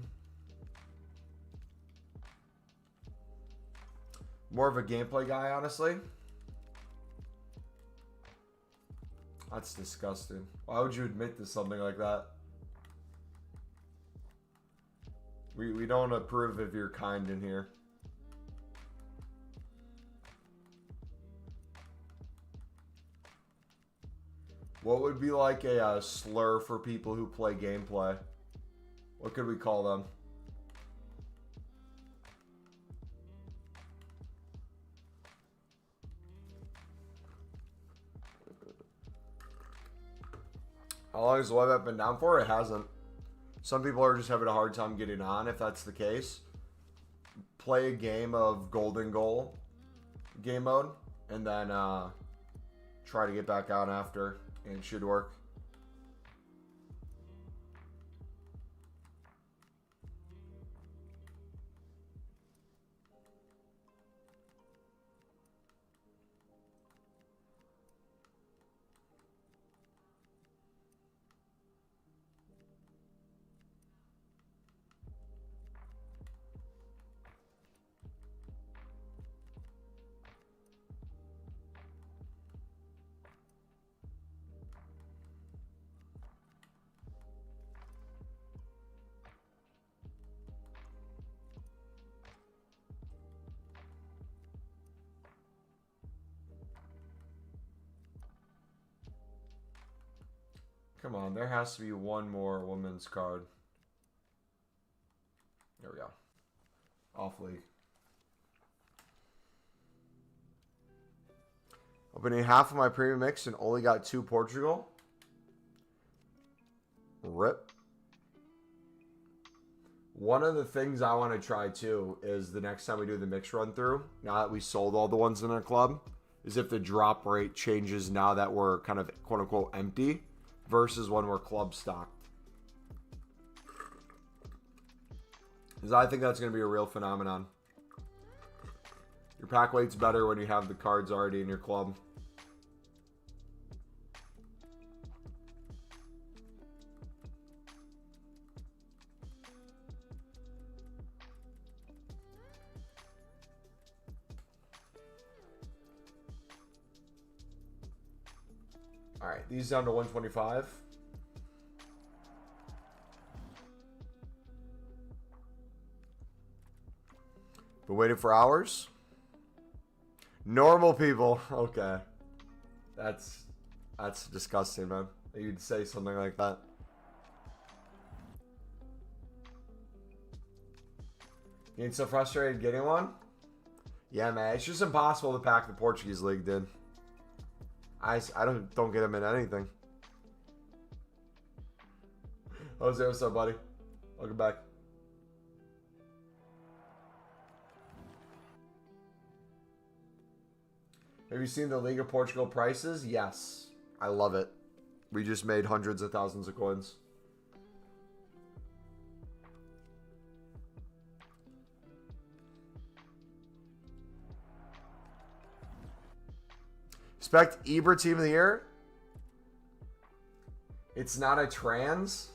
More of a gameplay guy, honestly. That's disgusting. Why would you admit to something like that? We don't approve of your kind in here. What would be like a slur for people who play gameplay? What could we call them? How long has the web app been down for? It hasn't. Some people are just having a hard time getting on. If that's the case, play a game of Golden Goal game mode and then try to get back on after, and it should work. Come on, there has to be one more women's card. There we go. Off league. Opening half of my premium mix and only got 2 Portugal. Rip. One of the things I want to try too is the next time we do the mix run through, now that we sold all the ones in our club, is if the drop rate changes now that we're kind of quote unquote empty versus when we're club stocked. Because I think that's going to be a real phenomenon. Your pack weight's better when you have the cards already in your club. All right, these down to 125. Been waiting for hours. Normal people. Okay. That's disgusting, man. You'd say something like that. Getting so frustrated getting one? Yeah, man, it's just impossible to pack the Portuguese league, dude. I don't get him in anything. Jose, what's up, buddy? Welcome back. Have you seen the League of Portugal prices? Yes. I love it. We just made hundreds of thousands of coins. Expect Ibra Team of the Year? It's not a trans?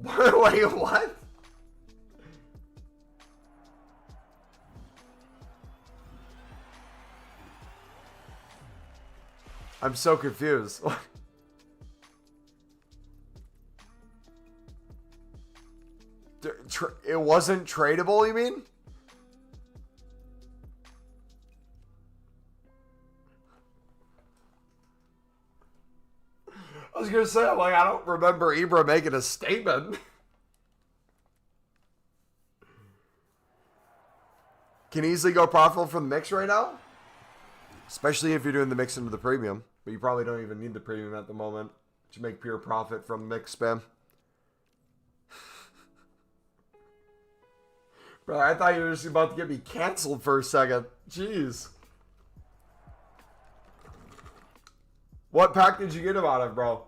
Wait, what? I'm so confused. It wasn't tradable, you mean? I was gonna say, I'm like, I don't remember Ibra making a statement. Can easily go profitable from the mix right now, especially if you're doing the mix into the premium. But you probably don't even need the premium at the moment to make pure profit from mix spam. Bro, I thought you were just about to get me canceled for a second. Jeez. What pack did you get him out of, bro?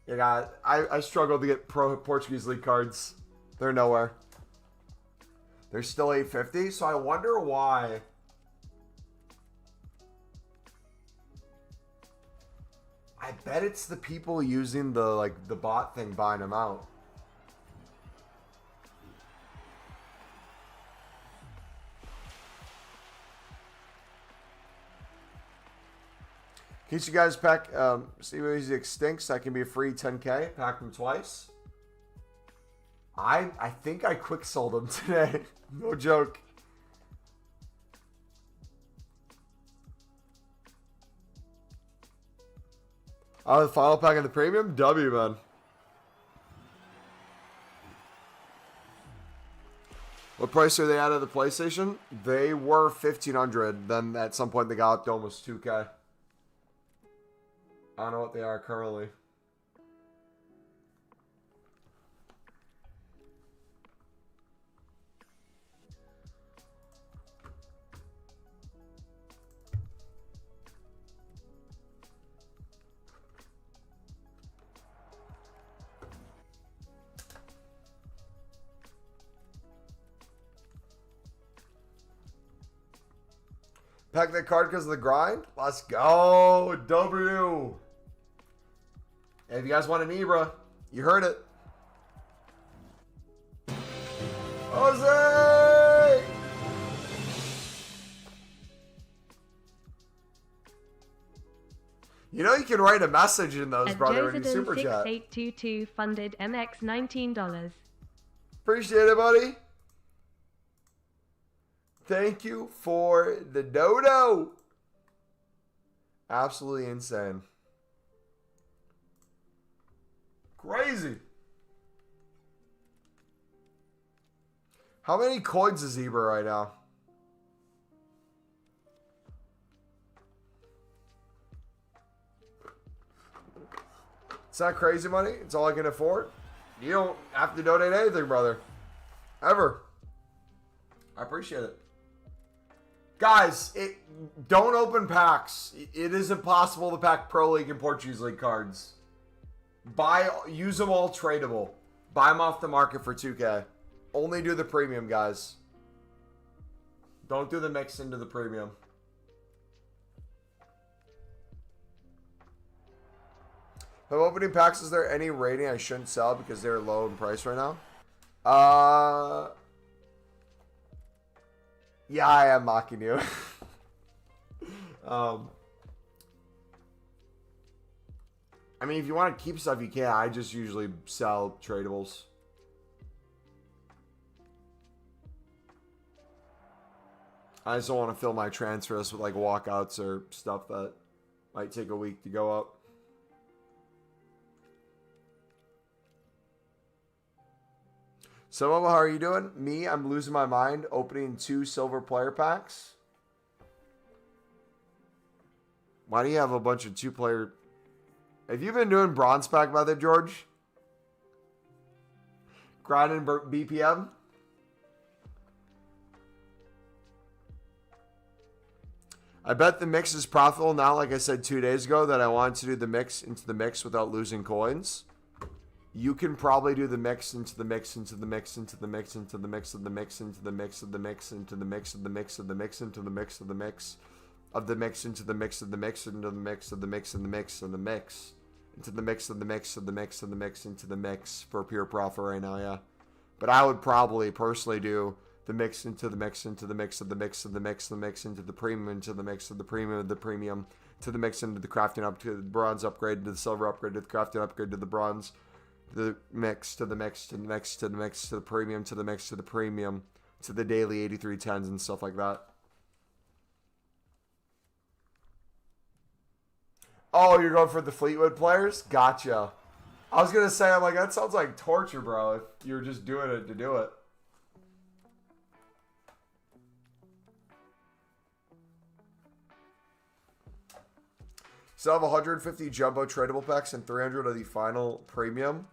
Yeah, I struggled to get Portuguese League cards. They're nowhere. They're still 850, so I wonder why. I bet it's the people using the bot thing buying them out. In case you guys pack, see what he's extinct, that can be a free 10K. Pack them twice. I think I quick sold him today. No joke. Oh, the final pack of the premium? W, man. What price are they at the PlayStation? They were 1,500. Then at some point they got up to almost 2K. I don't know what they are currently. Pack that card because of the grind? Let's go, W. Hey, if you guys want an Ibra, you heard it. Jose! You know you can write a message in those, brother, when you super chat. 6822 funded MX $19. Appreciate it, buddy. Thank you for the dodo. Absolutely insane. Crazy. How many coins is Ibra right now? It's not crazy money. It's all I can afford. You don't have to donate anything, brother. Ever. I appreciate it. Guys, don't open packs. It is impossible to pack Pro League and Portuguese League cards. Use them all tradable. Buy them off the market for 2K. Only do the premium, guys. Don't do the mix into the premium. If I'm opening packs, is there any rating I shouldn't sell because they're low in price right now? Yeah, I am mocking you. I mean, if you want to keep stuff, you can. I just usually sell tradables. I just don't want to fill my transfers with like walkouts or stuff that might take a week to go up. So, how are you doing? Me, I'm losing my mind opening 2 silver player packs. Why do you have a bunch of 2-player? Have you been doing bronze pack method, George? Grinding BPM? I bet the mix is profitable now, like I said 2 days ago, that I wanted to do the mix into the mix without losing coins. You can probably do the mix into the mix into the mix into the mix into the mix of the mix into the mix of the mix into the mix of the mix of the mix into the mix of the mix of the mix into the mix of the mix into the mix of the mix and the mix and the mix into the mix of the mix of the mix of the mix into the mix for pure profit right now, yeah. But I would probably personally do the mix into the mix into the mix of the mix of the mix of the mix into the premium into the mix of the premium of the premium to the mix into the crafting up to the bronze upgrade to the silver upgrade to the crafting upgrade to the bronze. The mix to the mix to the mix to the mix to the premium to the mix to the premium to the daily 8310s and stuff like that. Oh, you're going for the Fleetwood players? Gotcha. I was going to say, I'm like, that sounds like torture, bro, if you're just doing it to do it. Still have 150 jumbo tradable packs and 300 of the final premium.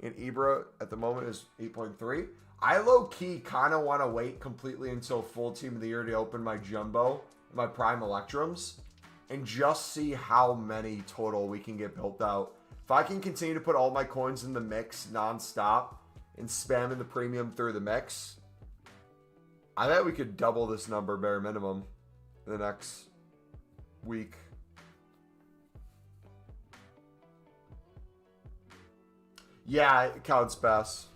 In Ibra at the moment is 8.3. I low-key kind of want to wait completely until full team of the year to open my jumbo, my prime electrums, and just see how many total we can get built out. If I can continue to put all my coins in the mix non-stop and spamming the premium through the mix, I bet we could double this number bare minimum in the next week. Yeah, it counts best.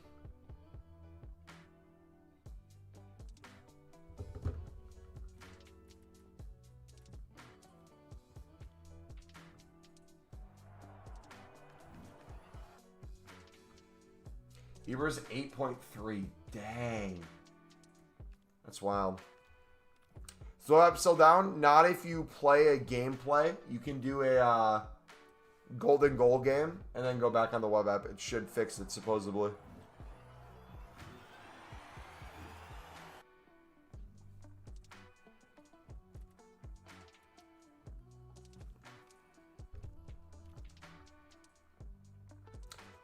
Ibra's 8.3. Dang. That's wild. Slow up, slow down. Not if you play a gameplay. You can do a golden goal game and then go back on the web app. It should fix it, supposedly.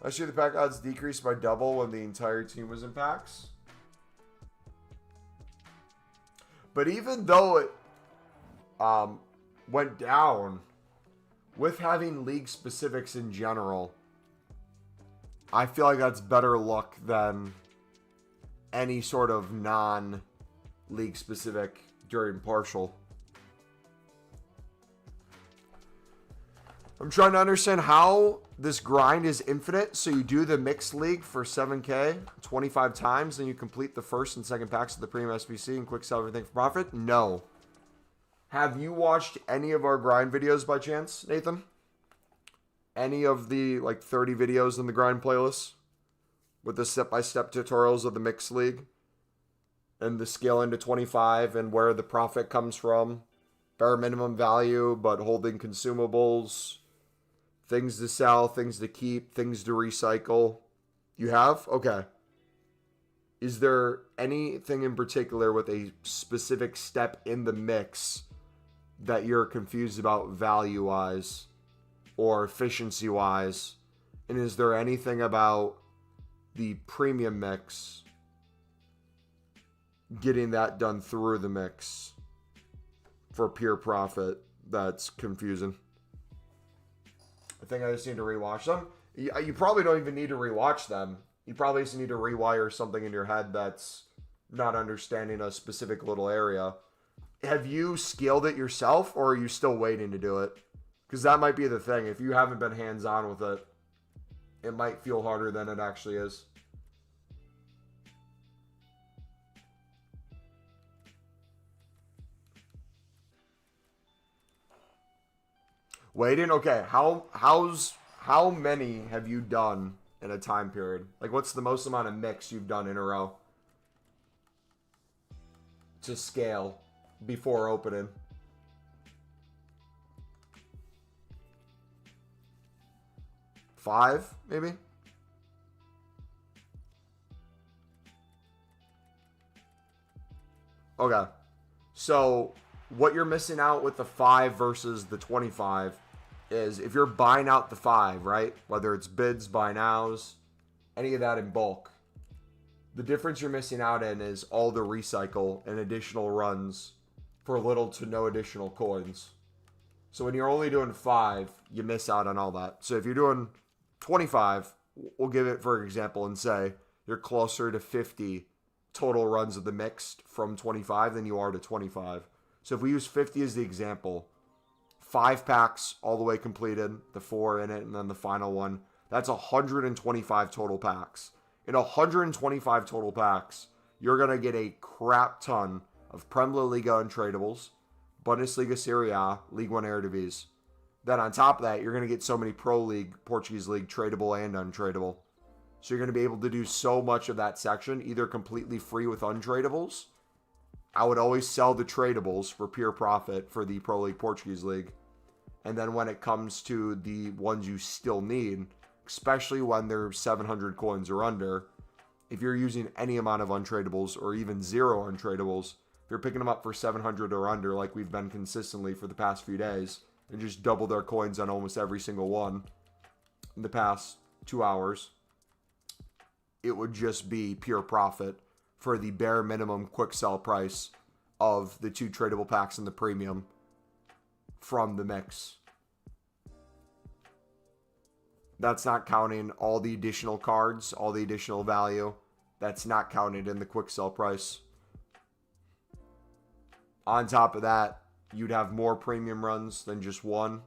Last year, the pack odds decreased by double when the entire team was in packs. But even though it went down, with having league specifics in general, I feel like that's better luck than any sort of non-league specific during partial. I'm trying to understand how this grind is infinite. So you do the mixed league for 7K 25 times, then you complete the first and second packs of the premium SBC and quick sell everything for profit? No. Have you watched any of our grind videos by chance, Nathan? Any of the like 30 videos in the grind playlist with the step-by-step tutorials of the mixed league and the scale into 25 and where the profit comes from? Bare minimum value, but holding consumables, things to sell, things to keep, things to recycle. You have? Okay. Is there anything in particular with a specific step in the mix that you're confused about value-wise or efficiency-wise? And is there anything about the premium mix, getting that done through the mix for pure profit, that's confusing? I think I just need to rewatch them. You probably don't even need to rewatch them. You probably just need to rewire something in your head that's not understanding a specific little area. Have you scaled it yourself, or are you still waiting to do it? Because that might be the thing. If you haven't been hands-on with it, it might feel harder than it actually is. Waiting? Okay. How many have you done in a time period? Like, what's the most amount of mix you've done in a row to scale before opening? Five, maybe? Okay. So what you're missing out with the 5 versus the 25 is if you're buying out the 5, right? Whether it's bids, buy nows, any of that in bulk. The difference you're missing out in is all the recycle and additional runs for little to no additional coins. So when you're only doing 5, you miss out on all that. So if you're doing 25, we'll give it for example and say you're closer to 50 total runs of the mixed from 25 than you are to 25. So if we use 50 as the example, 5 packs all the way completed, the 4 in it, and then the final one, that's 125 total packs. In 125 total packs, you're going to get a crap ton of Premier Liga untradables, Bundesliga Serie A, League One Eredivisie. Then on top of that, you're going to get so many Pro League, Portuguese League, tradable and untradable. So you're going to be able to do so much of that section, either completely free with untradables. I would always sell the tradables for pure profit for the Pro League, Portuguese League. And then when it comes to the ones you still need, especially when they're 700 coins or under, if you're using any amount of untradables or even 0 untradables, if you're picking them up for 700 or under like we've been consistently for the past few days, and just double their coins on almost every single one in the past 2 hours, it would just be pure profit for the bare minimum quick sell price of the 2 tradable packs in the premium from the mix. That's not counting all the additional cards, all the additional value. That's not counted in the quick sell price. On top of that, you'd have more premium runs than just one.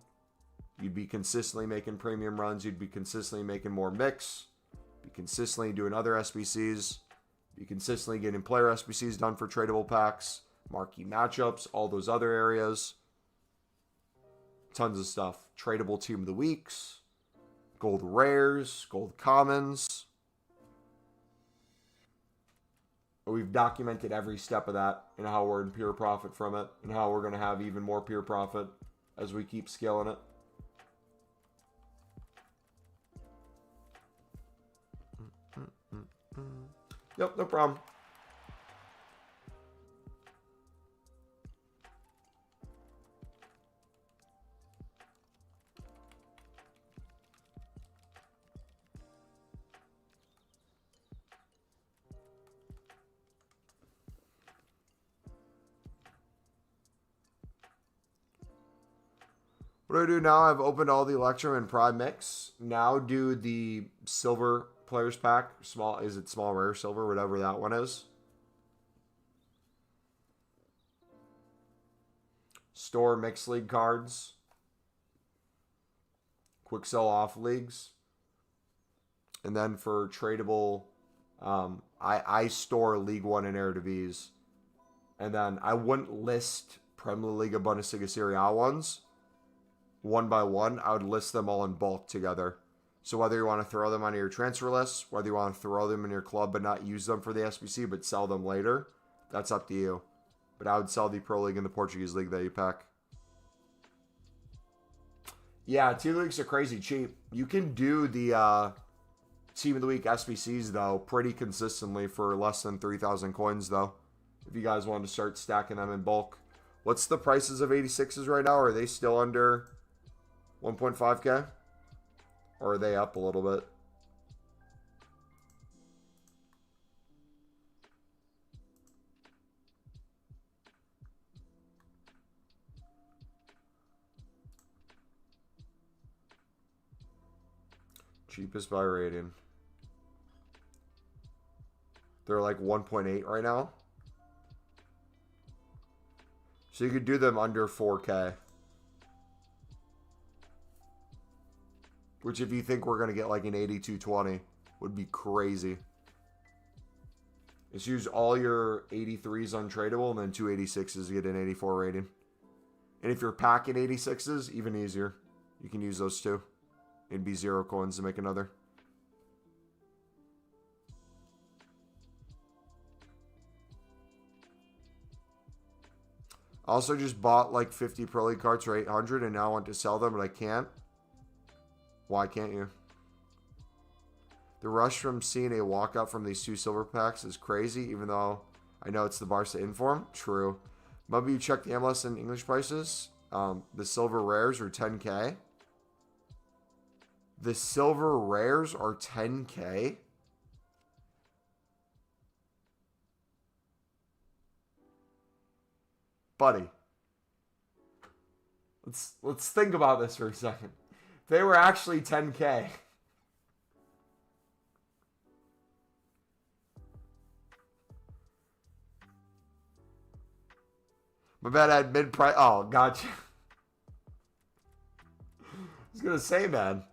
You'd be consistently making premium runs. You'd be consistently making more mix. Be consistently doing other SBCs. Be consistently getting player SBCs done for tradable packs. Marquee matchups. All those other areas. Tons of stuff. Tradable team of the weeks. Gold rares. Gold commons. We've documented every step of that and how we're in pure profit from it and how we're going to have even more pure profit as we keep scaling it. Yep, no problem. What do I do now? I've opened all the Electrum and Prime Mix. Now do the Silver Players Pack. Small, is it small, rare, silver, whatever that one is. Store Mixed League cards. Quick sell off leagues. And then for tradable, I store League One and Eredivisie. And then I wouldn't list Premier Liga, Bundesliga, Serie A ones one by one. I would list them all in bulk together. So whether you want to throw them on your transfer list, whether you want to throw them in your club but not use them for the SBC but sell them later, that's up to you. But I would sell the Pro League and the Portuguese League that you pack. Yeah, 2 leagues are crazy cheap. You can do the Team of the Week SBCs, though, pretty consistently for less than 3,000 coins, though. If you guys want to start stacking them in bulk. What's the prices of 86s right now? Are they still under 1.5k? Or are they up a little bit? Cheapest by rating. They're like 1.8 right now. So you could do them under 4k. Which if you think we're going to get like an 8220 would be crazy. Just use all your 83s untradable and then 2 86s to get an 84 rating. And if you're packing 86s, even easier. You can use those too. It'd be 0 coins to make another. Also just bought like 50 Pro League cards for 800 and now I want to sell them, but I can't. Why can't you? The rush from seeing a walkout from these 2 silver packs is crazy, even though I know it's the Barca inform. True. Maybe you check the MLS and English prices. The silver rares are 10K. The silver rares are 10K. Buddy. Let's think about this for a second. They were actually 10K. My bad, I had mid-price. Oh, gotcha. I was going to say, man.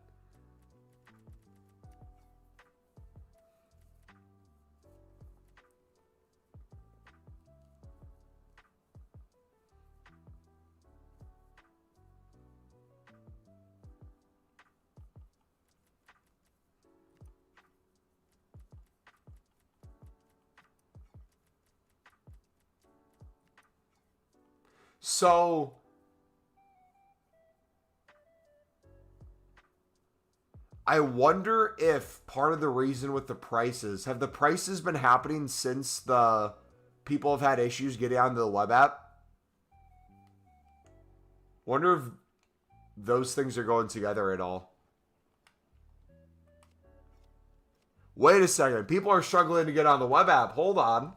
So, I wonder if part of the reason with the prices, have the prices been happening since the people have had issues getting onto the web app? Wonder if those things are going together at all. Wait a second. People are struggling to get on the web app. Hold on.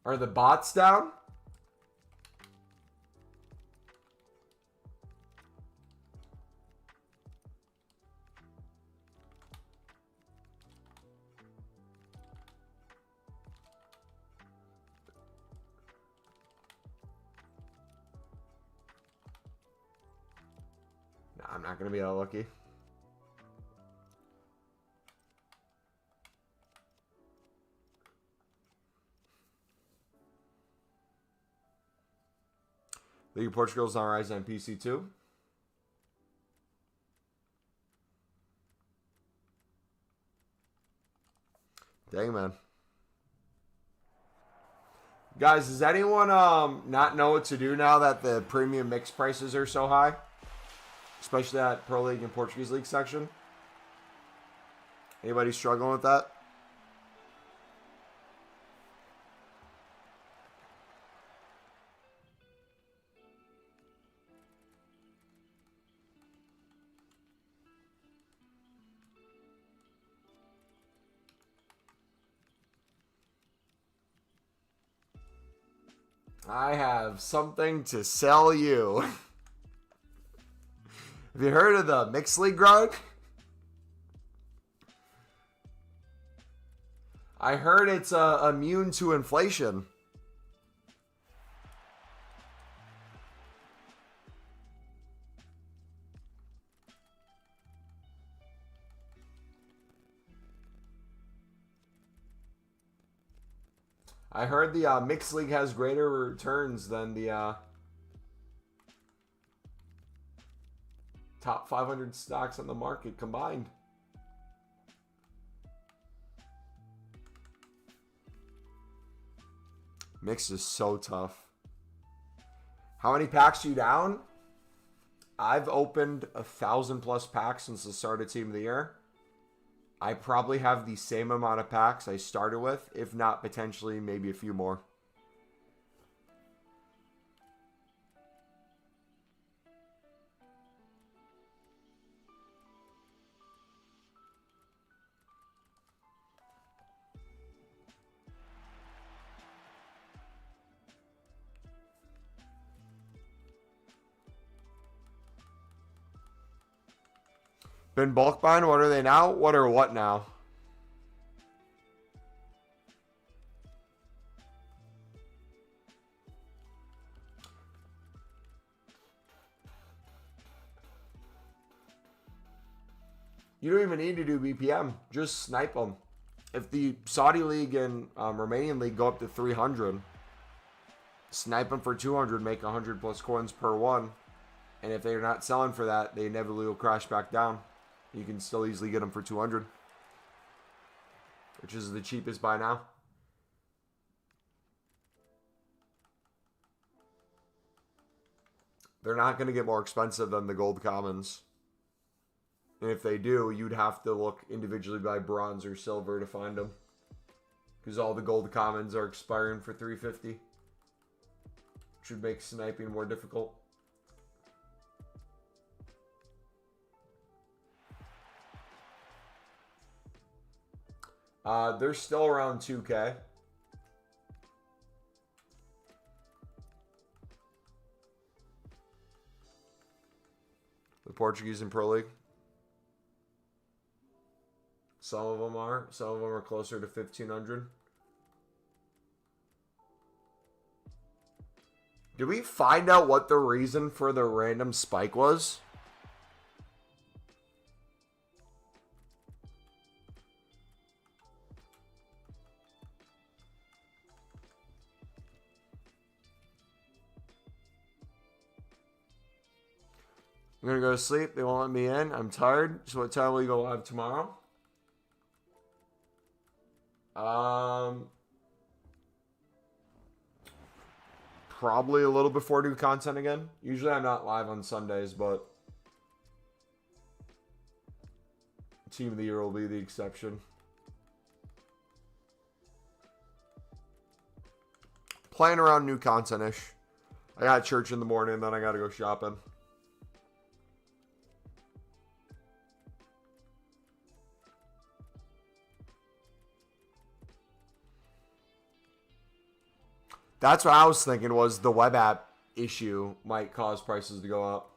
Are the bots down? No, I'm not going to be that lucky. League of Portugal's not rising on PC too. Dang, man. Guys, does anyone not know what to do now that the premium mix prices are so high? Especially that Pro League and Portuguese League section. Anybody struggling with that? I have something to sell you. Have you heard of the Mixed League grind? I heard it's immune to inflation. I heard the Mixed League has greater returns than the top 500 stocks on the market combined. Mixed is so tough. How many packs are you down? I've opened 1,000+ packs since the start of Team of the Year. I probably have the same amount of packs I started with, if not potentially maybe a few more. Been bulk buying? What are they now? What are what now? You don't even need to do BPM. Just snipe them. If the Saudi League and Romanian League go up to 300, snipe them for 200, make 100+ coins per one. And if they're not selling for that, they inevitably will crash back down. You can still easily get them for 200, which is the cheapest buy now. They're not going to get more expensive than the gold commons. And if they do, you'd have to look individually by bronze or silver to find them. Because all the gold commons are expiring for 350. Which would make sniping more difficult. They're still around 2K. The Portuguese in Pro League. Some of them are. Some of them are closer to 1,500. Did we find out what the reason for the random spike was? I'm going to go to sleep. They won't let me in. I'm tired. So what time will you go live tomorrow? Probably a little before new content again. Usually I'm not live on Sundays, but Team of the Year will be the exception. Playing around new content-ish. I got church in the morning, then I got to go shopping. That's what I was thinking, was the web app issue might cause prices to go up.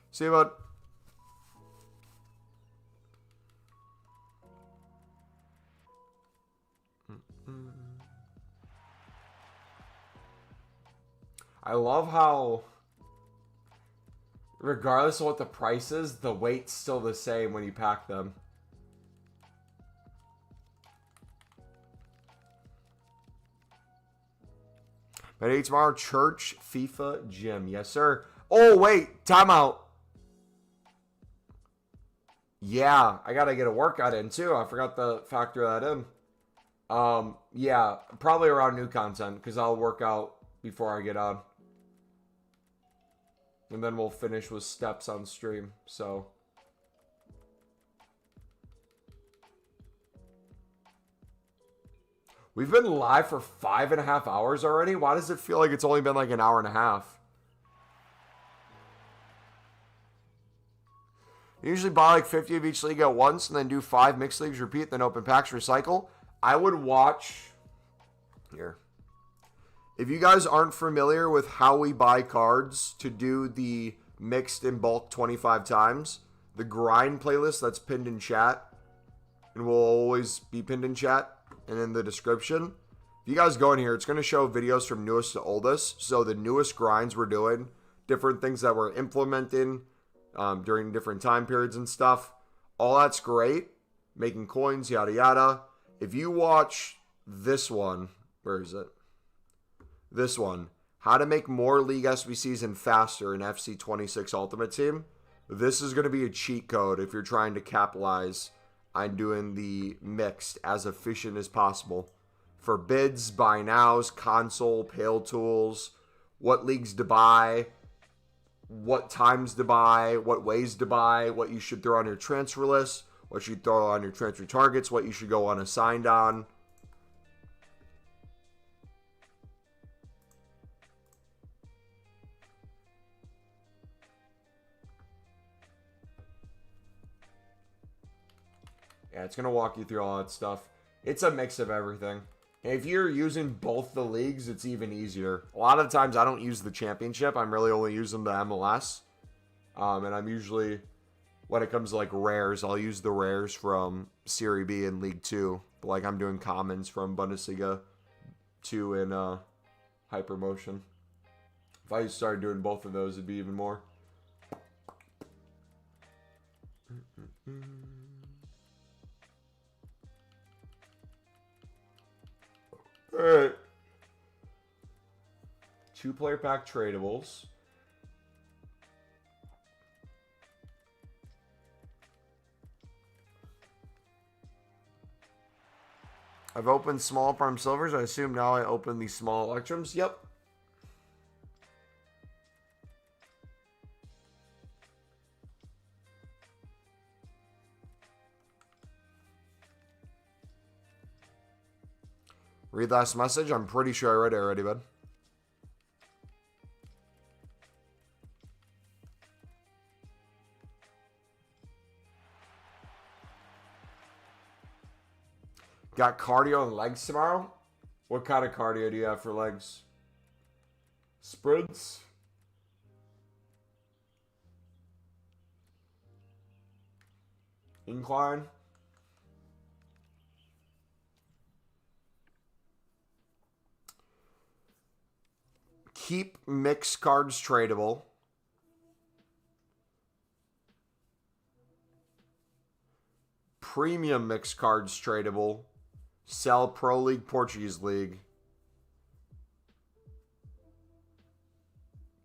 See you, bud. I love how, regardless of what the price is, the weight's still the same when you pack them. Ready tomorrow, church, FIFA, gym. Yes, sir. Oh, wait, timeout. Yeah, I gotta get a workout in too. I forgot to factor that in. Yeah, probably around new content, because I'll work out before I get on. And then we'll finish with steps on stream, so. We've been live for 5.5 hours already? Why does it feel like it's only been like an hour and a half? Usually buy like 50 of each league at once and then do 5 mixed leagues, repeat, then open packs, recycle. I would watch here. If you guys aren't familiar with how we buy cards to do the mixed in bulk 25 times, the grind playlist that's pinned in chat and will always be pinned in chat and in the description. If you guys go in here, it's going to show videos from newest to oldest. So the newest grinds we're doing, different things that we're implementing during different time periods and stuff. All that's great. Making coins, yada yada. If you watch this one, where is it? This one, how to make more league SBCs and faster in FC26 Ultimate Team. This is going to be a cheat code if you're trying to capitalize on doing the mixed as efficient as possible. For bids, buy nows, console, pale tools, what leagues to buy, what times to buy, what ways to buy, what you should throw on your transfer list, what you throw on your transfer targets, what you should go unassigned on. Yeah, it's going to walk you through all that stuff. It's a mix of everything. If you're using both the leagues, it's even easier. A lot of times I don't use the championship. I'm really only using the MLS. And I'm usually, when it comes to like rares, I'll use the rares from Serie B and League 2. But like I'm doing commons from Bundesliga 2 and Hypermotion. If I started doing both of those, it'd be even more. Alright. 2-player pack tradables. I've opened small prime silvers. I assume now I open the small electrums. Yep. Read last message. I'm pretty sure I read it already, bud. Got cardio and legs tomorrow? What kind of cardio do you have for legs? Sprints? Incline? Keep mixed cards tradable. Premium mixed cards tradable. Sell Pro League, Portuguese League.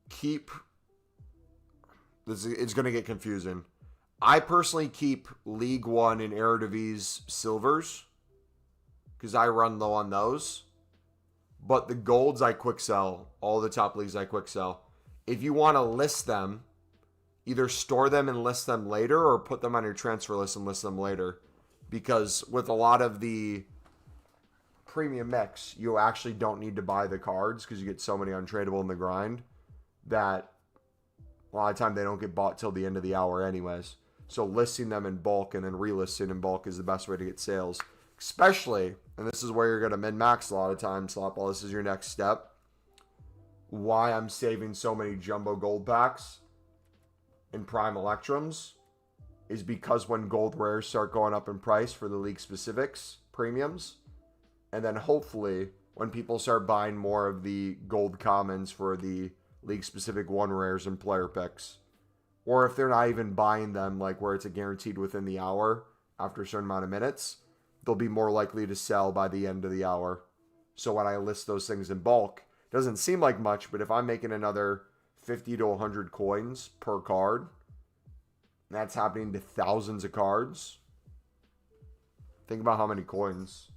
Keep... It's going to get confusing. I personally keep League One and Eredivisie silvers because I run low on those. But the golds I quick sell. All the top leagues I quick sell. If you want to list them, either store them and list them later or put them on your transfer list and list them later. Because with a lot of the premium mix, you actually don't need to buy the cards because you get so many untradeable in the grind that a lot of time they don't get bought till the end of the hour anyways. So listing them in bulk and then relisting in bulk is the best way to get sales. Especially, and this is where you're going to min-max a lot of times, Slopball, this is your next step. Why I'm saving so many jumbo gold packs and prime electrums is because when gold rares start going up in price for the league specifics, premiums, and then hopefully when people start buying more of the gold commons for the league specific one rares and player picks, or if they're not even buying them like where it's a guaranteed within the hour after a certain amount of minutes, they'll be more likely to sell by the end of the hour. So when I list those things in bulk, it doesn't seem like much, but if I'm making another 50 to 100 coins per card, that's happening to thousands of cards. Think about how many coins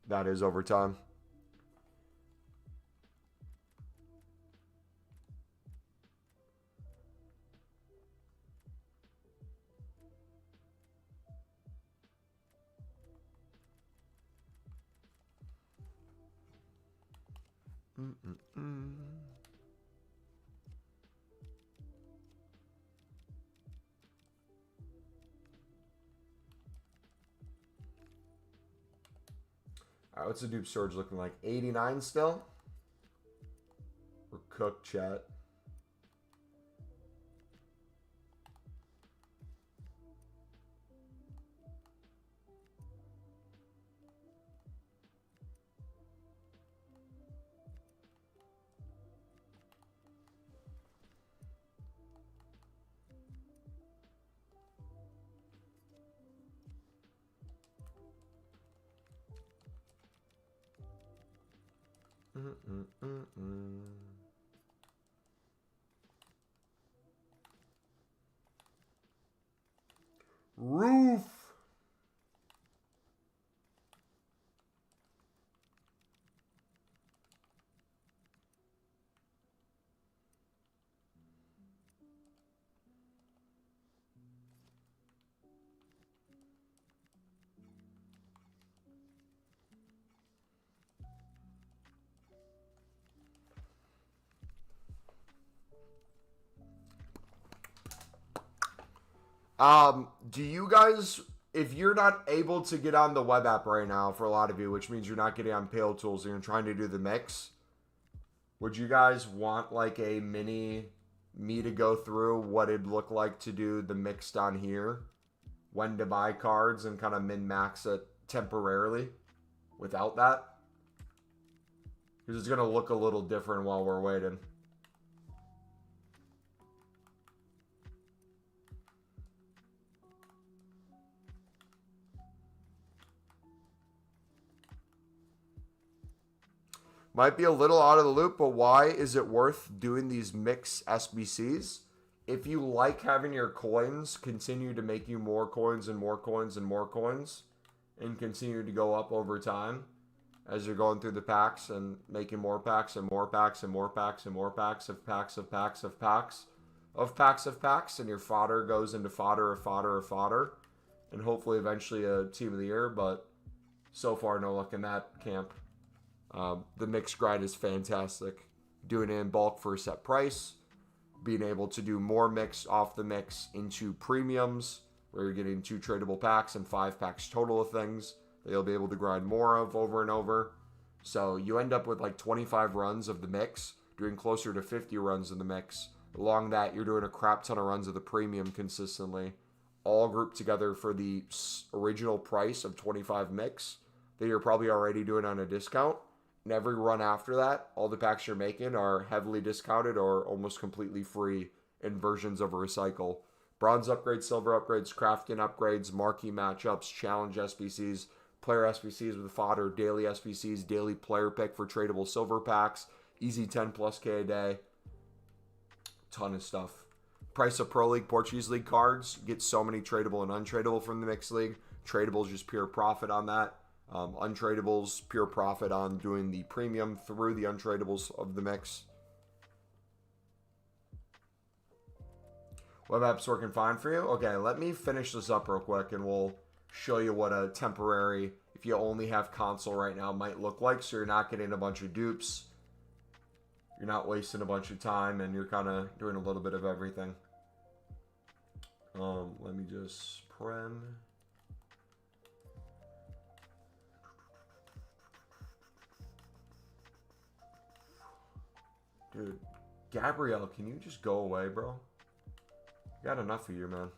that is over time. All right, what's the dupe storage looking like? 89 still? We're cooked, chat. Roof. Do you guys, if you're not able to get on the web app right now, for a lot of you, which means you're not getting on Pale Tools and you're trying to do the mix, would you guys want like a mini me to go through what it'd look like to do the mix down here, when to buy cards and kind of min-max it temporarily without that? Because it's going to look a little different while we're waiting. Might be a little out of the loop, but why is it worth doing these mix SBCs? If you like having your coins continue to make you more coins and more coins and more coins and continue to go up over time as you're going through the packs and making more packs and more packs and more packs and more packs of packs of packs of packs of packs of packs, and your fodder goes into fodder of fodder of fodder, and hopefully eventually a team of the year, but so far no luck in that camp. The mix grind is fantastic. Doing it in bulk for a set price, being able to do more mix off the mix into premiums, where you're getting 2 tradable packs and 5 packs total of things that you'll be able to grind more of over and over. So you end up with like 25 runs of the mix, doing closer to 50 runs of the mix. Along that, you're doing a crap ton of runs of the premium consistently, all grouped together for the original price of 25 mix that you're probably already doing on a discount. And every run after that, all the packs you're making are heavily discounted or almost completely free in versions of a recycle. Bronze upgrades, silver upgrades, crafting upgrades, marquee matchups, challenge SBCs, player SBCs with fodder, daily SBCs, daily player pick for tradable silver packs, easy 10 plus K a day. Ton of stuff. Price of Pro League, Portuguese League cards. Get so many tradable and untradeable from the mixed league. Tradables, just pure profit on that. Untradables, pure profit on doing the premium through the untradables of the mix. Web app's working fine for you? Okay, let me finish this up real quick and we'll show you what a temporary, if you only have console right now, might look like. So you're not getting a bunch of dupes. You're not wasting a bunch of time, and you're kind of doing a little bit of everything. Let me just prem. Dude, Gabrielle, can you just go away, bro? Got enough of you, man.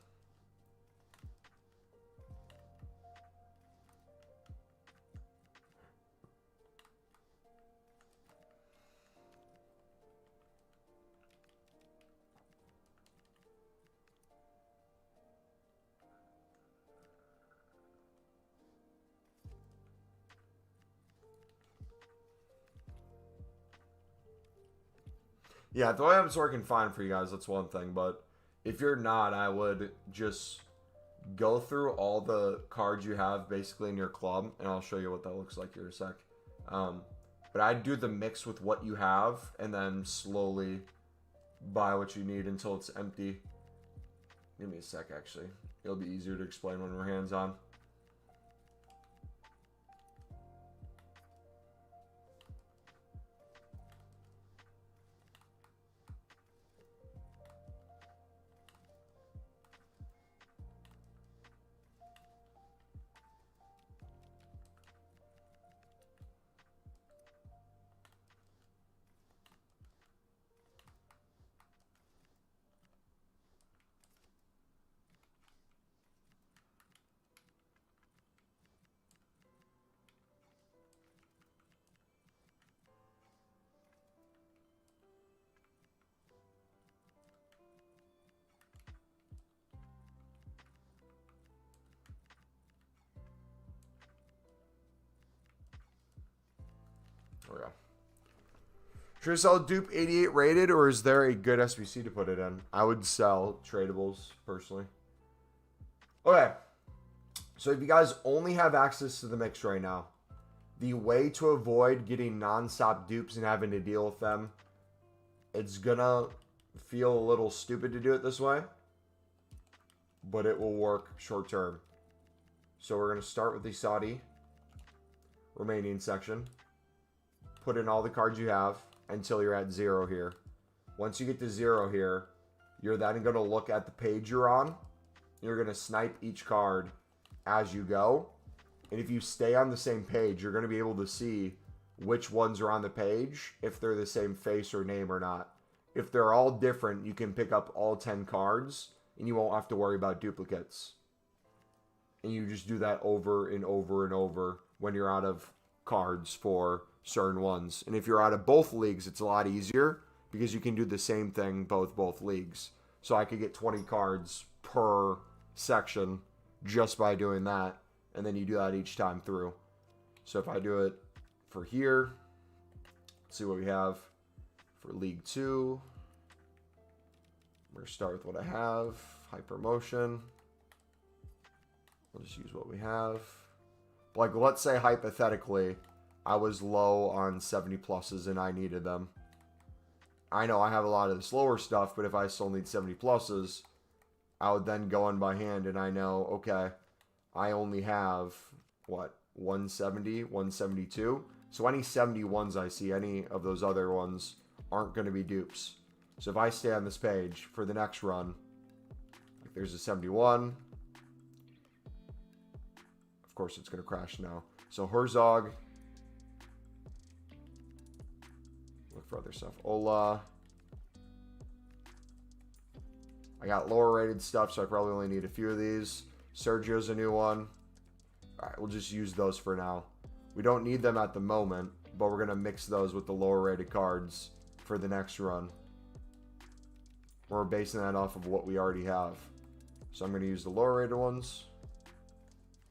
Yeah, the way it's working fine for you guys, that's one thing. But if you're not, I would just go through all the cards you have basically in your club, and I'll show you what that looks like here in a sec. But I'd do the mix with what you have, and then slowly buy what you need until it's empty. Give me a sec, actually. It'll be easier to explain when we're hands-on. Oh, yeah. Should I sell dupe 88 rated, or is there a good SBC to put it in? I would sell tradables, personally. Okay. So if you guys only have access to the mix right now, the way to avoid getting non-stop dupes and having to deal with them, it's gonna feel a little stupid to do it this way, but it will work short term. So we're gonna start with the Saudi remaining section. Put in all the cards you have until you're at 0 here. Once you get to 0 here, you're then going to look at the page you're on. You're going to snipe each card as you go. And if you stay on the same page, you're going to be able to see which ones are on the page, if they're the same face or name or not. If they're all different, you can pick up all 10 cards and you won't have to worry about duplicates. And you just do that over and over and over when you're out of cards for certain ones. And if you're out of both leagues, it's a lot easier because you can do the same thing both leagues. So I could get 20 cards per section just by doing that, and then you do that each time through. So if I do it for here, Let's see what we have for League 2. We're going to start with what I have. Hypermotion. We'll just use what we have. Like, let's say hypothetically, I was low on 70 pluses and I needed them. I know I have a lot of the slower stuff, but if I still need 70 pluses, I would then go in by hand and I know, okay, I only have, what, 170, 172? So any 71s I see, any of those other ones aren't going to be dupes. So if I stay on this page for the next run, like there's a 71. Of course, it's going to crash now. So Herzog. Look for other stuff. Ola. I got lower rated stuff, so I probably only need a few of these. Sergio's a new one. All right, we'll just use those for now. We don't need them at the moment, but we're going to mix those with the lower rated cards for the next run. We're basing that off of what we already have. So I'm going to use the lower rated ones.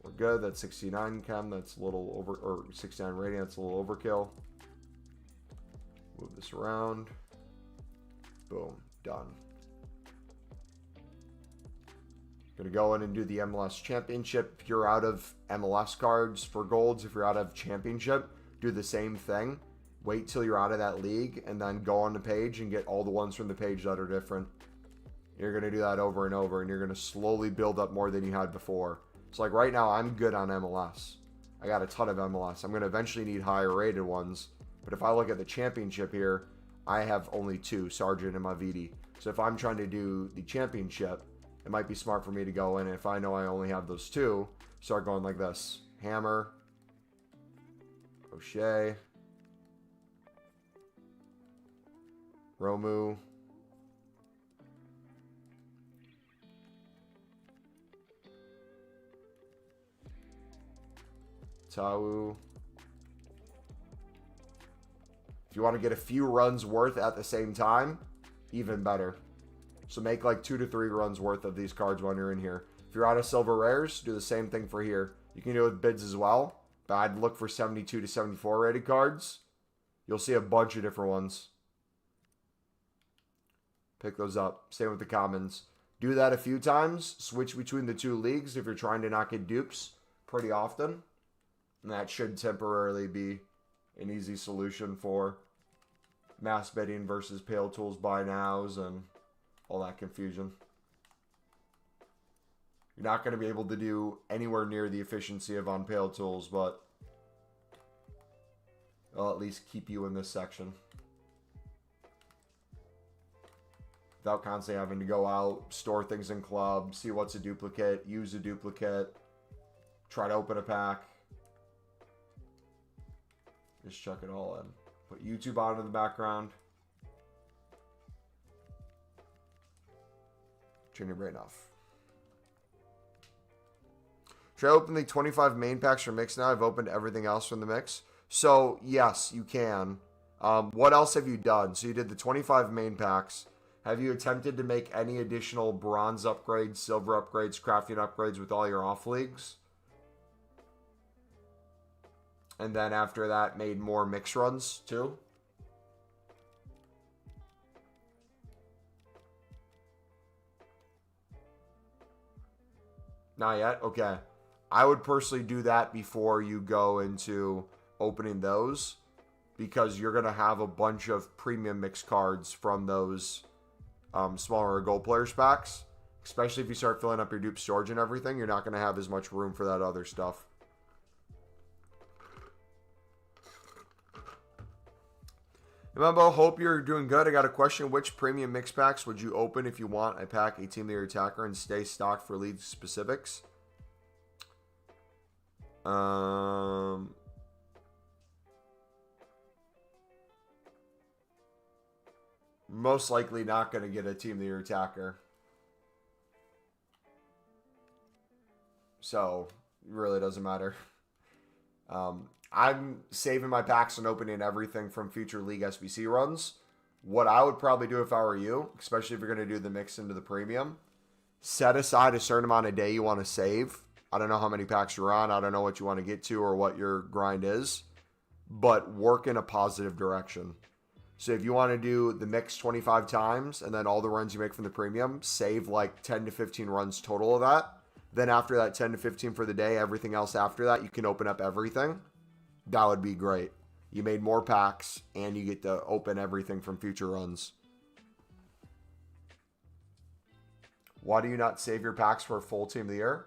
We're good. That's 69 chem. That's a little over, or 69 radiant. That's a little overkill. Move this around. Boom. Done. Going to go in and do the MLS Championship. If you're out of MLS cards for golds, if you're out of Championship, do the same thing. Wait till you're out of that league and then go on the page and get all the ones from the page that are different. You're going to do that over and over, and you're going to slowly build up more than you had before. So like right now, I'm good on MLS. I got a ton of MLS. I'm going to eventually need higher rated ones. But if I look at the Championship here, I have only 2, Sargent and Mavidi. So if I'm trying to do the Championship, it might be smart for me to go in. If I know I only have those 2, start going like this. Hammer. O'Shea. Romu. Tau. If you want to get a few runs worth at the same time, even better. So make like 2 to 3 runs worth of these cards when you're in here. If you're out of silver rares, do the same thing for here. You can do it with bids as well, but I'd look for 72 to 74 rated cards. You'll see a bunch of different ones. Pick those up. Same with the commons. Do that a few times. Switch between the 2 leagues if you're trying to not get dupes pretty often. And that should temporarily be an easy solution for mass bidding versus Pale Tools buy nows and all that confusion. You're not going to be able to do anywhere near the efficiency of on Pale Tools, but I'll at least keep you in this section. Without constantly having to go out, store things in club, see what's a duplicate, use a duplicate, try to open a pack. Just chuck it all in. Put YouTube on in the background. Turn your brain off. Should I open the 25 main packs for mix now? I've opened everything else from the mix. So, yes, you can. What else have you done? So you did the 25 main packs. Have you attempted to make any additional bronze upgrades, silver upgrades, crafting upgrades with all your off leagues? And then after that, made more mix runs too? Not yet? Okay. I would personally do that before you go into opening those, because you're going to have a bunch of premium mix cards from those smaller gold players packs. Especially if you start filling up your dupe storage and everything, you're not going to have as much room for that other stuff. Remember, hope you're doing good. I got a question. Which premium mix packs would you open if you want a pack, a team of your attacker, and stay stocked for league specifics? Most likely not going to get a team of your attacker. So, it really doesn't matter. I'm saving my packs and opening everything from future League SBC runs. What I would probably do if I were you, especially if you're going to do the mix into the premium, set aside a certain amount of day you want to save. I don't know how many packs you're on. I don't know what you want to get to or what your grind is. but work in a positive direction. So if you want to do the mix 25 times and then all the runs you make from the premium, save like 10 to 15 runs total of that. Then after that 10 to 15 for the day, everything else after that, you can open up everything. That would be great. You made more packs and you get to open everything from future runs. Why do you not save your packs for a full team of the year?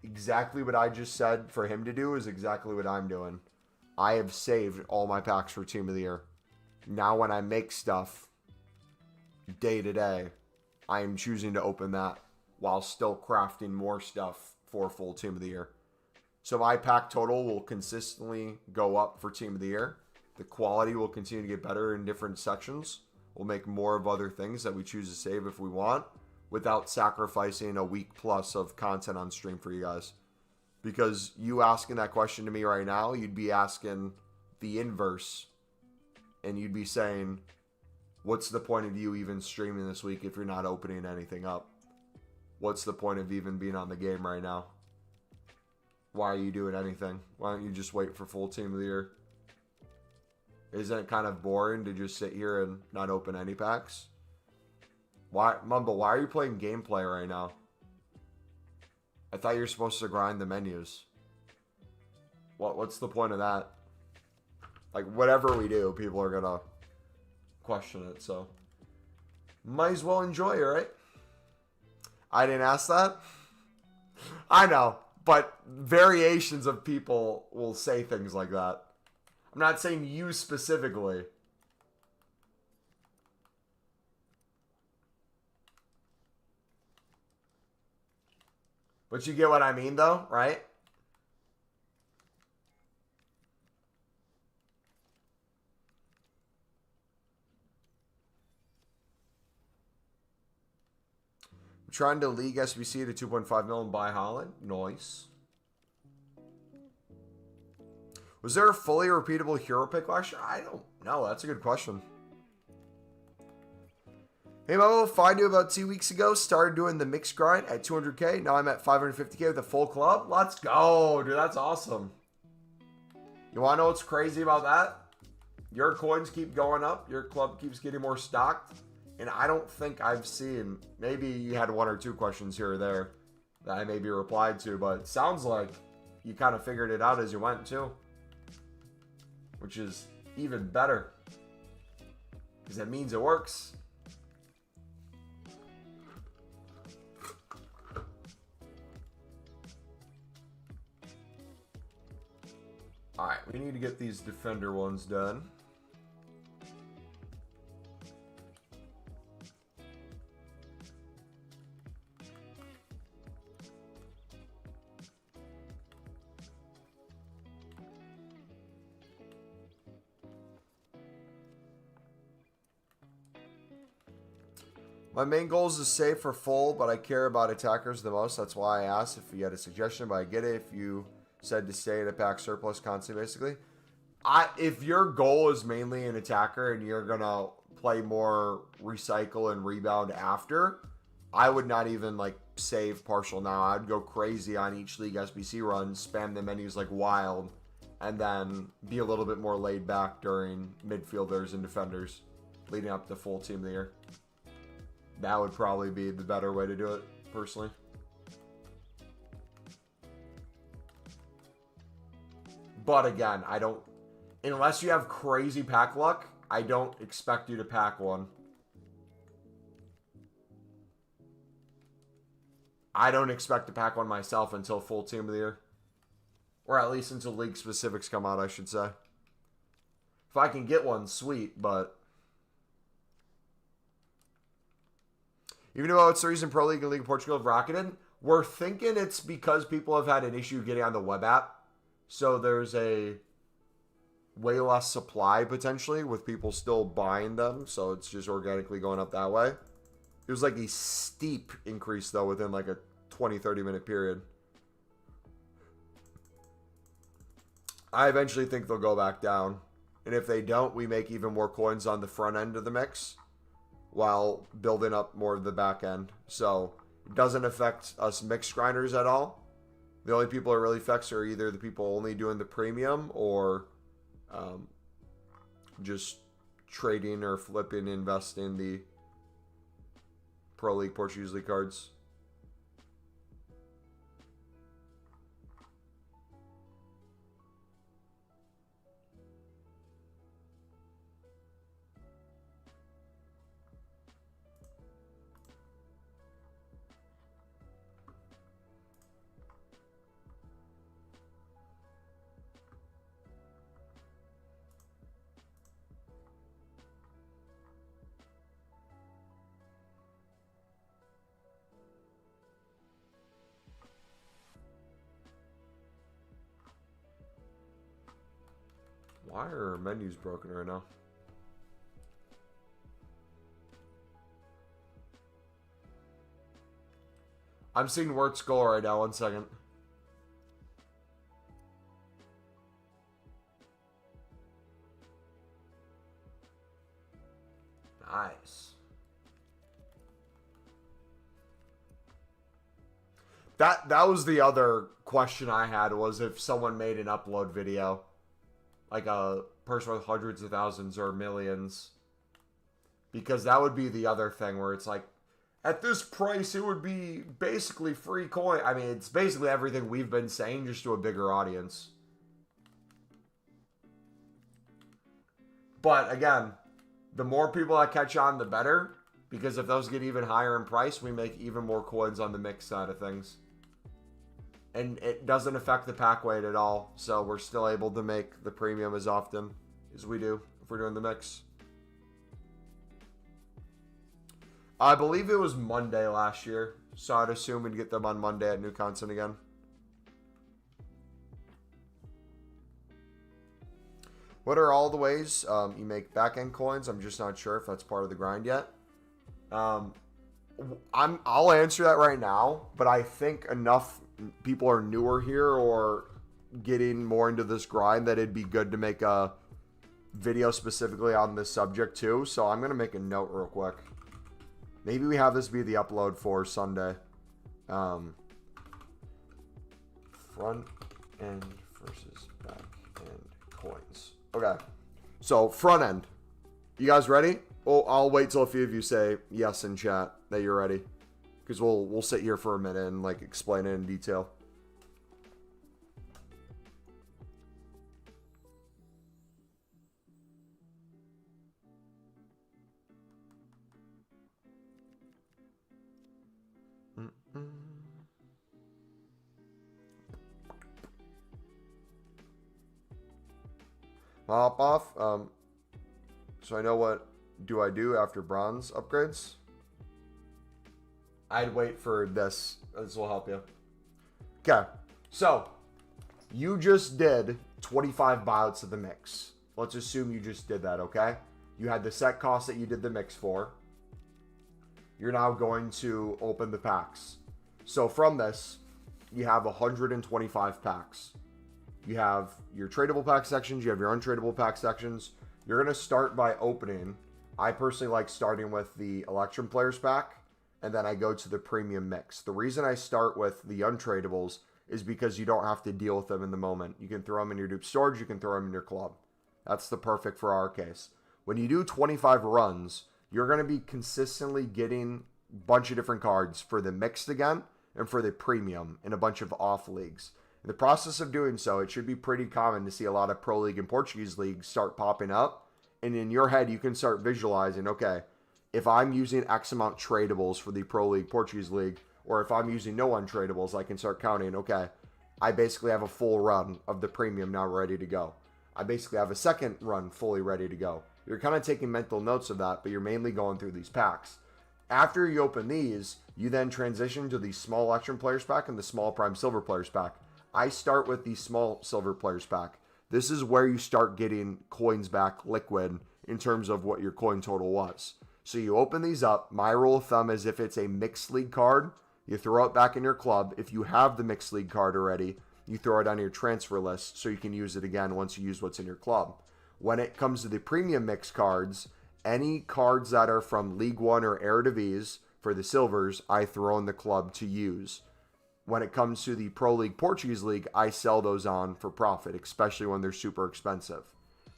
Exactly what I just said for him to do is exactly what I'm doing. I have saved all my packs for team of the year. Now when I make stuff day to day, I am choosing to open that while still crafting more stuff for full team of the year. So my pack total will consistently go up for team of the year. The quality will continue to get better in different sections. We'll make more of other things that we choose to save if we want, without sacrificing a week plus of content on stream for you guys. Because you asking that question to me right now, you'd be asking the inverse. And you'd be saying, what's the point of you even streaming this week if you're not opening anything up? What's the point of even being on the game right now? Why are you doing anything? Why don't you just wait for full team of the year? Isn't it kind of boring to just sit here and not open any packs? Why, Mumble, why are you playing gameplay right now? I thought you were supposed to grind the menus. What's the point of that? Like, whatever we do, people are gonna question it, so might as well enjoy it, right? I didn't ask that. I know, but variations of people will say things like that. I'm not saying you specifically. But you get what I mean, though, right? I'm trying to league SBC to 2.5 mil and buy Holland. Nice. Was there a fully repeatable hero pick last year? I don't know. That's a good question. Hey, Mo, if I knew about 2 weeks ago, started doing the mixed grind at 200K. Now I'm at 550K with a full club. Let's go, dude. That's awesome. You want to know what's crazy about that? Your coins keep going up. Your club keeps getting more stocked. And I don't think I've seen, maybe you had one or two questions here or there that I maybe replied to, but it sounds like you kind of figured it out as you went too. Which is even better. Because that means it works. Alright, we need to get these defender ones done. My main goal is to save for full, but I care about attackers the most. That's why I asked if you had a suggestion, but I get it if you said to stay at a pack surplus constantly, basically. If your goal is mainly an attacker and you're going to play more recycle and rebound after, I would not even like save partial now. I'd go crazy on each league SBC run, spam the menus like wild, and then be a little bit more laid back during midfielders and defenders leading up to full team of the year. That would probably be the better way to do it, personally. But again, I don't... Unless you have crazy pack luck, I don't expect you to pack one. I don't expect to pack one myself until full team of the year. Or at least until league specifics come out, I should say. If I can get one, sweet, but... Even though it's the reason Pro League and League of Portugal have rocketed, we're thinking it's because people have had an issue getting on the web app. So there's a way less supply, potentially, with people still buying them. So it's just organically going up that way. It was like a steep increase, though, within like a 20-30 minute period. I eventually think they'll go back down. And if they don't, we make even more coins on the front end of the mix, while building up more of the back end. So it doesn't affect us mixed grinders at all. The only people it really affects are either the people only doing the premium or just trading or flipping, investing the Pro League Portuguese League cards. Why are our menus broken right now? I'm seeing Wirt's goal right now. 1 second. Nice. That was the other question I had, was if someone made an upload video. Like a person with hundreds of thousands or millions. Because that would be the other thing where it's like, at this price, it would be basically free coin. I mean, it's basically everything we've been saying, just to a bigger audience. But again, the more people that catch on, the better. Because if those get even higher in price, we make even more coins on the mix side of things. And it doesn't affect the pack weight at all. So we're still able to make the premium as often as we do if we're doing the mix. I believe it was Monday last year. So I'd assume we'd get them on Monday at New Constant again. What are all the ways you make back-end coins? I'm just not sure if that's part of the grind yet. I'll answer that right now. But I think enough people are newer here or getting more into this grind that it'd be good to make a video specifically on this subject too. So I'm going to make a note real quick. Maybe we have this be the upload for Sunday. Front end versus back end coins. Okay. So front end. You guys ready? Oh, I'll wait till a few of you say yes in chat that you're ready. Because we'll sit here for a minute and like explain it in detail. Hop off. So I know what do I do after bronze upgrades. I'd wait for this. This will help you. Okay. So, you just did 25 buyouts of the mix. Let's assume you just did that, okay? You had the set cost that you did the mix for. You're now going to open the packs. So from this, you have 125 packs. You have your tradable pack sections. You have your untradeable pack sections. You're going to start by opening. I personally like starting with the Electrum Players pack. And then I go to the premium mix. The reason I start with the untradables is because you don't have to deal with them in the moment. You can throw them in your dupe storage. You can throw them in your club. That's the perfect for our case. When you do 25 runs, you're going to be consistently getting a bunch of different cards for the mixed again and for the premium in a bunch of off leagues. In the process of doing so, it should be pretty common to see a lot of Pro League and Portuguese League start popping up. And in your head, you can start visualizing, okay, if I'm using X amount tradables for the Pro League, Portuguese League, or if I'm using no untradables, I can start counting, okay, I basically have a full run of the premium now ready to go. I basically have a second run fully ready to go. You're kind of taking mental notes of that, but you're mainly going through these packs. After you open these, you then transition to the small Electrum Players pack and the small Prime Silver Players pack. I start with the small Silver Players pack. This is where you start getting coins back liquid in terms of what your coin total was. So you open these up. My rule of thumb is if it's a mixed league card, you throw it back in your club. If you have the mixed league card already, you throw it on your transfer list so you can use it again once you use what's in your club. When it comes to the premium mix cards, any cards that are from League One or Eredivisie for the silvers, I throw in the club to use. When it comes to the Pro League, Portuguese League, I sell those on for profit, especially when they're super expensive.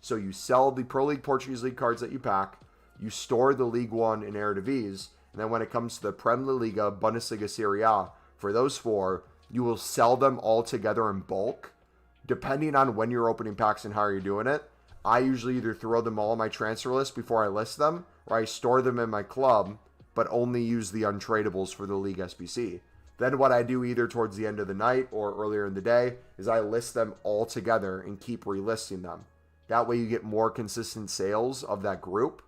So you sell the Pro League Portuguese League cards that you pack, you store the League One and Eredivisie, and then when it comes to the Prem La Liga, Bundesliga, Serie A, for those four, you will sell them all together in bulk, depending on when you're opening packs and how you're doing it. I usually either throw them all on my transfer list before I list them, or I store them in my club, but only use the untradables for the League SBC. Then what I do either towards the end of the night or earlier in the day is I list them all together and keep relisting them. That way you get more consistent sales of that group,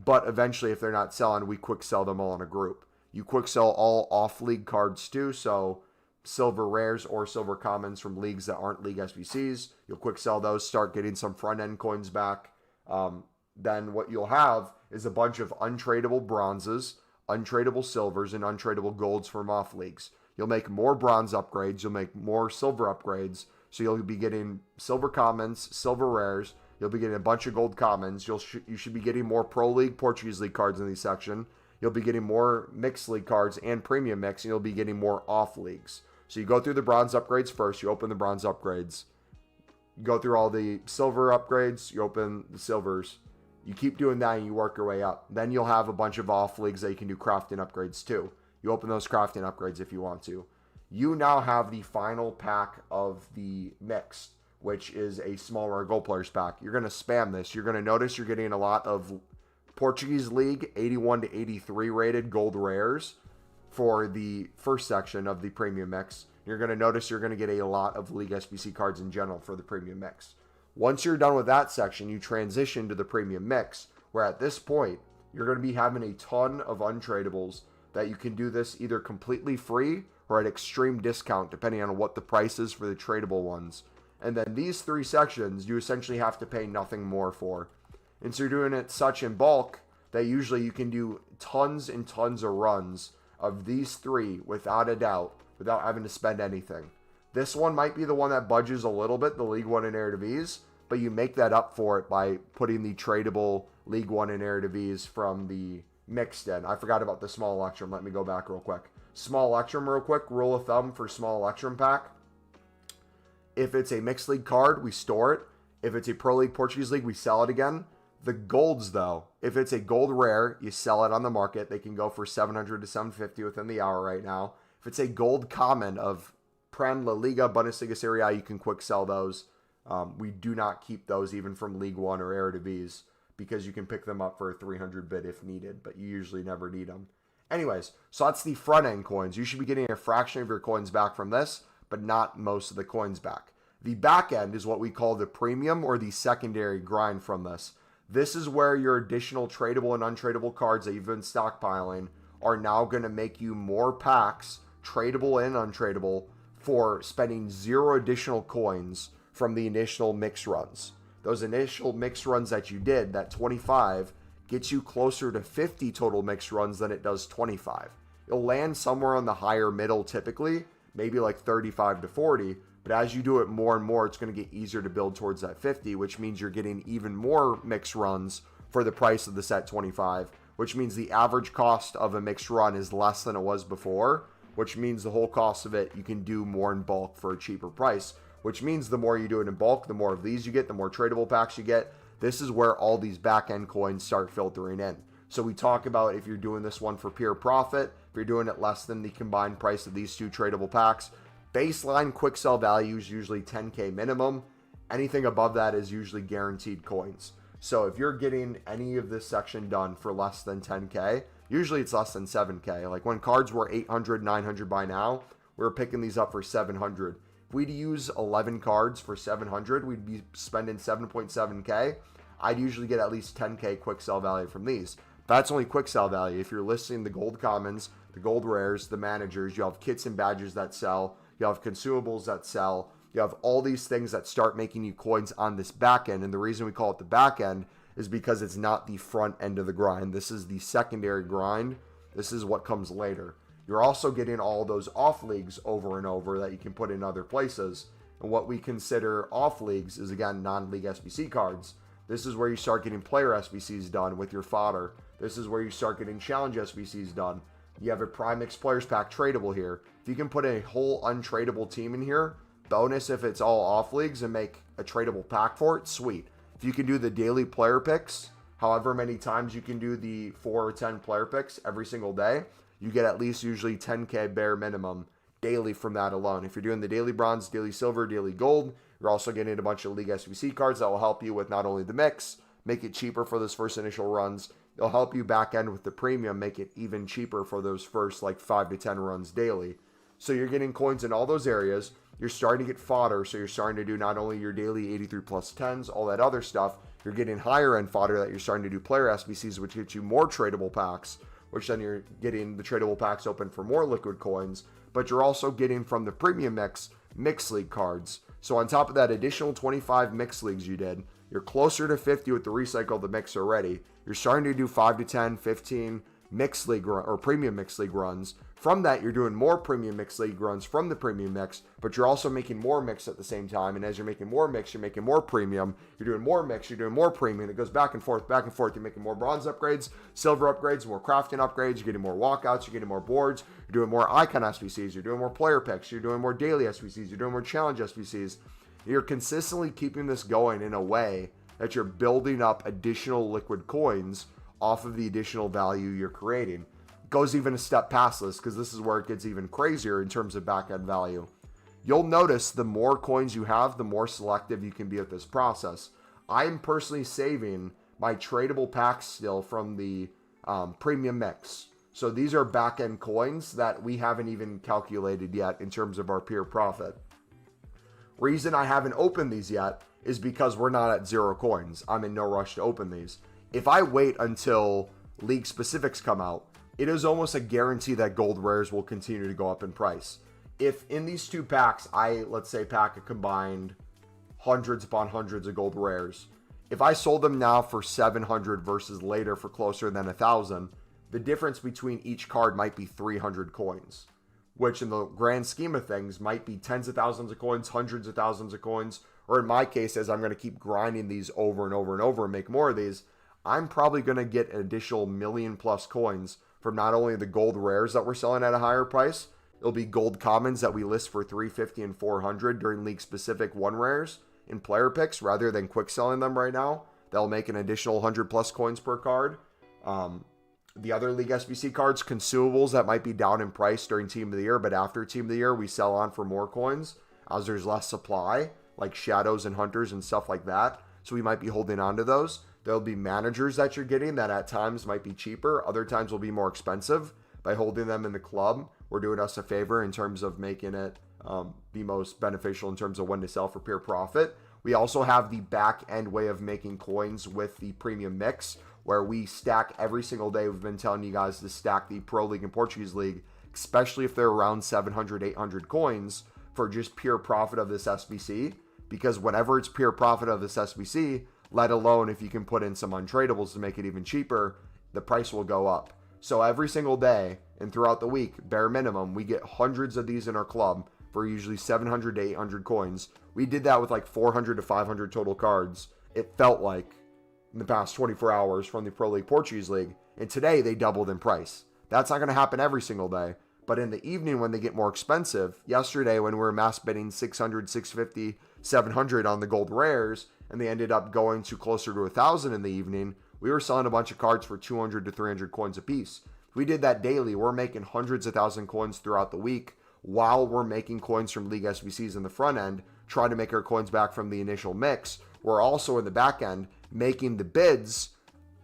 but eventually if they're not selling, we quick sell them all in a group. You quick sell all off-league cards too, so silver rares or silver commons from leagues that aren't League SBCs. You'll quick sell those, start getting some front-end coins back. Then what you'll have is a bunch of untradeable bronzes, untradeable silvers, and untradeable golds from off leagues. You'll make more bronze upgrades. You'll make more silver upgrades. So you'll be getting silver commons, silver rares. You'll be getting a bunch of gold commons. You should be getting more Pro League, Portuguese League cards in these section. You'll be getting more mixed league cards and premium mix, and you'll be getting more off leagues. So you go through the bronze upgrades first. You open the bronze upgrades. You go through all the silver upgrades. You open the silvers. You keep doing that and you work your way up. Then you'll have a bunch of off leagues that you can do crafting upgrades too. You open those crafting upgrades if you want to. You now have the final pack of the mixed, which is a small rare gold players pack. You're going to spam this. You're going to notice you're getting a lot of Portuguese League 81 to 83 rated gold rares for the first section of the premium mix. You're going to notice you're going to get a lot of League SBC cards in general for the premium mix. Once you're done with that section, you transition to the premium mix, where at this point, you're going to be having a ton of untradables that you can do this either completely free or at extreme discount, depending on what the price is for the tradable ones. And then these three sections, you essentially have to pay nothing more for. And so you're doing it such in bulk that usually you can do tons and tons of runs of these three without a doubt, without having to spend anything. This one might be the one that budges a little bit, the League One and Eredivisie, but you make that up for it by putting the tradable League One and Eredivisie from the mixed in. I forgot about the small Electrum. Let me go back real quick. Small Electrum real quick. Rule of thumb for small Electrum pack. If it's a mixed league card, we store it. If it's a Pro League Portuguese League, we sell it again. The golds, though, if it's a gold rare, you sell it on the market. They can go for 700 to 750 within the hour right now. If it's a gold common of Prem, La Liga, Bundesliga, Serie A, you can quick sell those. We do not keep those even from League One or Eredivisie because you can pick them up for a 300 bid if needed, but you usually never need them. Anyways, so that's the front end coins. You should be getting a fraction of your coins back from this, but not most of the coins back. The back end is what we call the premium or the secondary grind from this. This is where your additional tradable and untradable cards that you've been stockpiling are now going to make you more packs, tradable and untradable, for spending 0 additional coins from the initial mix runs. Those initial mix runs that you did, that 25, gets you closer to 50 total mix runs than it does 25. It'll land somewhere on the higher middle typically, maybe like 35 to 40, but as you do it more and more, it's going to get easier to build towards that 50, which means you're getting even more mix runs for the price of the set 25, which means the average cost of a mixed run is less than it was before, which means the whole cost of it, you can do more in bulk for a cheaper price, which means the more you do it in bulk, the more of these you get, the more tradable packs you get. This is where all these back-end coins start filtering in. So we talk about if you're doing this one for pure profit, if you're doing it less than the combined price of these two tradable packs, baseline quick sell value is usually 10K minimum. Anything above that is usually guaranteed coins. So if you're getting any of this section done for less than 10K, usually it's less than 7K. Like when cards were 800, 900 by now, we were picking these up for 700. If we'd use 11 cards for 700, we'd be spending 7.7K. I'd usually get at least 10K quick sell value from these. That's only quick sell value. If you're listing the gold commons, the gold rares, the managers, you have kits and badges that sell, you have consumables that sell, you have all these things that start making you coins on this back end. And the reason we call it the back end is because it's not the front end of the grind. This is the secondary grind. This is what comes later. You're also getting all those off leagues over and over that you can put in other places. And what we consider off leagues is, again, non-league SBC cards. This is where you start getting player SBCs done with your fodder. This is where you start getting challenge SBCs done. You have a Prime Mix Players Pack tradable here. If you can put a whole untradable team in here, bonus if it's all off leagues, and make a tradable pack for it, sweet. If If you can do the daily player picks, however many times you can do the 4 or 10 player picks every single day, you get at least usually 10K bare minimum daily from that alone. If you're doing the daily bronze, daily silver, daily gold, you're also getting a bunch of League SBC cards that will help you with not only the mix, make it cheaper for those first initial runs, it'll help you back end with the premium, make it even cheaper for those first like 5 to 10 runs daily. So you're getting coins in all those areas. You're starting to get fodder, so you're starting to do not only your daily 83 plus 10s, all that other stuff, you're getting higher end fodder that you're starting to do player SBCs, which gets you more tradable packs, which then you're getting the tradable packs open for more liquid coins, but you're also getting from the premium mix league cards. So on top of that additional 25 mix leagues you did, you're closer to 50 with the recycle the mix already. You're starting to do 5 to 10, 15 mixed league or premium mixed league runs. From that, you're doing more premium mixed league runs from the premium mix, but you're also making more mix at the same time. And as you're making more mix, you're making more premium. You're doing more mix, you're doing more premium. It goes back and forth, back and forth. You're making more bronze upgrades, silver upgrades, more crafting upgrades. You're getting more walkouts, you're getting more boards. You're doing more icon SBCs. You're doing more player picks. You're doing more daily SBCs. You're doing more challenge SBCs. You're consistently keeping this going in a way that you're building up additional liquid coins off of the additional value you're creating. Goes even a step past this because this is where it gets even crazier in terms of back end value. You'll notice the more coins you have, the more selective you can be with this process. I'm personally saving my tradable packs still from the premium mix. So these are back end coins that we haven't even calculated yet in terms of our pure profit. Reason I haven't opened these yet is because we're not at 0 coins. I'm in no rush to open these. If I wait until league specifics come out, it is almost a guarantee that gold rares will continue to go up in price. If in these 2 packs, let's say pack a combined hundreds upon hundreds of gold rares, if I sold them now for 700 versus later for closer than 1,000, the difference between each card might be 300 coins, which in the grand scheme of things might be tens of thousands of coins, hundreds of thousands of coins, or in my case, as I'm going to keep grinding these over and over and over and make more of these, I'm probably going to get an additional million plus coins from not only the gold rares that we're selling at a higher price, it'll be gold commons that we list for 350 and 400 during league specific 1 rares in player picks rather than quick selling them right now. They'll make an additional 100 plus coins per card. The other league SBC cards, consumables that might be down in price during team of the year, but after team of the year, we sell on for more coins as there's less supply, like shadows and hunters and stuff like that. So we might be holding on to those. There'll be managers that you're getting that at times might be cheaper. Other times will be more expensive. By holding them in the club, we're doing us a favor in terms of making it the most beneficial in terms of when to sell for pure profit. We also have the back end way of making coins with the premium mix, where we stack every single day. We've been telling you guys to stack the Pro League and Portuguese League, especially if they're around 700, 800 coins for just pure profit of this SBC. Because whenever it's pure profit of this SBC, let alone if you can put in some untradables to make it even cheaper, the price will go up. So every single day and throughout the week, bare minimum, we get hundreds of these in our club for usually 700 to 800 coins. We did that with like 400 to 500 total cards. It felt like in the past 24 hours from the Pro League Portuguese League. And today they doubled in price. That's not going to happen every single day. But in the evening when they get more expensive, yesterday when we were mass bidding 600, 650, 700 on the gold rares, and they ended up going to closer to 1,000 in the evening, we were selling a bunch of cards for 200 to 300 coins a piece. If we did that daily, we're making hundreds of thousand coins throughout the week while we're making coins from League SBCs in the front end, trying to make our coins back from the initial mix. We're also in the back end making the bids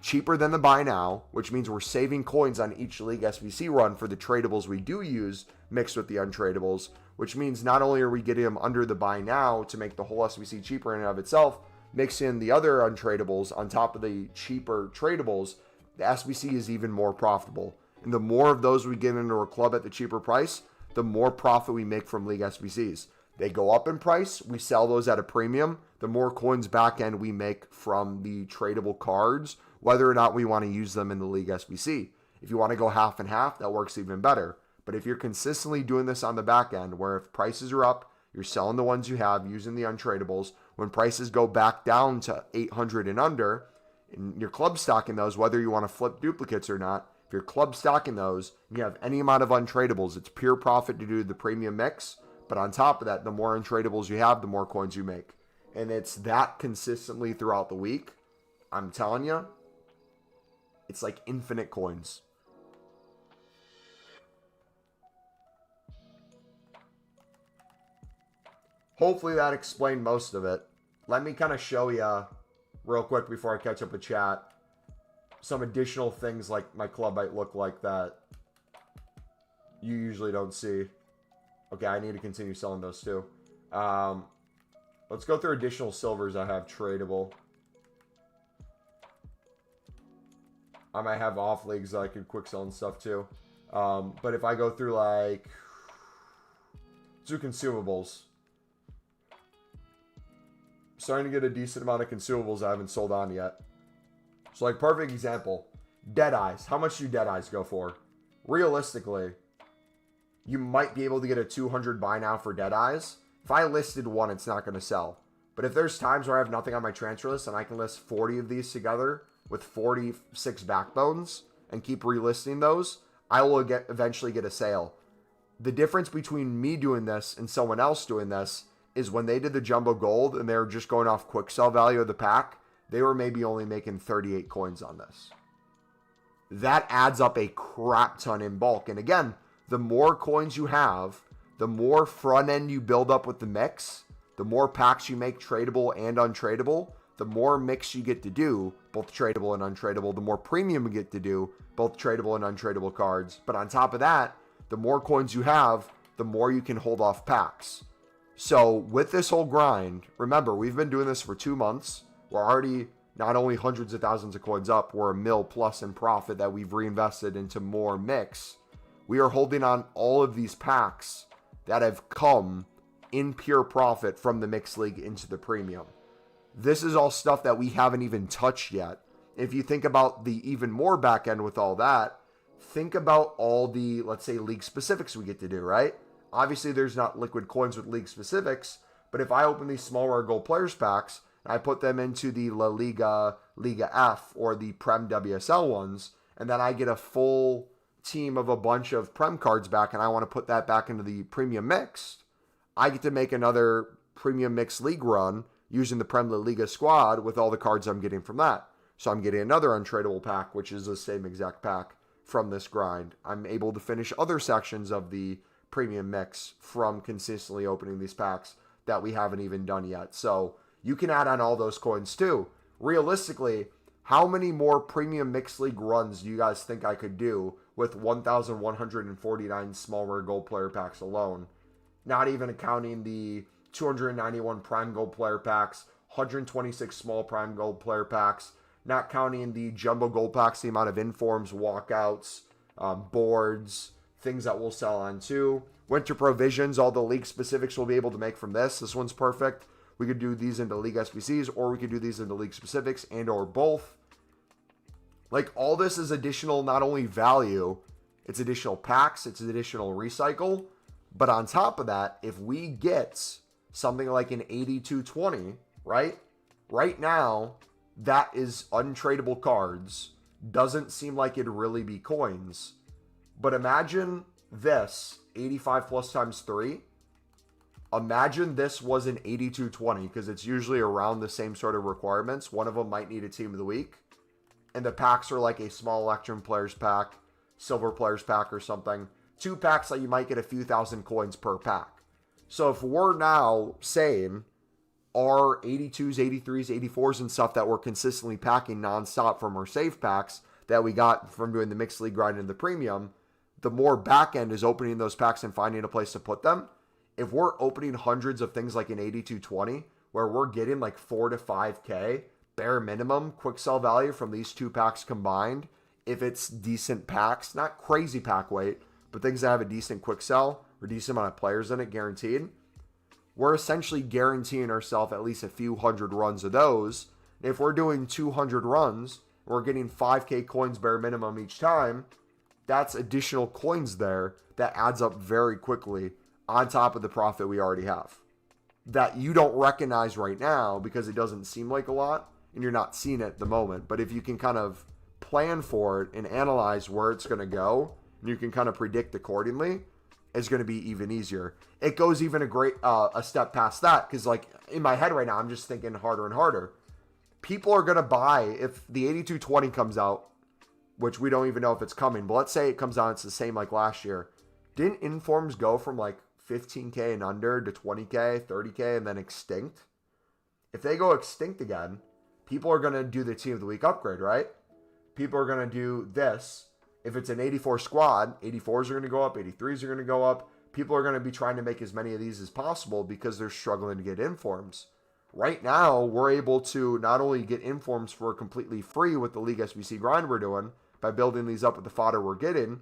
cheaper than the buy now, which means we're saving coins on each League SBC run for the tradables we do use mixed with the untradables, which means not only are we getting them under the buy now to make the whole SBC cheaper in and of itself, mix in the other untradables on top of the cheaper tradables, the SBC is even more profitable. And the more of those we get into our club at the cheaper price, the more profit we make from League SBCs. They go up in price, we sell those at a premium, the more coins back end we make from the tradable cards, whether or not we want to use them in the League SBC. If you want to go half and half, that works even better. But if you're consistently doing this on the back end, where if prices are up, you're selling the ones you have using the untradables. When prices go back down to 800 and under, and you're club stocking those, whether you want to flip duplicates or not, if you're club stocking those, and you have any amount of untradables, it's pure profit to do the premium mix. But on top of that, the more untradables you have, the more coins you make. and it's that consistently throughout the week, I'm telling you, it's like infinite coins. Hopefully that explained most of it. Let me kind of show you real quick before I catch up with chat some additional things like my club might look like that you usually don't see. Okay, I need to continue selling those too. Let's go through additional silvers I have tradable. I might have off leagues that I could quick sell and stuff too. But if I go through like do consumables, starting to get a decent amount of consumables I haven't sold on yet. So like perfect example, dead eyes. How much do dead eyes go for? Realistically, you might be able to get a 200 buy now for dead eyes. If I listed one, it's not going to sell. But if there's times where I have nothing on my transfer list and I can list 40 of these together with 46 backbones and keep relisting those, I will eventually get a sale. The difference between me doing this and someone else doing this is when they did the jumbo gold and they were just going off quick sell value of the pack, they were maybe only making 38 coins on this. That adds up a crap ton in bulk. And again, the more coins you have, the more front end you build up with the mix, the more packs you make tradable and untradeable, the more mix you get to do, both tradable and untradeable, the more premium you get to do, both tradable and untradeable cards. But on top of that, the more coins you have, the more you can hold off packs. So with this whole grind, remember, we've been doing this for 2 months. We're already not only hundreds of thousands of coins up, we're $1 million plus in profit that we've reinvested into more mix. We are holding on all of these packs that have come in pure profit from the mixed league into the premium. This is all stuff that we haven't even touched yet. If you think about the even more back end with all that, think about all the, let's say, league specifics we get to do, right? Obviously, there's not liquid coins with league specifics, but if I open these small rare gold players packs, and I put them into the La Liga, Liga F, or the Prem WSL ones, and then I get a full team of a bunch of Prem cards back, and I want to put that back into the premium mixed, I get to make another premium mixed league run using the Prem La Liga squad with all the cards I'm getting from that. So I'm getting another untradeable pack, which is the same exact pack from this grind. I'm able to finish other sections of the premium mix from consistently opening these packs that we haven't even done yet. So you can add on all those coins too. Realistically, how many more premium mixed league runs do you guys think I could do with 1,149 small rare gold player packs alone? Not even accounting the 291 prime gold player packs, 126 small prime gold player packs, not counting the jumbo gold packs, the amount of informs, walkouts, boards, things that we'll sell on too. Winter provisions, all the league specifics we'll be able to make from this. This one's perfect. We could do these into league SBCs, or we could do these into league specifics and or both. Like, all this is additional, not only value, it's additional packs, it's additional recycle. But on top of that, if we get something like an 8220, right? Right now, that is untradeable cards. Doesn't seem like it'd really be coins. But imagine this, 85 plus times 3. Imagine this was an 8220, because it's usually around the same sort of requirements. One of them might need a team of the week. And the packs are like a small Electrum players pack, silver players pack or something. 2 packs that you might get a few thousand coins per pack. So if we're now saying our 82s, 83s, 84s and stuff that we're consistently packing nonstop from our save packs that we got from doing the mixed league grind and the premium, the more back end is opening those packs and finding a place to put them. If we're opening hundreds of things like an 8220, where we're getting like 4 to 5K bare minimum quick sell value from these 2 packs combined, if it's decent packs, not crazy pack weight, but things that have a decent quick sell or decent amount of players in it guaranteed, we're essentially guaranteeing ourselves at least a few hundred runs of those. And if we're doing 200 runs, we're getting 5K coins bare minimum each time, that's additional coins there that adds up very quickly on top of the profit we already have. That you don't recognize right now because it doesn't seem like a lot and you're not seeing it at the moment. But if you can kind of plan for it and analyze where it's going to go, and you can kind of predict accordingly, is going to be even easier. It goes even a step past that, because like in my head right now, I'm just thinking harder and harder. People are going to buy, if the 8220 comes out, which we don't even know if it's coming, but let's say it comes out, it's the same like last year. Didn't informs go from like 15K and under to 20K, 30K, and then extinct? If they go extinct again, people are going to do the team of the week upgrade, right? People are going to do this. If it's an 84 squad, 84s are going to go up, 83s are going to go up. People are going to be trying to make as many of these as possible because they're struggling to get informs. Right now, we're able to not only get informs for completely free with the League SBC grind we're doing by building these up with the fodder we're getting.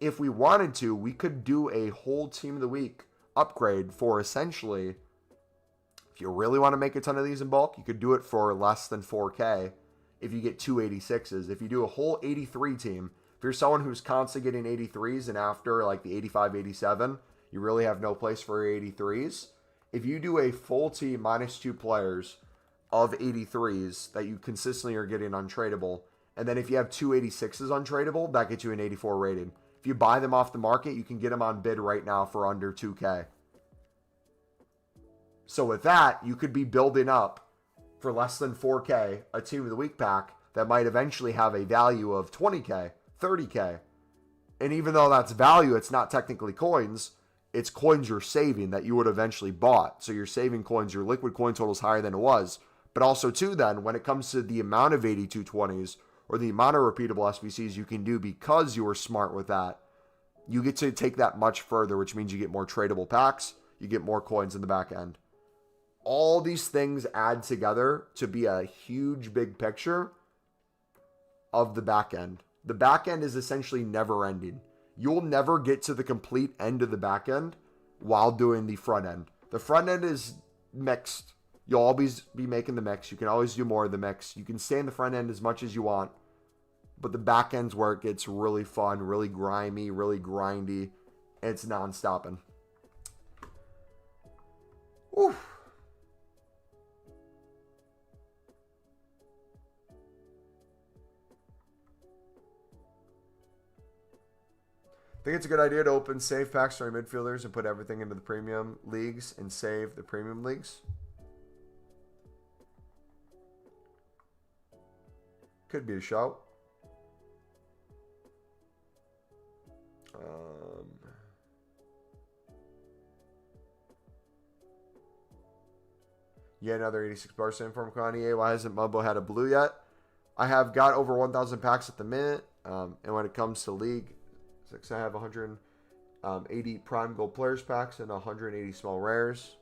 If we wanted to, we could do a whole team of the week upgrade for essentially, if you really want to make a ton of these in bulk, you could do it for less than 4K if you get two 86s. If you do a whole 83 team, if you're someone who's constantly getting 83s and after like the 85, 87, you really have no place for 83s. If you do a full team minus 2 players of 83s that you consistently are getting untradeable, and then if you have two 86s untradeable, that gets you an 84 rating. If you buy them off the market, you can get them on bid right now for under 2K. So with that, you could be building up for less than 4K a team of the week pack that might eventually have a value of 20K, 30K. And even though that's value, it's not technically coins. It's coins you're saving that you would eventually bought. So you're saving coins, your liquid coin total is higher than it was. But also too then, when it comes to the amount of 8220s or the amount of repeatable SBCs you can do because you were smart with that, you get to take that much further, which means you get more tradable packs, you get more coins in the back end. All these things add together to be a huge big picture of the back end. The back end is essentially never ending. You'll never get to the complete end of the back end while doing the front end. The front end is mixed. You'll always be making the mix. You can always do more of the mix. You can stay in the front end as much as you want. But the back end's where it gets really fun, really grimy, really grindy. And it's non-stopping. Whew. I think it's a good idea to open save packs for our midfielders and put everything into the premium leagues and save the premium leagues. Could be a shout. Yeah, another 86 bar stand from Kanye. Why hasn't Mumbo had a blue yet? I have got over 1,000 packs at the minute. And when it comes to league, I have 180 prime gold players packs and 180 small rares.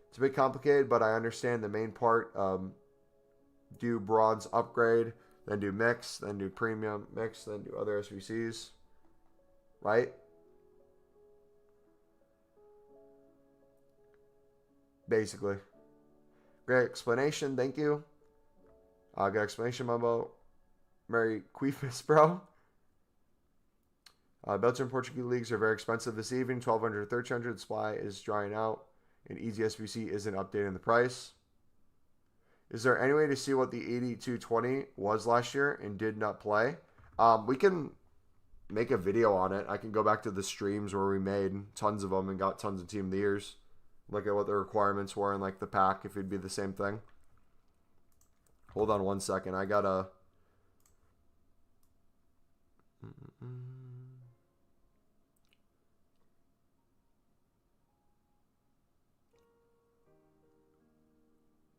It's a bit complicated, but I understand the main part. Do bronze upgrade, then do mix, then do premium mix, then do other SVCs. Right? Basically. Great explanation, thank you. Good explanation, Mumbo. Merry Queefus, bro. Belgian Portuguese leagues are very expensive this evening. 1,200 to 1,300. Supply is drying out. And Easy SBC isn't updating the price. Is there any way to see what the 8220 was last year and did not play? We can make a video on it. I can go back to the streams where we made tons of them and got tons of Team of the Years. Look at what the requirements were and like the pack if it'd be the same thing. Hold on one second. I gotta...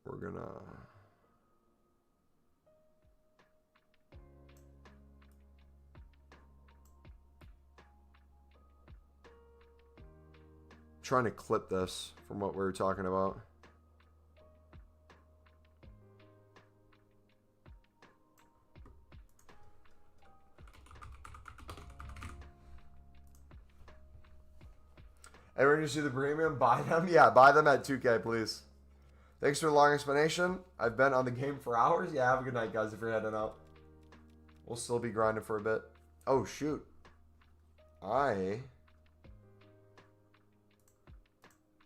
We're gonna... trying to clip this from what we were talking about. Everyone just do the premium? Buy them? Yeah, buy them at 2K, please. Thanks for the long explanation. I've been on the game for hours. Yeah, have a good night, guys, if you're heading out. We'll still be grinding for a bit. Oh, shoot. I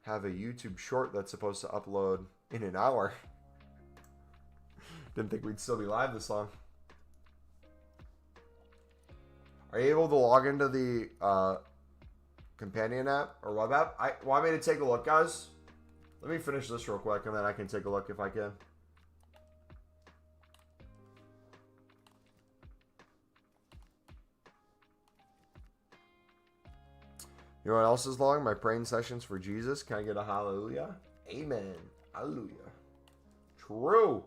have a YouTube short that's supposed to upload in an hour. Didn't think we'd still be live this long. Are you able to log into the companion app or web app. I want me to take a look, guys. Let me finish this real quick, and then I can take a look if I can. You know what else is long? My praying sessions for Jesus. Can I get a hallelujah? Amen. Hallelujah. True.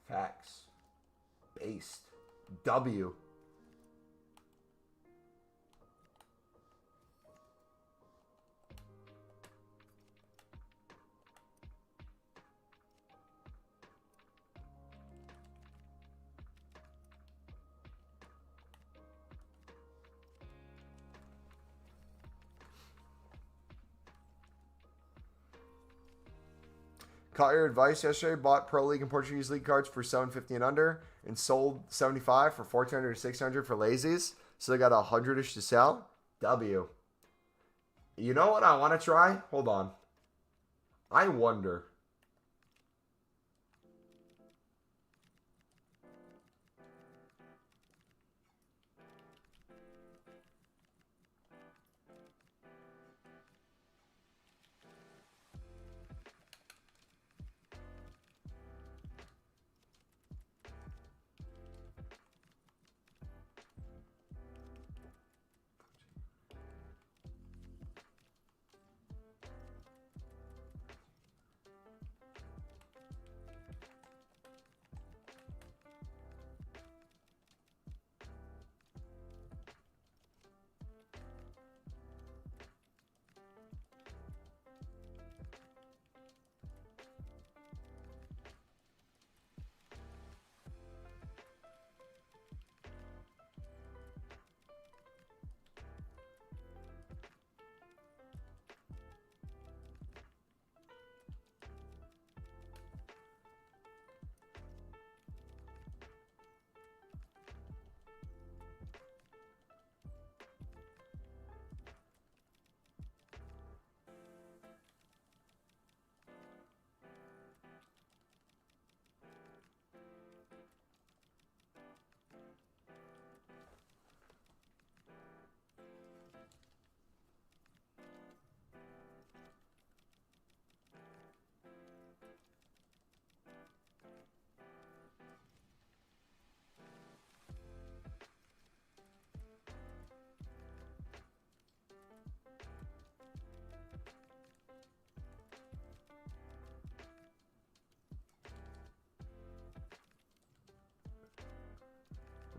Facts. Based. W. Caught your advice yesterday. Bought Pro League and Portuguese League cards for $750 and under, and sold 75 for 400 or 600 for lazies. So they got 100ish to sell. W. You know what I want to try? Hold on. I wonder.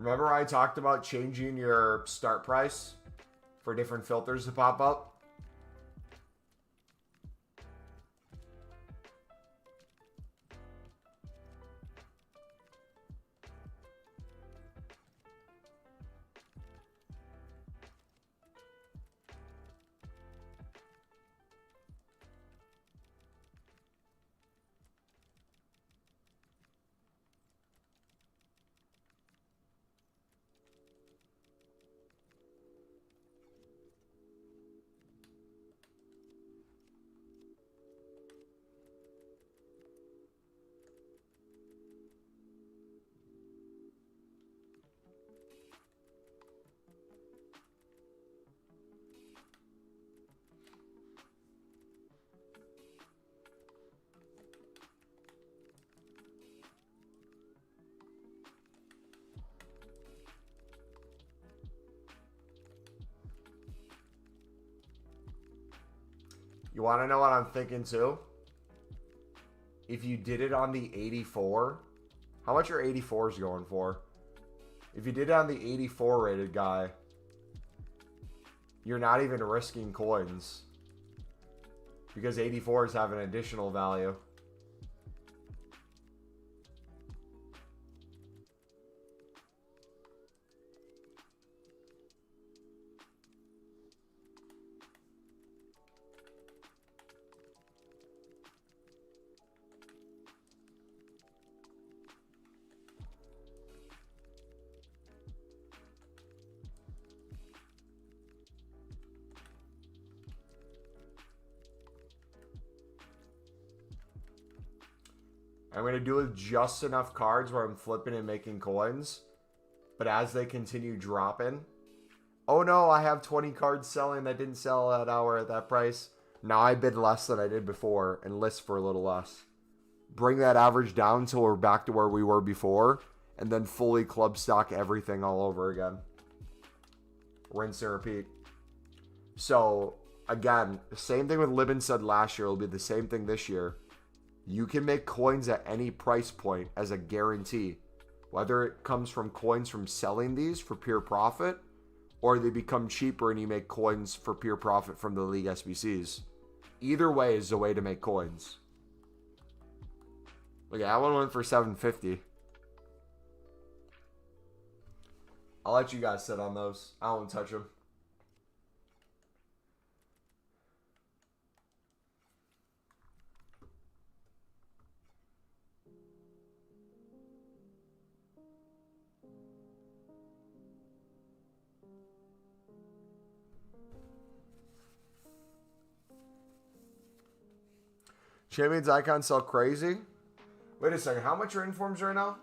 Remember I talked about changing your start price for different filters to pop up? You want to know what I'm thinking too? If you did it on the 84, how much are 84s going for? If you did it on the 84 rated guy, you're not even risking coins because 84s have an additional value. I'm going to do it with just enough cards where I'm flipping and making coins. But as they continue dropping, Oh no, I have 20 cards selling that didn't sell that hour at that price. Now I bid less than I did before and list for a little less. Bring that average down until we're back to where we were before, and then fully club stock everything all over again. Rinse and repeat. So, again, the same thing with Libin said last year. It'll be the same thing this year. You can make coins at any price point as a guarantee. Whether it comes from coins from selling these for pure profit, or they become cheaper and you make coins for pure profit from the League SBCs. Either way is the way to make coins. Look, that one went for $750. I'll let you guys sit on those. I won't touch them. Champions icons sell crazy. Wait a second. How much are informs right now?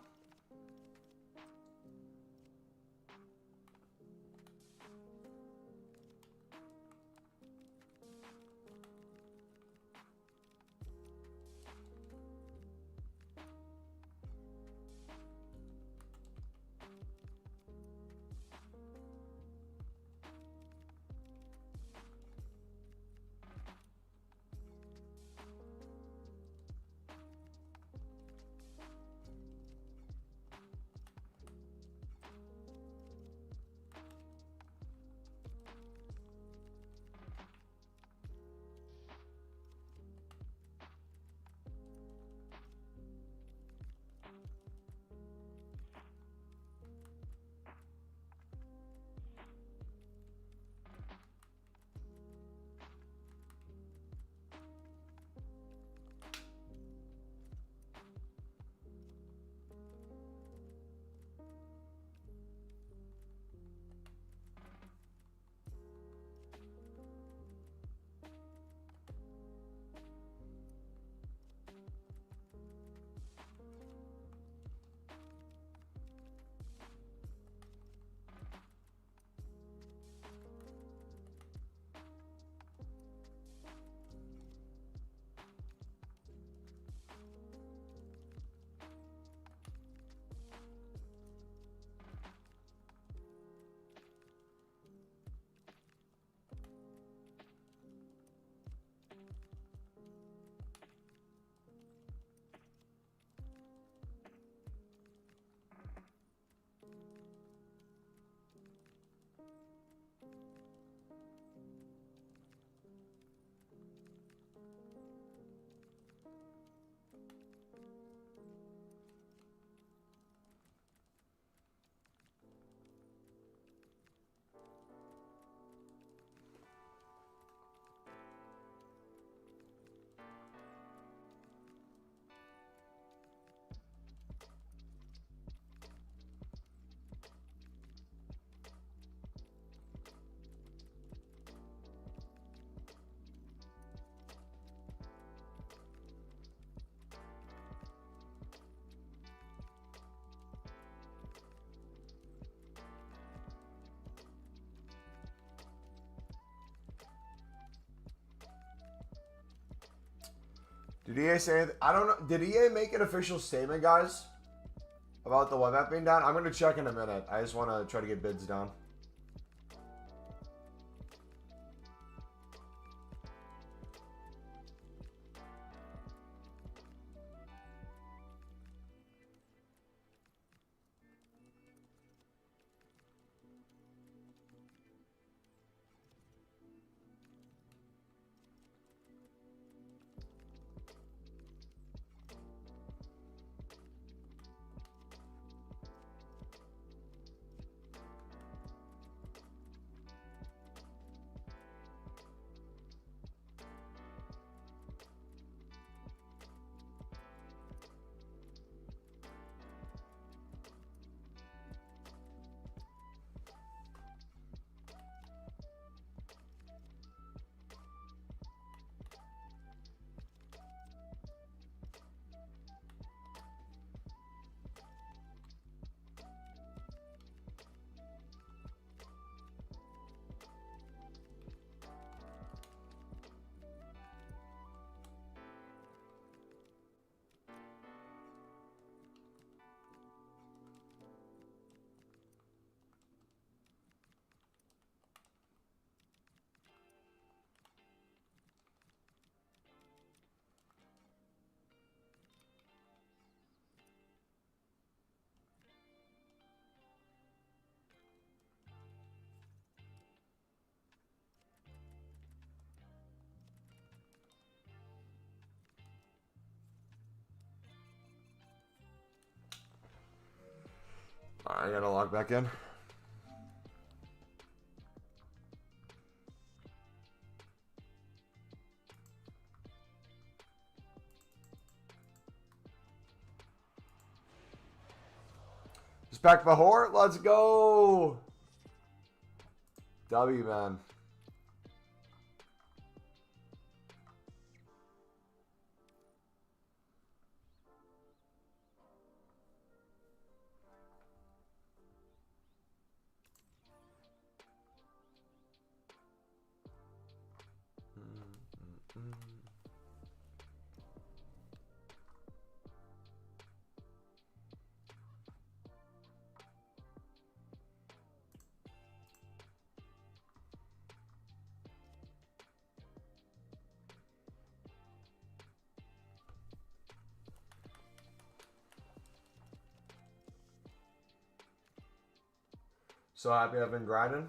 Did EA say anything? I don't know. Did EA make an official statement, guys, about the web app being down? I'm going to check in a minute. I just want to try to get bids down. I gotta log back in. Respect Bahor, let's go. W, man. So happy I've been grinding.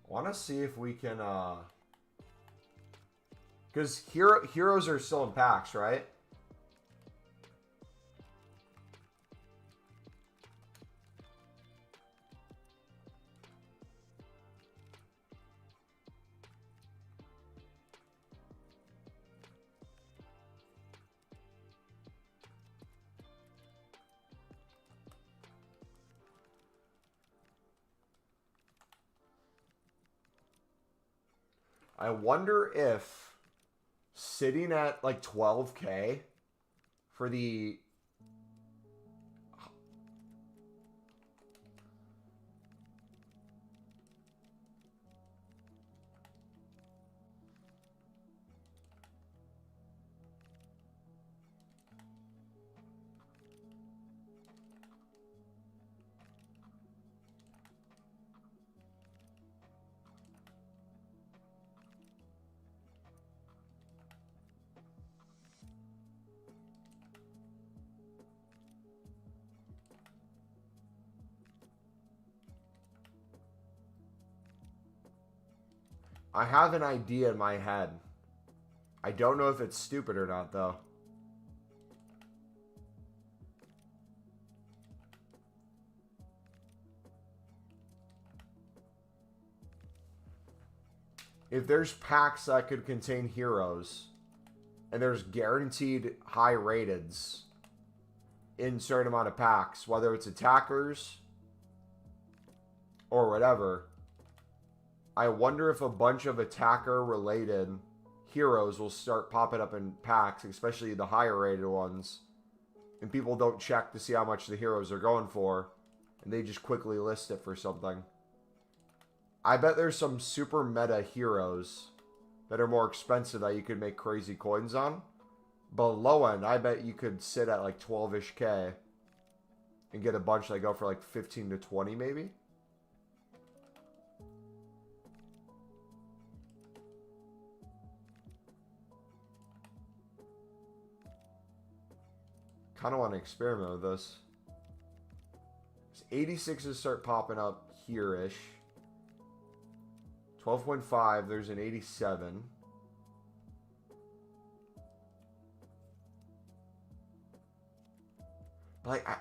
Want to see if we can, because heroes are still in packs, right? I wonder if sitting at like 12K for the I have an idea in my head. I don't know if it's stupid or not, though. If there's packs that could contain heroes, and there's guaranteed high rateds in a certain amount of packs, whether it's attackers or whatever, I wonder if a bunch of attacker-related heroes will start popping up in packs, especially the higher-rated ones, and people don't check to see how much the heroes are going for, and they just quickly list it for something. I bet there's some super meta heroes that are more expensive that you could make crazy coins on. But low end, I bet you could sit at like 12-ish K and get a bunch that go for like 15 to 20 maybe. Kind of want to experiment with this. 86s start popping up here-ish. 12.5, there's an 87. Like, I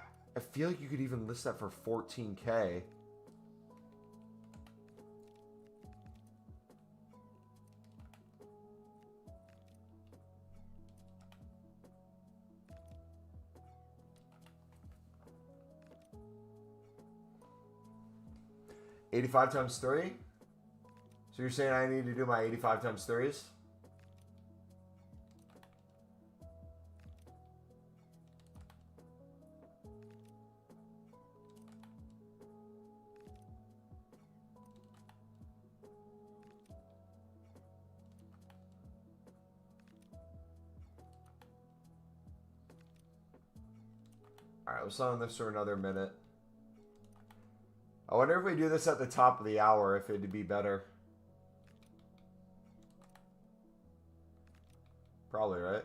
feel like you could even list that for 14K. $85 times 3? So you're saying I need to do my 85 times 3s? Alright, let's on this for another minute. I wonder if we do this at the top of the hour, if it'd be better. Probably, right?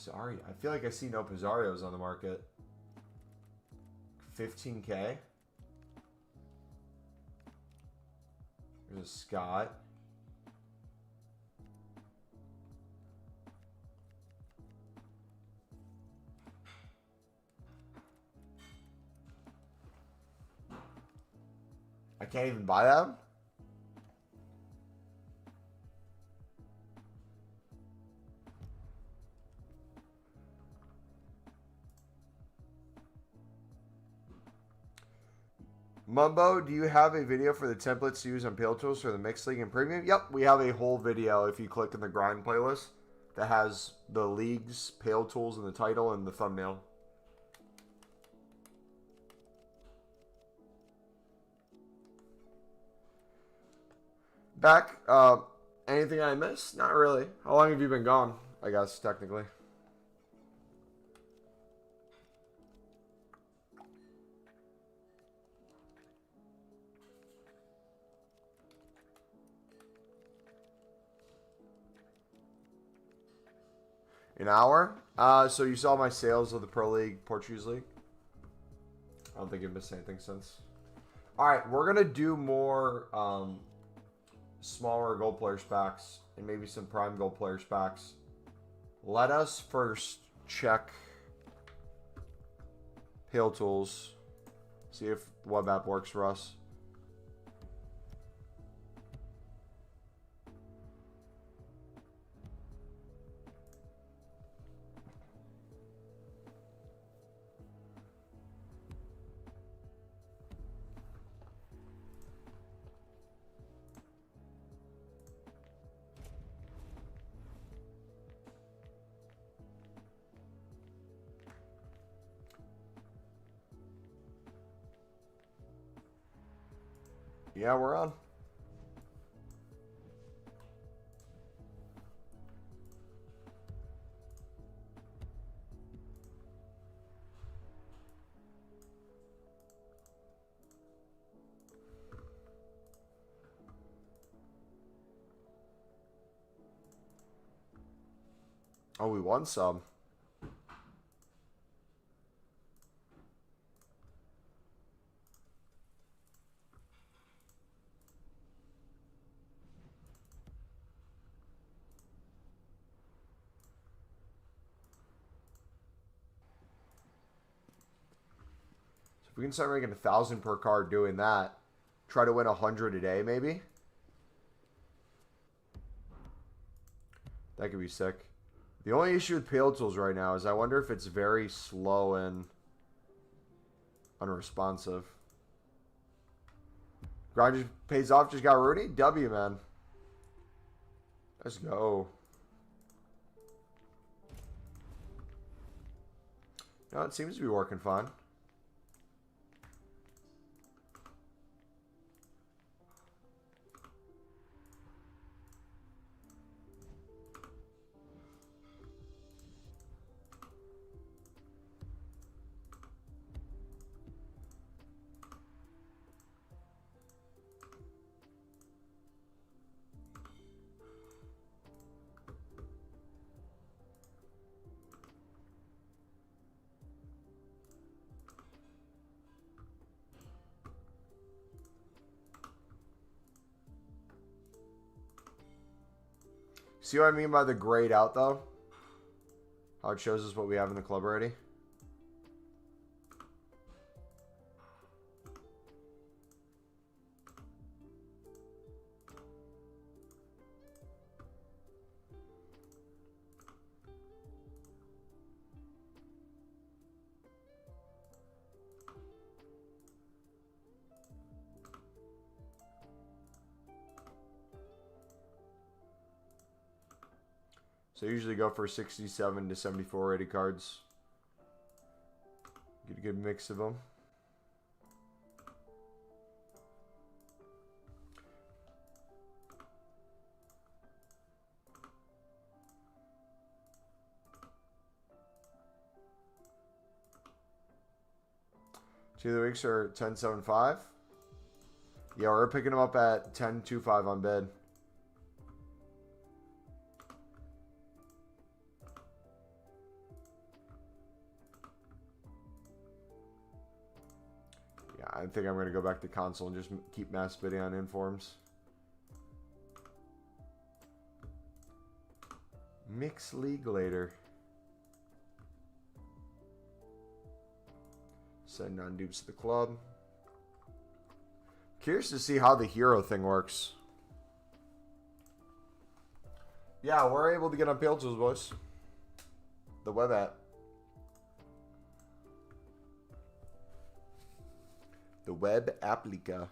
Pizarro. I feel like I see no Pizzarios on the market. 15K. There's a Scott. I can't even buy them? Mumbo, do you have a video for the templates to use on Pale Tools for the Mixed League and Premium? Yep, we have a whole video if you click in the grind playlist that has the leagues, Pale Tools in the title, and the thumbnail. Back, anything I missed? Not really. How long have you been gone, I guess, technically? An hour? So you saw my sales of the Pro League, Portuguese League? I don't think you've missed anything since. Alright, we're going to do more smaller gold players packs and maybe some prime gold players packs. Let us first check Pale Tools. See if the web app works for us. Yeah, we're on. Oh, we won some. So if we can start making 1,000 per card doing that, try to win 100 a day maybe. That could be sick. The only issue with Pale Tools right now is I wonder if it's very slow and unresponsive. Grind just pays off, just got Rudy. W, man. Let's go. No, it seems to be working fine. See what I mean by the grayed out, though? How it shows us what we have in the club already? So I usually go for 67 to 74 rated cards. Get a good mix of them. Two of the weeks are 10.75. Yeah, we're picking them up at 10.25 on bid. Yeah, I think I'm going to go back to console and just keep mass bidding on informs. Mixed league later. Send non-dupes to the club. Curious to see how the hero thing works. Yeah, we're able to get on Pilches, boys. The web app. The web applica.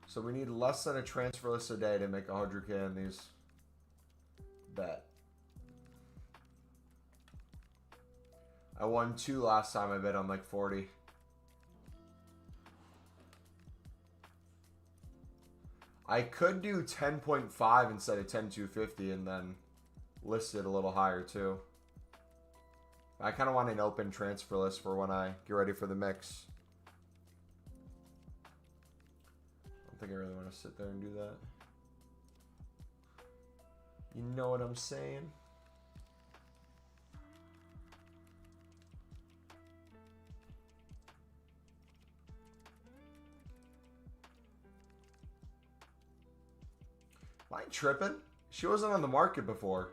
So we need less than a transfer list a day to make 100K in these. Bet. I won 2 last time I bet on like 40. I could do 10.5 instead of 10.250 and then list it a little higher too. I kind of want an open transfer list for when I get ready for the mix. I don't think I really want to sit there and do that. You know what I'm saying? Am I tripping? She wasn't on the market before.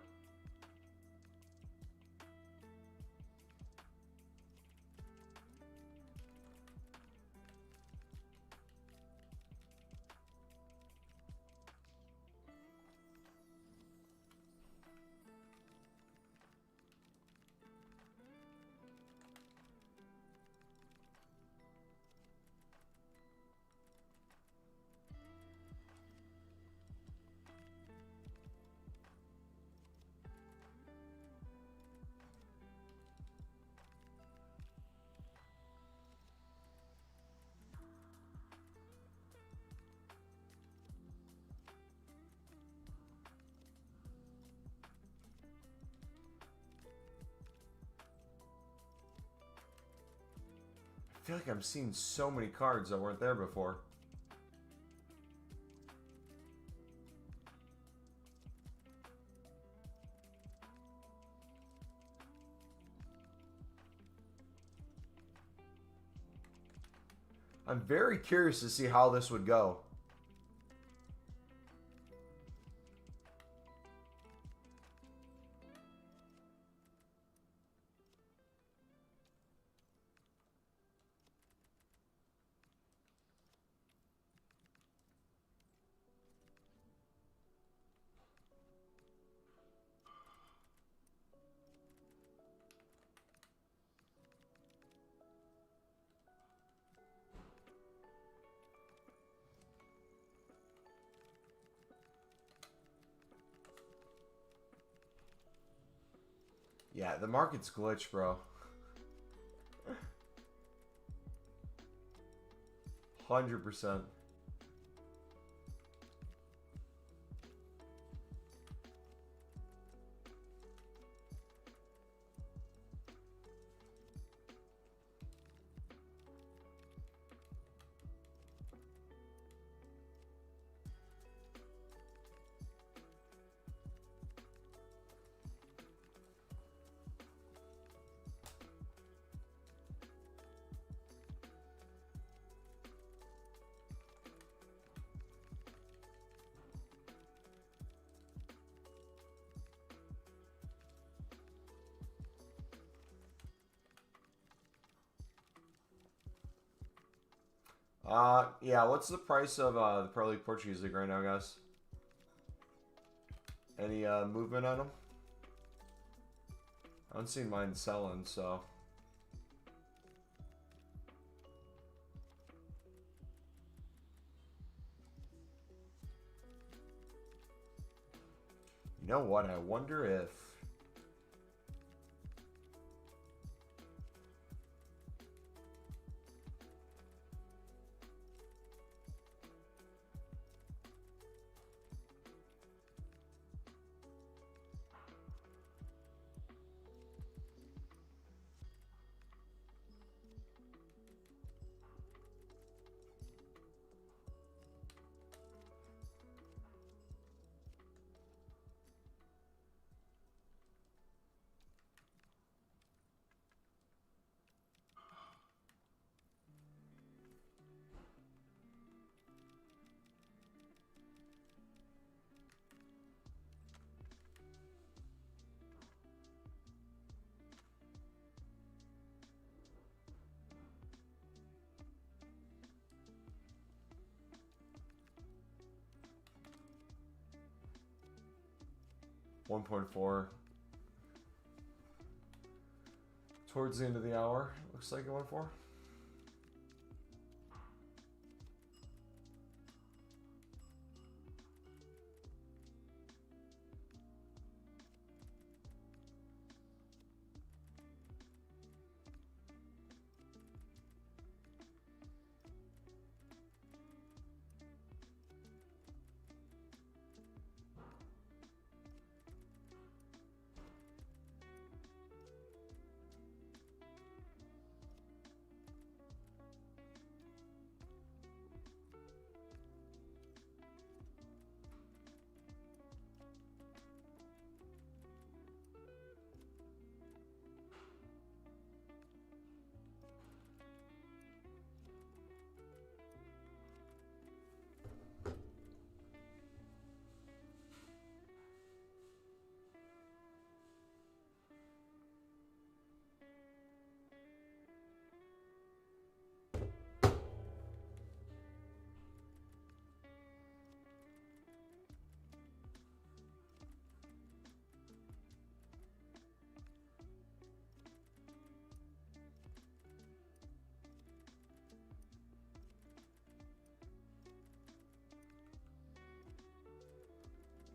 I feel like I'm seeing so many cards that weren't there before. I'm very curious to see how this would go. Yeah, the market's glitched, bro. 100%. Yeah, what's the price of the Pro League Portuguese League right now, guys? Any movement on them? I haven't seen mine selling, so. know what? I wonder if... $1.4. Towards the end of the hour, looks like it went for.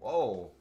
Whoa.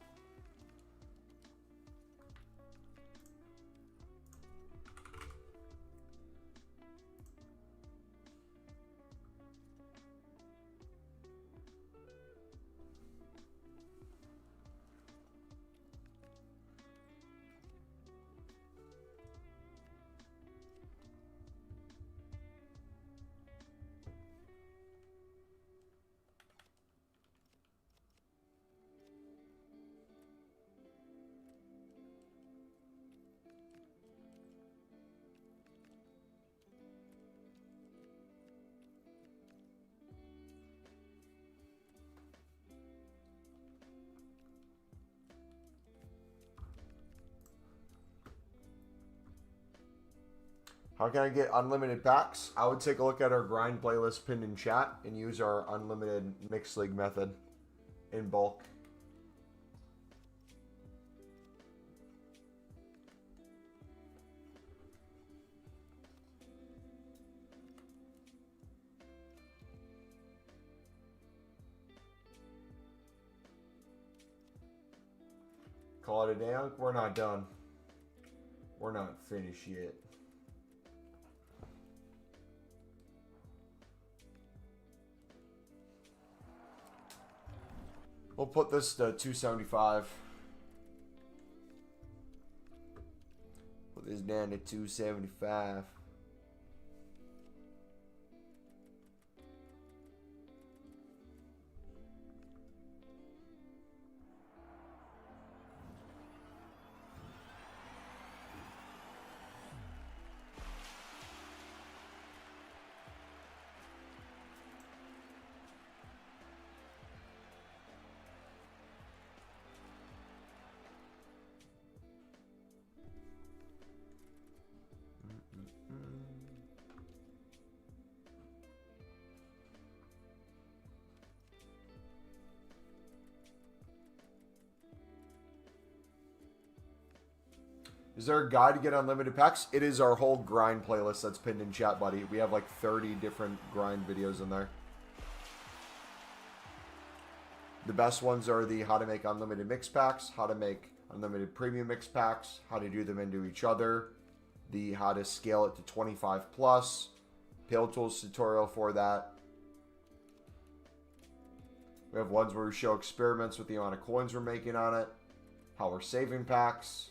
How can I get unlimited packs? I would take a look at our grind playlist pinned in chat and use our unlimited mixed league method in bulk. Call it a day. We're not done. We're not finished yet. We'll put this to 275. Put this down to 275. Is there a guide to get unlimited packs? It is our whole grind playlist that's pinned in chat, buddy. We have like 30 different grind videos in there. The best ones are the how to make unlimited mix packs, how to make unlimited premium mix packs, how to do them into each other, the how to scale it to 25 plus, Pale Tools tutorial for that. We have ones where we show experiments with the amount of coins we're making on it, how we're saving packs.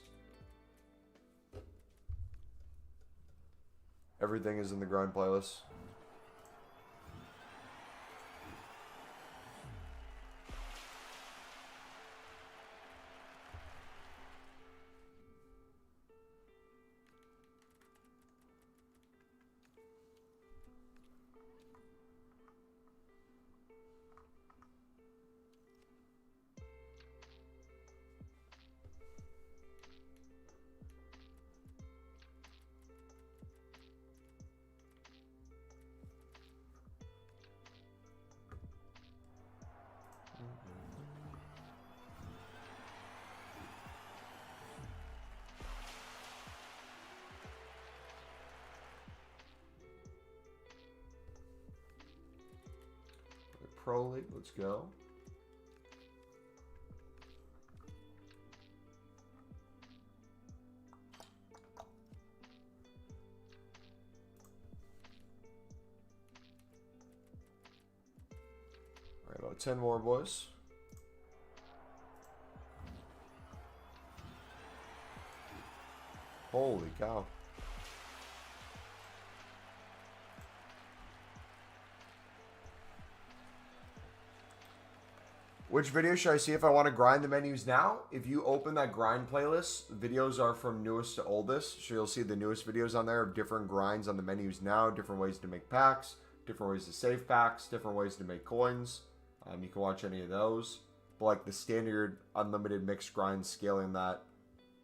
Everything is in the grind playlist. Pro League, let's go. All right, about 10 more, boys. Holy cow. Which video should I see if I want to grind the menus now? If you open that grind playlist, videos are from newest to oldest. So you'll see the newest videos on there of different grinds on the menus now, different ways to make packs, different ways to save packs, different ways to make coins. You can watch any of those. But like the standard unlimited mixed grind scaling that,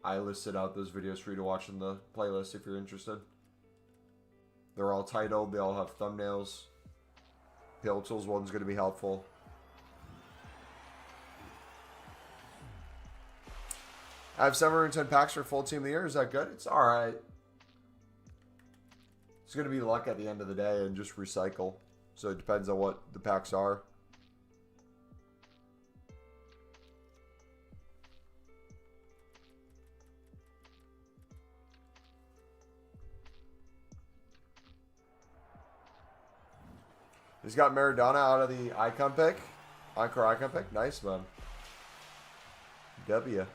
I listed out those videos for you to watch in the playlist if you're interested. They're all titled, they all have thumbnails. Pale Tools one's going to be helpful. I have 710 packs for full team of the year. Is that good? It's all right. It's going to be luck at the end of the day and just recycle. So it depends on what the packs are. He's got Maradona out of the icon pick. Encore icon pick. Nice, man. W.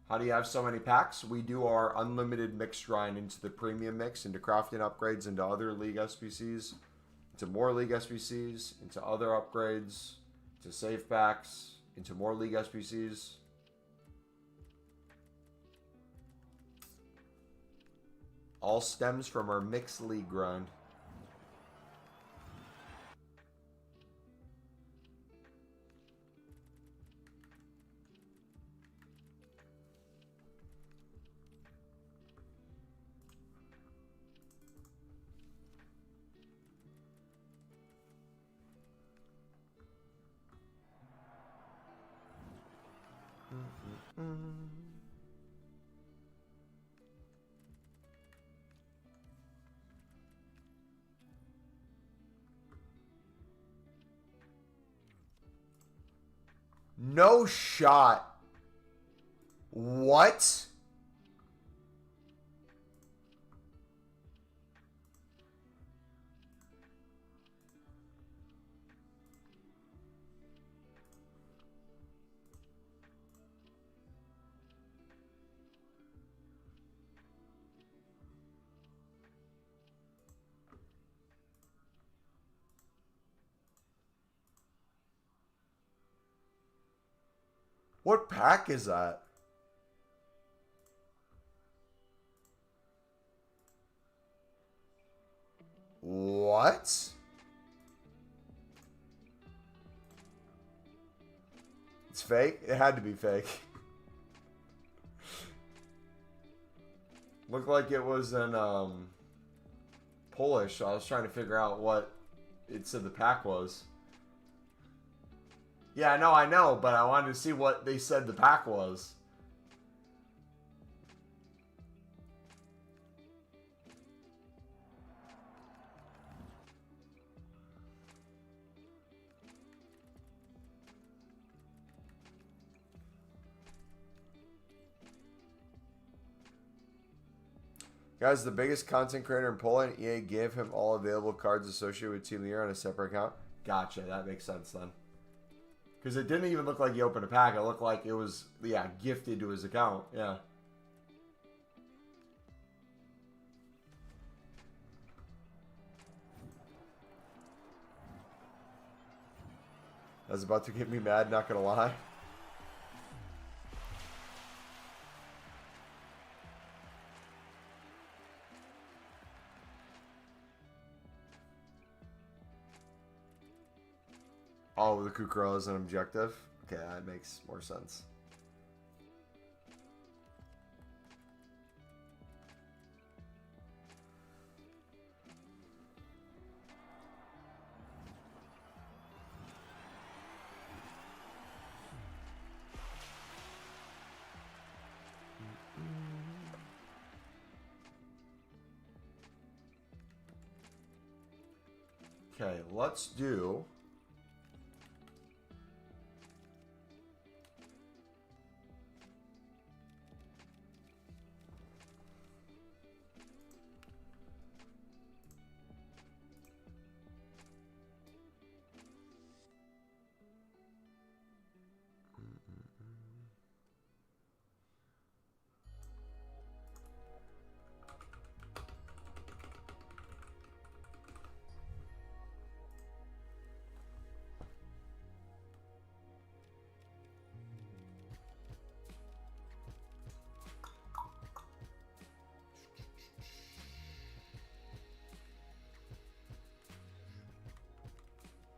How do you have so many packs? We do our unlimited mixed grind into the premium mix, into crafting upgrades, into other league SBCs, into more league SBCs, into other upgrades, to save packs, into more league SBCs. All stems from our mixed league grind. No shot. What? What pack is that? What? It's fake? It had to be fake. Looked like it was in Polish, so I was trying to figure out what it said the pack was. Yeah, no, I know, but I wanted to see what they said the pack was. Guys, the biggest content creator in Poland, EA gave him all available cards associated with Team of the Year on a separate account. Gotcha, that makes sense then. Because it didn't even look like he opened a pack. It looked like it was, yeah, gifted to his account. Yeah. That's about to get me mad, not gonna lie. Oh, the Kukro is an objective? Okay, that makes more sense. Okay, let's do...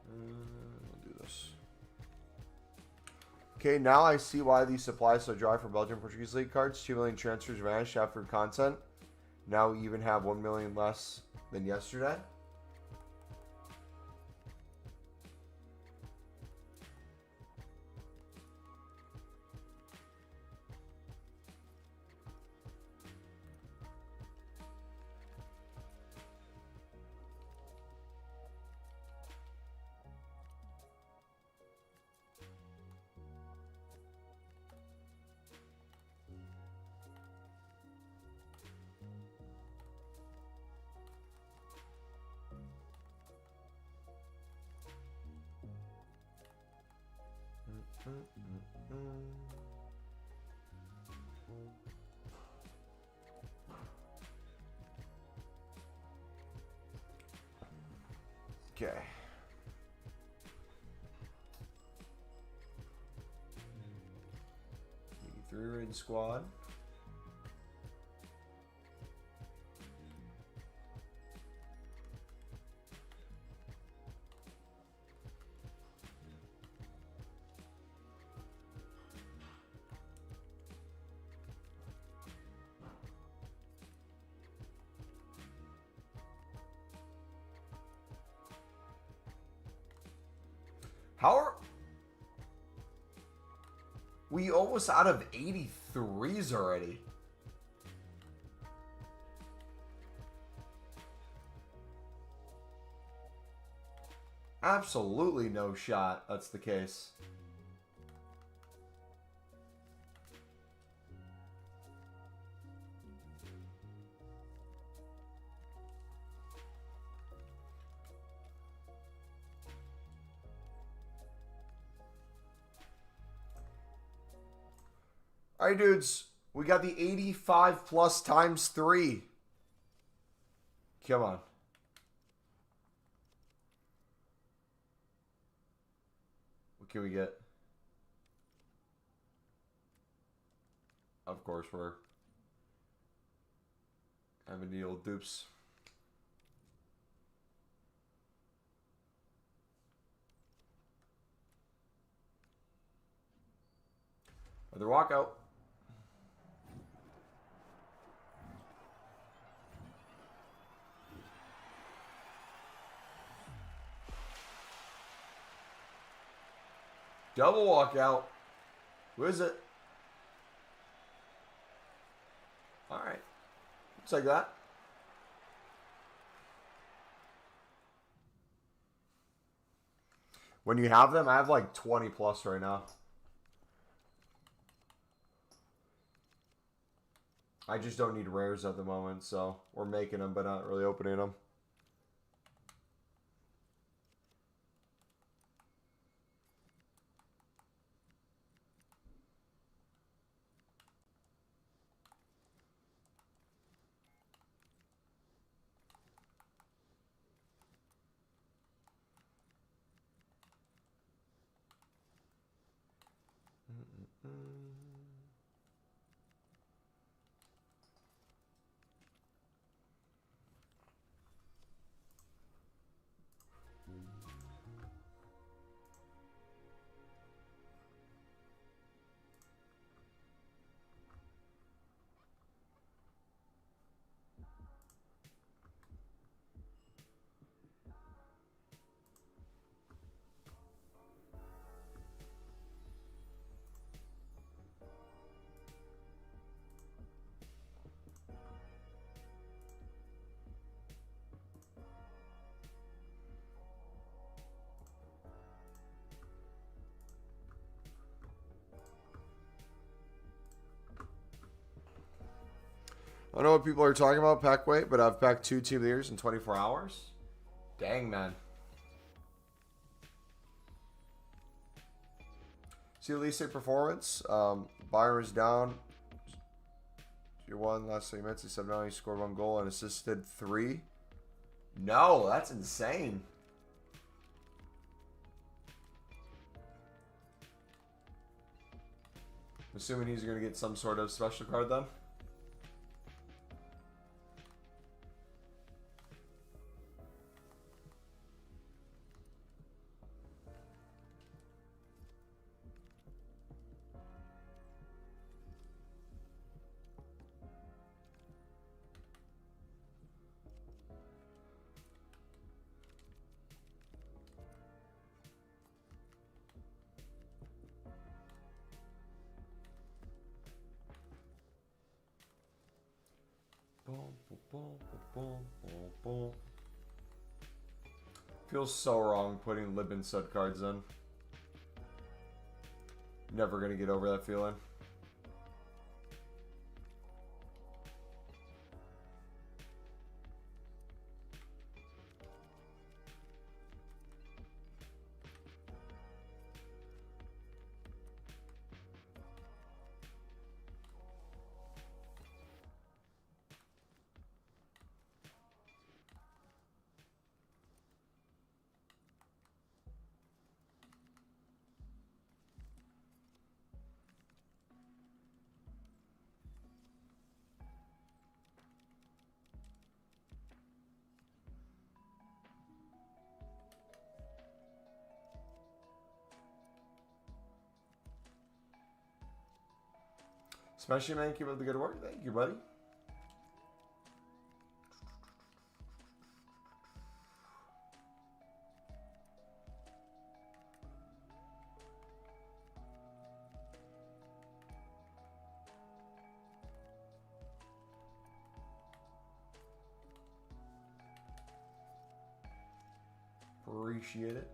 We'll do this. Okay, now I see why these supplies so dry for Belgian Portuguese League cards. 2 million transfers vanished after content. Now we even have 1 million less than yesterday. Okay. 83 raid squad. How are we almost out of 83s already? Absolutely no shot that's the case. All right, dudes. We got the 85 plus times 3. Come on. What can we get? Of course, we're having the old dupes. Another walkout. Double walkout. Who is it? All right. Looks like that. When you have them, I have like 20 plus right now. I just don't need rares at the moment, so we're making them, but not really opening them. I don't know what people are talking about pack weight, but I've packed 2 Team of the Years in 24 hours. Dang, man. See Elise performance. Byron is down. You won last segment. He said no, he scored 1 goal and assisted 3. No, that's insane. I'm assuming he's going to get some sort of special card then. Feels so wrong putting Libin stud cards in. Never gonna get over that feeling. Especially, man, keep up the good work. Thank you, buddy. Appreciate it.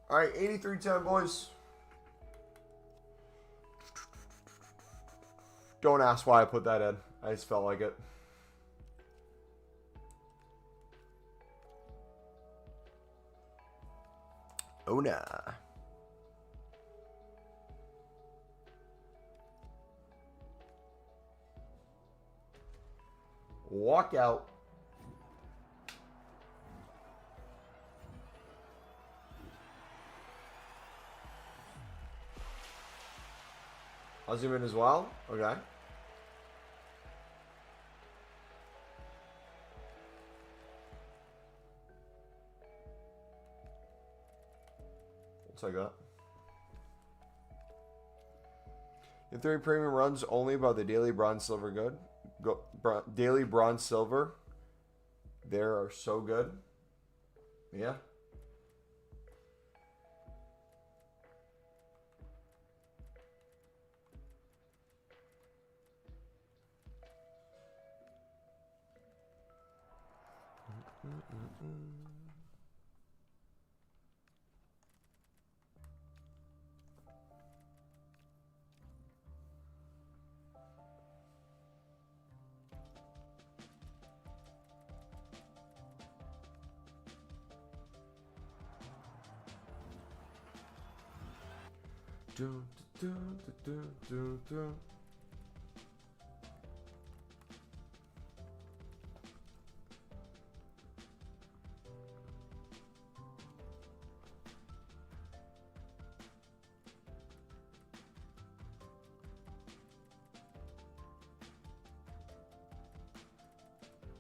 All right, 8310, boys. Don't ask why I put that in. I just felt like it. Oh, nah. Walk out. I'll zoom in as well. Okay. We'll take that. In theory, premium runs only about the daily bronze silver good. Daily bronze silver. They are so good. Yeah.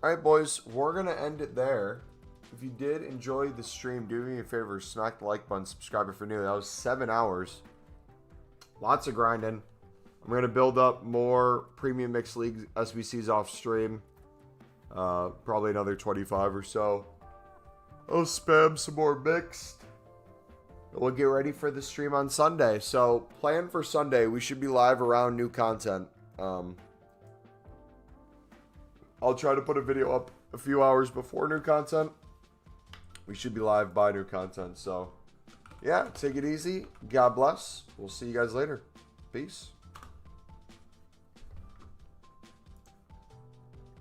Alright, boys, we're going to end it there. If you did enjoy the stream, do me a favor, smack the like button, subscribe if you're new. That was 7 hours. Lots of grinding. I'm going to build up more premium mixed league SBCs off stream. Probably another 25 or so. I'll spam some more mixed. We'll get ready for the stream on Sunday. So, plan for Sunday. We should be live around new content. I'll try to put a video up a few hours before new content. We should be live by new content. So, yeah, take it easy. God bless. We'll see you guys later. Peace.